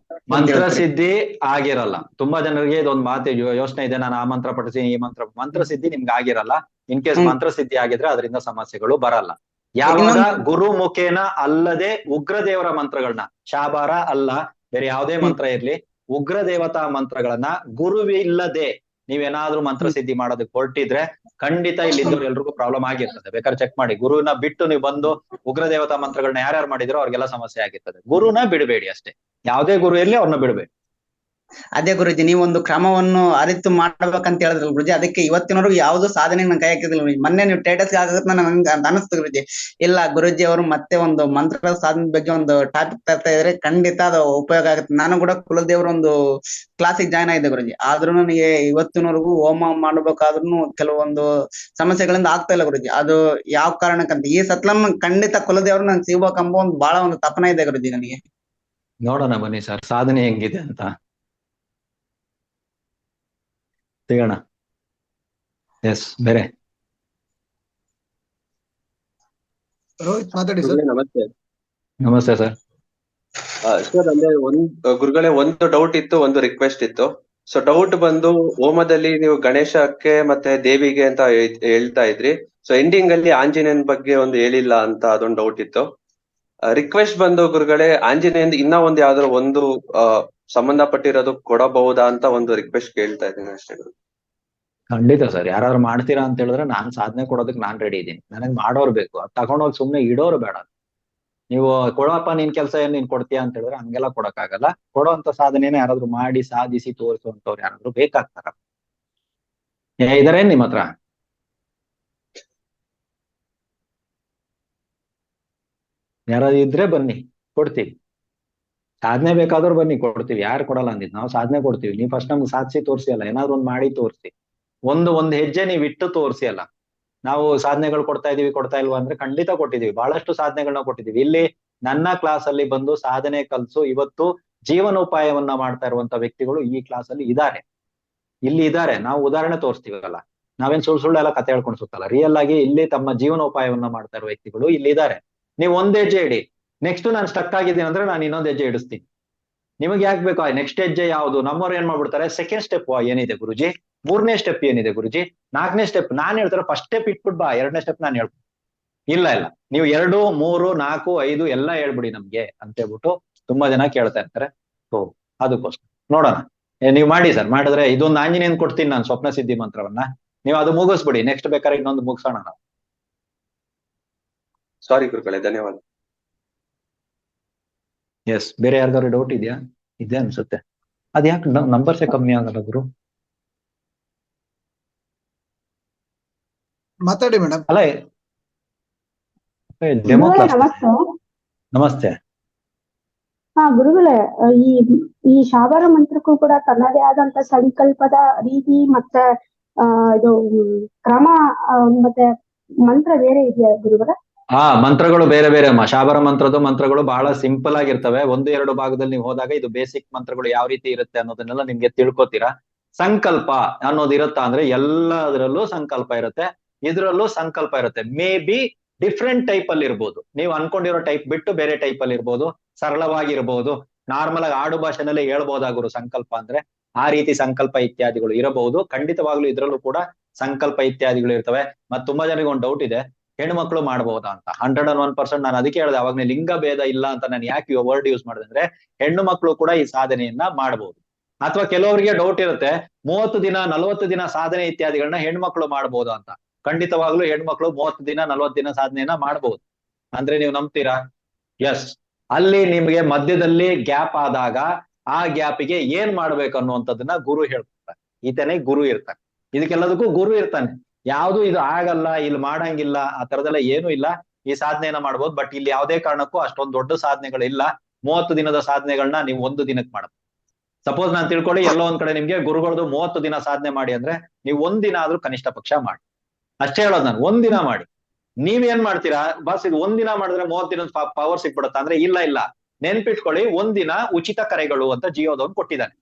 ಮಂತ್ರ ಸಿದ್ಧಿ ಆಗಿರಲ್ಲ. ತುಂಬಾ ಜನರಿಗೆ ಇದೊಂದ್ ಮಾತು ಯೋಚನೆ ಇದೆ, ನಾನು ಆ ಮಂತ್ರ ಪಠಿಸಿ ಈ ಮಂತ್ರ ಸಿದ್ಧಿ ನಿಮ್ಗೆ ಆಗಿರಲ್ಲ. ಇನ್ ಕೇಸ್ ಮಂತ್ರ ಸಿದ್ಧಿ ಆಗಿದ್ರೆ ಅದರಿಂದ ಸಮಸ್ಯೆಗಳು ಬರಲ್ಲ. ಯಾವಾಗ ಗುರು ಮುಖೇನ ಅಲ್ಲದೆ ಉಗ್ರ ದೇವರ ಮಂತ್ರಗಳನ್ನ, ಶಾಬಾರ ಅಲ್ಲ ಬೇರೆ ಯಾವುದೇ ಮಂತ್ರ ಇರ್ಲಿ, ಉಗ್ರ ದೇವತಾ ಮಂತ್ರಗಳನ್ನ ಗುರುವಿಲ್ಲದೆ ನೀವೇನಾದ್ರೂ ಮಂತ್ರ ಸಿದ್ಧಿ ಮಾಡೋದಕ್ಕೆ ಹೊರಟಿದ್ರೆ ಖಂಡಿತ ಇಲ್ಲಿದ್ದವ್ರು ಎಲ್ರಿಗೂ ಪ್ರಾಬ್ಲಮ್ ಆಗಿರ್ತದೆ. ಬೇಕಾದ್ರೆ ಚೆಕ್ ಮಾಡಿ. ಗುರುವಿನ ಬಿಟ್ಟು ನೀವು ಬಂದು ಉಗ್ರ ದೇವತಾ ಮಂತ್ರಗಳನ್ನ ಯಾರ್ಯಾರು ಮಾಡಿದ್ರೋ ಅವ್ರಿಗೆಲ್ಲ ಸಮಸ್ಯೆ ಆಗಿರ್ತದೆ. ಗುರುನ ಬಿಡಬೇಡಿ ಅಷ್ಟೇ, ಯಾವುದೇ ಗುರು ಇರ್ಲಿ ಅವ್ರನ್ನ ಬಿಡಬೇಡಿ. ಅದೇ ಗುರುಜಿ, ನೀವೊಂದು ಕ್ರಮವನ್ನು ಅರಿತು ಮಾಡ್ಬೇಕಂತ ಹೇಳಿದ್ರಲ್ಲ ಗುರುಜಿ, ಅದಕ್ಕೆ ಇವತ್ತಿನವರೆಗೂ ಯಾವ್ದು ಸಾಧನೆ ನನ್ ಕೈ ಹಾಕಿದಿಲ್ಲ ಗುರುಜಿ. ಮೊನ್ನೆ ನೀವು ಸ್ಟೇಟಸ್ ಆಗತ್ತೆ ನನ್ಗೆ ಅನಿಸ್ತು ಗುರುಜಿ. ಇಲ್ಲ ಗುರುಜಿ ಅವರು ಮತ್ತೆ ಒಂದು ಮಂತ್ರ ಸಾಧನೆ ಬಗ್ಗೆ ಒಂದು ಟಾಪಿಕ್ ತರ್ತಾ ಇದ್ರೆ ಖಂಡಿತ ಅದು ಉಪಯೋಗ ಆಗುತ್ತೆ. ನಾನು ಕೂಡ ಕುಲದೇವ್ರ ಒಂದು ಕ್ಲಾಸಿಗೆ ಜಾಯ್ನ್ ಆಗಿದ್ದೆ ಗುರುಜಿ. ಆದ್ರೂ ನನಗೆ ಇವತ್ತಿನವರೆಗೂ ಹೋಮ ಮಾಡ್ಬೇಕಾದ್ರೂ ಕೆಲವೊಂದು ಸಮಸ್ಯೆಗಳಿಂದ ಆಗ್ತಾ ಇಲ್ಲ ಗುರುಜಿ. ಅದು ಯಾವ ಕಾರಣಕ್ಕಂತ ಈ ಸತ್ಲಮ್ ಖಂಡಿತ ಕುಲದೇವ್ರು ನನ್ ಸಿಗ್ಬೇಕಂಬ ಒಂದು ಬಹಳ ಒಂದು ತಪನ ಇದೆ ಗುರುಜಿ ನನಗೆ. ನೋಡೋಣ ಬನ್ನಿ ಸರ್, ಸಾಧನೆ ಹೆಂಗಿದೆ ಅಂತ ಸಿಗೋಣ. ಎಸ್, ಬೇರೆ ರೋಹಿತ್ ಮಾತಾಡಿ ಸರ್. ನಮಸ್ತೆ. ನಮಸ್ತೆ ಸರ್. ಸರ್ ಅಂದ್ರೆ ಗುರುಗಳೇ, ಒಂದು ಡೌಟ್ ಇತ್ತು, ಒಂದು ರಿಕ್ವೆಸ್ಟ್ ಇತ್ತು. ಸೊ ಡೌಟ್ ಬಂದು, ಹೋಮದಲ್ಲಿ ನೀವು ಗಣೇಶಕ್ಕೆ ಮತ್ತೆ ದೇವಿಗೆ ಅಂತ ಹೇಳ್ತಾ ಇದ್ರಿ. ಸೊ ಎಂಡಿಂಗ್ ಅಲ್ಲಿ ಆಂಜನೇಯನ್ ಬಗ್ಗೆ ಒಂದು ಹೇಳಿಲ್ಲ ಅಂತ ಅದೊಂದು ಡೌಟ್ ಇತ್ತು. ರಿಕ್ವೆಸ್ಟ್ ಬಂದು ಗುರುಗಳೇ, ಆಂಜನೇಯನ್ ಇನ್ನ ಒಂದ್ ಯಾವ್ದಾದ್ರು ಒಂದು ಸಂಬಂಧಪಟ್ಟಿರೋದು ಕೊಡಬಹುದಾ ಅಂತ ಒಂದು ರಿಕ್ವೆಸ್ಟ್ ಕೇಳ್ತಾ ಇದ್ದೀನಿ ಅಷ್ಟೇ. ಖಂಡಿತ ಸರ್, ಯಾರು ಮಾಡ್ತೀರಾ ಅಂತ ಹೇಳಿದ್ರೆ ನಾನ್ ಸಾಧನೆ ಕೊಡೋದಕ್ಕೆ ನಾನ್ ರೆಡಿ ಇದ್ದೀನಿ. ನನಗ್ ಮಾಡೋರು ಬೇಕು, ಅದ್ ತಗೊಂಡೋಗಿ ಸುಮ್ನೆ ಇಡೋರು ಬೇಡ. ನೀವು ಕೊಡಪ್ಪ ನಿನ್ ಕೆಲಸ ಏನ್ ನೀನ್ ಕೊಡ್ತೀಯಾ ಅಂತ ಹೇಳಿದ್ರೆ ಹಂಗೆಲ್ಲ ಕೊಡಕ್ಕಾಗಲ್ಲ. ಕೊಡೋಂತ ಸಾಧನೆನ ಯಾರಾದ್ರೂ ಮಾಡಿ ಸಾಧಿಸಿ ತೋರಿಸುವಂತವ್ರು ಯಾರಾದ್ರೂ ಬೇಕಾಗ್ತಾರ. ಇದಾರೇನ್ ನಿಮ್ ಹತ್ರ? ಯಾರಾದ್ರೂ ಇದ್ರೆ ಬನ್ನಿ, ಕೊಡ್ತೀವಿ. ಸಾಧನೆ ಬೇಕಾದ್ರೂ ಬನ್ನಿ, ಕೊಡ್ತೀವಿ. ಯಾರು ಕೊಡಲ್ಲ ಅಂದಿದ್, ನಾವು ಸಾಧನೆ ಕೊಡ್ತೀವಿ. ನೀವು ಫಸ್ಟ್ ನಮ್ಗೆ ಸಾಧಿಸಿ ತೋರಿಸಿ ಅಲ್ಲ, ಏನಾದ್ರು ಒಂದ್ ಮಾಡಿ ತೋರಿಸಿ. ಒಂದ್ ಹೆಜ್ಜೆ ನೀವ್ ಇಟ್ಟು ತೋರಿಸಿ ಅಲ್ಲ. ನಾವು ಸಾಧನೆಗಳು ಕೊಡ್ತಾ ಇಲ್ವಾ ಅಂದ್ರೆ ಖಂಡಿತ ಕೊಟ್ಟಿದೀವಿ. ಬಹಳಷ್ಟು ಸಾಧನೆಗಳನ್ನ ಕೊಟ್ಟಿದೀವಿ. ಇಲ್ಲಿ ನನ್ನ ಕ್ಲಾಸ್ ಅಲ್ಲಿ ಬಂದು ಸಾಧನೆ ಕಲ್ಸು ಇವತ್ತು ಜೀವನೋಪಾಯವನ್ನ ಮಾಡ್ತಾ ಇರುವಂತ ವ್ಯಕ್ತಿಗಳು ಈ ಕ್ಲಾಸ್ ಅಲ್ಲಿ ಇದ್ದಾರೆ, ಇಲ್ಲಿ ಇದ್ದಾರೆ. ನಾವು ಉದಾಹರಣೆ ತೋರಿಸ್ತೀವಲ್ಲ, ನಾವೇನ್ ಸುಳ್ಳು ಎಲ್ಲ ಕತೆ ಹೇಳ್ಕೊಂಡು ಸುತ್ತಲ್ಲ. ರಿಯಲ್ ಆಗಿ ಇಲ್ಲಿ ತಮ್ಮ ಜೀವನೋಪಾಯವನ್ನ ಮಾಡ್ತಾ ಇರೋ ವ್ಯಕ್ತಿಗಳು ಇಲ್ಲಿ ಇದ್ದಾರೆ. ನೀವು ಒಂದ್ ಹೆಜ್ಜೆ ಇಡಿ, ನೆಕ್ಸ್ಟ್ ನಾನು ಸ್ಟಕ್ ಆಗಿದ್ದೀನಿ ಅಂದ್ರೆ ನಾನು ಇನ್ನೊಂದ್ ಹೆಜ್ಜೆ ಇಡಿಸ್ತೀನಿ. ನಿಮಗೆ ಯಾಕೆ ಬೇಕು ನೆಕ್ಸ್ಟ್ ಹೆಜ್ಜೆ ಯಾವುದು? ನಮ್ಮವ್ರು ಏನ್ ಮಾಡ್ಬಿಡ್ತಾರೆ, ಸೆಕೆಂಡ್ ಸ್ಟೆಪ್ ಏನಿದೆ ಗುರುಜಿ, 3ನೇ ಸ್ಟೆಪ್ ಏನಿದೆ ಗುರುಜಿ, 4ನೇ ಸ್ಟೆಪ್ ನಾನ್ ಹೇಳ್ತಾರೆ. ಫಸ್ಟ್ ಸ್ಟೆಪ್ ಇಟ್ಬಿಟ್ ಬಾ, 2ನೇ ಸ್ಟೆಪ್ ನಾನು ಹೇಳ್ಬಿಟ್ಟು ಇಲ್ಲ ನೀವು 2, 3, 4, 5 ಎಲ್ಲ ಹೇಳ್ಬಿಡಿ ನಮ್ಗೆ ಅಂತ ಹೇಳ್ಬಿಟ್ಟು ತುಂಬಾ ಜನ ಕೇಳ್ತಾ ಇರ್ತಾರೆ. ಅದಕ್ಕೋಸ್ಕರ ನೋಡೋಣ. ನೀವು ಮಾಡಿ ಸರ್, ಮಾಡಿದ್ರೆ ಇದೊಂದು ಆಂಜನೇಯನ್ ಕೊಡ್ತೀನಿ ನಾನು, ಸ್ವಪ್ನ ಸಿದ್ಧಿ ಮಂತ್ರವನ್ನ. ನೀವು ಅದು ಮುಗಿಸ್ಬಿಡಿ, ನೆಕ್ಸ್ಟ್ ಬೇಕಾದ್ರೆ ಇನ್ನೊಂದು ಮುಗಿಸೋಣ ನಾವು. ಸಾರಿ ಗುರುಗಳೇ, ಧನ್ಯವಾದ. ಎಸ್, ಬೇರೆ ಯಾರಿಗಾದ್ರು ಡೌಟ್ ಇದೆಯಾ? ಇದೆ ಅನ್ಸುತ್ತೆ. ಅದ್ಯಾಕೆ ನಂಬರ್ಸೇ ಕಮ್ಮಿ ಆಗಲ್ಲ ಗುರು? ಮಾತಾಡಿ ಮೇಡಮ್. ಅಲ್ಲ, ಡೆಮೋ ಕ್ಲಾಸ್. ನಮಸ್ತೆ. ನಮಸ್ತೆ. ಹಾ ಗುರುಗಳೇ, ಈ ಈ ಶಾಬರ ಮಂತ್ರಕ್ಕೂ ಕೂಡ ತನ್ನದೇ ಆದಂತ ಸಂಕಲ್ಪದ ರೀತಿ ಮತ್ತೆ ಇದು ಕ್ರಮ ಮತ್ತೆ ಮಂತ್ರ ಬೇರೆ ಇದೆಯಾ ಗುರುಗಳೇ? ಮಂತ್ರಗಳು ಬೇರೆ ಬೇರೆ ಅಮ್ಮ. ಶಾಬರ ಮಂತ್ರಗಳು ಬಹಳ ಸಿಂಪಲ್ ಆಗಿರ್ತವೆ. 1-2 ಭಾಗದಲ್ಲಿ ನೀವು ಹೋದಾಗ ಇದು ಬೇಸಿಕ್ ಮಂತ್ರಗಳು ಯಾವ ರೀತಿ ಇರುತ್ತೆ ಅನ್ನೋದನ್ನೆಲ್ಲ ನಿಮ್ಗೆ ತಿಳ್ಕೊತೀರಾ. ಸಂಕಲ್ಪ ಅನ್ನೋದು ಇರುತ್ತಾ ಅಂದ್ರೆ ಎಲ್ಲದರಲ್ಲೂ ಸಂಕಲ್ಪ ಇರುತ್ತೆ, ಇದ್ರಲ್ಲೂ ಸಂಕಲ್ಪ ಇರುತ್ತೆ. ಮೇ ಬಿ ಡಿಫ್ರೆಂಟ್ ಟೈಪ್ ಅಲ್ಲಿ ಇರ್ಬೋದು, ನೀವು ಅನ್ಕೊಂಡಿರೋ ಟೈಪ್ ಬಿಟ್ಟು ಬೇರೆ ಟೈಪ್ ಅಲ್ಲಿ ಇರ್ಬೋದು, ಸರಳವಾಗಿರ್ಬೋದು, ನಾರ್ಮಲ್ ಆಗಿ ಆಡು ಭಾಷೆನಲ್ಲೇ ಹೇಳ್ಬೋದಾಗುರು ಸಂಕಲ್ಪ ಅಂದ್ರೆ. ಆ ರೀತಿ ಸಂಕಲ್ಪ ಇತ್ಯಾದಿಗಳು ಇರಬಹುದು. ಖಂಡಿತವಾಗ್ಲೂ ಇದ್ರಲ್ಲೂ ಕೂಡ ಸಂಕಲ್ಪ ಇತ್ಯಾದಿಗಳು ಇರ್ತವೆ. ಮತ್ ತುಂಬಾ ಜನರಿಗೆ ಒಂದು ಡೌಟ್ ಇದೆ, ಹೆಣ್ಮಕ್ಳು ಮಾಡ್ಬೋದಾ ಅಂತ. 101% ನಾನು ಅದಕ್ಕೆ ಹೇಳಿದೆ ಅವಾಗ, ಲಿಂಗ ಭೇದ ಇಲ್ಲ ಅಂತ ನಾನು ಯಾಕೆ ವರ್ಡ್ ಯೂಸ್ ಮಾಡಿದೆ ಅಂದ್ರೆ, ಹೆಣ್ಣು ಮಕ್ಕಳು ಕೂಡ ಈ ಸಾಧನೆಯನ್ನ ಮಾಡಬಹುದು. ಅಥವಾ ಕೆಲವರಿಗೆ ಡೌಟ್ ಇರುತ್ತೆ, 30 ದಿನ 40 ದಿನ ಸಾಧನೆ ಇತ್ಯಾದಿಗಳನ್ನ ಹೆಣ್ಮಕ್ಳು ಮಾಡ್ಬೋದಾ ಅಂತ. ಖಂಡಿತವಾಗ್ಲೂ ಹೆಣ್ಮಕ್ಳು 30 ದಿನ 40 ದಿನ ಸಾಧನೆಯನ್ನ ಮಾಡ್ಬೋದು. ಅಂದ್ರೆ ನೀವು ನಂಬ್ತೀರಾ? ಎಸ್. ಅಲ್ಲಿ ನಿಮ್ಗೆ ಮಧ್ಯದಲ್ಲಿ ಗ್ಯಾಪ್ ಆದಾಗ ಆ ಗ್ಯಾಪಿಗೆ ಏನ್ ಮಾಡ್ಬೇಕು ಅನ್ನುವಂಥದ್ದನ್ನ ಗುರು ಹೇಳ್ಕೊಡ್ತಾರೆ. ಈತನೇ ಗುರು ಇರ್ತಾನೆ, ಇದಕ್ಕೆಲ್ಲದಕ್ಕೂ ಗುರು ಇರ್ತಾನೆ. ಯಾವ್ದು ಇದು ಆಗಲ್ಲ, ಇಲ್ಲಿ ಮಾಡಂಗಿಲ್ಲ, ಆ ತರದೆಲ್ಲ ಏನು ಇಲ್ಲ. ಈ ಸಾಧನೆಯನ್ನ ಮಾಡ್ಬೋದು, ಬಟ್ ಇಲ್ಲಿ ಯಾವುದೇ ಕಾರಣಕ್ಕೂ ಅಷ್ಟೊಂದು ದೊಡ್ಡ ಸಾಧನೆಗಳಿಲ್ಲ. 30 ದಿನದ ಸಾಧನೆಗಳನ್ನ ನೀವು 1 ದಿನಕ್ಕೆ ಮಾಡಬಹುದು. ಸಪೋಸ್ ನಾನು ತಿಳ್ಕೊಳ್ಳಿ, ಎಲ್ಲೋ ಒಂದ್ ಕಡೆ ನಿಮ್ಗೆ ಗುರುಗಳದು 30 ದಿನ ಸಾಧನೆ ಮಾಡಿ ಅಂದ್ರೆ, ನೀವು 1 ದಿನ ಆದ್ರೂ ಕನಿಷ್ಠ ಪಕ್ಷ ಮಾಡಿ. ಅಷ್ಟೇ ಹೇಳೋದು ನಾನು, 1 ದಿನ ಮಾಡಿ. ನೀವೇನ್ ಮಾಡ್ತೀರಾ, ಬಸ್ ಇದು 1 ದಿನ ಮಾಡಿದ್ರೆ 30 ದಿನದ ಪವರ್ ಸಿಕ್ಬಿಡುತ್ತಾ ಅಂದ್ರೆ, ಇಲ್ಲ. ನೆನ್ಪಿಟ್ಕೊಳ್ಳಿ, 1 ದಿನ ಉಚಿತ ಕರೆಗಳು ಅಂತ ಜಿಯೋದವ್ನು ಕೊಟ್ಟಿದ್ದಾನೆ.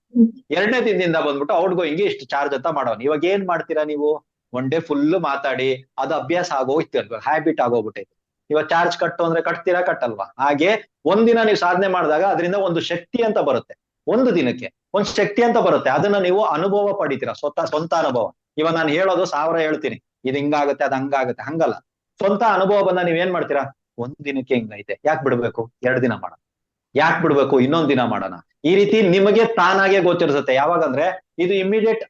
2ನೇ ದಿನದಿಂದ ಬಂದ್ಬಿಟ್ಟು ಔಟ್ ಗೋಯಿಂಗ್ ಇಷ್ಟು ಚಾರ್ಜ್ ಅಂತ ಮಾಡೋನು. ಇವಾಗ ಏನ್ ಮಾಡ್ತೀರಾ ನೀವು? 1 ಡೇ ಫುಲ್ ಮಾತಾಡಿ ಅದು ಅಭ್ಯಾಸ ಆಗೋಯ್ತು, ಹ್ಯಾಬಿಟ್ ಆಗೋಗ್ಬಿಟ್ಟೈತೆ. ಇವಾಗ ಚಾರ್ಜ್ ಕಟ್ಟು ಅಂದ್ರೆ ಕಟ್ತೀರಾ, ಕಟ್ಟಲ್ವಾ? ಹಾಗೆ 1 ದಿನ ನೀವು ಸಾಧನೆ ಮಾಡಿದಾಗ ಅದರಿಂದ ಒಂದು ಶಕ್ತಿ ಅಂತ ಬರುತ್ತೆ. 1 ದಿನಕ್ಕೆ ಒಂದು ಶಕ್ತಿ ಅಂತ ಬರುತ್ತೆ. ಅದನ್ನ ನೀವು ಅನುಭವ ಪಡಿತೀರಾ, ಸ್ವಂತ ಅನುಭವ. ಇವಾಗ ನಾನು ಹೇಳೋದು 1000 ಹೇಳ್ತೀನಿ, ಇದು ಹಿಂಗಾಗುತ್ತೆ ಅದು ಹಂಗಾಗುತ್ತೆ, ಹಂಗಲ್ಲ. ಸ್ವಂತ ಅನುಭವ ಬಂದ ನೀವೇನ್ ಮಾಡ್ತೀರಾ? 1 ದಿನಕ್ಕೆ ಹಿಂಗೈತೆ, ಯಾಕೆ ಬಿಡ್ಬೇಕು? 2 ದಿನ ಮಾಡೋಣ, ಯಾಕೆ ಬಿಡ್ಬೇಕು? ಇನ್ನೊಂದ್ ದಿನ ಮಾಡೋಣ. ಈ ರೀತಿ ನಿಮಗೆ ತಾನಾಗೆ ಗೊತ್ತಿರಿಸುತ್ತೆ. ಯಾವಾಗಂದ್ರೆ ಇದು ಇಮಿಡಿಯೇಟ್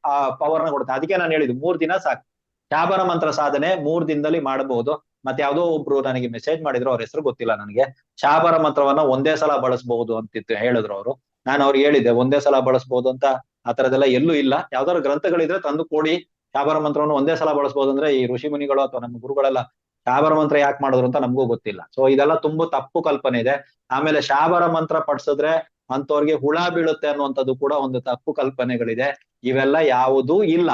ಪವರ್ನ ಕೊಡುತ್ತೆ. ಅದಕ್ಕೆ ನಾನು ಹೇಳಿದ್ದು 3 ದಿನ ಸಾಕು. ಶಾಬರ ಮಂತ್ರ ಸಾಧನೆ 3 ದಿನದಲ್ಲಿ ಮಾಡಬಹುದು. ಮತ್ತೆ ಯಾವ್ದೋ ಒಬ್ರು ನನಗೆ ಮೆಸೇಜ್ ಮಾಡಿದ್ರು, ಅವ್ರ ಹೆಸರು ಗೊತ್ತಿಲ್ಲ ನನಗೆ. ಶಾಬರ ಮಂತ್ರವನ್ನ ಒಂದೇ ಸಲ ಬಳಸಬಹುದು ಅಂತಿತ್ತು ಹೇಳಿದ್ರು ಅವರು. ನಾನು ಅವ್ರಿಗೆ ಹೇಳಿದ್ದೆ ಒಂದೇ ಸಲ ಬಳಸಬಹುದು ಅಂತ. ಆ ತರದೆಲ್ಲ ಎಲ್ಲೂ ಇಲ್ಲ. ಯಾವ್ದಾದ್ರು ಗ್ರಂಥಗಳಿದ್ರೆ ತಂದು ಕೊಡಿ. ಶಾಬರ ಮಂತ್ರವನ್ನು ಒಂದೇ ಸಲ ಬಳಸಬಹುದು ಅಂದ್ರೆ, ಈ ಋಷಿ ಮುನಿಗಳು ಅಥವಾ ನಮ್ಮ ಗುರುಗಳೆಲ್ಲ ಶಾಬರ ಮಂತ್ರ ಯಾಕೆ ಮಾಡಿದ್ರು ಅಂತ ನಮಗೂ ಗೊತ್ತಿಲ್ಲ. ಸೊ ಇದೆಲ್ಲ ತುಂಬಾ ತಪ್ಪು ಕಲ್ಪನೆ ಇದೆ. ಆಮೇಲೆ ಶಾಬರ ಮಂತ್ರ ಪಡಿಸಿದ್ರೆ ಅಂತವ್ರಿಗೆ ಹುಳ ಬೀಳುತ್ತೆ ಅನ್ನುವಂಥದ್ದು ಕೂಡ ಒಂದು ತಪ್ಪು ಕಲ್ಪನೆಗಳಿದೆ. ಇವೆಲ್ಲ ಯಾವುದೂ ಇಲ್ಲ.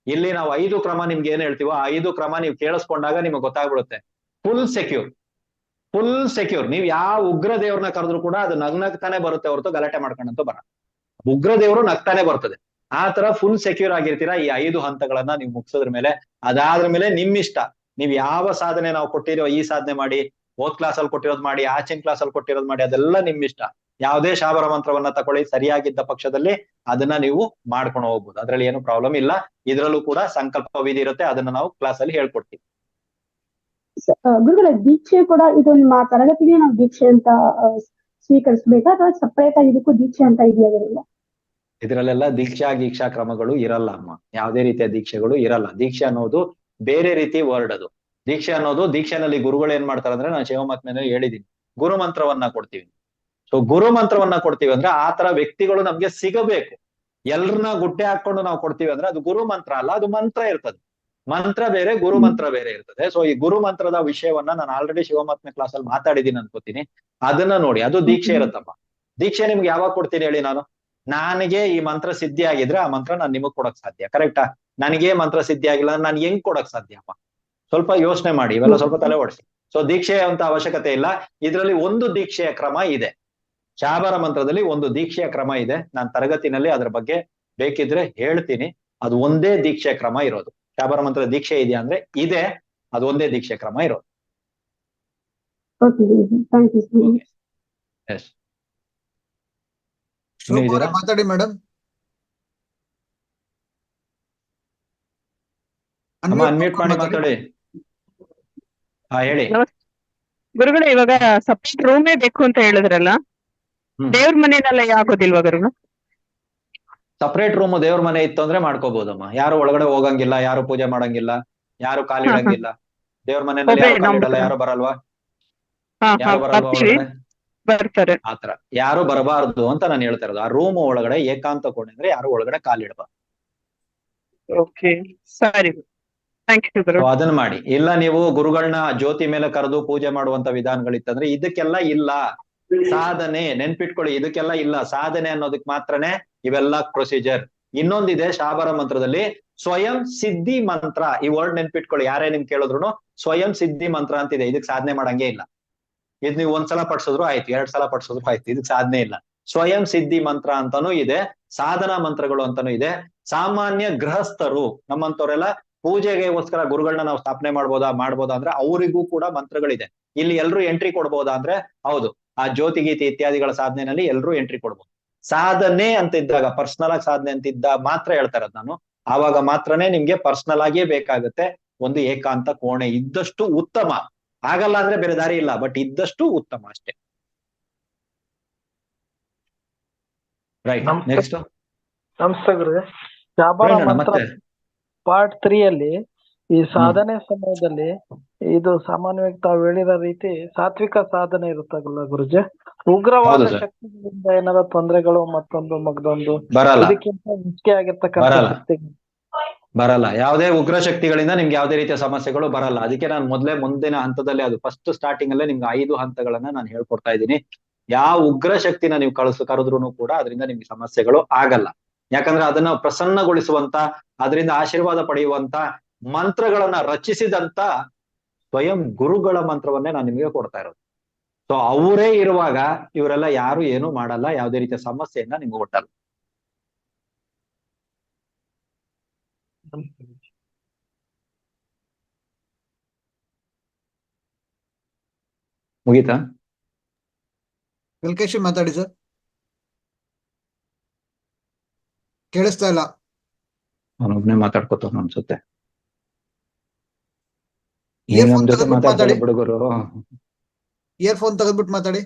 ಇಲ್ಲಿ ನಾವು 5 ಕ್ರಮ ನಿಮ್ಗೆ ಏನ್ ಹೇಳ್ತೀವೋ ಆ 5 ಕ್ರಮ ನೀವು ಕೇಳಿಸ್ಕೊಂಡಾಗ ನಿಮ್ಗೆ ಗೊತ್ತಾಗ್ಬಿಡುತ್ತೆ. Full secure. ನೀವ್ ಯಾವ ಉಗ್ರ ದೇವ್ರನ್ನ ಕರೆದ್ರು ಕೂಡ ಅದು ನಗ್ನಗ್ತಾನೆ ಬರುತ್ತೆ ಹೊರತು ಗಲಾಟೆ ಮಾಡ್ಕೊಂಡಂತೂ ಬರ. ಉಗ್ರ ದೇವರು ನಗ್ತಾನೆ ಬರ್ತದೆ. ಆ ತರ ಫುಲ್ ಸೆಕ್ಯೂರ್ ಆಗಿರ್ತೀರಾ ಈ 5 ಹಂತಗಳನ್ನ ನೀವು ಮುಗಿಸೋದ್ರ ಮೇಲೆ. ಅದಾದ್ರ ಮೇಲೆ ನಿಮ್ಮಿಷ್ಟ. ನೀವ್ ಯಾವ ಸಾಧನೆ ನಾವು ಕೊಟ್ಟಿರೋ, ಈ ಸಾಧನೆ ಮಾಡಿ, ಓದ್ ಕ್ಲಾಸ್ ಅಲ್ಲಿ ಕೊಟ್ಟಿರೋದ್ ಮಾಡಿ, ಆಚಿನ ಕ್ಲಾಸ್ ಅಲ್ಲಿ ಕೊಟ್ಟಿರೋದ್ ಮಾಡಿ, ಅದೆಲ್ಲ ನಿಮ್ಮಿಷ್ಟ. ಯಾವುದೇ ಶಾಬರ ಮಂತ್ರವನ್ನ ತಗೊಳ್ಳಿ, ಸರಿಯಾಗಿದ್ದ ಪಕ್ಷದಲ್ಲಿ ಅದನ್ನ ನೀವು ಮಾಡ್ಕೊಂಡು ಹೋಗ್ಬೋದು. ಅದ್ರಲ್ಲಿ ಏನು ಪ್ರಾಬ್ಲಮ್ ಇಲ್ಲ. ಇದ್ರಲ್ಲೂ ಕೂಡ ಸಂಕಲ್ಪ ವಿಧಿ ಇರುತ್ತೆ, ಅದನ್ನ ನಾವು ಕ್ಲಾಸ್ ಅಲ್ಲಿ ಹೇಳ್ಕೊಡ್ತೀವಿ. ಗುರುಗಳ ದೀಕ್ಷೆ ಕೂಡ ಇದು ನಿಮ್ಮ ತರಗತಿಗೆ ನಾವು ದೀಕ್ಷೆ ಅಂತ ಸ್ವೀಕರಿಸಬೇಕಾ ಅಥವಾ ಸಪರೇಟ್ ಆಗಿ ಇದಕ್ಕೂ ದೀಕ್ಷೆ ಅಂತ ಇದೆಯಾ? ಇದ್ರಲ್ಲೆಲ್ಲ ದೀಕ್ಷಾ ಕ್ರಮಗಳು ಇರಲ್ಲ ಅಮ್ಮ. ಯಾವುದೇ ರೀತಿಯ ದೀಕ್ಷೆಗಳು ಇರಲ್ಲ. ದೀಕ್ಷೆ ಅನ್ನೋದು ಬೇರೆ ರೀತಿ ವರ್ಡ್. ಅದು ದೀಕ್ಷೆ ಅನ್ನೋದು, ದೀಕ್ಷೆನಲ್ಲಿ ಗುರುಗಳು ಏನ್ ಮಾಡ್ತಾರೆ ಅಂದ್ರೆ, ನಾನು ಶಿವಮಹಾತ್ಮೆನಲ್ಲಿ ಹೇಳಿದೀನಿ, ಗುರು ಮಂತ್ರವನ್ನ ಕೊಡ್ತೀವಿ. ಸೊ ಗುರು ಮಂತ್ರವನ್ನ ಕೊಡ್ತೀವಿ ಅಂದ್ರೆ ಆ ತರ ವ್ಯಕ್ತಿಗಳು ನಮ್ಗೆ ಸಿಗಬೇಕು. ಎಲ್ರನ್ನ ಗುಡ್ಡೆ ಹಾಕೊಂಡು ನಾವು ಕೊಡ್ತೀವಿ ಅಂದ್ರೆ ಅದು ಗುರು ಮಂತ್ರ ಅಲ್ಲ, ಅದು ಮಂತ್ರ ಇರ್ತದೆ. ಮಂತ್ರ ಬೇರೆ, ಗುರು ಮಂತ್ರ ಬೇರೆ ಇರ್ತದೆ. ಸೊ ಈ ಗುರು ಮಂತ್ರದ ವಿಷಯವನ್ನ ನಾನು ಆಲ್ರೆಡಿ ಶಿವಮಹಾತ್ಮೆ ಕ್ಲಾಸ್ ಅಲ್ಲಿ ಮಾತಾಡಿದೀನಿ ಅನ್ಕೋತೀನಿ. ಅದನ್ನ ನೋಡಿ, ಅದು ದೀಕ್ಷೆ ಇರುತ್ತಮ್ಮ. ದೀಕ್ಷೆ ನಿಮ್ಗೆ ಯಾವಾಗ ಕೊಡ್ತೀನಿ ಹೇಳಿ? ನನಗೆ ಈ ಮಂತ್ರ ಸಿದ್ಧಿ ಆಗಿದ್ರೆ ಆ ಮಂತ್ರ ನಾನು ನಿಮಗ್ ಕೊಡಕ್ ಸಾಧ್ಯ, ಕರೆಕ್ಟಾ? ನನಗೆ ಮಂತ್ರ ಸಿದ್ಧಿ ಆಗಿಲ್ಲ, ನಾನು ಹೆಂಗ್ ಕೊಡಕ್ ಸಾಧ್ಯಪ್ಪ? ಸ್ವಲ್ಪ ಯೋಚನೆ ಮಾಡಿ, ಇವೆಲ್ಲ ಸ್ವಲ್ಪ ತಲೆ ಓಡಿಸಿ. ಸೊ ದೀಕ್ಷೆ ಅಂತ ಅವಶ್ಯಕತೆ ಇಲ್ಲ. ಇದ್ರಲ್ಲಿ ಒಂದು ದೀಕ್ಷೆಯ ಕ್ರಮ ಇದೆ. ಶಾಬರ ಮಂತ್ರದಲ್ಲಿ ಒಂದು ದೀಕ್ಷೆಯ ಕ್ರಮ ಇದೆ. ನಾನು ತರಗತಿನಲ್ಲಿ ಅದ್ರ ಬಗ್ಗೆ ಬೇಕಿದ್ರೆ ಹೇಳ್ತೀನಿ. ಅದು ಒಂದೇ ದೀಕ್ಷೆಯ ಕ್ರಮ ಇರೋದು. ಶಾಬರ ಮಂತ್ರ ದೀಕ್ಷೆ ಇದೆಯಾ ಅಂದ್ರೆ ಇದೆ, ಅದು ಒಂದೇ ದೀಕ್ಷೆ ಕ್ರಮ ಇರೋದು. ಮಾತಾಡಿ ಮೇಡಮ್. ಅನ್ಮ್ಯೂಟ್ ಮಾಡಿ ಮಾತಾಡಿ. ಹೇಳಿ ಗುರುಗಳೇ. ಇವಾಗ ಸಪ್ರೇಟ್ ರೂಮೇ ಬೇಕು ಅಂತ ಹೇಳಿದ್ರಲ್ಲ, ದೇವ್ರ ಮನೆನೆಲ್ಲ ಆಗೋದಿಲ್ವಾ ಗುರುಗಳು? ಸಪರೇಟ್ ರೂಮ್ ದೇವ್ರ ಮನೆ ಇತ್ತು ಅಂದ್ರೆ ಮಾಡ್ಕೋಬಹುದಮ್ಮ. ಯಾರು ಒಳಗಡೆ ಹೋಗಂಗಿಲ್ಲ, ಯಾರು ಪೂಜೆ ಮಾಡಂಗಿಲ್ಲ, ಯಾರು ಕಾಲಿಡಂಗಿಲ್ಲ. ದೇವ್ರ ಮನೆಯಲ್ಲಿ ಯಾರು ಕಾಲಿಡಲ್ಲ, ಯಾರು ಬರಲ್ವಾ? ಯಾರು ಬರಲ್ವಾ ಬರ್ತೀವಿ, ಒಳಗಡೆ? ಬರ್ತಾರೆ. ಆತರ ಯಾರು ಬರಬಾರ್ದು ಅಂತ ನಾನು ಹೇಳ್ತಾ ಇರೋದು. ಆ ರೂಮ್ ಒಳಗಡೆ ಏಕಾಂತ ಕೋಣೆ ಅಂದ್ರೆ ಯಾರು ಒಳಗಡೆ ಕಾಲಿಡಬಾರ್ದು. ಓಕೆ, ಸರಿ, ಥ್ಯಾಂಕ್ ಯು ಗುರು. ಸೊ ಅದನ್ನ ಮಾಡಿ. ಇಲ್ಲ ನೀವು ಗುರುಗಳನ್ನ ಜ್ಯೋತಿ ಮೇಲೆ ಕರೆದು ಪೂಜೆ ಮಾಡುವಂತ ವಿಧಾನಗಳಿತ್ತಂದ್ರೆ ಇದಕ್ಕೆಲ್ಲ ಇಲ್ಲ. ಸಾಧನೆ ನೆನ್ಪಿಟ್ಕೊಳ್ಳಿ, ಇದಕ್ಕೆಲ್ಲ ಇಲ್ಲ. ಸಾಧನೆ ಅನ್ನೋದಕ್ ಮಾತ್ರನೇ ಇವೆಲ್ಲ ಪ್ರೊಸೀಜರ್. ಇನ್ನೊಂದಿದೆ ಶಾಬರ ಮಂತ್ರದಲ್ಲಿ, ಸ್ವಯಂ ಸಿದ್ಧಿ ಮಂತ್ರ. ಈ ವರ್ಡ್ ನೆನ್ಪಿಟ್ಕೊಳ್ಳಿ, ಯಾರೇ ನಿಮ್ ಕೇಳಿದ್ರು ಸ್ವಯಂ ಸಿದ್ಧಿ ಮಂತ್ರ ಅಂತಿದೆ. ಇದಕ್ ಸಾಧನೆ ಮಾಡಂಗೆ ಇಲ್ಲ. ಇದ್ ನೀವು ಒಂದ್ಸಲ ಪಡಿಸಿದ್ರು ಆಯ್ತು, 2 ಸಲ ಪಡಿಸಿದ್ರು ಆಯ್ತು, ಇದಕ್ ಸಾಧನೆ ಇಲ್ಲ. ಸ್ವಯಂ ಸಿದ್ಧಿ ಮಂತ್ರ ಅಂತಾನೂ ಇದೆ, ಸಾಧನಾ ಮಂತ್ರಗಳು ಅಂತಾನೂ ಇದೆ. ಸಾಮಾನ್ಯ ಗೃಹಸ್ಥರು ನಮ್ಮಂತವ್ರೆಲ್ಲ ಪೂಜೆಗೋಸ್ಕರ ಗುರುಗಳನ್ನ ನಾವು ಸ್ಥಾಪನೆ ಮಾಡ್ಬೋದಾ ಅಂದ್ರೆ ಅವರಿಗೂ ಕೂಡ ಮಂತ್ರಗಳಿದೆ. ಇಲ್ಲಿ ಎಲ್ರು ಎಂಟ್ರಿ ಕೊಡ್ಬೋದಾ ಅಂದ್ರೆ ಹೌದು, ಆ ಜ್ಯೋತಿ ಗೀತಿ ಇತ್ಯಾದಿಗಳ ಸಾಧನೆಯಲ್ಲಿ ಎಲ್ರು ಎಂಟ್ರಿ ಕೊಡ್ಬೋದು. ಸಾಧನೆ ಅಂತ ಇದ್ದಾಗ, ಪರ್ಸನಲ್ ಆಗಿ ಸಾಧನೆ ಅಂತ ಇದ್ದಾಗ ಮಾತ್ರ ಹೇಳ್ತಾ ಇರೋದು ನಾನು. ಆವಾಗ ಮಾತ್ರನೇ ನಿಮ್ಗೆ ಪರ್ಸನಲ್ ಆಗಿಯೇ ಬೇಕಾಗುತ್ತೆ ಒಂದು ಏಕಾಂತ ಕೋಣೆ. ಇದ್ದಷ್ಟು ಉತ್ತಮ. ಆಗಲ್ಲ ಅಂದ್ರೆ ಬೇರೆ ದಾರಿ ಇಲ್ಲ, ಬಟ್ ಇದ್ದಷ್ಟು ಉತ್ತಮ ಅಷ್ಟೇ. Right, next. ನಮಸ್ತೆ ಗುರುಗಳೇ. ಶಾಬರ ಮಂತ್ರ ಮತ್ತೆ ಪಾರ್ಟ್ 3 ಅಲ್ಲಿ ಈ ಸಾಧನೆ ಸಮಯದಲ್ಲಿ ಇದು ಸಾಮಾನ್ಯವಾಗಿ ತಾವು ಹೇಳಿರೋ ರೀತಿ ಸಾತ್ವಿಕ ಸಾಧನೆ ಇರುತ್ತಲ್ಲ ಗುರುಜಿ, ಉಗ್ರವಾದ ಹೌದು ಸರ್. ಶಕ್ತಿಗಳಿಂದ ಏನಾರ ತೊಂದರೆಗಳು ಮತ್ತೊಂದು ಮಗದೊಂದು ಬರಲ್ಲ, ಇದಕ್ಕಿಂತ ಮುಖ್ಯ ಆಗಿರ್ತಕ್ಕಂಥ ಬರಲ್ಲ. ಶಕ್ತಿಗಳು ಬರಲ್ಲ. ಯಾವುದೇ ಉಗ್ರ ಶಕ್ತಿಗಳಿಂದ ನಿಮ್ಗೆ ಯಾವುದೇ ರೀತಿಯ ಸಮಸ್ಯೆಗಳು ಬರಲ್ಲ. ಅದಕ್ಕೆ ನಾನು ಮುಂದಿನ ಹಂತದಲ್ಲಿ, ಅದು ಫಸ್ಟ್ ಸ್ಟಾರ್ಟಿಂಗ್ ಅಲ್ಲೇ ನಿಮ್ಗೆ 5 ಹಂತಗಳನ್ನ ನಾನು ಹೇಳ್ಕೊಡ್ತಾ ಇದ್ದೀನಿ. ಯಾವ ಉಗ್ರ ಶಕ್ತಿನ ನೀವು ಕರೆದ್ರೂ ಕೂಡ ಅದರಿಂದ ನಿಮ್ಗೆ ಸಮಸ್ಯೆಗಳು ಆಗಲ್ಲ. ಯಾಕಂದ್ರೆ ಅದನ್ನ ಪ್ರಸನ್ನಗೊಳಿಸುವಂತ, ಅದರಿಂದ ಆಶೀರ್ವಾದ ಪಡೆಯುವಂತ ಮಂತ್ರಗಳನ್ನ ರಚಿಸಿದಂತ ಸ್ವಯಂ ಗುರುಗಳ ಮಂತ್ರವನ್ನೇ ನಾನು ನಿಮಗೆ ಕೊಡ್ತಾ ಇರೋದು. ಸೊ ಅವರೇ ಇರುವಾಗ ಇವರೆಲ್ಲ ಯಾರು ಏನು ಮಾಡಲ್ಲ, ಯಾವುದೇ ರೀತಿಯ ಸಮಸ್ಯೆಯನ್ನ ನಿಮ್ಗೆ ಒಟ್ಟಲ್ಲ. ಮುಗೀತಾ? ವೆಲ್ಕೇಶಿ ಮಾತಾಡಿ ಸರ್. ಕೇಳಿಸ್ತಾ ಇಲ್ಲ. ಅವನೊಬ್ನೇ ಮಾತಾಡ್ಕೊತಾನ ಅನ್ಸುತ್ತೆ. Earphone ನಮ್ ಜೊತೆ ತೆಗೆದ್ಬಿಟ್ಟು ಮಾತಾಡ್ತಾರೆ ಮಾತಾಡಿ. ಹುಡುಗರು. ಇಯರ್ಫೋನ್ ತೆಗೆದ್ಬಿಟ್ಟು ಮಾತಾಡಿ.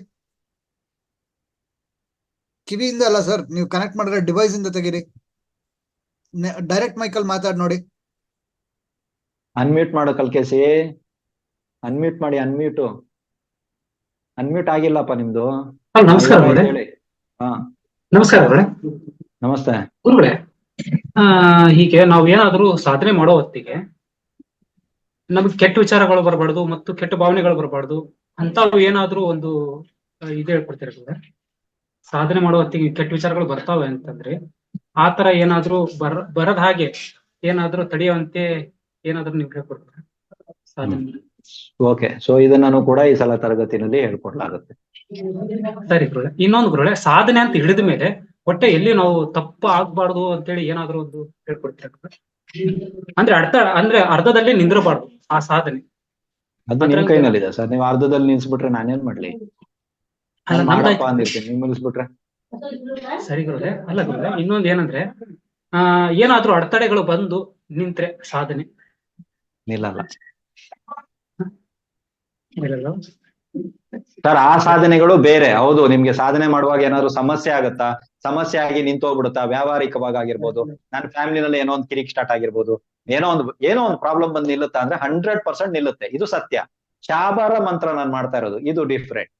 ಕಿವಿಯಿಂದ ಅಲ್ಲ ಸರ್, ನೀವು ಕನೆಕ್ಟ್ ಮಾಡಿರೋ ಡಿವೈಸ್ ಇಂದ ತೆಗೀರಿ. ಡೈರೆಕ್ಟ್ ಮೈಕಲ್ ಮಾತಾಡಿ ನೋಡಿ. ಅನ್ಮ್ಯೂಟ್ ಮಾಡು ಕಲ್ಕೇಸಿ. ಅನ್ಮ್ಯೂಟ್ ಮಾಡಿ. ಅನ್ಮ್ಯೂಟ್ ಆಗಿಲ್ಲಪ್ಪ ನಿಮ್ದು. ನಮಸ್ಕಾರ ಗುರುಗಳೇ. ಹೇಳಿ. ಹಾ, ನಮಸ್ಕಾರ ಗುರುಗಳೇ. ನಮಸ್ತೆ ಗುರುಗಳೇ, ಹೀಗೆ ನಾವು ಏನಾದ್ರೂ ಸಾಧನೆ ಮಾಡೋ ಹೊತ್ತಿಗೆ ನಮ್ಗೆ ಕೆಟ್ಟ ವಿಚಾರಗಳು ಬರಬಾರ್ದು ಮತ್ತು ಕೆಟ್ಟ ಭಾವನೆಗಳು ಬರಬಾರ್ದು ಅಂತಾವು ಏನಾದ್ರೂ ಒಂದು ಇದು ಹೇಳ್ಕೊಡ್ತೀರ ಗುರುಗಳೇ? ಸಾಧನೆ ಮಾಡೋ ಹೊತ್ತಿಗೆ ಕೆಟ್ಟ ವಿಚಾರಗಳು ಬರ್ತಾವೆ ಅಂತಂದ್ರೆ ಆತರ ಏನಾದ್ರೂ ಬರದ ಹಾಗೆ ಏನಾದ್ರೂ ತಡೆಯುವಂತೆ ಏನಾದ್ರೂ ನೀವು ಹೇಳ್ಕೊಡ್ತೀರ ಸಾಧನೆ? ಓಕೆ. ಸೊ ಇದನ್ನು ಕೂಡ ಈ ಸಲ ತರಗತಿನಲ್ಲಿ ಹೇಳ್ಕೊಡ್ಲಾಗುತ್ತೆ. ಸರಿ ಗುರುಗಳೇ. ಇನ್ನೊಂದು ಗುರುಗಳೇ, ಸಾಧನೆ ಅಂತ ಹಿಡಿದ ಮೇಲೆ ಹೊಟ್ಟೆ ಎಲ್ಲಿ ನಾವು ತಪ್ಪು ಆಗ್ಬಾರ್ದು ಅಂತೇಳಿ ಏನಾದ್ರೂ ಒಂದು ಹೇಳ್ಕೊಡ್ತೀರ? ಅಂದ್ರೆ ಅರ್ಧದಲ್ಲಿ ನಿಂದ್ರಬಾರ್ದು ಆ ಸಾಧನೆ. ಅದು ನಿಮ್ ಕೈನಲ್ಲಿದೆ ಸರ್. ನೀವು ಅರ್ಧದಲ್ಲಿ ನಿಲ್ಸ್ಬಿಟ್ರೆ ನಾನೇನ್ ಮಾಡ್ಲಿ? ಮಾಡಪ್ಪ ಅಂದಿರ್ತೀನಿ, ನೀವು ನಿಲ್ಸ್ಬಿಟ್ರೆ. ಸರಿ ಗುರುಗಳೇ. ಅಲ್ಲ ಗುರುಗಳೇ, ಇನ್ನೊಂದು ಏನಂದ್ರೆ ಏನಾದ್ರೂ ಅಡೆತಡೆಗಳು ಬಂದು ನಿಂತ್ರೆ ಸಾಧನೆ ನಿಲ್ಲಲ್ಲ ಇರಲ್ಲ. ಸರ್. ಆ ಸಾಧನೆಗಳು ಬೇರೆ. ಹೌದು, ನಿಮ್ಗೆ ಸಾಧನೆ ಮಾಡುವಾಗ ಏನಾದ್ರು ಸಮಸ್ಯೆ ಆಗತ್ತಾ? ಸಮಸ್ಯೆ ಆಗಿ ನಿಂತೋಗ್ಬಿಡುತ್ತಾ? ವ್ಯಾವಹಾರಿಕವಾಗಿ ಆಗಿರ್ಬೋದು, ನನ್ನ ಫ್ಯಾಮಿಲಿನಲ್ಲಿ ಏನೋ ಒಂದು ಕಿರಿಕ್ ಸ್ಟಾರ್ಟ್ ಆಗಿರ್ಬೋದು, ಏನೋ ಒಂದು ಪ್ರಾಬ್ಲಮ್ ಬಂದು ನಿಲ್ಲುತ್ತಾ ಅಂದ್ರೆ 100% ನಿಲ್ಲುತ್ತೆ. ಇದು ಸತ್ಯ. ಶಾಬರ ಮಂತ್ರ ನಾನು ಮಾಡ್ತಾ ಇರೋದು ಇದು ಡಿಫ್ರೆಂಟ್.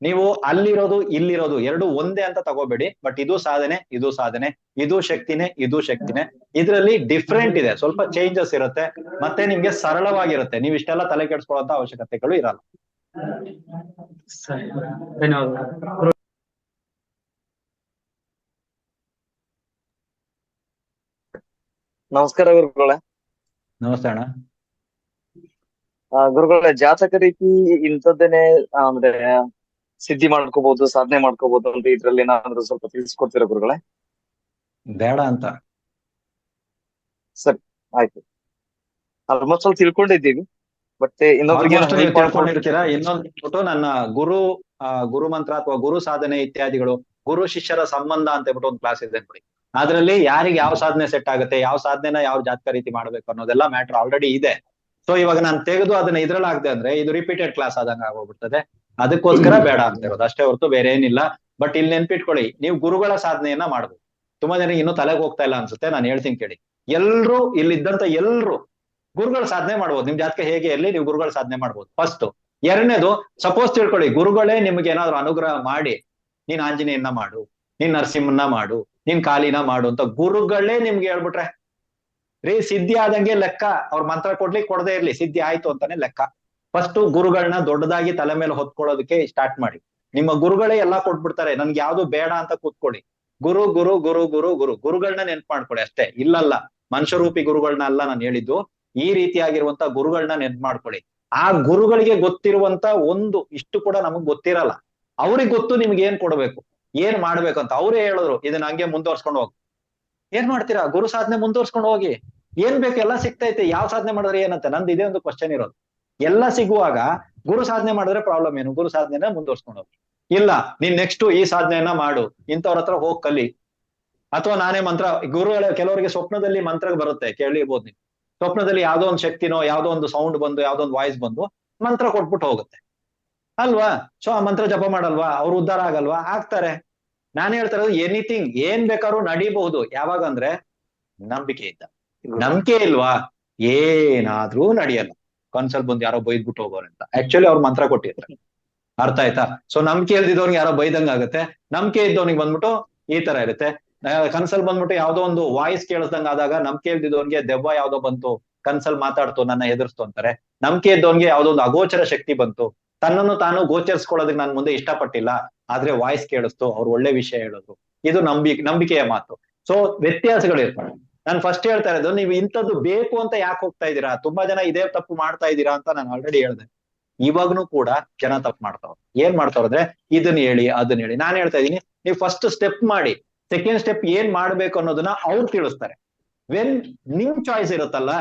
ನೀವು ಅಲ್ಲಿರೋದು ಇಲ್ಲಿರೋದು ಎರಡು ಒಂದೇ ಅಂತ ತಗೋಬೇಡಿ. ಬಟ್ ಇದು ಸಾಧನೆ, ಇದು ಶಕ್ತಿನೇ, ಇದು ಶಕ್ತಿನೇ. ಇದರಲ್ಲಿ ಡಿಫ್ರೆಂಟ್ ಇದೆ, ಸ್ವಲ್ಪ ಚೇಂಜಸ್ ಇರುತ್ತೆ. ಮತ್ತೆ ನಿಮ್ಗೆ ಸರಳವಾಗಿರುತ್ತೆ. ನೀವು ಇಷ್ಟೆಲ್ಲ ತಲೆ ಕೆಡಿಸ್ಕೊಳ್ಳುವಂತ ಅವಶ್ಯಕತೆಗಳು ಇರಲ್ಲ. ಸರಿ, ಧನ್ಯವಾದಗಳು. ನಮಸ್ಕಾರ ಗುರುಗಳೇ. ನಮಸ್ತೆ ಅಣ್ಣ. ಗುರುಗಳೇ, ಜಾತಕ ರೀತಿ ಇಂಥದ್ದೇನೆ ಅಂದ್ರೆ ಸಿದ್ಧಿ ಮಾಡ್ಕೋಬಹುದು, ಸಾಧನೆ ಮಾಡ್ಕೋಬಹುದು ಅಂತ ಇದ್ರಲ್ಲಿ ಏನಾದ್ರು ಸ್ವಲ್ಪ ತಿಳಿಸ್ಕೊಡ್ತೀರಾ ಗುರುಗಳೇ? ಬೇಡ ಅಂತ. ಆಯ್ತು, ಆಲ್ಮೋಸ್ಟ್ ಸ್ವಲ್ಪ ತಿಳ್ಕೊಂಡಿದ್ದೀವಿ. ಬಟ್ ಇನ್ನೊಬ್ರಿಗೆ ತಿಳ್ಕೊಂಡಿರ್ತೀರಾ. ಇನ್ನೊಂದು ನನ್ನ ಗುರು ಮಂತ್ರ ಅಥವಾ ಗುರು ಸಾಧನೆ ಇತ್ಯಾದಿಗಳು, ಗುರು ಶಿಷ್ಯರ ಸಂಬಂಧ ಅಂತ ಹೇಳ್ಬಿಟ್ಟು ಒಂದು ಕ್ಲಾಸ್ ಇದೆ ನೋಡಿ. ಅದ್ರಲ್ಲಿ ಯಾರಿಗೆ ಯಾವ ಸಾಧನೆ ಸೆಟ್ ಆಗುತ್ತೆ, ಯಾವ ಸಾಧನೆನ ಯಾವ ಜಾತಕ ರೀತಿ ಮಾಡ್ಬೇಕು ಅನ್ನೋದೆಲ್ಲ ಮ್ಯಾಟರ್ ಆಲ್ರೆಡಿ ಇದೆ. ಸೊ ಇವಾಗ ನಾನು ತೆಗೆದು ಅದನ್ನ ಇದ್ರಲ್ಲಿ ಹಾಕ್ದೆ ಅಂದ್ರೆ ಇದು ರಿಪೀಟೆಡ್ ಕ್ಲಾಸ್ ಆದಂಗ ಆಗೋಗ್ಬಿಡ್ತದೆ. ಅದಕ್ಕೋಸ್ಕರ ಬೇಡ ಅಂತ ಇರೋದು ಅಷ್ಟೇ ಹೊರತು ಬೇರೆ ಏನಿಲ್ಲ. ಬಟ್ ಇಲ್ಲಿ ನೆನ್ಪಿಟ್ಕೊಳ್ಳಿ, ನೀವು ಗುರುಗಳ ಸಾಧನೆಯನ್ನ ಮಾಡ್ಬೋದು. ತುಂಬಾ ಜನರಿಗೆ ಇನ್ನೂ ತಲೆಗೆ ಹೋಗ್ತಾ ಇಲ್ಲ ಅನ್ಸುತ್ತೆ. ನಾನು ಹೇಳ್ತೀನಿ ಕೇಳಿ. ಎಲ್ರು ಇಲ್ಲಿದ್ದಂತ ಎಲ್ರು ಗುರುಗಳ ಸಾಧನೆ ಮಾಡ್ಬೋದು. ನಿಮ್ ಜಾತಕ ಹೇಗೆ ಇರ್ಲಿ, ನೀವು ಗುರುಗಳ ಸಾಧನೆ ಮಾಡ್ಬೋದು. ಫಸ್ಟ್ ಎರಡನೇದು, ಸಪೋಸ್ ತಿಳ್ಕೊಳ್ಳಿ ಗುರುಗಳೇ ನಿಮ್ಗೆ ಏನಾದ್ರು ಅನುಗ್ರಹ ಮಾಡಿ ನೀನ್ ಆಂಜನೇಯನ್ನ ಮಾಡು, ನೀನ್ ನರಸಿಂಹನ್ನ ಮಾಡು, ನೀನ್ ಕಾಲಿನ ಮಾಡು ಅಂತ ಗುರುಗಳೇ ನಿಮ್ಗೆ ಹೇಳ್ಬಿಟ್ರೆ ರೀ ಸಿದ್ಧಿ ಆದಂಗೆ ಲೆಕ್ಕ. ಅವ್ರ ಮಂತ್ರ ಕೊಡ್ಲಿಕ್ಕೆ ಕೊಡದೇ ಇರ್ಲಿ, ಸಿದ್ಧಿ ಆಯ್ತು ಅಂತಾನೆ ಲೆಕ್ಕ. ಫಸ್ಟ್ ಗುರುಗಳನ್ನ ದೊಡ್ಡದಾಗಿ ತಲೆ ಮೇಲೆ ಹೊತ್ಕೊಳ್ಳೋದಕ್ಕೆ ಸ್ಟಾರ್ಟ್ ಮಾಡಿ. ನಿಮ್ಮ ಗುರುಗಳೇ ಎಲ್ಲಾ ಕೊಟ್ಬಿಡ್ತಾರೆ, ನನ್ಗೆ ಯಾವ್ದು ಬೇಡ ಅಂತ ಕೂತ್ಕೊಳ್ಳಿ. ಗುರು ಗುರು ಗುರು ಗುರು ಗುರು ಗುರುಗಳನ್ನ ನೆನ್ಪು ಮಾಡ್ಕೊಳ್ಳಿ ಅಷ್ಟೇ. ಇಲ್ಲಲ್ಲ, ಮನುಷ್ಯರೂಪಿ ಗುರುಗಳನ್ನ ಅಲ್ಲ ನಾನು ಹೇಳಿದ್ದು, ಈ ರೀತಿಯಾಗಿರುವಂತ ಗುರುಗಳನ್ನ ನೆನ್ಪು ಮಾಡ್ಕೊಳ್ಳಿ. ಆ ಗುರುಗಳಿಗೆ ಗೊತ್ತಿರುವಂತ ಒಂದು ಇಷ್ಟು ಕೂಡ ನಮಗ್ ಗೊತ್ತಿರಲ್ಲ. ಅವ್ರಿಗೆ ಗೊತ್ತು ನಿಮ್ಗೆ ಏನ್ ಕೊಡ್ಬೇಕು, ಏನ್ ಮಾಡ್ಬೇಕು ಅಂತ. ಅವ್ರೇ ಹೇಳಿದ್ರು ಇದನ್ನ ಹಂಗೆ ಮುಂದುವರ್ಸ್ಕೊಂಡು ಹೋಗಿ. ಏನ್ ಮಾಡ್ತೀರಾ? ಗುರು ಸಾಧನೆ ಮುಂದುವರ್ಸ್ಕೊಂಡು ಹೋಗಿ. ಏನ್ ಬೇಕು ಎಲ್ಲ ಸಿಗ್ತೈತೆ, ಯಾವ ಸಾಧನೆ ಮಾಡಿದ್ರೆ ಏನಂತ. ನಂದು ಇದೇ ಒಂದು ಕ್ವಶನ್ ಇರೋದು. ಎಲ್ಲ ಸಿಗುವಾಗ ಗುರು ಸಾಧನೆ ಮಾಡಿದ್ರೆ ಪ್ರಾಬ್ಲಮ್ ಏನು? ಗುರು ಸಾಧನೆನ ಮುಂದುವರ್ಸ್ಕೊಂಡು ಹೋಗಿ. ಇಲ್ಲ, ನೀನ್ ನೆಕ್ಸ್ಟ್ ಈ ಸಾಧನೆಯನ್ನ ಮಾಡು, ಇಂಥವ್ರ ಹತ್ರ ಹೋಗ್ ಕಲಿ. ಅಥವಾ ನಾನೇ ಮಂತ್ರ, ಗುರುಗಳ ಕೆಲವರಿಗೆ ಸ್ವಪ್ನದಲ್ಲಿ ಮಂತ್ರ ಬರುತ್ತೆ, ಕೇಳಿರ್ಬೋದು ನೀವು. ಸ್ವಪ್ನದಲ್ಲಿ ಯಾವ್ದೋ ಒಂದು ಶಕ್ತಿನೋ ಯಾವ್ದೋ ಒಂದು ಸೌಂಡ್ ಬಂದು ಯಾವ್ದೋ ಒಂದು ವಾಯ್ಸ್ ಬಂದು ಮಂತ್ರ ಕೊಟ್ಬಿಟ್ಟು ಹೋಗುತ್ತೆ ಅಲ್ವಾ? ಸೊ ಆ ಮಂತ್ರ ಜಪ ಮಾಡಲ್ವಾ? ಅವ್ರು ಉದ್ಧಾರ ಆಗಲ್ವಾ? ಆಗ್ತಾರೆ. ನಾನು ಹೇಳ್ತಾ ಇರೋದು ಎನಿಥಿಂಗ್, ಏನ್ ಬೇಕಾದ್ರೂ ನಡೀಬಹುದು. ಯಾವಾಗ ಅಂದ್ರೆ ನಂಬಿಕೆ ಇದ್ದ. ನಂಬಿಕೆ ಇಲ್ವಾ ಏನಾದ್ರೂ ನಡೆಯಲ್ಲ. ಕನ್ಸಲ್ ಬಂದು ಯಾರೋ ಬೈದ್ಬಿಟ್ಟು ಹೋಗೋರು ಅಂತ ಆಕ್ಚುಲಿ ಅವ್ರು ಮಂತ್ರ ಕೊಟ್ಟಿರ್ತಾರೆ. ಅರ್ಥ ಆಯ್ತಾ? ಸೊ ನಂಬಿಕೆ ಇಲ್ದಿದ್ದವ್ನಿಗೆ ಯಾರೋ ಬೈದಂಗ ಆಗುತ್ತೆ, ನಂಬಿಕೆ ಇದ್ದವನಿಗೆ ಬಂದ್ಬಿಟ್ಟು ಈ ತರ ಇರುತ್ತೆ. ಕನ್ಸಲ್ ಬಂದ್ಬಿಟ್ಟು ಯಾವ್ದೋ ಒಂದು ವಾಯ್ಸ್ ಕೇಳಿಸ್ದಂಗ ಆದಾಗ ನಂಬಿಕೆ ಇಲ್ದಿದ್ದವನ್ಗೆ ದೆವ್ವ ಯಾವ್ದೋ ಬಂತು, ಕನ್ಸಲ್ ಮಾತಾಡ್ತು, ನನ್ನ ಎದುರಿಸ್ತು ಅಂತಾರೆ. ನಂಬಿಕೆ ಇದ್ದವನ್ಗೆ ಯಾವ್ದೋ ಒಂದು ಅಗೋಚರ ಶಕ್ತಿ ಬಂತು, ತನ್ನನ್ನು ತಾನು ಗೋಚರಿಸ್ಕೊಳ್ಳೋದಕ್ಕೆ ನಾನು ಮುಂದೆ ಇಷ್ಟಪಟ್ಟಿಲ್ಲ, ಆದ್ರೆ ವಾಯ್ಸ್ ಕೇಳಿಸ್ತು, ಅವ್ರು ಒಳ್ಳೆ ವಿಷಯ ಹೇಳಿದ್ರು. ಇದು ನಂಬಿಕೆಯ ಮಾತು. ಸೊ ವ್ಯತ್ಯಾಸಗಳಿರ್ತವೆ. ನಾನು ಫಸ್ಟ್ ಹೇಳ್ತಾ ಇರೋದು, ನೀವು ಇಂಥದ್ದು ಬೇಕು ಅಂತ ಯಾಕೆ ಹೋಗ್ತಾ ಇದ್ದೀರಾ? ತುಂಬಾ ಜನ ಇದೇ ತಪ್ಪು ಮಾಡ್ತಾ ಇದ್ದೀರಾ ಅಂತ ನಾನು ಆಲ್ರೆಡಿ ಹೇಳ್ದೆ. ಇವಾಗ್ನು ಕೂಡ ಜನ ತಪ್ಪು ಮಾಡ್ತಾವ್ರು. ಏನ್ ಮಾಡ್ತಾವ್ರ ಅಂದ್ರೆ ಇದನ್ನ ಹೇಳಿ ಅದನ್ನ ಹೇಳಿ. ನಾನು ಹೇಳ್ತಾ ಇದೀನಿ, ನೀವು ಫಸ್ಟ್ ಸ್ಟೆಪ್ ಮಾಡಿ, ಸೆಕೆಂಡ್ ಸ್ಟೆಪ್ ಏನ್ ಮಾಡ್ಬೇಕು ಅನ್ನೋದನ್ನ ಅವ್ರು ತಿಳಿಸ್ತಾರೆ. ವೆನ್ ನಿಮ್ ಚಾಯ್ಸ್ ಇರುತ್ತಲ್ಲ,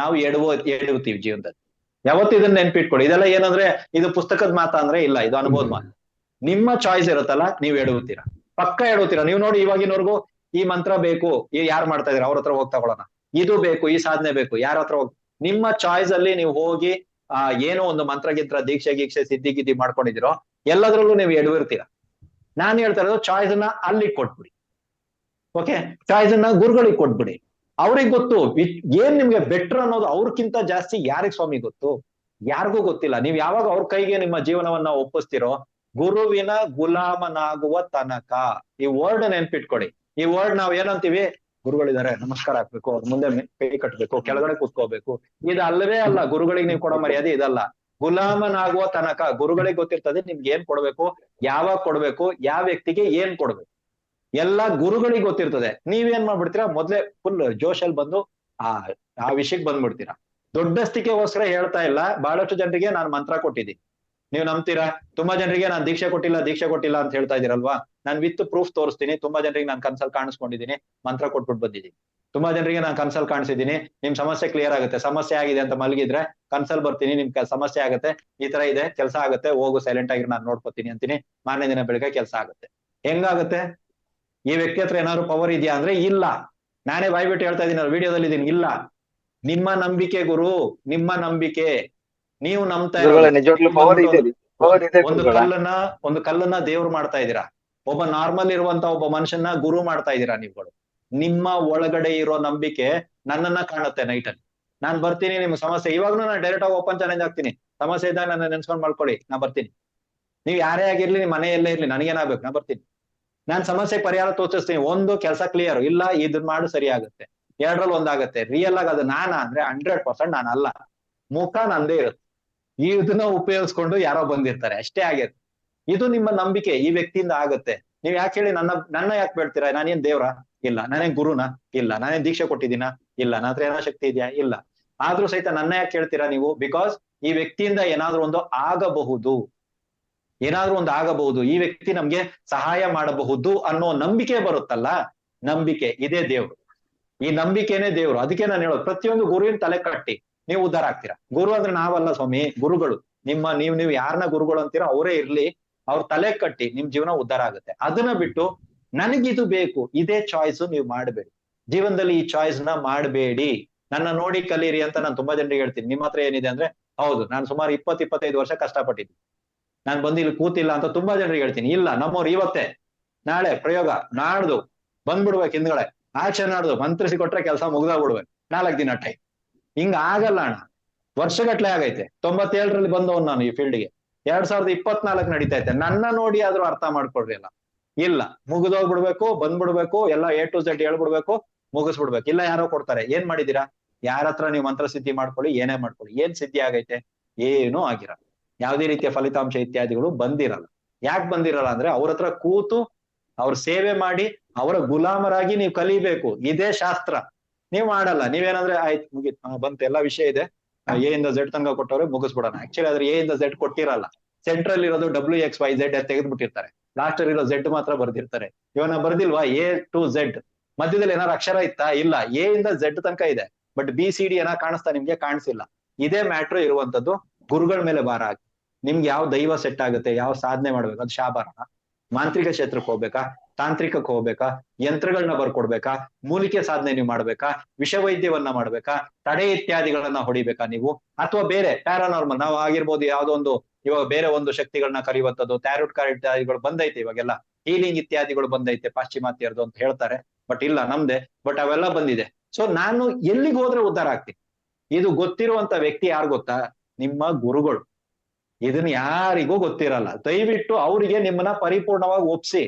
ನಾವು ಎಡುತ್ತೀವಿ ಜೀವನದಲ್ಲಿ. ಯಾವತ್ತು ಇದನ್ನ ನೆನ್ಪಿಟ್ಕೊಳ್ಳಿ. ಇದೆಲ್ಲ ಏನಂದ್ರೆ ಇದು ಪುಸ್ತಕದ ಮಾತ ಅಂದ್ರೆ ಇಲ್ಲ, ಇದು ಅನುಭವದ ಮಾತು. ನಿಮ್ಮ ಚಾಯ್ಸ್ ಇರುತ್ತಲ್ಲ, ನೀವ್ ಎಡುತ್ತೀರಾ, ಪಕ್ಕ ಎಡುತ್ತೀರಾ. ನೀವು ನೋಡಿ ಇವಾಗಿನವರೆಗೂ ಈ ಮಂತ್ರ ಬೇಕು, ಯಾರು ಮಾಡ್ತಾ ಇದೀರ ಅವ್ರ ಹತ್ರ ಹೋಗಿ ತಗೊಳ್ಳೋಣ, ಇದು ಬೇಕು, ಈ ಸಾಧನೆ ಬೇಕು, ಯಾರ ಹತ್ರ ಹೋಗಿ. ನಿಮ್ಮ ಚಾಯ್ಸ್ ಅಲ್ಲಿ ನೀವು ಹೋಗಿ ಏನೋ ಒಂದು ಮಂತ್ರಗಿಂತ್ರ ದೀಕ್ಷೆ ಗೀಕ್ಷೆ ಸಿದ್ಧಿ ಗಿದ್ದಿ ಮಾಡ್ಕೊಂಡಿದಿರೋ ಎಲ್ಲದ್ರಲ್ಲೂ ನೀವು ಎಡವಿರ್ತೀರ. ನಾನು ಹೇಳ್ತಾ ಇರೋದು ಚಾಯ್ಸ್ ಅನ್ನ ಅಲ್ಲಿ ಕೊಟ್ಬಿಡಿ. ಓಕೆ, ಚಾಯ್ಸ್ ಅನ್ನ ಗುರುಗಳಿಗೆ ಕೊಟ್ಬಿಡಿ. ಅವ್ರಿಗೆ ಗೊತ್ತು ಏನ್ ನಿಮ್ಗೆ ಬೆಟರ್ ಅನ್ನೋದು. ಅವ್ರಕ್ಕಿಂತ ಜಾಸ್ತಿ ಯಾರಿಗ್ ಸ್ವಾಮಿ ಗೊತ್ತು? ಯಾರಿಗೂ ಗೊತ್ತಿಲ್ಲ. ನೀವ್ ಯಾವಾಗ ಅವ್ರ ಕೈಗೆ ನಿಮ್ಮ ಜೀವನವನ್ನ ಒಪ್ಪಿಸ್ತಿರೋ, ಗುರುವಿನ ಗುಲಾಮನಾಗುವ ತನಕ. ಈ ವರ್ಡ್ ನೆನ್ಪಿಟ್ಕೊಡಿ. ಈ ವರ್ಡ್ ನಾವ್ ಏನಂತೀವಿ, ಗುರುಗಳಿದ್ದಾರೆ ನಮಸ್ಕಾರ ಹಾಕ್ಬೇಕು, ಅವ್ರ ಮುಂದೆ ಕೈ ಕಟ್ಬೇಕು, ಕೆಳಗಡೆ ಕೂತ್ಕೋಬೇಕು. ಇದು ಅಲ್ಲವೇ ಅಲ್ಲ. ಗುರುಗಳಿಗೆ ನೀವು ಕೊಡೋ ಮರ್ಯಾದೆ ಇದಲ್ಲ. ಗುಲಾಮನಾಗುವ ತನಕ ಗುರುಗಳಿಗೆ ಗೊತ್ತಿರ್ತದೆ ನಿಮ್ಗೆ ಏನ್ ಕೊಡ್ಬೇಕು, ಯಾವಾಗ ಕೊಡ್ಬೇಕು, ಯಾವ ವ್ಯಕ್ತಿಗೆ ಏನ್ ಕೊಡ್ಬೇಕು, ಎಲ್ಲ ಗುರುಗಳಿಗೆ ಗೊತ್ತಿರ್ತದೆ. ನೀವೇನ್ ಮಾಡ್ಬಿಡ್ತೀರಾ, ಮೊದ್ಲೇ ಫುಲ್ ಜೋಶಲ್ಲಿ ಬಂದು ಆ ವಿಷಯಕ್ಕೆ ಬಂದ್ಬಿಡ್ತೀರಾ. ದೊಡ್ಡಸ್ತಿಕೆಗೋಸ್ಕರ ಹೇಳ್ತಾ ಇಲ್ಲ. ಬಹಳಷ್ಟು ಜನರಿಗೆ ನಾನು ಮಂತ್ರ ಕೊಟ್ಟಿದ್ದೀನಿ, ನೀವು ನಂಬ್ತೀರಾ? ತುಂಬಾ ಜನರಿಗೆ ನಾನು ದೀಕ್ಷೆ ಕೊಟ್ಟಿಲ್ಲ ಅಂತ ಹೇಳ್ತಾ ಇದೀರಲ್ವಾ? ನಾನು ವಿತ್ ಪ್ರೂಫ್ ತೋರಿಸ್ತೀನಿ. ತುಂಬಾ ಜನರಿಗೆ ನಾನು ಕನ್ಸಲ್ ಕಾಣಿಸ್ಕೊಂಡಿದ್ದೀನಿ, ಮಂತ್ರ ಕೊಟ್ಬಿಟ್ಟು ಬಂದಿದ್ದೀನಿ. ತುಂಬಾ ಜನರಿಗೆ ನಾನು ಕನ್ಸಲ್ ಕಾಣಿಸಿದ್ದೀನಿ. ನಿಮ್ ಸಮಸ್ಯೆ ಕ್ಲಿಯರ್ ಆಗುತ್ತೆ. ಸಮಸ್ಯೆ ಆಗಿದೆ ಅಂತ ಮಲಗಿದ್ರೆ ಕನ್ಸಲ್ ಬರ್ತೀನಿ, ನಿಮ್ ಸಮಸ್ಯೆ ಆಗುತ್ತೆ, ಈ ತರ ಇದೆ, ಕೆಲಸ ಆಗುತ್ತೆ, ಹೋಗು ಸೈಲೆಂಟ್ ಆಗಿ ನಾನು ನೋಡ್ಕೊತೀನಿ ಅಂತೀನಿ. ಮಾರನೇ ದಿನ ಬೆಳಿಗ್ಗೆ ಕೆಲಸ ಆಗುತ್ತೆ. ಹೆಂಗಾಗುತ್ತೆ? ಈ ವ್ಯಕ್ತಿ ಹತ್ರ ಏನಾದ್ರು ಪವರ್ ಇದೆಯಾ ಅಂದ್ರೆ ಇಲ್ಲ. ನಾನೇ ಬಾಯ್ಬಿಟ್ಟು ಹೇಳ್ತಾ ಇದೀನಿ, ವಿಡಿಯೋದಲ್ಲಿ ಇದೀನಿ. ಇಲ್ಲ, ನಿಮ್ಮ ನಂಬಿಕೆ ಗುರು, ನಿಮ್ಮ ನಂಬಿಕೆ. ನೀವು ನಂಬ್ತಾ ಒಂದು ಕಲ್ಲನ್ನ ದೇವ್ರು ಮಾಡ್ತಾ ಇದ್ದೀರಾ, ಒಬ್ಬ ನಾರ್ಮಲ್ ಇರುವಂತ ಒಬ್ಬ ಮನುಷ್ಯನ ಗುರು ಮಾಡ್ತಾ ಇದ್ದೀರಾ ನೀವುಗಳು. ನಿಮ್ಮ ಒಳಗಡೆ ಇರೋ ನಂಬಿಕೆ ನನ್ನನ್ನ ಕಾಣುತ್ತೆ ನೈಟಲ್ಲಿ. ನಾನ್ ಬರ್ತೀನಿ, ನಿಮ್ ಸಮಸ್ಯೆ ಇವಾಗ್ಲೂ ನಾನು ಡೈರೆಕ್ಟ್ ಆಗಿ ಓಪನ್ ಚಾಲೆಂಜ್ ಆಗ್ತೀನಿ. ಸಮಸ್ಯೆ ಇದ್ದಾಗ ನನ್ನ ನೆನ್ಸ್ಕೊಂಡ್ ಮಾಡ್ಕೊಳ್ಳಿ, ನಾ ಬರ್ತೀನಿ. ನೀವ್ ಯಾರೇ ಆಗಿರ್ಲಿ, ನಿಮ್ ಮನೆಯಲ್ಲೇ ಇರ್ಲಿ, ನನಗೇನಾಗ್ಬೇಕು, ನಾ ಬರ್ತೀನಿ. ನಾನ್ ಸಮಸ್ಯೆಗೆ ಪರಿಹಾರ ತೋರಿಸ್ತೀನಿ. ಒಂದು ಕೆಲಸ ಕ್ಲಿಯರ್ ಇಲ್ಲ, ಇದನ್ ಮಾಡು ಸರಿ ಆಗುತ್ತೆ, ಎರಡರಲ್ಲಿ ಒಂದಾಗತ್ತೆ. ರಿಯಲ್ ಆಗಿ ಅದು ನಾನಾ ಅಂದ್ರೆ 100% ನಾನಲ್ಲ. ಮುಖ ನಂದೇ ಇರುತ್ತೆ. ಇದನ್ನ ಉಪಯೋಗಿಸ್ಕೊಂಡು ಯಾರೋ ಬಂದಿರ್ತಾರೆ, ಅಷ್ಟೇ ಆಗಿರುತ್ತೆ. ಇದು ನಿಮ್ಮ ನಂಬಿಕೆ ಈ ವ್ಯಕ್ತಿಯಿಂದ ಆಗತ್ತೆ. ನೀವ್ ಯಾಕೆ ಹೇಳಿ, ನನ್ನ ಯಾಕೆ ಬೇಡ್ತೀರಾ? ನಾನೇನ್ ದೇವ್ರ? ಇಲ್ಲ. ನಾನೇನ್ ಗುರುನಾ? ಇಲ್ಲ. ನಾನೇನ್ ದೀಕ್ಷೆ ಕೊಟ್ಟಿದ್ದೀನಾ? ಇಲ್ಲ. ನನ್ನ ಹತ್ರ ಏನೋ ಶಕ್ತಿ ಇದೆಯಾ? ಇಲ್ಲ. ಆದ್ರೂ ಸಹಿತ ನನ್ನ ಯಾಕೆ ಕೇಳ್ತೀರಾ ನೀವು? ಬಿಕಾಸ್ ಈ ವ್ಯಕ್ತಿಯಿಂದ ಏನಾದ್ರೂ ಒಂದು ಆಗಬಹುದು, ಈ ವ್ಯಕ್ತಿ ನಮ್ಗೆ ಸಹಾಯ ಮಾಡಬಹುದು ಅನ್ನೋ ನಂಬಿಕೆ ಬರುತ್ತಲ್ಲ, ನಂಬಿಕೆ ಇದೇ ದೇವ್ರು. ಈ ನಂಬಿಕೆನೇ ದೇವ್ರು. ಅದಕ್ಕೆ ನಾನು ಹೇಳೋದು, ಪ್ರತಿಯೊಂದು ಗುರುವಿನ ತಲೆ ಕಟ್ಟಿ ನೀವು ಉದ್ಧಾರ ಆಗ್ತೀರಾ. ಗುರು ಅಂದ್ರೆ ನಾವಲ್ಲ ಸ್ವಾಮಿ, ಗುರುಗಳು. ನೀವು ಯಾರನ್ನ ಗುರುಗಳು ಅಂತೀರೋ ಅವರೇ ಇರ್ಲಿ, ಅವ್ರ ತಲೆ ಕಟ್ಟಿ ನಿಮ್ ಜೀವನ ಉದ್ಧಾರ ಆಗುತ್ತೆ. ಅದನ್ನ ಬಿಟ್ಟು ನನಗಿದು ಬೇಕು, ಇದೇ ಚಾಯ್ಸ್ ನೀವು ಮಾಡಬೇಡಿ. ಜೀವನದಲ್ಲಿ ಈ ಚಾಯ್ಸ್ ನ ಮಾಡಬೇಡಿ. ನನ್ನ ನೋಡಿ ಕಲೀರಿ ಅಂತ ನಾನು ತುಂಬಾ ಜನರಿಗೆ ಹೇಳ್ತೀನಿ. ನಿಮ್ಮ ಹತ್ರ ಏನಿದೆ ಅಂದ್ರೆ, ಹೌದು ನಾನು ಸುಮಾರು 20-25 ವರ್ಷ ಕಷ್ಟಪಟ್ಟಿದ್ದೀನಿ, ನಾನು ಬಂದು ಇಲ್ಲಿ ಕೂತಿಲ್ಲ ಅಂತ ತುಂಬಾ ಜನರಿಗೆ ಹೇಳ್ತೀನಿ. ಇಲ್ಲ, ನಮ್ಮವ್ರು ಇವತ್ತೇ, ನಾಳೆ ಪ್ರಯೋಗ, ನಾಡ್ದು ಬಂದ್ಬಿಡ್ಬೇಕು, ಹಿಂದ್ಗಡೆ ಆಚೆ ನಾಡ್ದು ಮಂತ್ರಿಸಿ ಕೊಟ್ರೆ ಕೆಲಸ ಮುಗ್ದಾಗ್ಬಿಡ್ಬೇಕು, 4 ದಿನ ಟೈಮ್. ಹಿಂಗ ಆಗಲ್ಲ ಅಣ್ಣ. ವರ್ಷಗಟ್ಲೆ ಆಗೈತೆ. 97ರಲ್ಲಿ ಬಂದವನ್ ನಾನು ಈ ಫೀಲ್ಡ್ಗೆ. 2024 ನಡೀತಾ ಐತೆ. ನನ್ನ ನೋಡಿ ಆದ್ರೂ ಅರ್ಥ ಮಾಡ್ಕೊಡ್ರಿ ಅಲ್ಲ. ಇಲ್ಲ, ಮುಗಿದೋಗ್ಬಿಡ್ಬೇಕು, ಬಂದ್ಬಿಡ್ಬೇಕು, ಎಲ್ಲ A to Z ಹೇಳ್ಬಿಡ್ಬೇಕು, ಮುಗಿಸ್ಬಿಡ್ಬೇಕು. ಇಲ್ಲ, ಯಾರೋ ಕೊಡ್ತಾರೆ. ಏನ್ ಮಾಡಿದೀರಾ? ಯಾರ ಹತ್ರ ನೀವು ಮಂತ್ರ ಸಿದ್ಧಿ ಮಾಡ್ಕೊಳ್ಳಿ, ಏನೇ ಮಾಡ್ಕೊಳ್ಳಿ, ಏನ್ ಸಿದ್ಧಿ ಆಗೈತೆ? ಏನೂ ಆಗಿರಲ್ಲ. ಯಾವುದೇ ರೀತಿಯ ಫಲಿತಾಂಶ ಇತ್ಯಾದಿಗಳು ಬಂದಿರಲ್ಲ. ಯಾಕೆ ಬಂದಿರಲ್ಲ ಅಂದ್ರೆ ಅವ್ರ ಹತ್ರ ಕೂತು ಅವ್ರ ಸೇವೆ ಮಾಡಿ ಅವರ ಗುಲಾಮರಾಗಿ ನೀವು ಕಲಿಬೇಕು. ಇದೇ ಶಾಸ್ತ್ರ. ನೀವ್ ಮಾಡಲ್ಲ. ನೀವೇನಂದ್ರೆ ಆಯ್ತು ಮುಗೀತು, ಬಂತು, ಎಲ್ಲಾ ವಿಷಯ ಇದೆ, A ಇಂದ Z ತನಕ ಕೊಟ್ಟವ್ರೆ, ಮುಗಿಸ್ಬಿಡೋಣ. ಆಕ್ಚುಲಿ ಆದ್ರೆ A ಇಂದ Z ಕೊಟ್ಟಿರಲ್ಲ. ಸೆಂಟ್ರಲ್ ಇರೋದು WXYZ ತೆಗೆದ್ಬಿಟ್ಟಿರ್ತಾರೆ. ಲಾಸ್ಟ್ ಇರೋ Z ಮಾತ್ರ ಬರ್ದಿರ್ತಾರೆ. ಇವನ ಬರ್ದಿಲ್ವಾ A to Z? ಮಧ್ಯದಲ್ಲಿ ಏನಾರು ಅಕ್ಷರ ಇತ್ತಾ? ಇಲ್ಲ. A ಇಂದ Z ತನಕ ಇದೆ, ಬಟ್ BCD ಏನಾರು ಕಾಣಿಸ್ತಾ ನಿಮ್ಗೆ? ಕಾಣಿಸಿಲ್ಲ. ಇದೇ ಮ್ಯಾಟ್ರ್ ಇರುವಂತದ್ದು. ಗುರುಗಳ ಮೇಲೆ ಭಾರ ಹಾಕಿ. ನಿಮ್ಗೆ ಯಾವ ದೈವ ಸೆಟ್ ಆಗುತ್ತೆ, ಯಾವ ಸಾಧನೆ ಮಾಡ್ಬೇಕು, ಅದು ಶಾಬಾರಣ. ಮಾಂತ್ರಿಕ ಕ್ಷೇತ್ರಕ್ಕೆ ಹೋಗ್ಬೇಕಾ, ತಾಂತ್ರಿಕಕ್ಕೆ ಹೋಗ್ಬೇಕಾ, ಯಂತ್ರಗಳನ್ನ ಬರ್ಕೊಡ್ಬೇಕಾ, ಮೂಲಿಕೆ ಸಾಧನೆ ನೀವು ಮಾಡ್ಬೇಕಾ, ವಿಷವೈದ್ಯವನ್ನ ಮಾಡ್ಬೇಕಾ, ತಡೆ ಇತ್ಯಾದಿಗಳನ್ನ ಹೊಡಿಬೇಕಾ ನೀವು, ಅಥವಾ ಬೇರೆ ಪ್ಯಾರಾನಾರ್ಮಲ್ ನಾವು ಆಗಿರ್ಬೋದು, ಯಾವ್ದೋ ಒಂದು ಇವಾಗ ಬೇರೆ ಒಂದು ಶಕ್ತಿಗಳನ್ನ ಕರೆಯುವಂಥದ್ದು, ಟ್ಯಾರೋಟ್ ಕಾರ್ಡ್ ಇತ್ಯಾದಿಗಳು ಬಂದೈತೆ. ಇವಾಗೆಲ್ಲ ಹೀಲಿಂಗ್ ಇತ್ಯಾದಿಗಳು ಬಂದೈತೆ ಪಾಶ್ಚಿಮಾತ್ಯರದು ಅಂತ ಹೇಳ್ತಾರೆ, ಬಟ್ ಇಲ್ಲ ನಮ್ದೆ. ಬಟ್ ಅವೆಲ್ಲ ಬಂದಿದೆ. ಸೊ ನಾನು ಎಲ್ಲಿಗೆ ಹೋದ್ರೆ ಉದ್ಧಾರ ಆಗ್ತೀನಿ? ಇದು ಗೊತ್ತಿರುವಂತ ವ್ಯಕ್ತಿ ಯಾರು ಗೊತ್ತಾ? ನಿಮ್ಮ ಗುರುಗಳು. ಇದನ್ನ ಯಾರಿಗೂ ಗೊತ್ತಿರಲ್ಲ. ದಯವಿಟ್ಟು ಅವರಿಗೆ ನಿಮ್ಮನ್ನ ಪರಿಪೂರ್ಣವಾಗಿ ಒಪ್ಸಿ.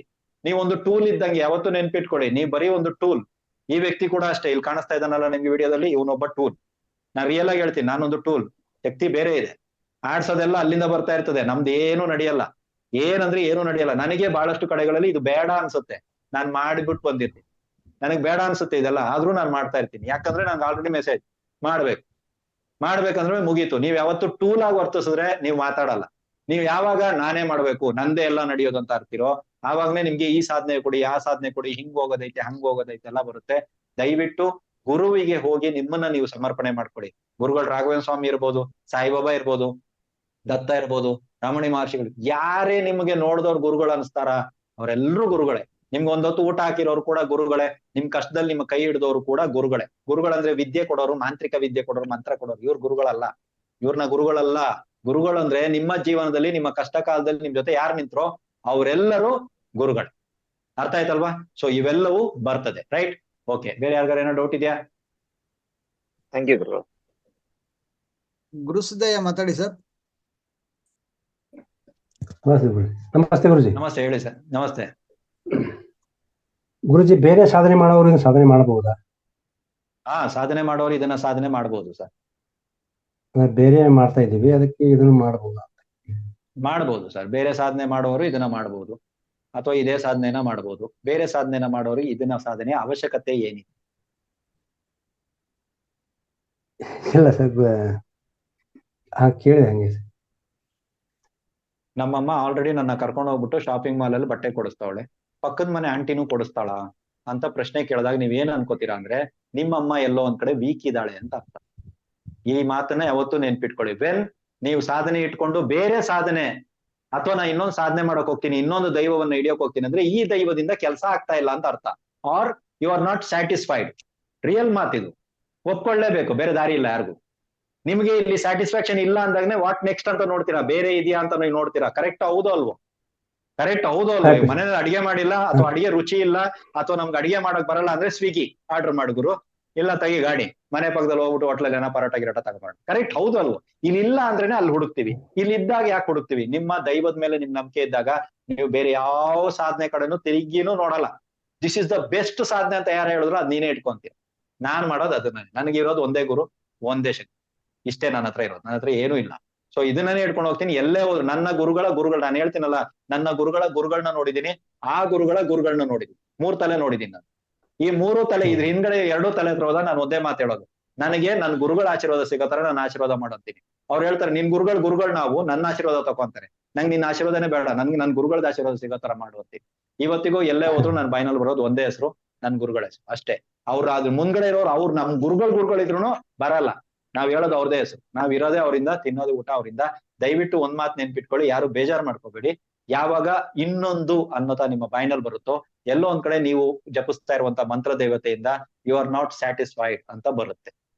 ನೀವೊಂದು ಟೂಲ್ ಇದ್ದಂಗೆ ಯಾವತ್ತೂ ನೆನ್ಪಿಟ್ಕೊಳ್ಳಿ. ನೀವ್ ಬರೀ ಒಂದು ಟೂಲ್. ಈ ವ್ಯಕ್ತಿ ಕೂಡ ಅಷ್ಟೇ. ಇಲ್ಲಿ ಕಾಣಿಸ್ತಾ ಇದ್ದಾನಲ್ಲ ನಿಮ್ಗೆ ವಿಡಿಯೋದಲ್ಲಿ, ಇವನೊಬ್ಬ ಟೂಲ್. ನಾನ್ ರಿಯಲ್ ಆಗಿ ಹೇಳ್ತೀನಿ, ನಾನೊಂದು ಟೂಲ್. ಶಕ್ತಿ ಬೇರೆ ಇದೆ. ಆಡ್ಸೋದೆಲ್ಲ ಅಲ್ಲಿಂದ ಬರ್ತಾ ಇರ್ತದೆ. ನಮ್ದು ಏನು ನಡೆಯಲ್ಲ. ಏನಂದ್ರೆ ಏನು ನಡೆಯಲ್ಲ. ನನಗೆ ಬಹಳಷ್ಟು ಕಡೆಗಳಲ್ಲಿ ಇದು ಬೇಡ ಅನ್ಸುತ್ತೆ. ನಾನ್ ಮಾಡಿಬಿಟ್ಟು ಬಂದಿರ್ತೀನಿ. ನನಗ್ ಬೇಡ ಅನ್ಸುತ್ತೆ ಇದೆಲ್ಲ, ಆದ್ರೂ ನಾನು ಮಾಡ್ತಾ ಇರ್ತೀನಿ. ಯಾಕಂದ್ರೆ ನಂಗೆ ಆಲ್ರೆಡಿ ಮೆಸೇಜ್ ಮಾಡ್ಬೇಕಂದ್ರೆ ಮುಗೀತು. ನೀವ್ ಯಾವತ್ತು ಟೂಲ್ ಆಗಿ ವರ್ತಿಸಿದ್ರೆ ನೀವ್ ಮಾತಾಡಲ್ಲ. ನೀವ್ ಯಾವಾಗ ನಾನೇ ಮಾಡ್ಬೇಕು, ನಂದೇ ಎಲ್ಲ ನಡೆಯೋದು ಅಂತ ಇರ್ತೀರೋ, ಆವಾಗನೇ ನಿಮ್ಗೆ ಈ ಸಾಧನೆ ಕೊಡಿ, ಆ ಸಾಧನೆ ಕೊಡಿ, ಹಿಂಗ್ ಹೋಗೋದೈತೆ, ಹಂಗ್ ಹೋಗೋದೈತೆ ಎಲ್ಲ ಬರುತ್ತೆ. ದಯವಿಟ್ಟು ಗುರುವಿಗೆ ಹೋಗಿ ನಿಮ್ಮನ್ನ ನೀವು ಸಮರ್ಪಣೆ ಮಾಡ್ಕೊಡಿ. ಗುರುಗಳು ರಾಘವೇಂದ್ರ ಸ್ವಾಮಿ ಇರ್ಬೋದು, ಸಾಯಿಬಾಬಾ ಇರ್ಬೋದು, ದತ್ತ ಇರ್ಬೋದು, ರಮಣಿ ಮಹರ್ಷಿಗಳು, ಯಾರೇ ನಿಮ್ಗೆ ನೋಡಿದವ್ರು ಗುರುಗಳು ಅನ್ಸ್ತಾರ? ಅವರೆಲ್ಲರೂ ಗುರುಗಳೇ. ನಿಮ್ಗೆ ಒಂದೊತ್ತು ಊಟ ಹಾಕಿರೋರು ಕೂಡ ಗುರುಗಳೇ. ನಿಮ್ ಕಷ್ಟದಲ್ಲಿ ನಿಮ್ಮ ಕೈ ಹಿಡಿದವರು ಕೂಡ ಗುರುಗಳೇ. ಗುರುಗಳಂದ್ರೆ ವಿದ್ಯೆ ಕೊಡೋರು, ಮಾಂತ್ರಿಕ ವಿದ್ಯೆ ಕೊಡೋರು, ಮಂತ್ರ ಕೊಡೋರು. ಇವ್ರ ಗುರುಗಳಲ್ಲ. ಇವ್ರನ್ನ ಗುರುಗಳಲ್ಲ. ಗುರುಗಳಂದ್ರೆ ನಿಮ್ಮ ಜೀವನದಲ್ಲಿ ನಿಮ್ಮ ಕಷ್ಟ ಕಾಲದಲ್ಲಿ ನಿಮ್ ಜೊತೆ ಯಾರು ನಿಂತ್ರೋ ಅವರೆಲ್ಲರೂ ಗುರುಗಳೇ. ಅರ್ಥ ಆಯ್ತಲ್ವಾ? ಸೊ ಇವೆಲ್ಲವೂ ಬರ್ತದೆ. ರೈಟ್? ಓಕೆ. ಬೇರೆ ಯಾರಿಗಾರ ಏನೋ ಡೌಟ್ ಇದೆಯಾ? ಥ್ಯಾಂಕ್ ಯು ಗುರು. ಗುರುಸಿದ್ದಯ್ಯ ಮಾತಾಡಿ ಸರ್. ನಮಸ್ತೆ ಗುರುಜಿ. ನಮಸ್ತೆ, ಹೇಳಿ ಸರ್. ನಮಸ್ತೆ ಗುರುಜಿ. ಬೇರೆ ಸಾಧನೆ ಮಾಡೋರು ಸಾಧನೆ ಮಾಡಬಹುದಾ? ಸಾಧನೆ ಮಾಡೋರು ಇದನ್ನ ಸಾಧನೆ ಮಾಡಬಹುದು ಸರ್. ಬೇರೆ ಮಾಡ್ತಾ ಇದೀವಿ, ಅದಕ್ಕೆ ಇದನ್ನ ಮಾಡಬಹುದಾ? ಮಾಡಬಹುದು ಸರ್. ಬೇರೆ ಸಾಧನೆ ಮಾಡೋರು ಇದನ್ನ ಮಾಡಬಹುದು, ಅಥವಾ ಇದೇ ಸಾಧನೆನ ಮಾಡಬಹುದು. ಬೇರೆ ಸಾಧನೆನ ಮಾಡೋರು ಇದನ್ನ ಸಾಧನೆ ಅವಶ್ಯಕತೆ ಏನಿದೆ? ಇಲ್ಲ ಸರ್, ಕೇಳಿದೆ ಹಂಗೆ. ನಮ್ಮಮ್ಮ ಆಲ್ರೆಡಿ ನನ್ನ ಕರ್ಕೊಂಡು ಹೋಗ್ಬಿಟ್ಟು ಶಾಪಿಂಗ್ ಮಾಲ್ ಅಲ್ಲಿ ಬಟ್ಟೆ ಕೊಡಿಸ್ತಾವಳೆ, ಪಕ್ಕದ ಮನೆ ಆಂಟಿನೂ ಕೊಡಿಸ್ತಾಳ ಅಂತ ಪ್ರಶ್ನೆ ಕೇಳಿದಾಗ ನೀವ್ ಏನ್ ಅನ್ಕೋತೀರಾ ಅಂದ್ರೆ, ನಿಮ್ಮಮ್ಮ ಎಲ್ಲೋ ಒಂದ್ ಕಡೆ ವೀಕ್ ಇದ್ದಾಳೆ ಅಂತ ಅರ್ಥ. ಈ ಮಾತನ್ನ ಯಾವತ್ತೂ ನೆನ್ಪಿಟ್ಕೊಳ್ಳಿ. ವೆನ್ ನೀವು ಸಾಧನೆ ಇಟ್ಕೊಂಡು ಬೇರೆ ಸಾಧನೆ, ಅಥವಾ ನಾ ಇನ್ನೊಂದು ಸಾಧನೆ ಮಾಡಕ್ ಹೋಗ್ತೀನಿ, ಇನ್ನೊಂದು ದೈವವನ್ನ ಹಿಡಿಯೋಕ್ ಹೋಗ್ತೀನಿ ಅಂದ್ರೆ ಈ ದೈವದಿಂದ ಕೆಲಸ ಆಗ್ತಾ ಇಲ್ಲ ಅಂತ ಅರ್ಥ. Are you are not satisfied. Real ಮಾತಿದು. ಒಪ್ಕೊಳ್ಳೇಬೇಕು, ಬೇರೆ ದಾರಿ ಇಲ್ಲ ಯಾರಿಗೂ. ನಿಮ್ಗೆ ಇಲ್ಲಿ ಸ್ಯಾಟಿಸ್ಫ್ಯಾಕ್ಷನ್ ಇಲ್ಲ ಅಂದಾಗನೆ ವಾಟ್ ನೆಕ್ಸ್ಟ್ ಅಂತ ನೋಡ್ತೀರಾ, ಬೇರೆ ಇದೆಯಾ ಅಂತ ನೀವು ನೋಡ್ತೀರಾ. ಕರೆಕ್ಟ್ ಹೌದು ಅಲ್ವೋ? ಕರೆಕ್ಟ್ ಹೌದು ಅಲ್ವೋ? ಮನೇಲಿ ಅಡಿಗೆ ಮಾಡಿಲ್ಲ, ಅಥವಾ ಅಡಿಗೆ ರುಚಿ ಇಲ್ಲ, ಅಥವಾ ನಮ್ಗೆ ಅಡಿಗೆ ಮಾಡಕ್ ಬರಲ್ಲ ಅಂದ್ರೆ ಸ್ವಿಗ್ಗಿ ಆರ್ಡರ್ ಮಾಡು ಗುರು, ಇಲ್ಲ ತೆಗಿ ಗಾಡಿ, ಮನೆ ಪಕ್ಕದಲ್ಲಿ ಹೋಗ್ಬಿಟ್ಟು ಹೋಟ್ಲಲ್ಲಿ ಏನೋ ಪರೋಟ ಗಿರೋಟ ತಗೊಂಡು. ಕರೆಕ್ಟ್ ಹೌದು ಅಲ್ವೋ? ಇಲ್ಲಿ ಇಲ್ಲ ಅಂದ್ರೇನೆ ಅಲ್ಲಿ ಹುಡುಕ್ತಿವಿ. ಇಲ್ಲಿ ಇದ್ದಾಗ ಯಾಕೆ ಹುಡುಕ್ತಿವಿ? ನಿಮ್ಮ ದೈವದ ಮೇಲೆ ನಿಮ್ ನಂಬಿಕೆ ಇದ್ದಾಗ ನೀವು ಬೇರೆ ಯಾವ ಸಾಧನೆ ಕಡೆನೂ ತಿರುಗಿನೂ ನೋಡಲ್ಲ. ದಿಸ್ ಇಸ್ ದ ಬೆಸ್ಟ್ ಸಾಧನೆ ಅಂತ ಯಾರು ಹೇಳಿದ್ರು ಅದ್ ನೀನೇ ಇಟ್ಕೊಂತೀಯ. ನಾನ್ ಮಾಡೋದು ಅದನ್ನ. ನನಗಿರೋದು ಒಂದೇ ಗುರು, ಒಂದೇ ಶಕ್ತಿ. ಇಷ್ಟೇ ನನ್ನ ಹತ್ರ ಇರೋದು. ನನ್ನ ಹತ್ರ ಏನೂ ಇಲ್ಲ. ಸೊ ಇದನ್ನೇ ಇಟ್ಕೊಂಡು ಹೋಗ್ತೀನಿ. ಎಲ್ಲೇ ಹೋದ್ರು ನನ್ನ ಗುರುಗಳು, ನಾನು ಹೇಳ್ತೀನಲ್ಲ, ನನ್ನ ಗುರುಗಳನ್ನ ನೋಡಿದೀನಿ, ಆ ಗುರುಗಳನ್ನ ನೋಡಿದೀನಿ. 3 ತಲೆ ನೋಡಿದೀನಿ ನಾನು. ಈ 3 ತಲೆ, ಇದ್ರ ಹಿಂದ್ಗಡೆ 2 ತಲೆ ಹತ್ರ ಹೋದಾಗ ನಾನು ಒಂದೇ ಮಾತಾಡೋದು, ನನಗೆ ನನ್ನ ಗುರುಗಳ ಆಶೀರ್ವಾದ ಸಿಗೋ ತರ ನಾನು ಆಶೀರ್ವಾದ ಮಾಡೋಂತೀನಿ. ಅವ್ರು ಹೇಳ್ತಾರೆ ನಿನ್ ಗುರುಗಳು ನಾವು, ನನ್ನ ಆಶೀರ್ವಾದ ತಗೊಂತಾರೆ. ನಂಗೆ ನಿನ್ನ ಆಶೀರ್ವಾದನೇ ಬೇಡ, ನನ್ಗೆ ನನ್ನ ಗುರುಗಳದ ಆಶೀರ್ವಾದ ಸಿಗೋ ತರ ಮಾಡುವಂತೀನಿ. ಇವತ್ತಿಗೂ ಎಲ್ಲೇ ಹೋದ್ರು ನನ್ನ ಬಾಯಿನಲ್ಲಿ ಬರೋದು ಒಂದೇ ಹೆಸರು, ನನ್ನ ಗುರುಗಳ ಹೆಸರು ಅಷ್ಟೇ. ಅವ್ರು ಅದ್ರ ಮುಂದ್ಗಡೆ ಇರೋರು, ಅವ್ರು ನಮ್ ಗುರುಗಳಿದ್ರು ಬರಲ್ಲ. ನಾವ್ ಹೇಳೋದು ಅವ್ರದೇ ಹೆಸರು. ನಾವ್ ಇರೋದೇ ಅವರಿಂದ, ತಿನ್ನೋದು ಊಟ ಅವರಿಂದ. ದಯವಿಟ್ಟು ಒಂದ್ ಮಾತು ನೆನ್ಪಿಟ್ಕೊಳ್ಳಿ, ಯಾರು ಬೇಜಾರು ಮಾಡ್ಕೋಬೇಡಿ. ಯಾವಾಗ ಇನ್ನೊಂದು ಅನ್ನೋತ ನಿಮ್ಮ ಬಾಯಿನಲ್ಲಿ ಬರುತ್ತೋ, ಎಲ್ಲೋ ಒಂದ್ ಕಡೆ ನೀವು ಜಪಿಸ್ತಾ ಇರುವಂತ ಮಂತ್ರ ದೇವತೆಯಿಂದ ಯು ಆರ್ ನಾಟ್ ಸ್ಯಾಟಿಸ್ಫೈಡ್ ಅಂತ ಬರುತ್ತೆ.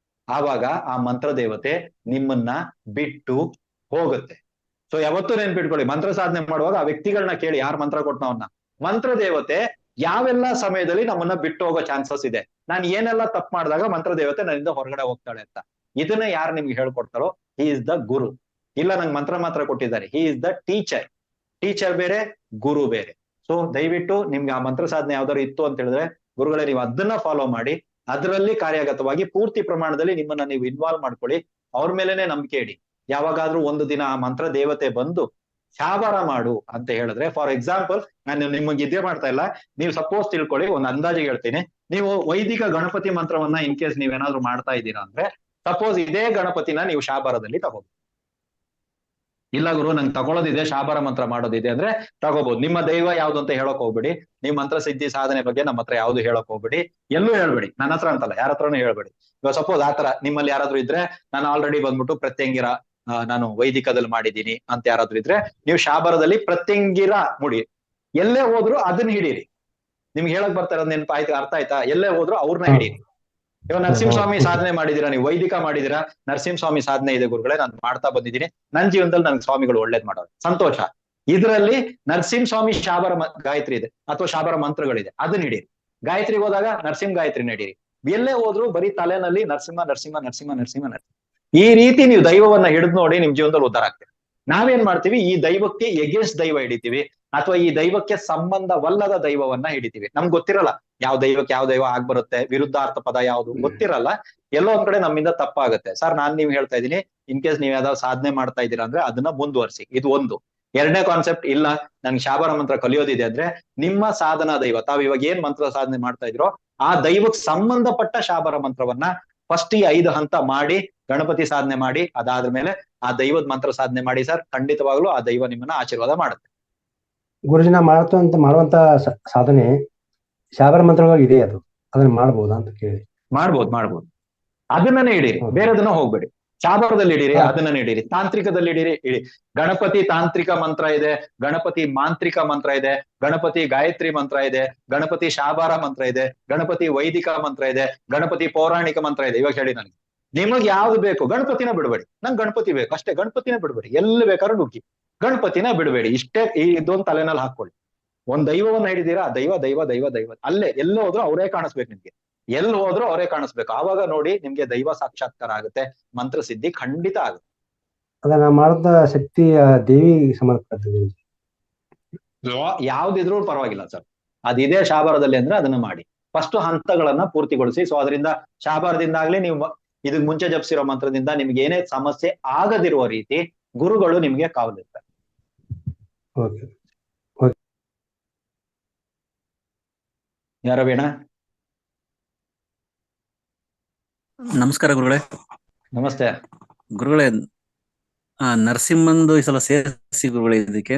ಆವಾಗ ಆ ಮಂತ್ರ ದೇವತೆ ನಿಮ್ಮನ್ನ ಬಿಟ್ಟು ಹೋಗುತ್ತೆ. ಸೊ ಯಾವತ್ತೂ ನೆನ್ಪಿಟ್ಕೊಳ್ಳಿ, ಮಂತ್ರ ಸಾಧನೆ ಮಾಡುವಾಗ ಆ ವ್ಯಕ್ತಿಗಳನ್ನ ಕೇಳಿ, ಯಾರು ಮಂತ್ರ ಕೊಟ್ಟನವನ್ನ. ಮಂತ್ರ ದೇವತೆ ಯಾವೆಲ್ಲ ಸಮಯದಲ್ಲಿ ನಮ್ಮನ್ನ ಬಿಟ್ಟು ಹೋಗೋ ಚಾನ್ಸಸ್ ಇದೆ, ನಾನು ಏನೆಲ್ಲ ತಪ್ಪು ಮಾಡಿದಾಗ ಮಂತ್ರ ದೇವತೆ ನನ್ನಿಂದ ಹೊರಗಡೆ ಹೋಗ್ತಾಳೆ ಅಂತ. ಇದನ್ನ ಯಾರು ನಿಮ್ಗೆ ಹೇಳ್ಕೊಡ್ತಾರೋ ಹಿ ಇಸ್ ದ ಗುರು. ಇಲ್ಲ ನಂಗೆ ಮಂತ್ರ ಮಾತ್ರ ಕೊಟ್ಟಿದ್ದಾರೆ, he is the teacher. Teacher ಬೇರೆ, ಗುರು ಬೇರೆ. ಸೊ ದಯವಿಟ್ಟು ನಿಮ್ಗೆ ಆ ಮಂತ್ರ ಸಾಧನೆ ಯಾವ್ದಾದ್ರು ಇತ್ತು ಅಂತ ಹೇಳಿದ್ರೆ ಗುರುಗಳೇ ನೀವು ಅದನ್ನ ಫಾಲೋ ಮಾಡಿ, ಅದರಲ್ಲಿ ಕಾರ್ಯಗತವಾಗಿ ಪೂರ್ತಿ ಪ್ರಮಾಣದಲ್ಲಿ ನಿಮ್ಮನ್ನ ನೀವು ಇನ್ವಾಲ್ವ್ ಮಾಡ್ಕೊಳ್ಳಿ. ಅವ್ರ ಮೇಲೆನೆ ನಂಬಿಕೆ ಇಡಿ. ಯಾವಾಗಾದ್ರೂ ಒಂದು ದಿನ ಆ ಮಂತ್ರ ದೇವತೆ ಬಂದು ಶಾಬಾರ ಮಾಡು ಅಂತ ಹೇಳಿದ್ರೆ, ಫಾರ್ ಎಕ್ಸಾಂಪಲ್ ನಾನು ನಿಮಗೆ ಇದೇ ಮಾಡ್ತಾ ಇಲ್ಲ, ನೀವು ಸಪೋಸ್ ತಿಳ್ಕೊಳ್ಳಿ, ಒಂದು ಅಂದಾಜಿಗೆ ಹೇಳ್ತೀನಿ. ನೀವು ವೈದಿಕ ಗಣಪತಿ ಮಂತ್ರವನ್ನ ಇನ್ ಕೇಸ್ ನೀವೇನಾದ್ರೂ ಮಾಡ್ತಾ ಇದ್ದೀರಾ ಅಂದ್ರೆ, ಸಪೋಸ್ ಇದೇ ಗಣಪತಿನ ನೀವು ಶಾಬಾರದಲ್ಲಿ ತಗೋಬಹುದು. ಇಲ್ಲ ಗುರು ನಂಗೆ ತಗೊಳ್ಳೋದಿದೆ, ಶಾಬಾರ ಮಂತ್ರ ಮಾಡೋದಿದೆ ಅಂದ್ರೆ ತಗೋಬಹುದು. ನಿಮ್ಮ ದೈವ ಯಾವ್ದು ಅಂತ ಹೇಳಕ್ ಹೋಗ್ಬೇಡಿ. ನೀವು ಮಂತ್ರ ಸಿದ್ಧಿ ಸಾಧನೆ ಬಗ್ಗೆ ನಮ್ಮ ಹತ್ರ ಯಾವ್ದು ಹೇಳಕ್ ಹೋಗ್ಬೇಡಿ, ಎಲ್ಲೂ ಹೇಳ್ಬೇಡಿ. ನನ್ನ ಹತ್ರ ಅಂತಲ್ಲ, ಯಾರ ಹತ್ರನೂ ಹೇಳ್ಬೇಡಿ. ಇವಾಗ ಸಪೋಸ್ ಆತರ ನಿಮ್ಮಲ್ಲಿ ಯಾರಾದ್ರೂ ಇದ್ರೆ, ನಾನು ಆಲ್ರೆಡಿ ಬಂದ್ಬಿಟ್ಟು ಪ್ರತ್ಯಂಗಿರ ನಾನು ವೈದಿಕದಲ್ಲಿ ಮಾಡಿದ್ದೀನಿ ಅಂತ ಯಾರಾದ್ರೂ ಇದ್ರೆ, ನೀವು ಶಾಬಾರದಲ್ಲಿ ಪ್ರತ್ಯಂಗಿರ ಮುಡಿ. ಎಲ್ಲೇ ಹೋದ್ರು ಅದನ್ನ ಹಿಡೀರಿ. ನಿಮ್ಗೆ ಹೇಳಕ್ ಬರ್ತಾ ಇರೋದು ನೆನಪು ಆಯ್ತು, ಅರ್ಥ ಆಯ್ತಾ? ಎಲ್ಲೇ ಹೋದ್ರು ಅವ್ರನ್ನ ಹಿಡೀರಿ. ಇವಾಗ ನರಸಿಂಹಸ್ವಾಮಿ ಸಾಧನೆ ಮಾಡಿದೀರಾ, ನೀವು ವೈದಿಕ ಮಾಡಿದೀರಾ, ನರಸಿಂಹಸ್ವಾಮಿ ಸಾಧನೆ ಇದೆ ಗುರುಗಳೇ, ನಾನು ಮಾಡ್ತಾ ಬಂದಿದ್ದೀನಿ, ನನ್ನ ಜೀವನದಲ್ಲಿ ನನ್ಗೆ ಸ್ವಾಮಿಗಳು ಒಳ್ಳೇದ್ ಮಾಡೋದು, ಸಂತೋಷ. ಇದರಲ್ಲಿ ನರಸಿಂಹಸ್ವಾಮಿ ಶಾಬರ ಗಾಯತ್ರಿ ಇದೆ ಅಥವಾ ಶಾಬರ ಮಂತ್ರಗಳಿದೆ, ಅದನ್ನ ಹಿಡೀರಿ. ಗಾಯತ್ರಿಗೆ ಹೋದಾಗ ನರಸಿಂಹ ಗಾಯತ್ರಿ ನಡೀರಿ. ಎಲ್ಲೇ ಹೋದ್ರು ಬರೀ ತಲೆನಲ್ಲಿ ನರಸಿಂಹ ನರಸಿಂಹ ನರಸಿಂಹ ನರಸಿಂಹ ನರಸಿಂಹ. ಈ ರೀತಿ ನೀವು ದೈವವನ್ನ ಹಿಡಿದು ನೋಡಿ ನಿಮ್ ಜೀವನದಲ್ಲಿ ಉದ್ಧಾರ ಆಗ್ತೀವಿ. ನಾವೇನ್ ಮಾಡ್ತೀವಿ, ಈ ದೈವಕ್ಕೆ ಎಗೇನ್ಸ್ಟ್ ದೈವ ಹಿಡಿತೀವಿ, ಅಥವಾ ಈ ದೈವಕ್ಕೆ ಸಂಬಂಧವಲ್ಲದ ದೈವವನ್ನ ಹಿಡಿತೀವಿ. ನಮ್ಗೆ ಗೊತ್ತಿರಲ್ಲ ಯಾವ ದೈವಕ್ಕೆ ಯಾವ ದೈವ ಆಗ್ಬರುತ್ತೆ, ವಿರುದ್ಧಾರ್ಥ ಪದ ಯಾವ್ದು ಗೊತ್ತಿರಲ್ಲ. ಎಲ್ಲೋ ಒಂದ್ ಕಡೆ ನಮ್ಮಿಂದ ತಪ್ಪಾಗುತ್ತೆ. ಸರ್ ನಾನ್ ನೀವ್ ಹೇಳ್ತಾ ಇದೀನಿ, ಇನ್ ಕೇಸ್ ನೀವ್ ಯಾವ್ದಾದ್ರು ಸಾಧನೆ ಮಾಡ್ತಾ ಇದ್ದೀರಾ ಅಂದ್ರೆ ಅದನ್ನ ಮುಂದುವರಿಸಿ. ಇದು ಒಂದು. ಎರಡನೇ ಕಾನ್ಸೆಪ್ಟ್, ಇಲ್ಲ ನನ್ಗೆ ಶಾಬಾರ ಮಂತ್ರ ಕಲಿಯೋದಿದೆ ಅಂದ್ರೆ, ನಿಮ್ಮ ಸಾಧನಾ ದೈವ ತಾವ್ ಇವಾಗ ಏನ್ ಮಂತ್ರ ಸಾಧನೆ ಮಾಡ್ತಾ ಇದ್ರೋ ಆ ದೈವಕ್ಕೆ ಸಂಬಂಧಪಟ್ಟ ಶಾಬಾರ ಮಂತ್ರವನ್ನ ಫಸ್ಟ್ ಈ 5 ಹಂತ ಮಾಡಿ ಗಣಪತಿ ಸಾಧನೆ ಮಾಡಿ, ಅದಾದ ಮೇಲೆ ಆ ದೈವದ ಮಂತ್ರ ಸಾಧನೆ ಮಾಡಿ ಸರ್. ಖಂಡಿತವಾಗ್ಲೂ ಆ ದೈವ ನಿಮ್ಮನ್ನ ಆಶೀರ್ವಾದ ಮಾಡುತ್ತೆ. ಗುರುಜಿನ ಮಾಡುವಂತ ಸಾಧನೆ ಶಾಬರ ಮಂತ್ರವಾಗಿ ಇದೆ, ಅದು ಅದನ್ನ ಮಾಡ್ಬೋದಾ ಅಂತ ಕೇಳಿ. ಮಾಡ್ಬೋದು. ಅದನ್ನೇ ಇಡೀರಿ, ಬೇರೆದನ್ನ ಹೋಗ್ಬೇಡಿ. ಶಾಬಾರದಲ್ಲಿ ಇಡೀರಿ, ಅದನ್ನ ಇಡೀರಿ. ತಾಂತ್ರಿಕದಲ್ಲಿ ಇಡಿ. ಗಣಪತಿ ತಾಂತ್ರಿಕ ಮಂತ್ರ ಇದೆ, ಗಣಪತಿ ಮಾಂತ್ರಿಕ ಮಂತ್ರ ಇದೆ, ಗಣಪತಿ ಗಾಯತ್ರಿ ಮಂತ್ರ ಇದೆ, ಗಣಪತಿ ಶಾಬಾರ ಮಂತ್ರ ಇದೆ, ಗಣಪತಿ ವೈದಿಕ ಮಂತ್ರ ಇದೆ, ಗಣಪತಿ ಪೌರಾಣಿಕ ಮಂತ್ರ ಇದೆ. ಇವಾಗ ಹೇಳಿ ನನಗೆ ನಿಮಗ್ ಯಾವ್ದು ಬೇಕು, ಗಣಪತಿನ ಬಿಡಬೇಡಿ. ನಂಗೆ ಗಣಪತಿ ಬೇಕು ಅಷ್ಟೇ, ಗಣಪತಿನ ಬಿಡಬೇಡಿ. ಎಲ್ಲಿ ಬೇಕಾದ್ರೂ ನುಗ್ಗಿ, ಗಣಪತಿನ ಬಿಡಬೇಡಿ. ಇಷ್ಟೇ ಇದೊಂದು ತಲೆನಲ್ಲಿ ಹಾಕೊಳ್ಳಿ. ಒಂದ್ ದೈವವನ್ನ ಹಿಡಿದೀರಾ, ದೈವ ದೈವ ದೈವ ದೈವ, ಅಲ್ಲೇ ಎಲ್ಲ ಹೋದ್ರು ಅವರೇ ಕಾಣಿಸ್ಬೇಕು ನಿಮ್ಗೆ. ಎಲ್ಲಿ ಹೋದ್ರು ಅವರೇ ಕಾಣಿಸ್ಬೇಕು. ಆವಾಗ ನೋಡಿ ನಿಮ್ಗೆ ದೈವ ಸಾಕ್ಷಾತ್ಕಾರ ಆಗುತ್ತೆ, ಮಂತ್ರ ಸಿದ್ಧಿ ಖಂಡಿತ ಆಗುತ್ತೆ. ಅದನ್ನ ಮಾಡಿದ ಶಕ್ತಿ ದೇವಿ ಸಂಬಂಧಪಟ್ಟದ್ದು. ಯಾವ್ದಿದ್ರು ಪರವಾಗಿಲ್ಲ ಸರ್, ಅದಿದೆ ಶಾಬಾರದಲ್ಲಿ ಅಂದ್ರೆ ಅದನ್ನ ಮಾಡಿ. ಫಸ್ಟ್ ಹಂತಗಳನ್ನ ಪೂರ್ತಿಗೊಳಿಸಿ. ಸೊ ಅದರಿಂದ ಶಾಬಾರದಿಂದಾಗ್ಲಿ ನೀವು ಇದಕ್ ಮುಂಚೆ ಜಪಿಸಿರೋ ಮಂತ್ರದಿಂದ ನಿಮ್ಗೆ ಏನೇ ಸಮಸ್ಯೆ ಆಗದಿರುವ ರೀತಿ ಗುರುಗಳು ನಿಮ್ಗೆ ಕಾವಲಿರ್ತಾರೆ. ಯಾರ ಬೇಡ? ನಮಸ್ಕಾರ ಗುರುಗಳೇ. ನಮಸ್ತೆ ಗುರುಗಳೇ. ನರಸಿಂಹಂದು ಈ ಸಲ ಸೇರಿಸಿ ಗುರುಗಳೇ ಇದಕ್ಕೆ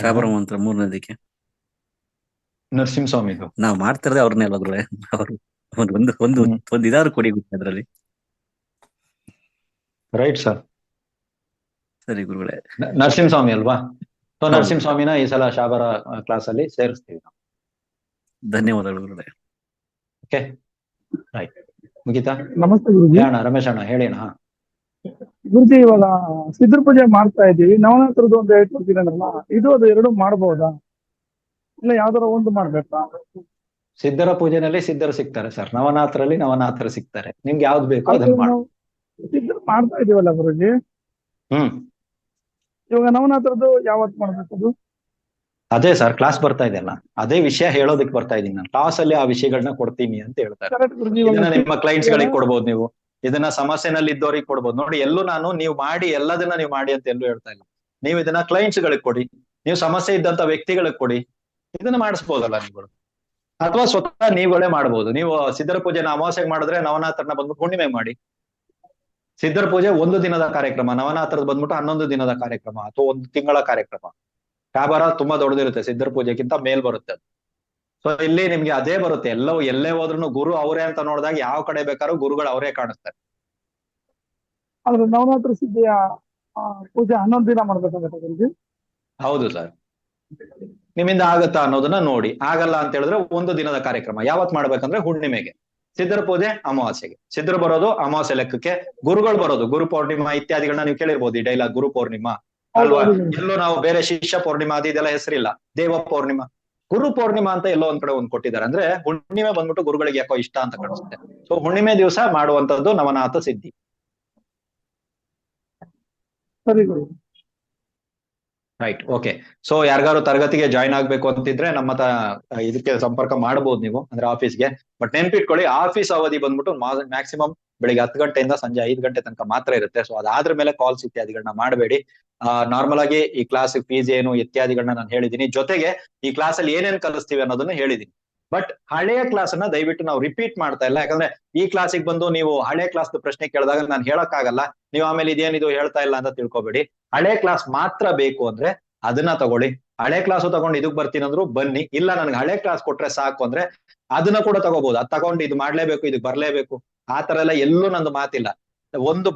ಶಾಬರ ಮಂತ್ರ 3ನೇದಕ್ಕೆ. ನರಸಿಂಹ ಸ್ವಾಮಿದು ನಾವ್ ಮಾಡ್ತಿರದೆ ಅವ್ರನ್ನೇ ಅಲ್ಲ ಗುರುಗಳೇ. ಅವ್ರು ಒಂದು ಇದಾದ್ರು ಕೊಡಿ ಅದ್ರಲ್ಲಿ. Right sir. ಸರಿ ಗುರುಗಳೇ. ನರಸಿಂಹ ಸ್ವಾಮಿ ಅಲ್ವಾ? ಸೊ ನರಸಿಂಹ ಸ್ವಾಮಿನ ಈ ಸಲ ಶಾಬರ ಕ್ಲಾಸ್ ಅಲ್ಲಿ ಸೇರಿಸ್ತೀವಿ ನಾವು. ಧನ್ಯವಾದಗಳು ಗುರುಗಳೇ. Okay right. ಮುಗಿತಾ? ನಮಸ್ತೆ ಗುರುಜಿ. ಅಣ್ಣ ರಮೇಶ್ ಅಣ್ಣ ಹೇಳೇನ? ಗುರುಜಿ ಇವಾಗ ಸಿದ್ಧರ ಪೂಜೆ ಮಾಡ್ತಾ ಇದ್ದೀವಿ, ನವರಾತ್ರದ್ದು ಒಂದು ಹೇಳ್ಕೊಡ್ತೀರಲ್ಲ, ಇದು ಅದು ಎರಡು ಮಾಡ್ಬೋದಾ, ಇಲ್ಲ ಯಾವ್ದಾರ ಒಂದು ಮಾಡ್ಬೇಕಾ? ಸಿದ್ಧರ ಪೂಜೆನಲ್ಲಿ ಸಿದ್ಧರು ಸಿಗ್ತಾರೆ ಸರ್, ನವನಾಥರಲ್ಲಿ ನವನಾಥರು ಸಿಗ್ತಾರೆ. ನಿಮ್ಗೆ ಯಾವ್ದು ಬೇಕು ಅದನ್ನ ಮಾಡಿ. ಸಿದ್ಧರು ಮಾಡ್ತಾ ಇದೀವಲ್ಲ ಗುರುಜಿ, ಇವಾಗ ನವನಾಥರದ್ದು ಯಾವತ್ ಮಾಡ್ಬೇಕದು? ಅದೇ ಸರ್ ಕ್ಲಾಸ್ ಬರ್ತಾ ಇದೆಯಲ್ಲ, ಅದೇ ವಿಷಯ ಹೇಳೋದಕ್ಕೆ ಬರ್ತಾ ಇದೀನಿ ನಾನು. ಕ್ಲಾಸ್ ಅಲ್ಲಿ ಆ ವಿಷಯಗಳನ್ನ ಕೊಡ್ತೀನಿ ಅಂತ ಹೇಳ್ತಾರೆ. ಇದನ್ನ ನಿಮ್ಮ ಕ್ಲೈಂಟ್ಸ್ ಗಳಿಗೆ ಕೊಡ್ಬೋದು, ನೀವು ಇದನ್ನ ಸಮಸ್ಯೆನಲ್ಲಿ ಇದ್ದವ್ರಿಗೆ ಕೊಡ್ಬೋದು. ನೋಡಿ ಎಲ್ಲೂ ನಾನು ನೀವು ಮಾಡಿ ಎಲ್ಲದನ್ನ ನೀವು ಮಾಡಿ ಅಂತ ಎಲ್ಲೂ ಹೇಳ್ತಾ ಇಲ್ಲ. ನೀವು ಇದನ್ನ ಕ್ಲೈಂಟ್ಸ್ ಗಳಿಗೆ ಕೊಡಿ, ನೀವು ಸಮಸ್ಯೆ ಇದ್ದಂತ ವ್ಯಕ್ತಿಗಳಿಗೆ ಕೊಡಿ, ಇದನ್ನ ಮಾಡಿಸ್ಬೋದಲ್ಲ ನೀವುಗಳು. ಅಥವಾ ಸ್ವತಃ ನೀವುಗಳೇ ಮಾಡ್ಬೋದು. ನೀವು ಸಿದ್ಧರ ಪೂಜೆನ ಅಮಾವಾಸ್ಯೆಗೆ ಮಾಡಿದ್ರೆ ನವನಾಥರನ್ನ ಬಂದ್ಬಿಟ್ಟು ಹುಣ್ಣಿಮೆಗೆ ಮಾಡಿ. ಸಿದ್ಧರ ಪೂಜೆ 1 ದಿನದ ಕಾರ್ಯಕ್ರಮ, ನವನಾಥರದ ಬಂದ್ಬಿಟ್ಟು 11 ದಿನದ ಕಾರ್ಯಕ್ರಮ ಅಥವಾ 1 ತಿಂಗಳ ಕಾರ್ಯಕ್ರಮ. ಶಾಬಾರ ತುಂಬಾ ದೊಡ್ಡದಿರುತ್ತೆ, ಸಿದ್ಧರ ಪೂಜೆಗಿಂತ ಮೇಲ್ ಬರುತ್ತೆ ಅದು. ಸೊ ಇಲ್ಲಿ ನಿಮ್ಗೆ ಅದೇ ಬರುತ್ತೆ. ಎಲ್ಲೇ ಹೋದ್ರು ಗುರು ಅವರೇ ಅಂತ ನೋಡಿದಾಗ ಯಾವ ಕಡೆ ಬೇಕಾದ್ರೂ ಗುರುಗಳು ಅವರೇ ಕಾಣಿಸ್ತಾರೆ. ಆದ್ರೆ ನವರಾತ್ರ ಸಿದ್ಧಿಯ ಪೂಜೆ 11 ದಿನ ಮಾಡ್ಬೇಕಾಗತ್ತೆ. ಹೌದು ಸರ್. ನಿಮ್ಮಿಂದ ಆಗತ್ತಾ ಅನ್ನೋದನ್ನ ನೋಡಿ. ಆಗಲ್ಲ ಅಂತ ಹೇಳಿದ್ರೆ 1 ದಿನದ ಕಾರ್ಯಕ್ರಮ. ಯಾವತ್ ಮಾಡ್ಬೇಕಂದ್ರೆ ಹುಣ್ಣಿಮೆಗೆ. ಸಿದ್ಧರ ಪೂಜೆ ಅಮಾವಾಸ್ಯೆಗೆ. ಸಿದ್ಧರು ಬರೋದು ಅಮಾವಾಸ್ಯೆ ಲೆಕ್ಕಕ್ಕೆ, ಗುರುಗಳು ಬರೋದು ಗುರು ಪೌರ್ಣಿಮಾ ಇತ್ಯಾದಿಗಳನ್ನ ನೀವು ಕೇಳಿರ್ಬೋದು. ಈ ಡೈಲಾಗ್ ಗುರು ಪೌರ್ಣಿಮಾ ಅಲ್ವಾ? ಎಲ್ಲೂ ನಾವು ಬೇರೆ ಶಿಷ್ಯ ಪೌರ್ಣಿಮಾ ಅದೆಲ್ಲ ಹೆಸರಿಲ್ಲ. ದೇವ ಪೌರ್ಣಿಮಾ ಗುರು ಪೌರ್ಣಿಮಾ ಅಂತ ಎಲ್ಲೋ ಒಂದ್ ಕಡೆ ಒಂದ್ ಕೊಟ್ಟಿದ್ದಾರೆ. ಅಂದ್ರೆ ಹುಣ್ಣಿಮೆ ಬಂದ್ಬಿಟ್ಟು ಗುರುಗಳಿಗೆ ಯಾಕೋ ಇಷ್ಟ ಅಂತ ಕಾಣಿಸುತ್ತೆ. ಸೊ ಹುಣ್ಣಿಮೆ ದಿವಸ ಮಾಡುವಂತದ್ದು ನವನಾಥ ಸಿದ್ಧಿ. ಸರಿ ಗುರು. Right, okay. ಸೊ ಯಾರಿಗಾರು ತರಗತಿಗೆ ಜಾಯ್ನ್ ಆಗ್ಬೇಕು ಅಂತಿದ್ರೆ ನಮ್ಮ ಇದಕ್ಕೆ ಸಂಪರ್ಕ ಮಾಡಬಹುದು ನೀವು, ಅಂದ್ರೆ ಆಫೀಸ್ಗೆ. ಬಟ್ ನೆನ್ಪಿಟ್ಕೊಳ್ಳಿ, ಆಫೀಸ್ ಅವಧಿ ಬಂದ್ಬಿಟ್ಟು ಮ್ಯಾಕ್ಸಿಮಮ್ ಬೆಳಿಗ್ಗೆ 10 ಗಂಟೆಯಿಂದ ಸಂಜೆ 5 ಗಂಟೆ ತನಕ ಮಾತ್ರ ಇರುತ್ತೆ. ಸೊ ಅದಾದ್ರ ಮೇಲೆ ಕಾಲ್ಸ್ ಇತ್ಯಾದಿಗಳನ್ನ ಮಾಡಬೇಡಿ. ನಾರ್ಮಲ್ ಆಗಿ ಈ ಕ್ಲಾಸ್ ಫೀಸ್ ಏನು ಇತ್ಯಾದಿಗಳನ್ನ ನಾನು ಹೇಳಿದೀನಿ. ಜೊತೆಗೆ ಈ ಕ್ಲಾಸ್ ಅಲ್ಲಿ ಏನೇನ್ ಕಲಿಸ್ತೀವಿ ಅನ್ನೋದನ್ನ ಹೇಳಿದೀನಿ. ಬಟ್ ಹಳೆಯ ಕ್ಲಾಸ್ ಅನ್ನ ದಯವಿಟ್ಟು ನಾವು ರಿಪೀಟ್ ಮಾಡ್ತಾ ಇಲ್ಲ. ಯಾಕಂದ್ರೆ ಈ ಕ್ಲಾಸಿಗೆ ಬಂದು ನೀವು ಹಳೆ ಕ್ಲಾಸ್ ಪ್ರಶ್ನೆ ಕೇಳಿದಾಗ ನಾನು ಹೇಳಕ್ಕಾಗಲ್ಲ, ನೀವು ಆಮೇಲೆ ಇದೇನಿದು ಹೇಳ್ತಾ ಇಲ್ಲ ಅಂತ ತಿಳ್ಕೊಬೇಡಿ. ಹಳೆ ಕ್ಲಾಸ್ ಮಾತ್ರ ಬೇಕು ಅಂದ್ರೆ ಅದನ್ನ ತಗೊಳ್ಳಿ. ಹಳೆ ಕ್ಲಾಸ್ ತಗೊಂಡು ಇದಕ್ ಬರ್ತೀನಿ ಅಂದ್ರು ಬನ್ನಿ. ಇಲ್ಲ ನನ್ಗೆ ಹಳೆ ಕ್ಲಾಸ್ ಕೊಟ್ರೆ ಸಾಕು ಅಂದ್ರೆ ಅದನ್ನ ಕೂಡ ತಗೋಬಹುದು. ಅದ್ ತಗೊಂಡು ಇದು ಮಾಡ್ಲೇಬೇಕು, ಇದಕ್ ಬರ್ಲೇಬೇಕು, ಆ ತರ ಎಲ್ಲ ಎಲ್ಲೂ ನಂದು ಮಾತಿಲ್ಲ.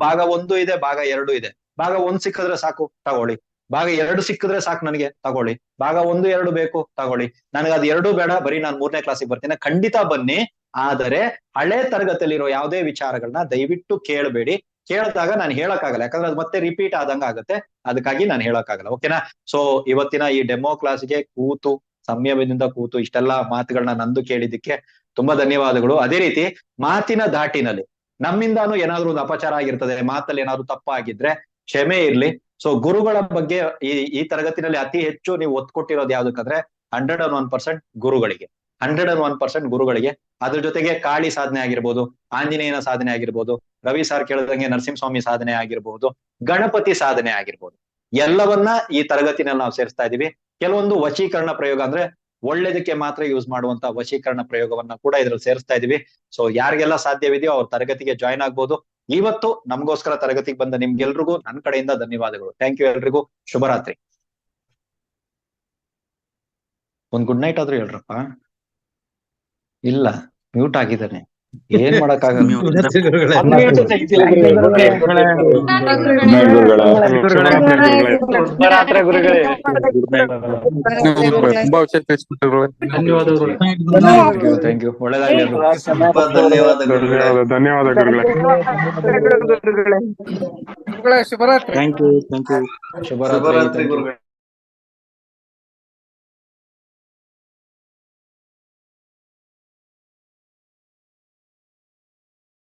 ಭಾಗ 1 ಇದೆ, ಭಾಗ 2 ಇದೆ. ಭಾಗ 1 ಸಿಕ್ಕಿದ್ರೆ ಸಾಕು ತಗೊಳ್ಳಿ, ಭಾಗ 2 ಸಿಕ್ಕಿದ್ರೆ ಸಾಕು ನನಗೆ ತಗೊಳ್ಳಿ, ಭಾಗ 1, 2 ಬೇಕು ತಗೊಳ್ಳಿ. ನನಗೆ ಅದು 2 ಬೇಡ, ಬರೀ ನಾನು 3ನೇ ಕ್ಲಾಸಿಗೆ ಬರ್ತೀನಿ, ಖಂಡಿತ ಬನ್ನಿ. ಆದರೆ ಹಳೆ ತರಗತಿಯಲ್ಲಿರೋ ಯಾವುದೇ ವಿಚಾರಗಳನ್ನ ದಯವಿಟ್ಟು ಕೇಳಬೇಡಿ. ಕೇಳಿದಾಗ ನಾನು ಹೇಳಕ್ಕಾಗಲ್ಲ, ಯಾಕಂದ್ರೆ ಅದು ಮತ್ತೆ ರಿಪೀಟ್ ಆದಂಗ ಆಗುತ್ತೆ. ಅದಕ್ಕಾಗಿ ನಾನು ಹೇಳಕ್ಕಾಗಲ್ಲ. ಓಕೆನಾ? ಸೊ ಇವತ್ತಿನ ಈ ಡೆಮೋ ಕ್ಲಾಸ್ಗೆ ಕೂತು ಸಂಯಮದಿಂದ ಕೂತು ಇಷ್ಟೆಲ್ಲಾ ಮಾತುಗಳನ್ನ ನಂದು ಕೇಳಿದ್ದಕ್ಕೆ ತುಂಬಾ ಧನ್ಯವಾದಗಳು. ಅದೇ ರೀತಿ ಮಾತಿನ ಧಾಟಿನಲ್ಲಿ ನಮ್ಮಿಂದಾನು ಏನಾದ್ರು ಒಂದು ಅಪಚಾರ ಆಗಿರ್ತದೆ, ಮಾತಲ್ಲಿ ಏನಾದ್ರು ತಪ್ಪಾಗಿದ್ರೆ ಕ್ಷಮೆ ಇರ್ಲಿ. ಸೊ ಗುರುಗಳ ಬಗ್ಗೆ ಈ ತರಗತಿನಲ್ಲಿ ಅತಿ ಹೆಚ್ಚು ನೀವು ಒತ್ತು ಕೊಟ್ಟಿರೋದು ಯಾವ್ದಕ್ಕಂದ್ರೆ 101% ಗುರುಗಳಿಗೆ, 101% ಗುರುಗಳಿಗೆ. ಅದ್ರ ಜೊತೆಗೆ ಕಾಳಿ ಸಾಧನೆ ಆಗಿರ್ಬೋದು, ಆಂಜನೇಯನ ಸಾಧನೆ ಆಗಿರ್ಬೋದು, ರವಿ ಸಾರ್ ಕೇಳಿದಂಗೆ ನರಸಿಂಹಸ್ವಾಮಿ ಸಾಧನೆ ಆಗಿರ್ಬೋದು, ಗಣಪತಿ ಸಾಧನೆ ಆಗಿರ್ಬೋದು, ಎಲ್ಲವನ್ನ ಈ ತರಗತಿನಲ್ಲಿ ನಾವು ಸೇರಿಸ್ತಾ ಇದೀವಿ. ಕೆಲವೊಂದು ವಶೀಕರಣ ಪ್ರಯೋಗ, ಅಂದ್ರೆ ಒಳ್ಳೇದಕ್ಕೆ ಮಾತ್ರ ಯೂಸ್ ಮಾಡುವಂತ ವಶೀಕರಣ ಪ್ರಯೋಗವನ್ನ ಕೂಡ ಇದ್ರಲ್ಲಿ ಸೇರಿಸ್ತಾ ಇದೀವಿ. ಸೊ ಯಾರಿಗೆಲ್ಲ ಸಾಧ್ಯವಿದೆಯೋ ಅವ್ರ ತರಗತಿಗೆ ಜಾಯ್ನ್ ಆಗ್ಬೋದು. ಇವತ್ತು ನಮಗೋಸ್ಕರ ತರಗತಿಗೆ ಬಂದ ನಿಮ್ಗೆಲ್ರಿಗೂ ನನ್ನ ಕಡೆಯಿಂದ ಧನ್ಯವಾದಗಳು. ಥ್ಯಾಂಕ್ ಯು ಎಲ್ರಿಗೂ. ಶುಭರಾತ್ರಿ. ಒಂದ್ ಗುಡ್ ನೈಟ್ ಆದ್ರೂ ಹೇಳ್ರಪ್ಪ. ಇಲ್ಲ, ಮ್ಯೂಟ್ ಆಗಿದ್ದಾನೆ, ಏನ್ ಮಾಡಕ್ಕಾಗಲ್ಲ. Thank you. ಒಳ್ಳೆದಾಗಲಿ. ಧನ್ಯವಾದಗಳು. ಶುಭರಾತ್ರಿ.